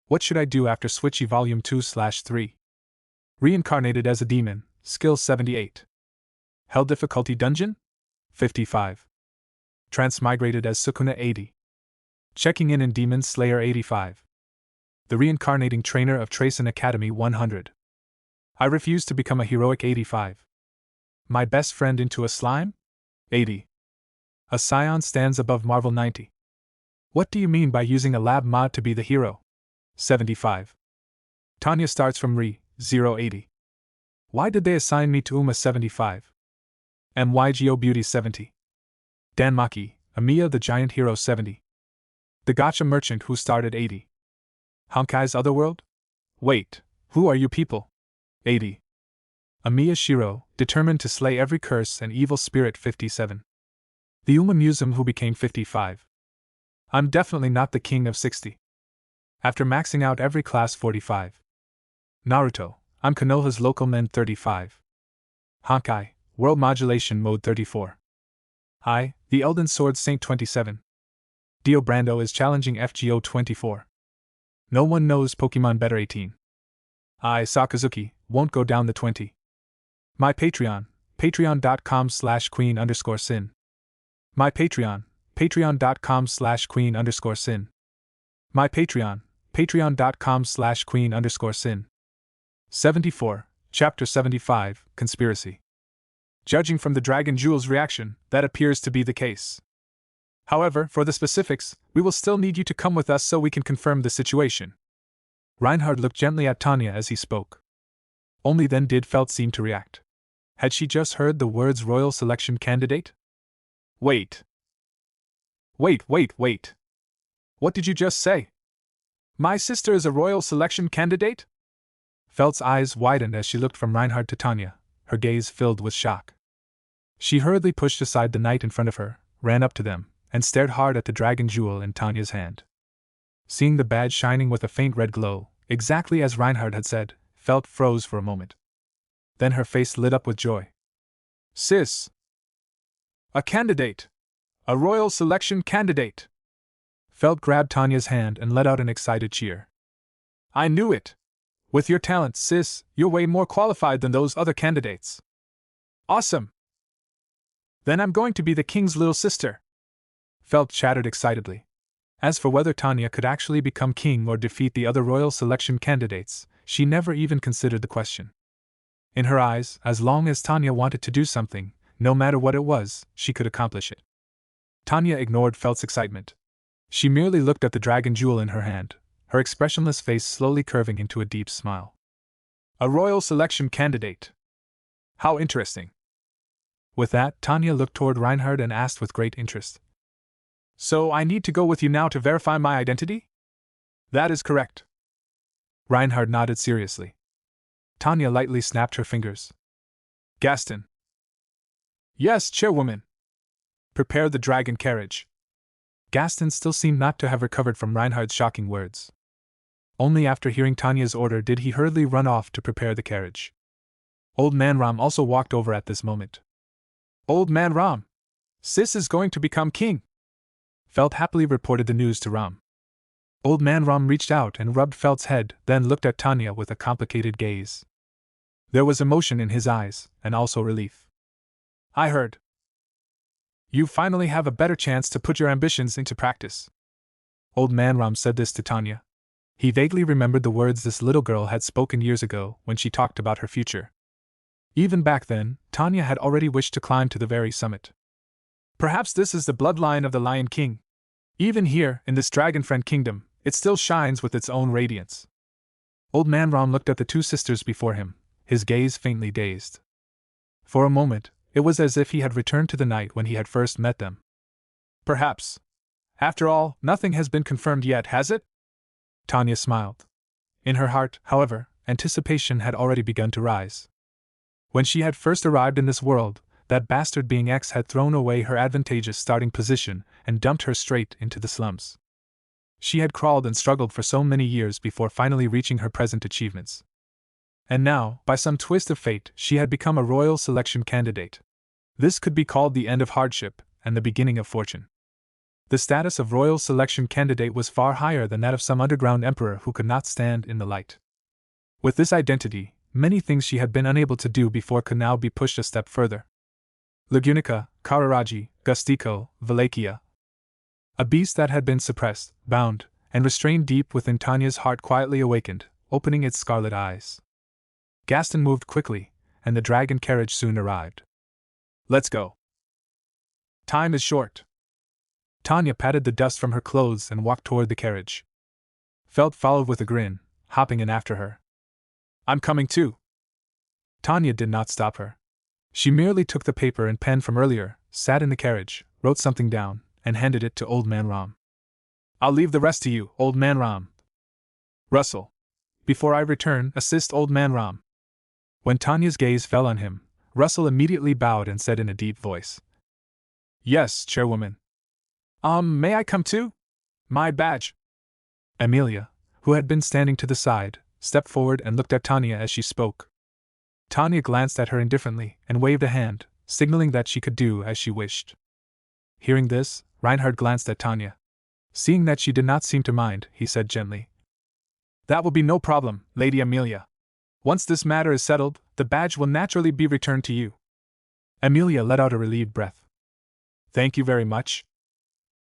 What should I do after Switchy Volume 2/3? Reincarnated as a demon, skill 78. Hell difficulty dungeon? 55. Transmigrated as Sukuna 80. Checking in Demon Slayer 85. The reincarnating trainer of Tracen Academy 100. I refuse to become a heroic 85. My best friend into a slime? 80. A Scion stands above Marvel 90. What do you mean by using a lab mod to be the hero? 75. Tanya starts from Re, 080. Why did they assign me to Uma 75? MYGO Beauty 70. Dan Maki, Amiya the Giant Hero 70. The Gacha Merchant who started 80. Honkai's Otherworld? Wait, who are you people? 80. Amiya Shiro, determined to slay every curse and evil spirit 57. The Uma Museum who became 55. I'm definitely not the king of 60. After maxing out every class 45. Naruto, I'm Konoha's local men 35. Honkai, World Modulation Mode 34. I, the Elden Sword Saint 27. Dio Brando is challenging FGO 24. No one knows Pokemon better 18. I, Sakazuki, won't go down the 20. My Patreon, patreon.com/queen_sin. My Patreon, patreon.com/queen_sin. My Patreon, patreon.com/queen_sin. 74, Chapter 75, Conspiracy. Judging from the Dragon Jewel's reaction, that appears to be the case. However, for the specifics, we will still need you to come with us so we can confirm the situation. Reinhard looked gently at Tanya as he spoke. Only then did Felt seem to react. Had she just heard the words royal selection candidate? Wait. Wait. What did you just say? My sister is a royal selection candidate? Felt's eyes widened as she looked from Reinhard to Tanya, her gaze filled with shock. She hurriedly pushed aside the knight in front of her, ran up to them, and stared hard at the dragon jewel in Tanya's hand. Seeing the badge shining with a faint red glow, exactly as Reinhard had said, Felt froze for a moment. Then her face lit up with joy. Sis! A candidate! A royal selection candidate! Felt grabbed Tanya's hand and let out an excited cheer. I knew it! With your talent, sis, you're way more qualified than those other candidates. Awesome! Then I'm going to be the king's little sister! Felt chattered excitedly. As for whether Tanya could actually become king or defeat the other royal selection candidates, she never even considered the question. In her eyes, as long as Tanya wanted to do something, no matter what it was, she could accomplish it. Tanya ignored Felt's excitement. She merely looked at the dragon jewel in her hand, her expressionless face slowly curving into a deep smile. A royal selection candidate. How interesting. With that, Tanya looked toward Reinhard and asked with great interest. So I need to go with you now to verify my identity? That is correct. Reinhard nodded seriously. Tanya lightly snapped her fingers. Gaston. Yes, chairwoman. Prepare the dragon carriage. Gaston still seemed not to have recovered from Reinhard's shocking words. Only after hearing Tanya's order did he hurriedly run off to prepare the carriage. Old Man Ram also walked over at this moment. Old Man Ram! Sis is going to become king! Felt happily reported the news to Ram. Old Man Ram reached out and rubbed Felt's head, then looked at Tanya with a complicated gaze. There was emotion in his eyes, and also relief. I heard. You finally have a better chance to put your ambitions into practice. Old Man Ram said this to Tanya. He vaguely remembered the words this little girl had spoken years ago when she talked about her future. Even back then, Tanya had already wished to climb to the very summit. Perhaps this is the bloodline of the Lion King. Even here, in this Dragonfriend Kingdom, it still shines with its own radiance. Old Man Ram looked at the two sisters before him, his gaze faintly dazed. For a moment, it was as if he had returned to the night when he had first met them. Perhaps. After all, nothing has been confirmed yet, has it? Tanya smiled. In her heart, however, anticipation had already begun to rise. When she had first arrived in this world, that bastard being X had thrown away her advantageous starting position and dumped her straight into the slums. She had crawled and struggled for so many years before finally reaching her present achievements. And now, by some twist of fate, she had become a royal selection candidate. This could be called the end of hardship and the beginning of fortune. The status of royal selection candidate was far higher than that of some underground emperor who could not stand in the light. With this identity, many things she had been unable to do before could now be pushed a step further. Lagunica, Kararaji, Gustico, Valakia. A beast that had been suppressed, bound, and restrained deep within Tanya's heart quietly awakened, opening its scarlet eyes. Gaston moved quickly, and the dragon carriage soon arrived. Let's go. Time is short. Tanya patted the dust from her clothes and walked toward the carriage. Felt followed with a grin, hopping in after her. I'm coming too. Tanya did not stop her. She merely took the paper and pen from earlier, sat in the carriage, wrote something down, and handed it to Old Man Ram. I'll leave the rest to you, Old Man Ram. Russell. Before I return, assist Old Man Ram. When Tanya's gaze fell on him, Russell immediately bowed and said in a deep voice. Yes, Chairwoman. May I come too? My badge. Amelia, who had been standing to the side, stepped forward and looked at Tanya as she spoke. Tanya glanced at her indifferently and waved a hand, signaling that she could do as she wished. Hearing this, Reinhard glanced at Tanya. Seeing that she did not seem to mind, he said gently. That will be no problem, Lady Amelia. Once this matter is settled, the badge will naturally be returned to you. Amelia let out a relieved breath. Thank you very much.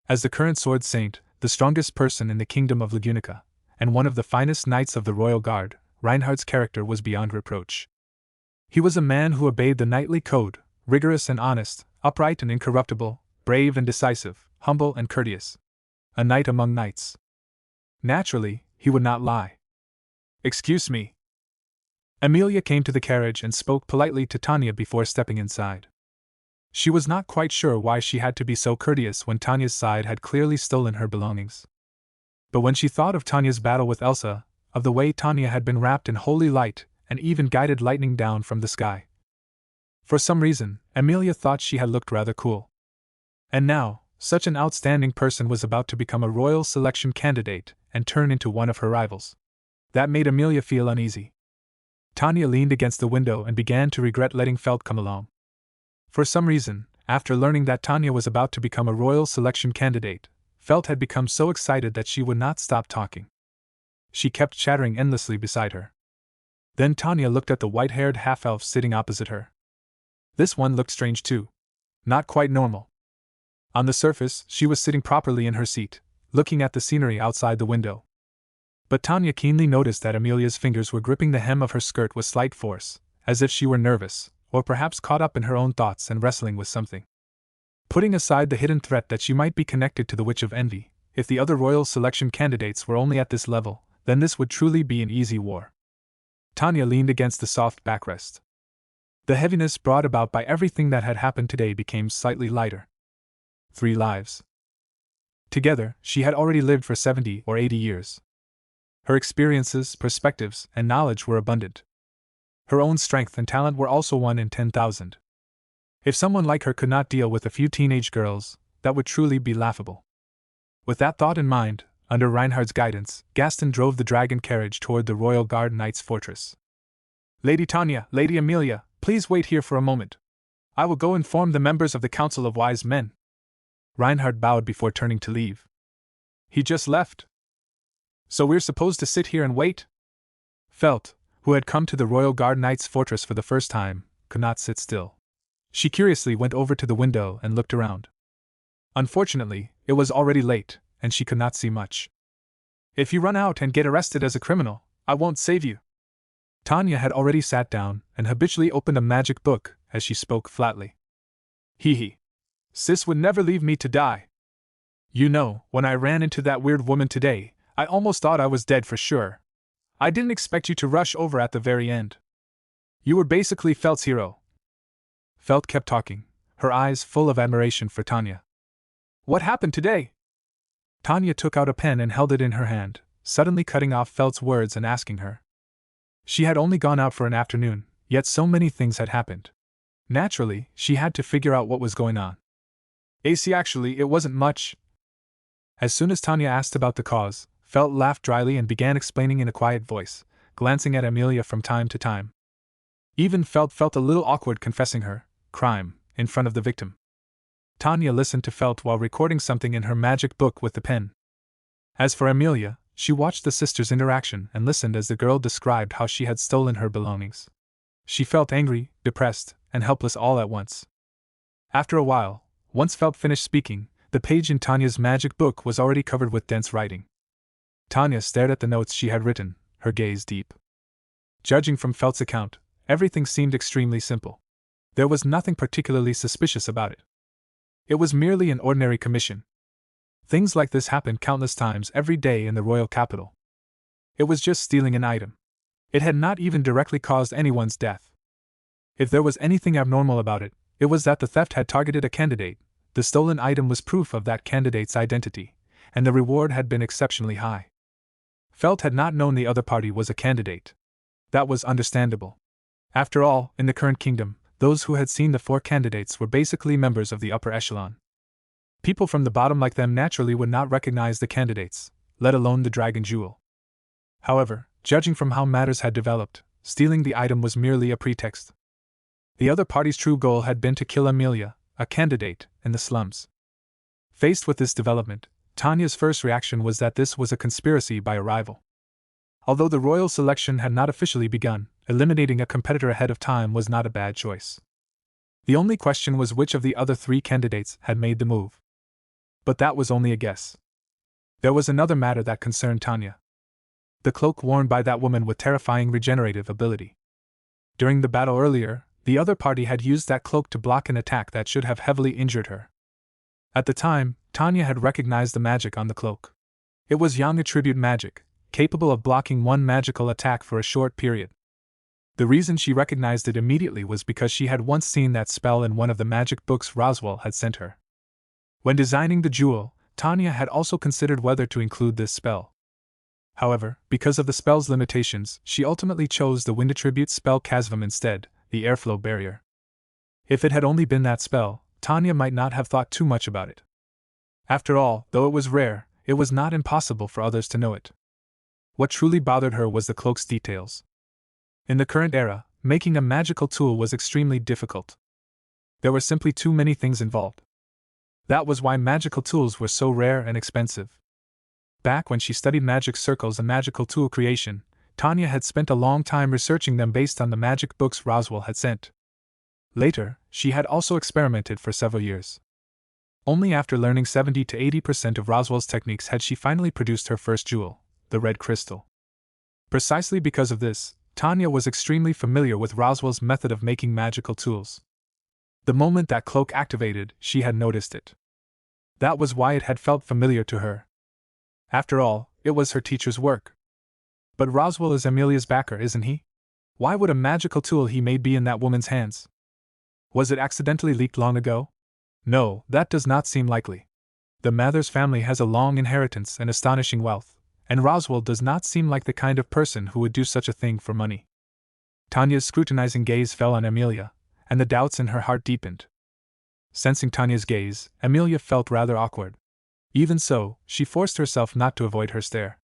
As the current sword saint, the strongest person in the kingdom of Lagunica, and one of the finest knights of the royal guard, Reinhardt's character was beyond reproach. He was a man who obeyed the knightly code, rigorous and honest, upright and incorruptible, brave and decisive, humble and courteous. A knight among knights. Naturally, he would not lie. "Excuse me." Amelia came to the carriage and spoke politely to Tanya before stepping inside. She was not quite sure why she had to be so courteous when Tanya's side had clearly stolen her belongings. But when she thought of Tanya's battle with Elsa, of the way Tanya had been wrapped in holy light and even guided lightning down from the sky, for some reason, Amelia thought she had looked rather cool. And now, such an outstanding person was about to become a royal selection candidate and turn into one of her rivals. That made Amelia feel uneasy. Tanya leaned against the window and began to regret letting Felt come along. For some reason, after learning that Tanya was about to become a royal selection candidate, Felt had become so excited that she would not stop talking. She kept chattering endlessly beside her. Then Tanya looked at the white-haired half-elf sitting opposite her. This one looked strange too. Not quite normal. On the surface, she was sitting properly in her seat, looking at the scenery outside the window. But Tanya keenly noticed that Amelia's fingers were gripping the hem of her skirt with slight force, as if she were nervous, or perhaps caught up in her own thoughts and wrestling with something. Putting aside the hidden threat that she might be connected to the Witch of Envy, if the other royal selection candidates were only at this level, then this would truly be an easy war. Tanya leaned against the soft backrest. The heaviness brought about by everything that had happened today became slightly lighter. 3 lives. Together, she had already lived for 70 or 80 years. Her experiences, perspectives, and knowledge were abundant. Her own strength and talent were also 1 in 10,000. If someone like her could not deal with a few teenage girls, that would truly be laughable. With that thought in mind, under Reinhardt's guidance, Gaston drove the dragon carriage toward the Royal Guard Knight's fortress. "Lady Tanya, Lady Amelia, please wait here for a moment. I will go inform the members of the Council of Wise Men." Reinhardt bowed before turning to leave. "He just left. So we're supposed to sit here and wait?" Felt, who had come to the Royal Guard Knight's fortress for the first time, could not sit still. She curiously went over to the window and looked around. Unfortunately, it was already late, and she could not see much. "If you run out and get arrested as a criminal, I won't save you." Tanya had already sat down and habitually opened a magic book as she spoke flatly. "Hee. Sis would never leave me to die. You know, when I ran into that weird woman today, I almost thought I was dead for sure. I didn't expect you to rush over at the very end. You were basically Felt's hero." Felt kept talking, her eyes full of admiration for Tanya. "What happened today?" Tanya took out a pen and held it in her hand, suddenly cutting off Felt's words and asking her. She had only gone out for an afternoon, yet so many things had happened. Naturally, she had to figure out what was going on. Actually, it wasn't much." As soon as Tanya asked about the cause, Felt laughed dryly and began explaining in a quiet voice, glancing at Amelia from time to time. Even Felt felt a little awkward confessing her crime in front of the victim. Tanya listened to Felt while recording something in her magic book with the pen. As for Amelia, she watched the sisters' interaction and listened as the girl described how she had stolen her belongings. She felt angry, depressed, and helpless all at once. After a while, once Felt finished speaking, the page in Tanya's magic book was already covered with dense writing. Tanya stared at the notes she had written, her gaze deep. Judging from Felt's account, everything seemed extremely simple. There was nothing particularly suspicious about it. It was merely an ordinary commission. Things like this happened countless times every day in the royal capital. It was just stealing an item. It had not even directly caused anyone's death. If there was anything abnormal about it, it was that the theft had targeted a candidate, the stolen item was proof of that candidate's identity, and the reward had been exceptionally high. Felt had not known the other party was a candidate. That was understandable. After all, in the current kingdom, those who had seen the 4 candidates were basically members of the upper echelon. People from the bottom like them naturally would not recognize the candidates, let alone the dragon jewel. However, judging from how matters had developed, stealing the item was merely a pretext. The other party's true goal had been to kill Amelia, a candidate, in the slums. Faced with this development, Tanya's first reaction was that this was a conspiracy by a rival. Although the royal selection had not officially begun, eliminating a competitor ahead of time was not a bad choice. The only question was which of the other 3 candidates had made the move. But that was only a guess. There was another matter that concerned Tanya. The cloak worn by that woman with terrifying regenerative ability. During the battle earlier, the other party had used that cloak to block an attack that should have heavily injured her. At the time, Tanya had recognized the magic on the cloak. It was Yang attribute magic, capable of blocking one magical attack for a short period. The reason she recognized it immediately was because she had once seen that spell in one of the magic books Roswell had sent her. When designing the jewel, Tanya had also considered whether to include this spell. However, because of the spell's limitations, she ultimately chose the wind attribute spell Chasm instead, the airflow barrier. If it had only been that spell, Tanya might not have thought too much about it. After all, though it was rare, it was not impossible for others to know it. What truly bothered her was the cloak's details. In the current era, making a magical tool was extremely difficult. There were simply too many things involved. That was why magical tools were so rare and expensive. Back when she studied magic circles and magical tool creation, Tanya had spent a long time researching them based on the magic books Roswell had sent. Later, she had also experimented for several years. Only after learning 70 to 80% of Roswell's techniques had she finally produced her first jewel, the red crystal. Precisely because of this, Tanya was extremely familiar with Roswell's method of making magical tools. The moment that cloak activated, she had noticed it. That was why it had felt familiar to her. After all, it was her teacher's work. But Roswell is Amelia's backer, isn't he? Why would a magical tool he made be in that woman's hands? Was it accidentally leaked long ago? No, that does not seem likely. The Mathers family has a long inheritance and astonishing wealth, and Roswell does not seem like the kind of person who would do such a thing for money. Tanya's scrutinizing gaze fell on Amelia, and the doubts in her heart deepened. Sensing Tanya's gaze, Amelia felt rather awkward. Even so, she forced herself not to avoid her stare.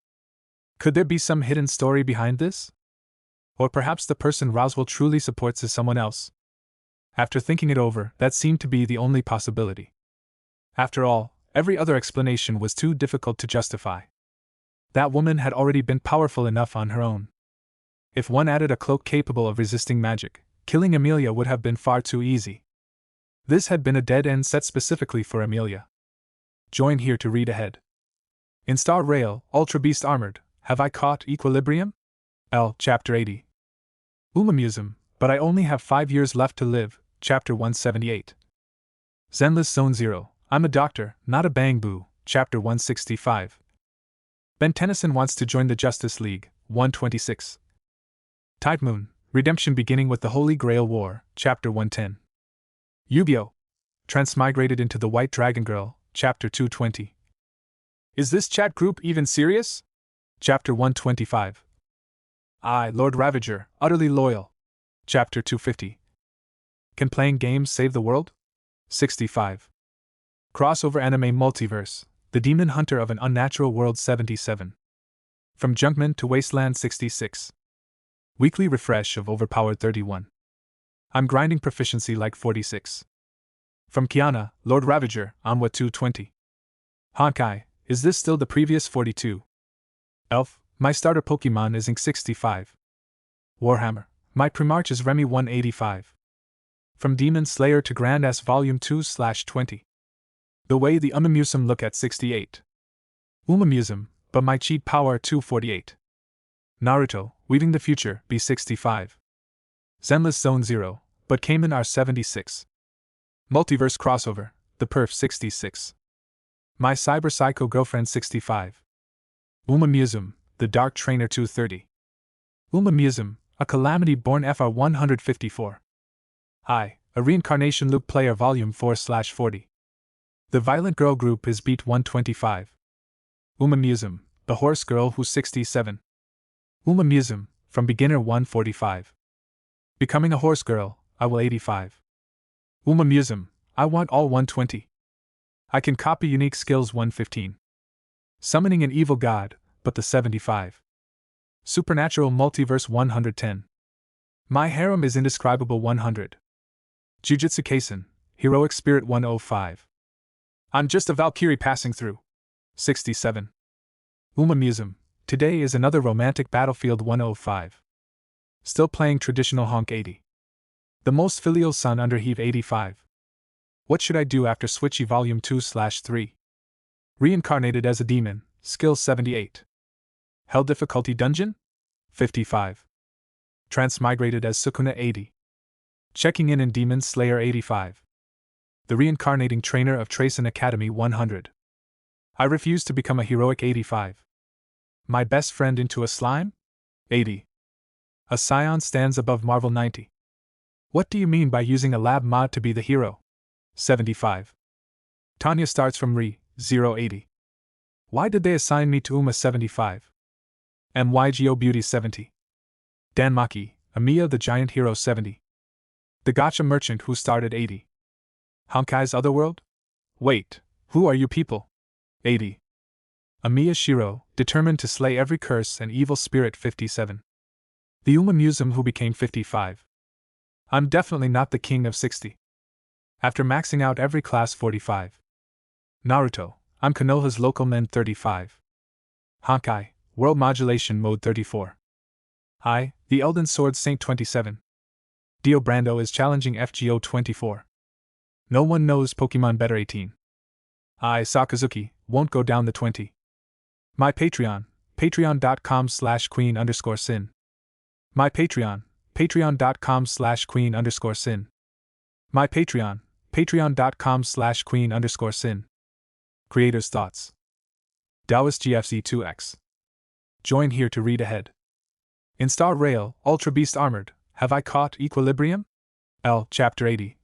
Could there be some hidden story behind this? Or perhaps the person Roswell truly supports is someone else? After thinking it over, that seemed to be the only possibility. After all, every other explanation was too difficult to justify. That woman had already been powerful enough on her own. If one added a cloak capable of resisting magic, killing Amelia would have been far too easy. This had been a dead end set specifically for Amelia. Join here to read ahead. In Star Rail, Ultra Beast Armored, Have I Caught Equilibrium? L. Chapter 80. Umamusum, But I Only Have 5 Years Left to Live, Chapter 178. Zenless Zone 0, I'm a Doctor, Not a Bang Boo, Chapter 165. Ben Tennyson Wants to Join the Justice League, 126. Tide Moon, Redemption Beginning with the Holy Grail War, Chapter 110. Yu-Gi-Oh! Transmigrated into the White Dragon Girl, Chapter 220. Is this chat group even serious? Chapter 125. I, Lord Ravager, Utterly Loyal. Chapter 250. Can Playing Games Save the World? 65. Crossover Anime Multiverse, The Demon Hunter of an Unnatural World 77. From Junkman to Wasteland 66. Weekly refresh of Overpowered 31. I'm grinding proficiency like 46. From Kiana, Lord Ravager, Onwa 220. Honkai, is this still the previous 42? Elf, my starter Pokemon is Ink 65. Warhammer, my Primarch is Remy 185. From Demon Slayer to Grand S Volume 2/20. The way the Umamusum look at 68. Umamusum, but my cheat power 248. Naruto, Weaving the Future, B65. Zenless Zone 0, but Cayman R76. Multiverse Crossover, The Perf 66. My Cyber Psycho Girlfriend 65. Umamusum, The Dark Trainer 230. Umamusum, A Calamity Born FR 154. I, A Reincarnation Loop Player Volume 4/40. The Violent Girl Group is Beat 125. Umamusum, The Horse Girl Who's 67. Umamusum, From Beginner 145. Becoming a Horse Girl, I Will 85. Umamusum, I Want All 120. I Can Copy Unique Skills 115. Summoning an Evil God, but the 75. Supernatural Multiverse 110. My Harem is Indescribable 100. Jujutsu Kaisen, Heroic Spirit 105. I'm just a Valkyrie passing through. 67. Umamusum, Today is Another Romantic Battlefield 105. Still playing traditional Honk 80. The Most Filial Son under Heave 85. What Should I Do After Switchy Volume 2/3? Reincarnated as a Demon, Skill 78. Hell difficulty dungeon? 55. Transmigrated as Sukuna 80. Checking in Demon Slayer 85. The reincarnating trainer of Tracen Academy 100. I refuse to become a heroic 85. My best friend into a slime? 80. A scion stands above Marvel 90. What do you mean by using a lab mod to be the hero? 75. Tanya starts from Re 080. Why did they assign me to Uma 75? MYGO Beauty 70. Danmaki, Amiya the Giant Hero 70. The Gacha Merchant who started 80. Honkai's Otherworld? Wait, who are you people? 80. Amiya Shiro, determined to slay every curse and evil spirit 57. The Uma Museum who became 55. I'm definitely not the king of 60. After maxing out every class 45. Naruto, I'm Konoha's local men 35. Honkai, World Modulation Mode 34. I, the Elden Sword Saint 27. Dio Brando is challenging FGO 24. No one knows Pokemon better 18. I, Sakazuki, won't go down the 20. My Patreon, patreon.com/queen_sin. My Patreon, patreon.com/queen_sin. My Patreon, patreon.com/queen_sin. Creator's Thoughts. Taoist GFC2X. Join here to read ahead. In Star Rail, Ultra Beast Armored, have I caught equilibrium? L. Chapter 80.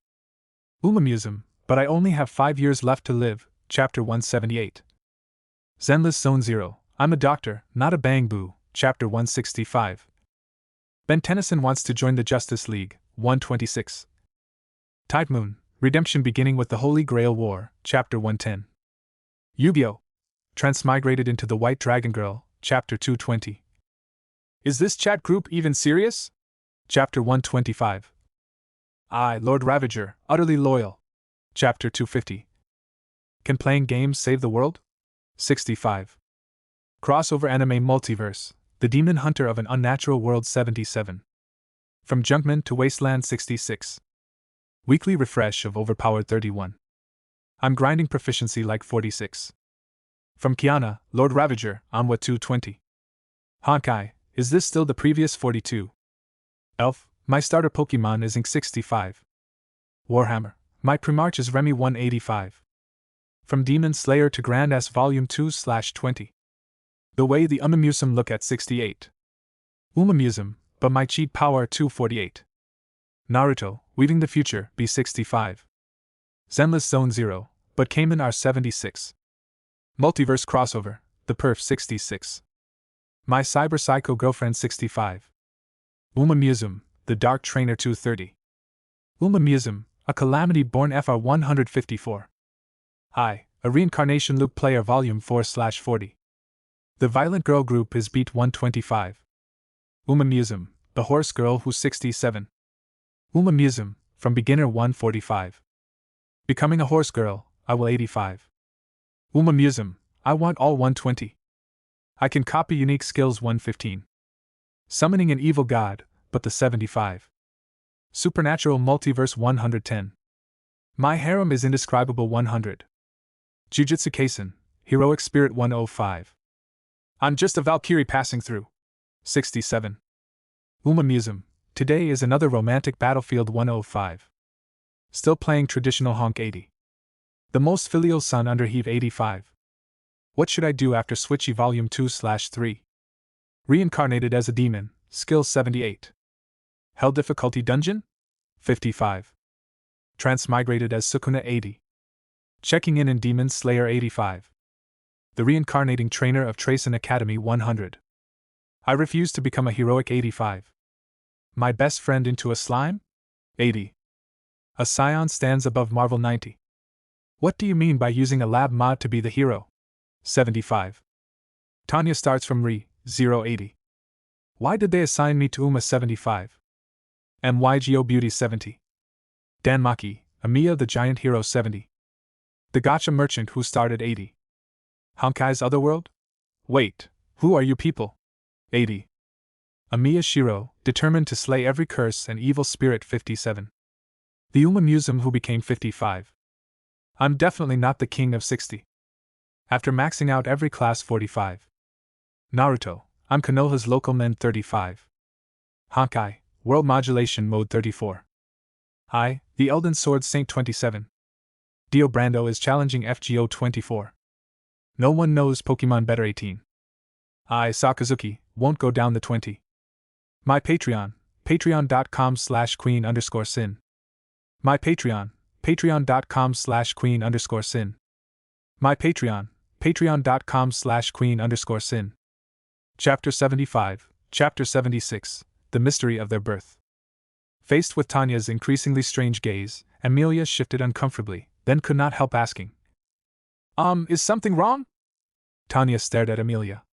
Uma Museum, but I only have 5 years left to live, Chapter 178. Zenless Zone 0, I'm a doctor, not a bang boo, Chapter 165. Ben Tennyson wants to join the Justice League, 126. Tide Moon, Redemption beginning with the Holy Grail War, Chapter 110. Yu-Gi-Oh! Transmigrated into the White Dragon Girl, Chapter 220. Is this chat group even serious? Chapter 125. I, Lord Ravager, utterly loyal. Chapter 250. Can playing games save the world? 65. Crossover Anime Multiverse, The Demon Hunter of an Unnatural World 77. From Junkman to Wasteland 66. Weekly refresh of Overpowered 31. I'm grinding proficiency like 46. From Kiana, Lord Ravager, Onwa 220. Honkai, is this still the previous 42? Elf, my starter Pokemon is Ink 65. Warhammer, my Primarch is Remy 185. From Demon Slayer to Grand S Volume 2/20. The way the Umamusum look at 68. Umamusum, but my cheat power 248. Naruto, Weaving the Future, B65. Zenless Zone 0, but Cayman are 76. Multiverse Crossover, The Perf 66. My Cyber Psycho Girlfriend 65. Uma Museum, The Dark Trainer 230. Uma Museum, a Calamity Born FR 154. I, a Reincarnation Loop Player Volume 4/40. The Violent Girl Group is Beat 125. Uma Museum, The Horse Girl Who's 67. Uma Museum, from Beginner 145. Becoming a Horse Girl, I will 85. Uma Museum, I want all 120. I can copy unique skills 115. Summoning an evil god, but the 75. Supernatural Multiverse 110. My harem is indescribable 100. Jujutsu Kaisen, Heroic Spirit 105. I'm just a Valkyrie passing through. 67. Uma Museum, today is another romantic battlefield 105. Still playing traditional honk 80. The most filial son under heave 85. What should I do after Switchy Volume 2/3? Reincarnated as a demon, skill 78. Hell difficulty dungeon? 55. Transmigrated as Sukuna 80. Checking in Demon Slayer 85. The reincarnating trainer of Tracen Academy 100. I refuse to become a heroic 85. My best friend into a slime? 80. A scion stands above Marvel 90. What do you mean by using a lab mod to be the hero? 75. Tanya starts from Re 080. Why did they assign me to Uma 75? MYGO Beauty 70. Danmaki, Amiya the Giant Hero 70. The Gacha Merchant who started 80. Honkai's Otherworld? Wait, who are you people? 80. Amiya Shiro, determined to slay every curse and evil spirit 57. The Uma Museum who became 55. I'm definitely not the king of 60. After maxing out every class 45. Naruto, I'm Konoha's local men 35. Honkai, World Modulation Mode 34. I, the Elden Sword Saint 27. Dio Brando is challenging FGO 24. No one knows Pokemon better 18. I, Sakazuki, won't go down the 20. My Patreon, patreon.com/queen_sin. My Patreon, patreon.com/queen_sin. My Patreon, patreon.com/queen_sin. Chapter 75, Chapter 76, The Mystery of Their Birth. Faced with Tanya's increasingly strange gaze, Amelia shifted uncomfortably, then could not help asking. Is something wrong? Tanya stared at Amelia.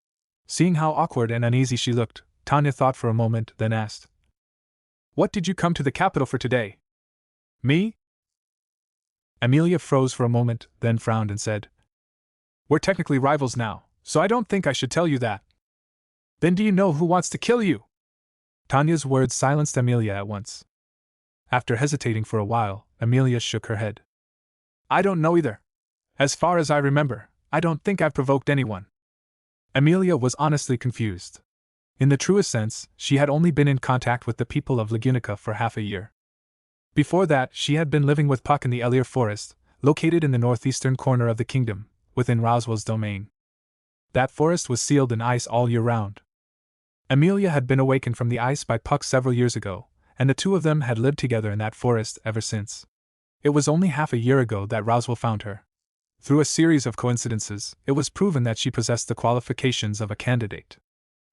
Seeing how awkward and uneasy she looked, Tanya thought for a moment, then asked. What did you come to the capital for today? Me? Amelia froze for a moment, then frowned and said. We're technically rivals now, so I don't think I should tell you that. Then do you know who wants to kill you? Tanya's words silenced Amelia at once. After hesitating for a while, Amelia shook her head. I don't know either. As far as I remember, I don't think I've provoked anyone. Amelia was honestly confused. In the truest sense, she had only been in contact with the people of Lagunica for half a year. Before that, she had been living with Puck in the Elir Forest, located in the northeastern corner of the kingdom, within Roswell's domain. That forest was sealed in ice all year round. Amelia had been awakened from the ice by Puck several years ago, and the two of them had lived together in that forest ever since. It was only half a year ago that Roswell found her. Through a series of coincidences, it was proven that she possessed the qualifications of a candidate.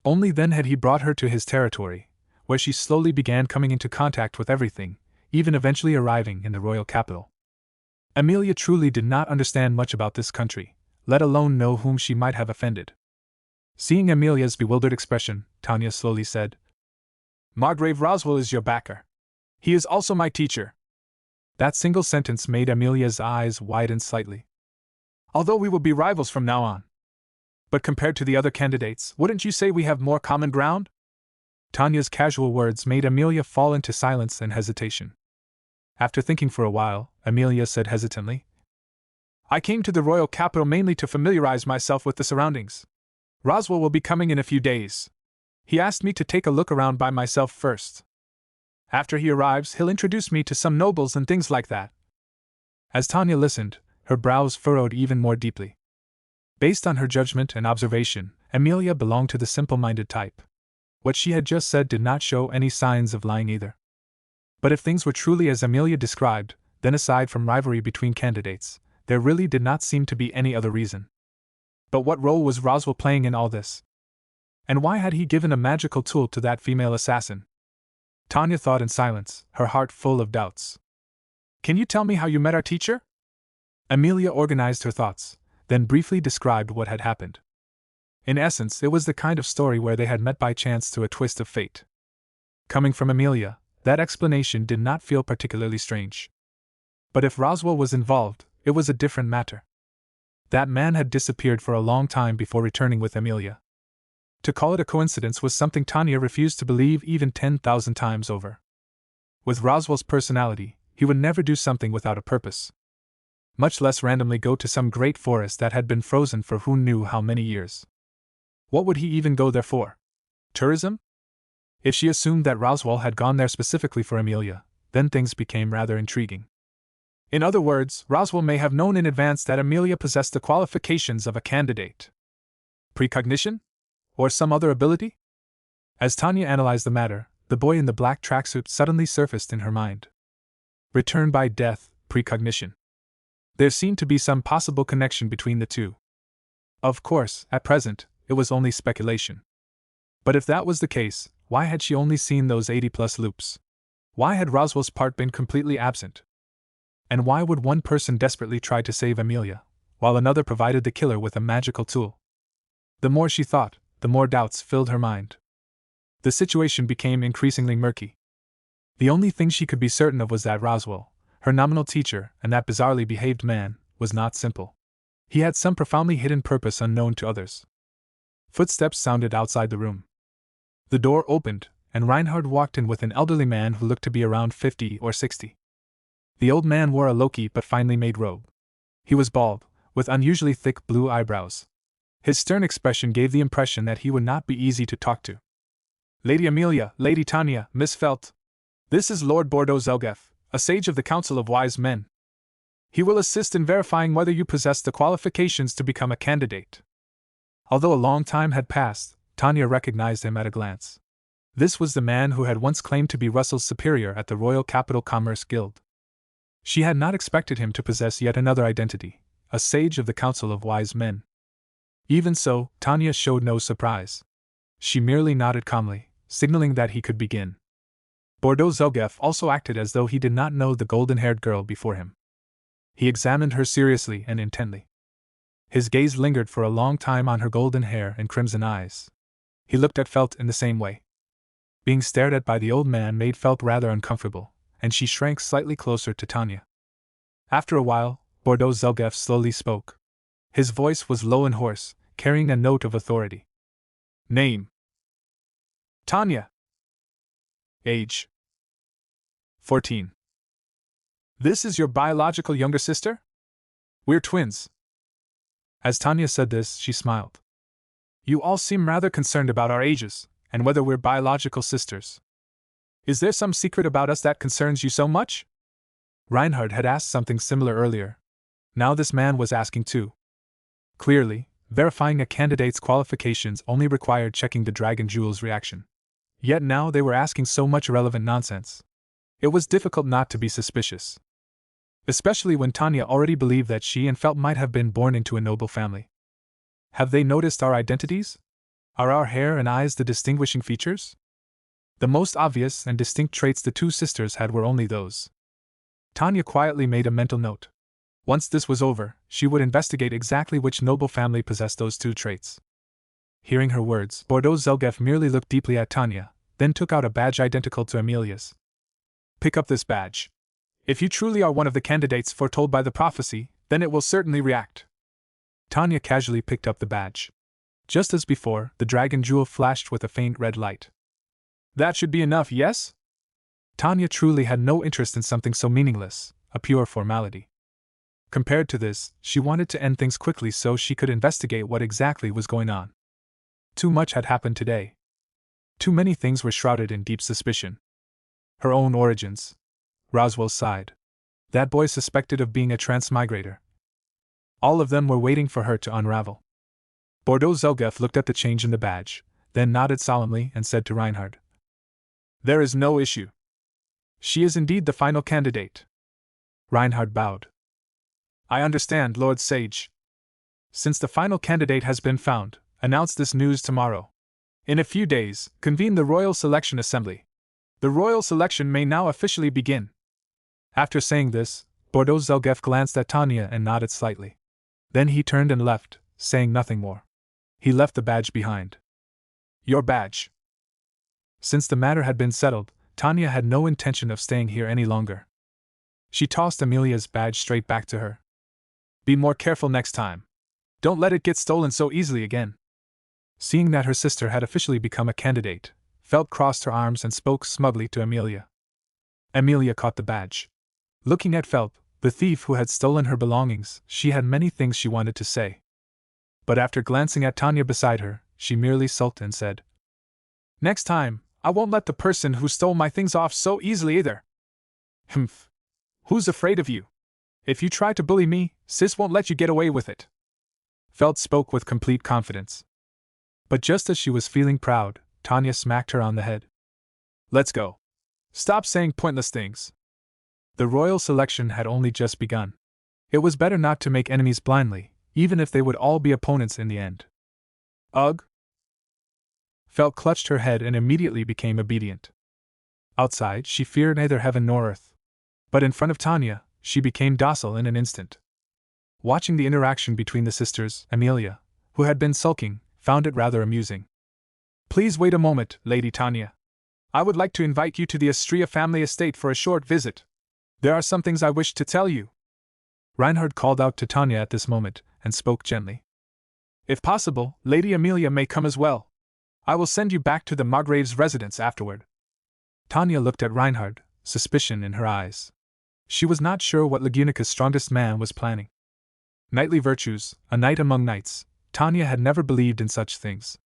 Only then had he brought her to his territory, where she slowly began coming into contact with everything, even eventually arriving in the royal capital. Amelia truly did not understand much about this country, let alone know whom she might have offended. Seeing Amelia's bewildered expression, Tanya slowly said, Margrave Roswell is your backer. He is also my teacher. That single sentence made Amelia's eyes widen slightly. Although we will be rivals from now on. But compared to the other candidates, wouldn't you say we have more common ground? Tanya's casual words made Amelia fall into silence and hesitation. After thinking for a while, Amelia said hesitantly, I came to the royal capital mainly to familiarize myself with the surroundings. Roswell will be coming in a few days. He asked me to take a look around by myself first. After he arrives, he'll introduce me to some nobles and things like that. As Tanya listened, her brows furrowed even more deeply. Based on her judgment and observation, Amelia belonged to the simple-minded type. What she had just said did not show any signs of lying either. But if things were truly as Amelia described, then aside from rivalry between candidates, there really did not seem to be any other reason. But what role was Roswell playing in all this? And why had he given a magical tool to that female assassin? Tanya thought in silence, her heart full of doubts. Can you tell me how you met our teacher? Amelia organized her thoughts, then briefly described what had happened. In essence, it was the kind of story where they had met by chance through a twist of fate. Coming from Amelia, that explanation did not feel particularly strange. But if Roswell was involved, it was a different matter. That man had disappeared for a long time before returning with Amelia. To call it a coincidence was something Tanya refused to believe even 10,000 times over. With Roswell's personality, he would never do something without a purpose. Much less randomly go to some great forest that had been frozen for who knew how many years. What would he even go there for? Tourism? If she assumed that Roswell had gone there specifically for Amelia, then things became rather intriguing. In other words, Roswell may have known in advance that Amelia possessed the qualifications of a candidate. Precognition? Or some other ability? As Tanya analyzed the matter, the boy in the black tracksuit suddenly surfaced in her mind. Return by death, precognition. There seemed to be some possible connection between the two. Of course, at present, it was only speculation. But if that was the case, why had she only seen those 80+ loops? Why had Roswell's part been completely absent? And why would one person desperately try to save Amelia, while another provided the killer with a magical tool? The more she thought, the more doubts filled her mind. The situation became increasingly murky. The only thing she could be certain of was that Roswell, her nominal teacher and that bizarrely behaved man, was not simple. He had some profoundly hidden purpose unknown to others. Footsteps sounded outside the room. The door opened, and Reinhard walked in with an elderly man who looked to be around 50 or 60. The old man wore a low-key but finely made robe. He was bald, with unusually thick blue eyebrows. His stern expression gave the impression that he would not be easy to talk to. Lady Amelia, Lady Tanya, Miss Felt. This is Lord Bordeaux Zelgef, a sage of the Council of Wise Men. He will assist in verifying whether you possess the qualifications to become a candidate. Although a long time had passed, Tanya recognized him at a glance. This was the man who had once claimed to be Russell's superior at the Royal Capital Commerce Guild. She had not expected him to possess yet another identity, a sage of the Council of Wise Men. Even so, Tanya showed no surprise. She merely nodded calmly, signaling that he could begin. Bordeaux Zelgef also acted as though he did not know the golden-haired girl before him. He examined her seriously and intently. His gaze lingered for a long time on her golden hair and crimson eyes. He looked at Felt in the same way. Being stared at by the old man made Felt rather uncomfortable, and she shrank slightly closer to Tanya. After a while, Bordeaux Zelgef slowly spoke. His voice was low and hoarse, carrying a note of authority. Name: Tanya. Age: 14. This is your biological younger sister? We're twins. As Tanya said this, she smiled. You all seem rather concerned about our ages, and whether we're biological sisters. Is there some secret about us that concerns you so much? Reinhard had asked something similar earlier. Now this man was asking too. Clearly, verifying a candidate's qualifications only required checking the Dragon Jewel's reaction. Yet now they were asking so much irrelevant nonsense. It was difficult not to be suspicious. Especially when Tanya already believed that she and Felt might have been born into a noble family. Have they noticed our identities? Are our hair and eyes the distinguishing features? The most obvious and distinct traits the two sisters had were only those. Tanya quietly made a mental note. Once this was over, she would investigate exactly which noble family possessed those two traits. Hearing her words, Bordeaux Zelgef merely looked deeply at Tanya, then took out a badge identical to Amelia's. Pick up this badge. If you truly are one of the candidates foretold by the prophecy, then it will certainly react. Tanya casually picked up the badge. Just as before, the dragon jewel flashed with a faint red light. That should be enough, yes? Tanya truly had no interest in something so meaningless, a pure formality. Compared to this, she wanted to end things quickly so she could investigate what exactly was going on. Too much had happened today. Too many things were shrouded in deep suspicion. Her own origins. Roswell sighed. That boy suspected of being a transmigrator. All of them were waiting for her to unravel. Bordeaux Zelgef looked at the change in the badge, then nodded solemnly and said to Reinhard. There is no issue. She is indeed the final candidate. Reinhard bowed. I understand, Lord Sage. Since the final candidate has been found, announce this news tomorrow. In a few days, convene the Royal Selection Assembly. The Royal Selection may now officially begin. After saying this, Bordeaux Zelgef glanced at Tanya and nodded slightly. Then he turned and left, saying nothing more. He left the badge behind. Your badge. Since the matter had been settled, Tanya had no intention of staying here any longer. She tossed Amelia's badge straight back to her. Be more careful next time. Don't let it get stolen so easily again. Seeing that her sister had officially become a candidate, Felt crossed her arms and spoke smugly to Amelia. Amelia caught the badge. Looking at Felt, the thief who had stolen her belongings, she had many things she wanted to say. But after glancing at Tanya beside her, she merely sulked and said, Next time, I won't let the person who stole my things off so easily either. Humph. Who's afraid of you? If you try to bully me, Sis won't let you get away with it. Felt spoke with complete confidence. But just as she was feeling proud, Tanya smacked her on the head. Let's go. Stop saying pointless things. The royal selection had only just begun. It was better not to make enemies blindly, even if they would all be opponents in the end. Ugh. Felt clutched her head and immediately became obedient. Outside, she feared neither heaven nor earth. But in front of Tanya, she became docile in an instant. Watching the interaction between the sisters, Amelia, who had been sulking, found it rather amusing. Please wait a moment, Lady Tanya. I would like to invite you to the Astria family estate for a short visit. There are some things I wish to tell you. Reinhard called out to Tanya at this moment, and spoke gently. If possible, Lady Amelia may come as well. I will send you back to the Margrave's residence afterward. Tanya looked at Reinhard, suspicion in her eyes. She was not sure what Legunica's strongest man was planning. Knightly virtues, a knight among knights, Tanya had never believed in such things.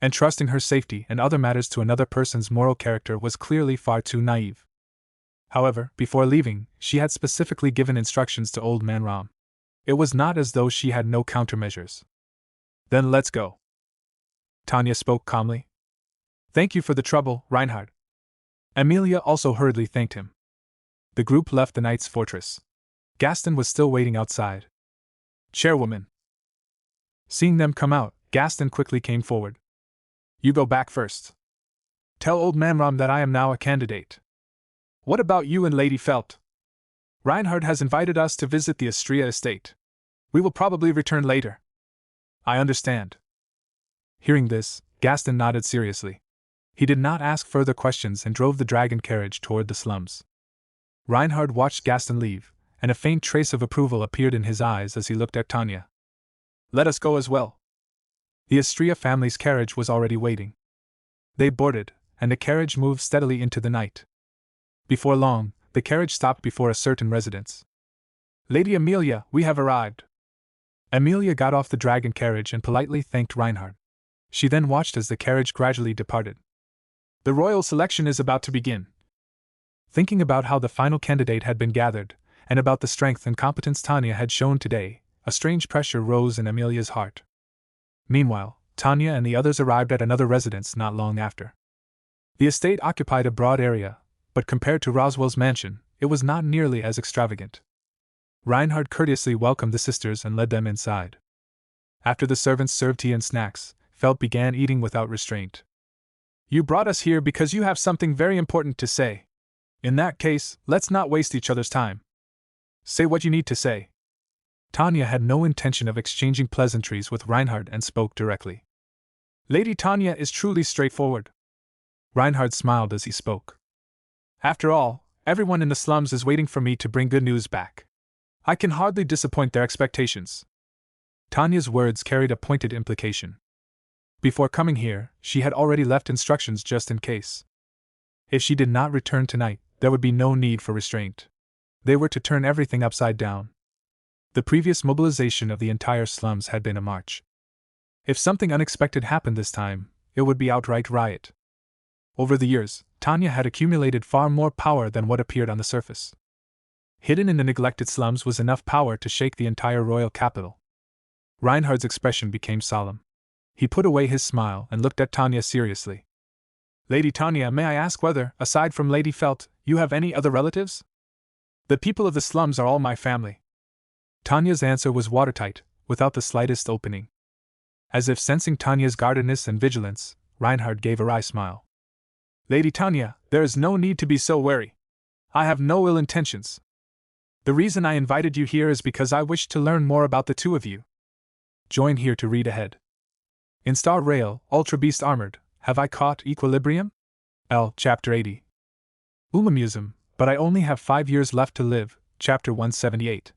Entrusting her safety and other matters to another person's moral character was clearly far too naive. However, before leaving, she had specifically given instructions to Old Man Ram. It was not as though she had no countermeasures. Then let's go. Tanya spoke calmly. Thank you for the trouble, Reinhard. Amelia also hurriedly thanked him. The group left the knight's fortress. Gaston was still waiting outside. Chairwoman. Seeing them come out, Gaston quickly came forward. You go back first. Tell Old Man Ram that I am now a candidate. What about you and Lady Felt? Reinhard has invited us to visit the Astria estate. We will probably return later. I understand. Hearing this, Gaston nodded seriously. He did not ask further questions and drove the dragon carriage toward the slums. Reinhard watched Gaston leave, and a faint trace of approval appeared in his eyes as he looked at Tanya. Let us go as well. The Astria family's carriage was already waiting. They boarded, and the carriage moved steadily into the night. Before long, the carriage stopped before a certain residence. Lady Amelia, we have arrived. Amelia got off the dragon carriage and politely thanked Reinhard. She then watched as the carriage gradually departed. The royal selection is about to begin. Thinking about how the final candidate had been gathered, and about the strength and competence Tanya had shown today, a strange pressure rose in Amelia's heart. Meanwhile, Tanya and the others arrived at another residence not long after. The estate occupied a broad area, but compared to Roswell's mansion, it was not nearly as extravagant. Reinhard courteously welcomed the sisters and led them inside. After the servants served tea and snacks, Felt began eating without restraint. You brought us here because you have something very important to say. In that case, let's not waste each other's time. Say what you need to say. Tanya had no intention of exchanging pleasantries with Reinhard and spoke directly. Lady Tanya is truly straightforward. Reinhard smiled as he spoke. After all, everyone in the slums is waiting for me to bring good news back. I can hardly disappoint their expectations. Tanya's words carried a pointed implication. Before coming here, she had already left instructions just in case. If she did not return tonight, there would be no need for restraint. They were to turn everything upside down. The previous mobilization of the entire slums had been a march. If something unexpected happened this time, it would be outright riot. Over the years, Tanya had accumulated far more power than what appeared on the surface. Hidden in the neglected slums was enough power to shake the entire royal capital. Reinhard's expression became solemn. He put away his smile and looked at Tanya seriously. Lady Tanya, may I ask whether, aside from Lady Felt, you have any other relatives? The people of the slums are all my family. Tanya's answer was watertight, without the slightest opening. As if sensing Tanya's guardedness and vigilance, Reinhard gave a wry smile. Lady Tanya, there is no need to be so wary. I have no ill intentions. The reason I invited you here is because I wish to learn more about the two of you. Join here to read ahead. In Star Rail, Ultra Beast Armored, have I caught equilibrium? L. Chapter 80. Umamusum, but I only have 5 years left to live, Chapter 178.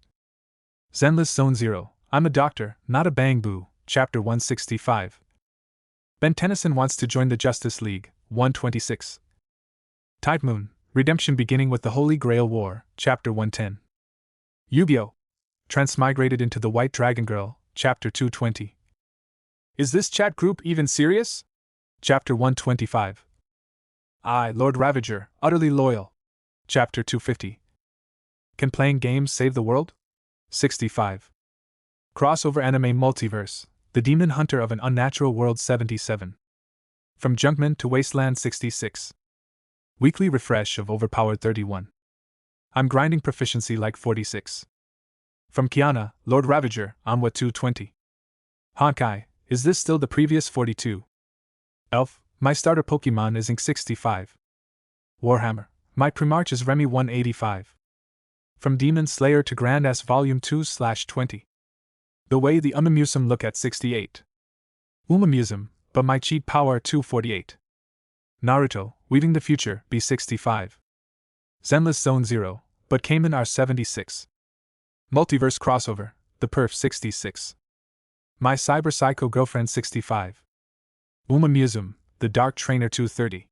Zenless Zone 0, I'm a doctor, not a bang boo, Chapter 165. Ben Tennyson wants to join the Justice League, 126. Type Moon, Redemption beginning with the Holy Grail War, Chapter 110. Yu-Gi-Oh! Transmigrated into the White Dragon Girl, Chapter 220. Is this chat group even serious? Chapter 125. I, Lord Ravager, utterly loyal. Chapter 250. Can playing games save the world? 65. Crossover anime multiverse, The Demon Hunter of an Unnatural World 77. From Junkman to Wasteland 66. Weekly refresh of Overpowered 31. I'm grinding proficiency like 46. From Kiana, Lord Ravager, Onwa 220. Honkai, is this still the previous 42? Elf, my starter Pokemon is Ink 65. Warhammer, my Primarch is Remy 185. From Demon Slayer to Grand S Volume 2/20. The way the Umamusum look at 68. Umamusum, but my cheat power 248. Naruto, Weaving the Future, B65. Zenless Zone 0, but Cayman R76. Multiverse Crossover, The Perf 66. My Cyber Psycho Girlfriend 65. Umamusum, The Dark Trainer 230.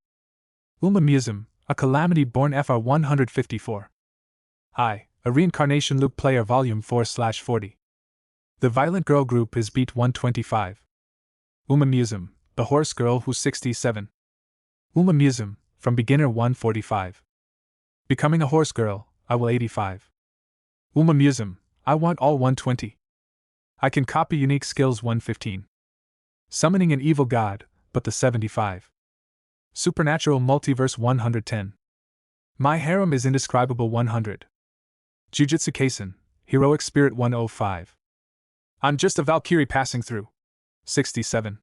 Umamusum, a Calamity Born FR 154. I, a Reincarnation Loop Player Volume 4/40. The Violent Girl group is beat 125. Musum, the Horse Girl who's 67. Musum, from beginner 145. Becoming a Horse Girl, I will 85. Musum, I want all 120. I can copy unique skills 115. Summoning an evil god, but the 75. Supernatural multiverse 110. My harem is indescribable 100. Jujutsu Kaisen, heroic spirit 105. I'm just a Valkyrie passing through. 67.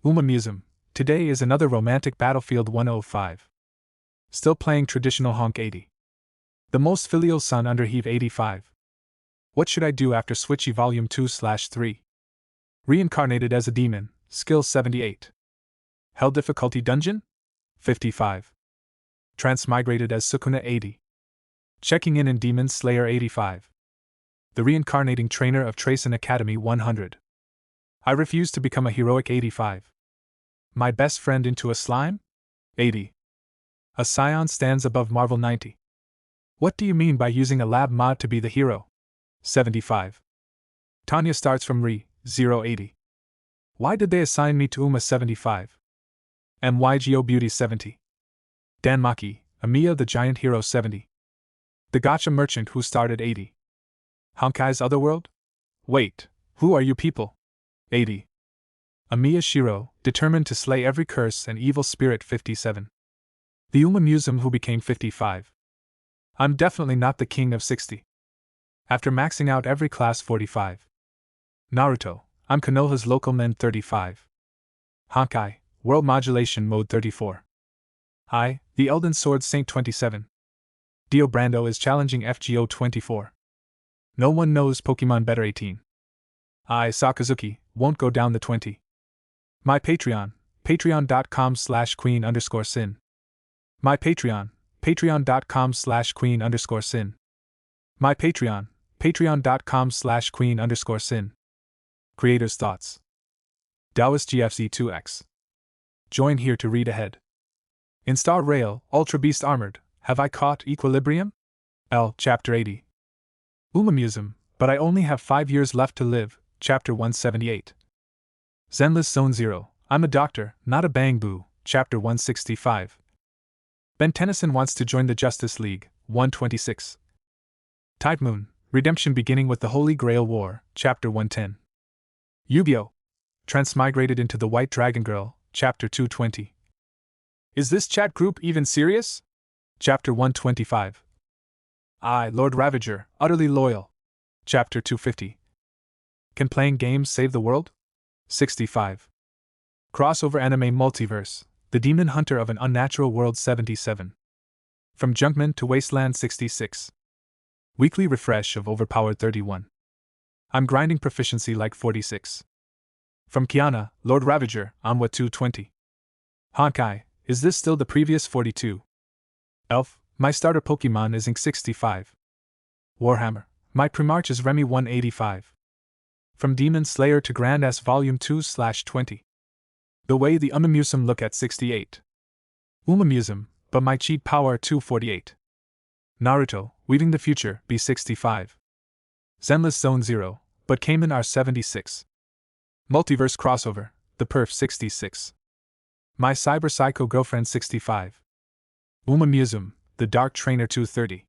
Musum, today is another romantic battlefield 105. Still playing traditional honk 80. The most filial son under heave 85. What should I do after Switchy Volume 2/3? Reincarnated as a demon, skill 78. Hell difficulty dungeon? 55. Transmigrated as Sukuna 80. Checking in Demon Slayer 85. The reincarnating trainer of Tracen Academy 100. I refuse to become a heroic 85. My best friend into a slime? 80. A scion stands above Marvel 90. What do you mean by using a lab mod to be the hero? 75. Tanya starts from Re, 080. Why did they assign me to Uma 75? MYGO Beauty 70. Danmaki, Amiya the Giant Hero 70. The Gotcha Merchant who started 80. Honkai's Otherworld? Wait, who are you people? 80. Amiya Shiro, determined to slay every curse and evil spirit 57. The Musum who became 55. I'm definitely not the king of 60. After maxing out every class 45. Naruto, I'm Konoha's local men 35. Honkai, World Modulation Mode 34. I, the Elden Sword Saint 27. Dio Brando is challenging FGO 24. No one knows Pokemon better 18. I, Sakazuki, won't go down the 20. My Patreon, patreon.com/queen_sin. My Patreon, patreon.com/queen_sin. My Patreon, patreon.com/queen_sin. Creator's Thoughts. Taoist GFZ2X. Join here to read ahead. In Star Rail, Ultra Beast Armored, have I caught equilibrium? L. Chapter 80. Musum, but I only have 5 years left to live, Chapter 178. Zenless Zone 0, I'm a doctor, not a bang boo, Chapter 165. Ben Tennyson wants to join the Justice League, 126. Tide Moon, Redemption beginning with the Holy Grail War, Chapter 110. Yu-Gi-Oh! Transmigrated into the White Dragon Girl, Chapter 220. Is this chat group even serious? Chapter 125. I, Lord Ravager, utterly loyal. Chapter 250. Can playing games save the world? 65. Crossover Anime Multiverse, The Demon Hunter of an Unnatural World 77. From Junkman to Wasteland 66. Weekly refresh of Overpowered 31. I'm grinding proficiency like 46. From Kiana, Lord Ravager, Onwa 220. Honkai, is this still the previous 42? Elf, my starter Pokemon is Ink 65. Warhammer, my Primarch is Remy 185. From Demon Slayer to Grand S Volume 2/20. The way the Musum look at 68. Musum, but my cheat power 248. Naruto, Weaving the Future, B65. Zenless Zone 0, but Cayman are 76. Multiverse Crossover, The Perf 66. My Cyber Psycho Girlfriend 65. Musum, The Dark Trainer 230.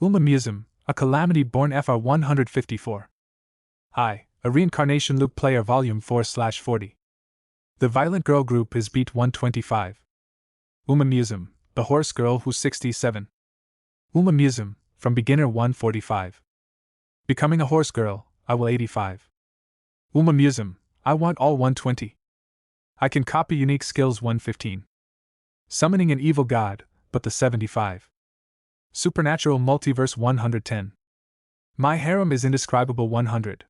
Musum, a Calamity Born FR 154. I, a Reincarnation Loop Player Volume 4/40. The Violent Girl group is beat 125. Musum, The Horse Girl who's 67. Musum, from beginner 145. Becoming a Horse Girl, I will 85. Musum, I want all 120. I can copy unique skills 115. Summoning an evil god, but the 75. Supernatural multiverse 110. My harem is indescribable 100.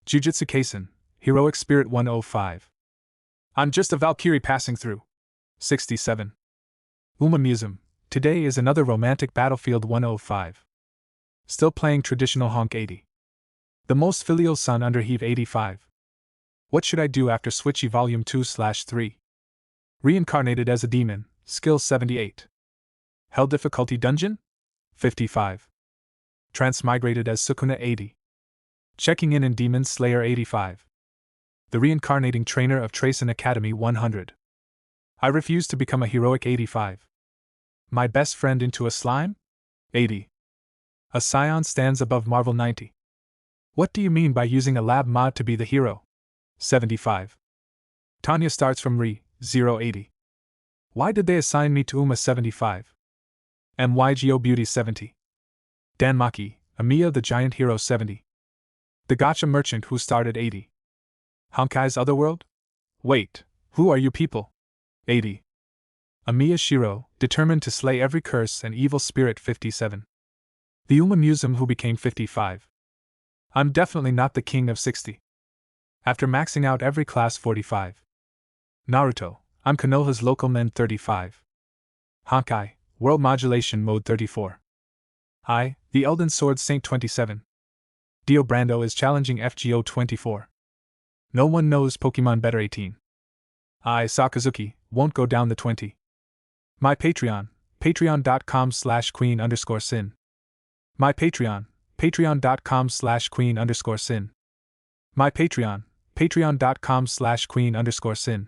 Jujutsu Kaisen, heroic spirit 105. I'm just a Valkyrie passing through. 67. Musum, today is another romantic battlefield 105. Still playing traditional honk 80. The most filial son under heave 85. What should I do after Switchy Volume 2/3? Reincarnated as a demon, skill 78. Hell difficulty dungeon? 55. Transmigrated as Sukuna 80. Checking in Demon Slayer 85. The Reincarnating Trainer of Tracen Academy 100. I refuse to become a heroic 85. My best friend into a slime? 80. A scion stands above Marvel 90. What do you mean by using a lab mod to be the hero? 75. Tanya starts from Re, 080. Why did they assign me to Uma 75? MYGO Beauty 70. Dan Maki, Amiya the Giant Hero 70. The Gotcha Merchant who started 80. Honkai's Otherworld? Wait, who are you people? 80. Amiya Shiro, determined to slay every curse and evil spirit 57. The Uma Museum who became 55. I'm definitely not the king of 60. After maxing out every class 45. Naruto, I'm Konoha's local men 35. Honkai, World Modulation Mode 34. I, the Elden Sword Saint 27. Dio Brando is challenging FGO 24. No one knows Pokemon better 18. I, Sakazuki, won't go down the 20. My Patreon, patreon.com/queen_sin. My Patreon, patreon.com/queen_sin. My Patreon, patreon.com/queen_sin.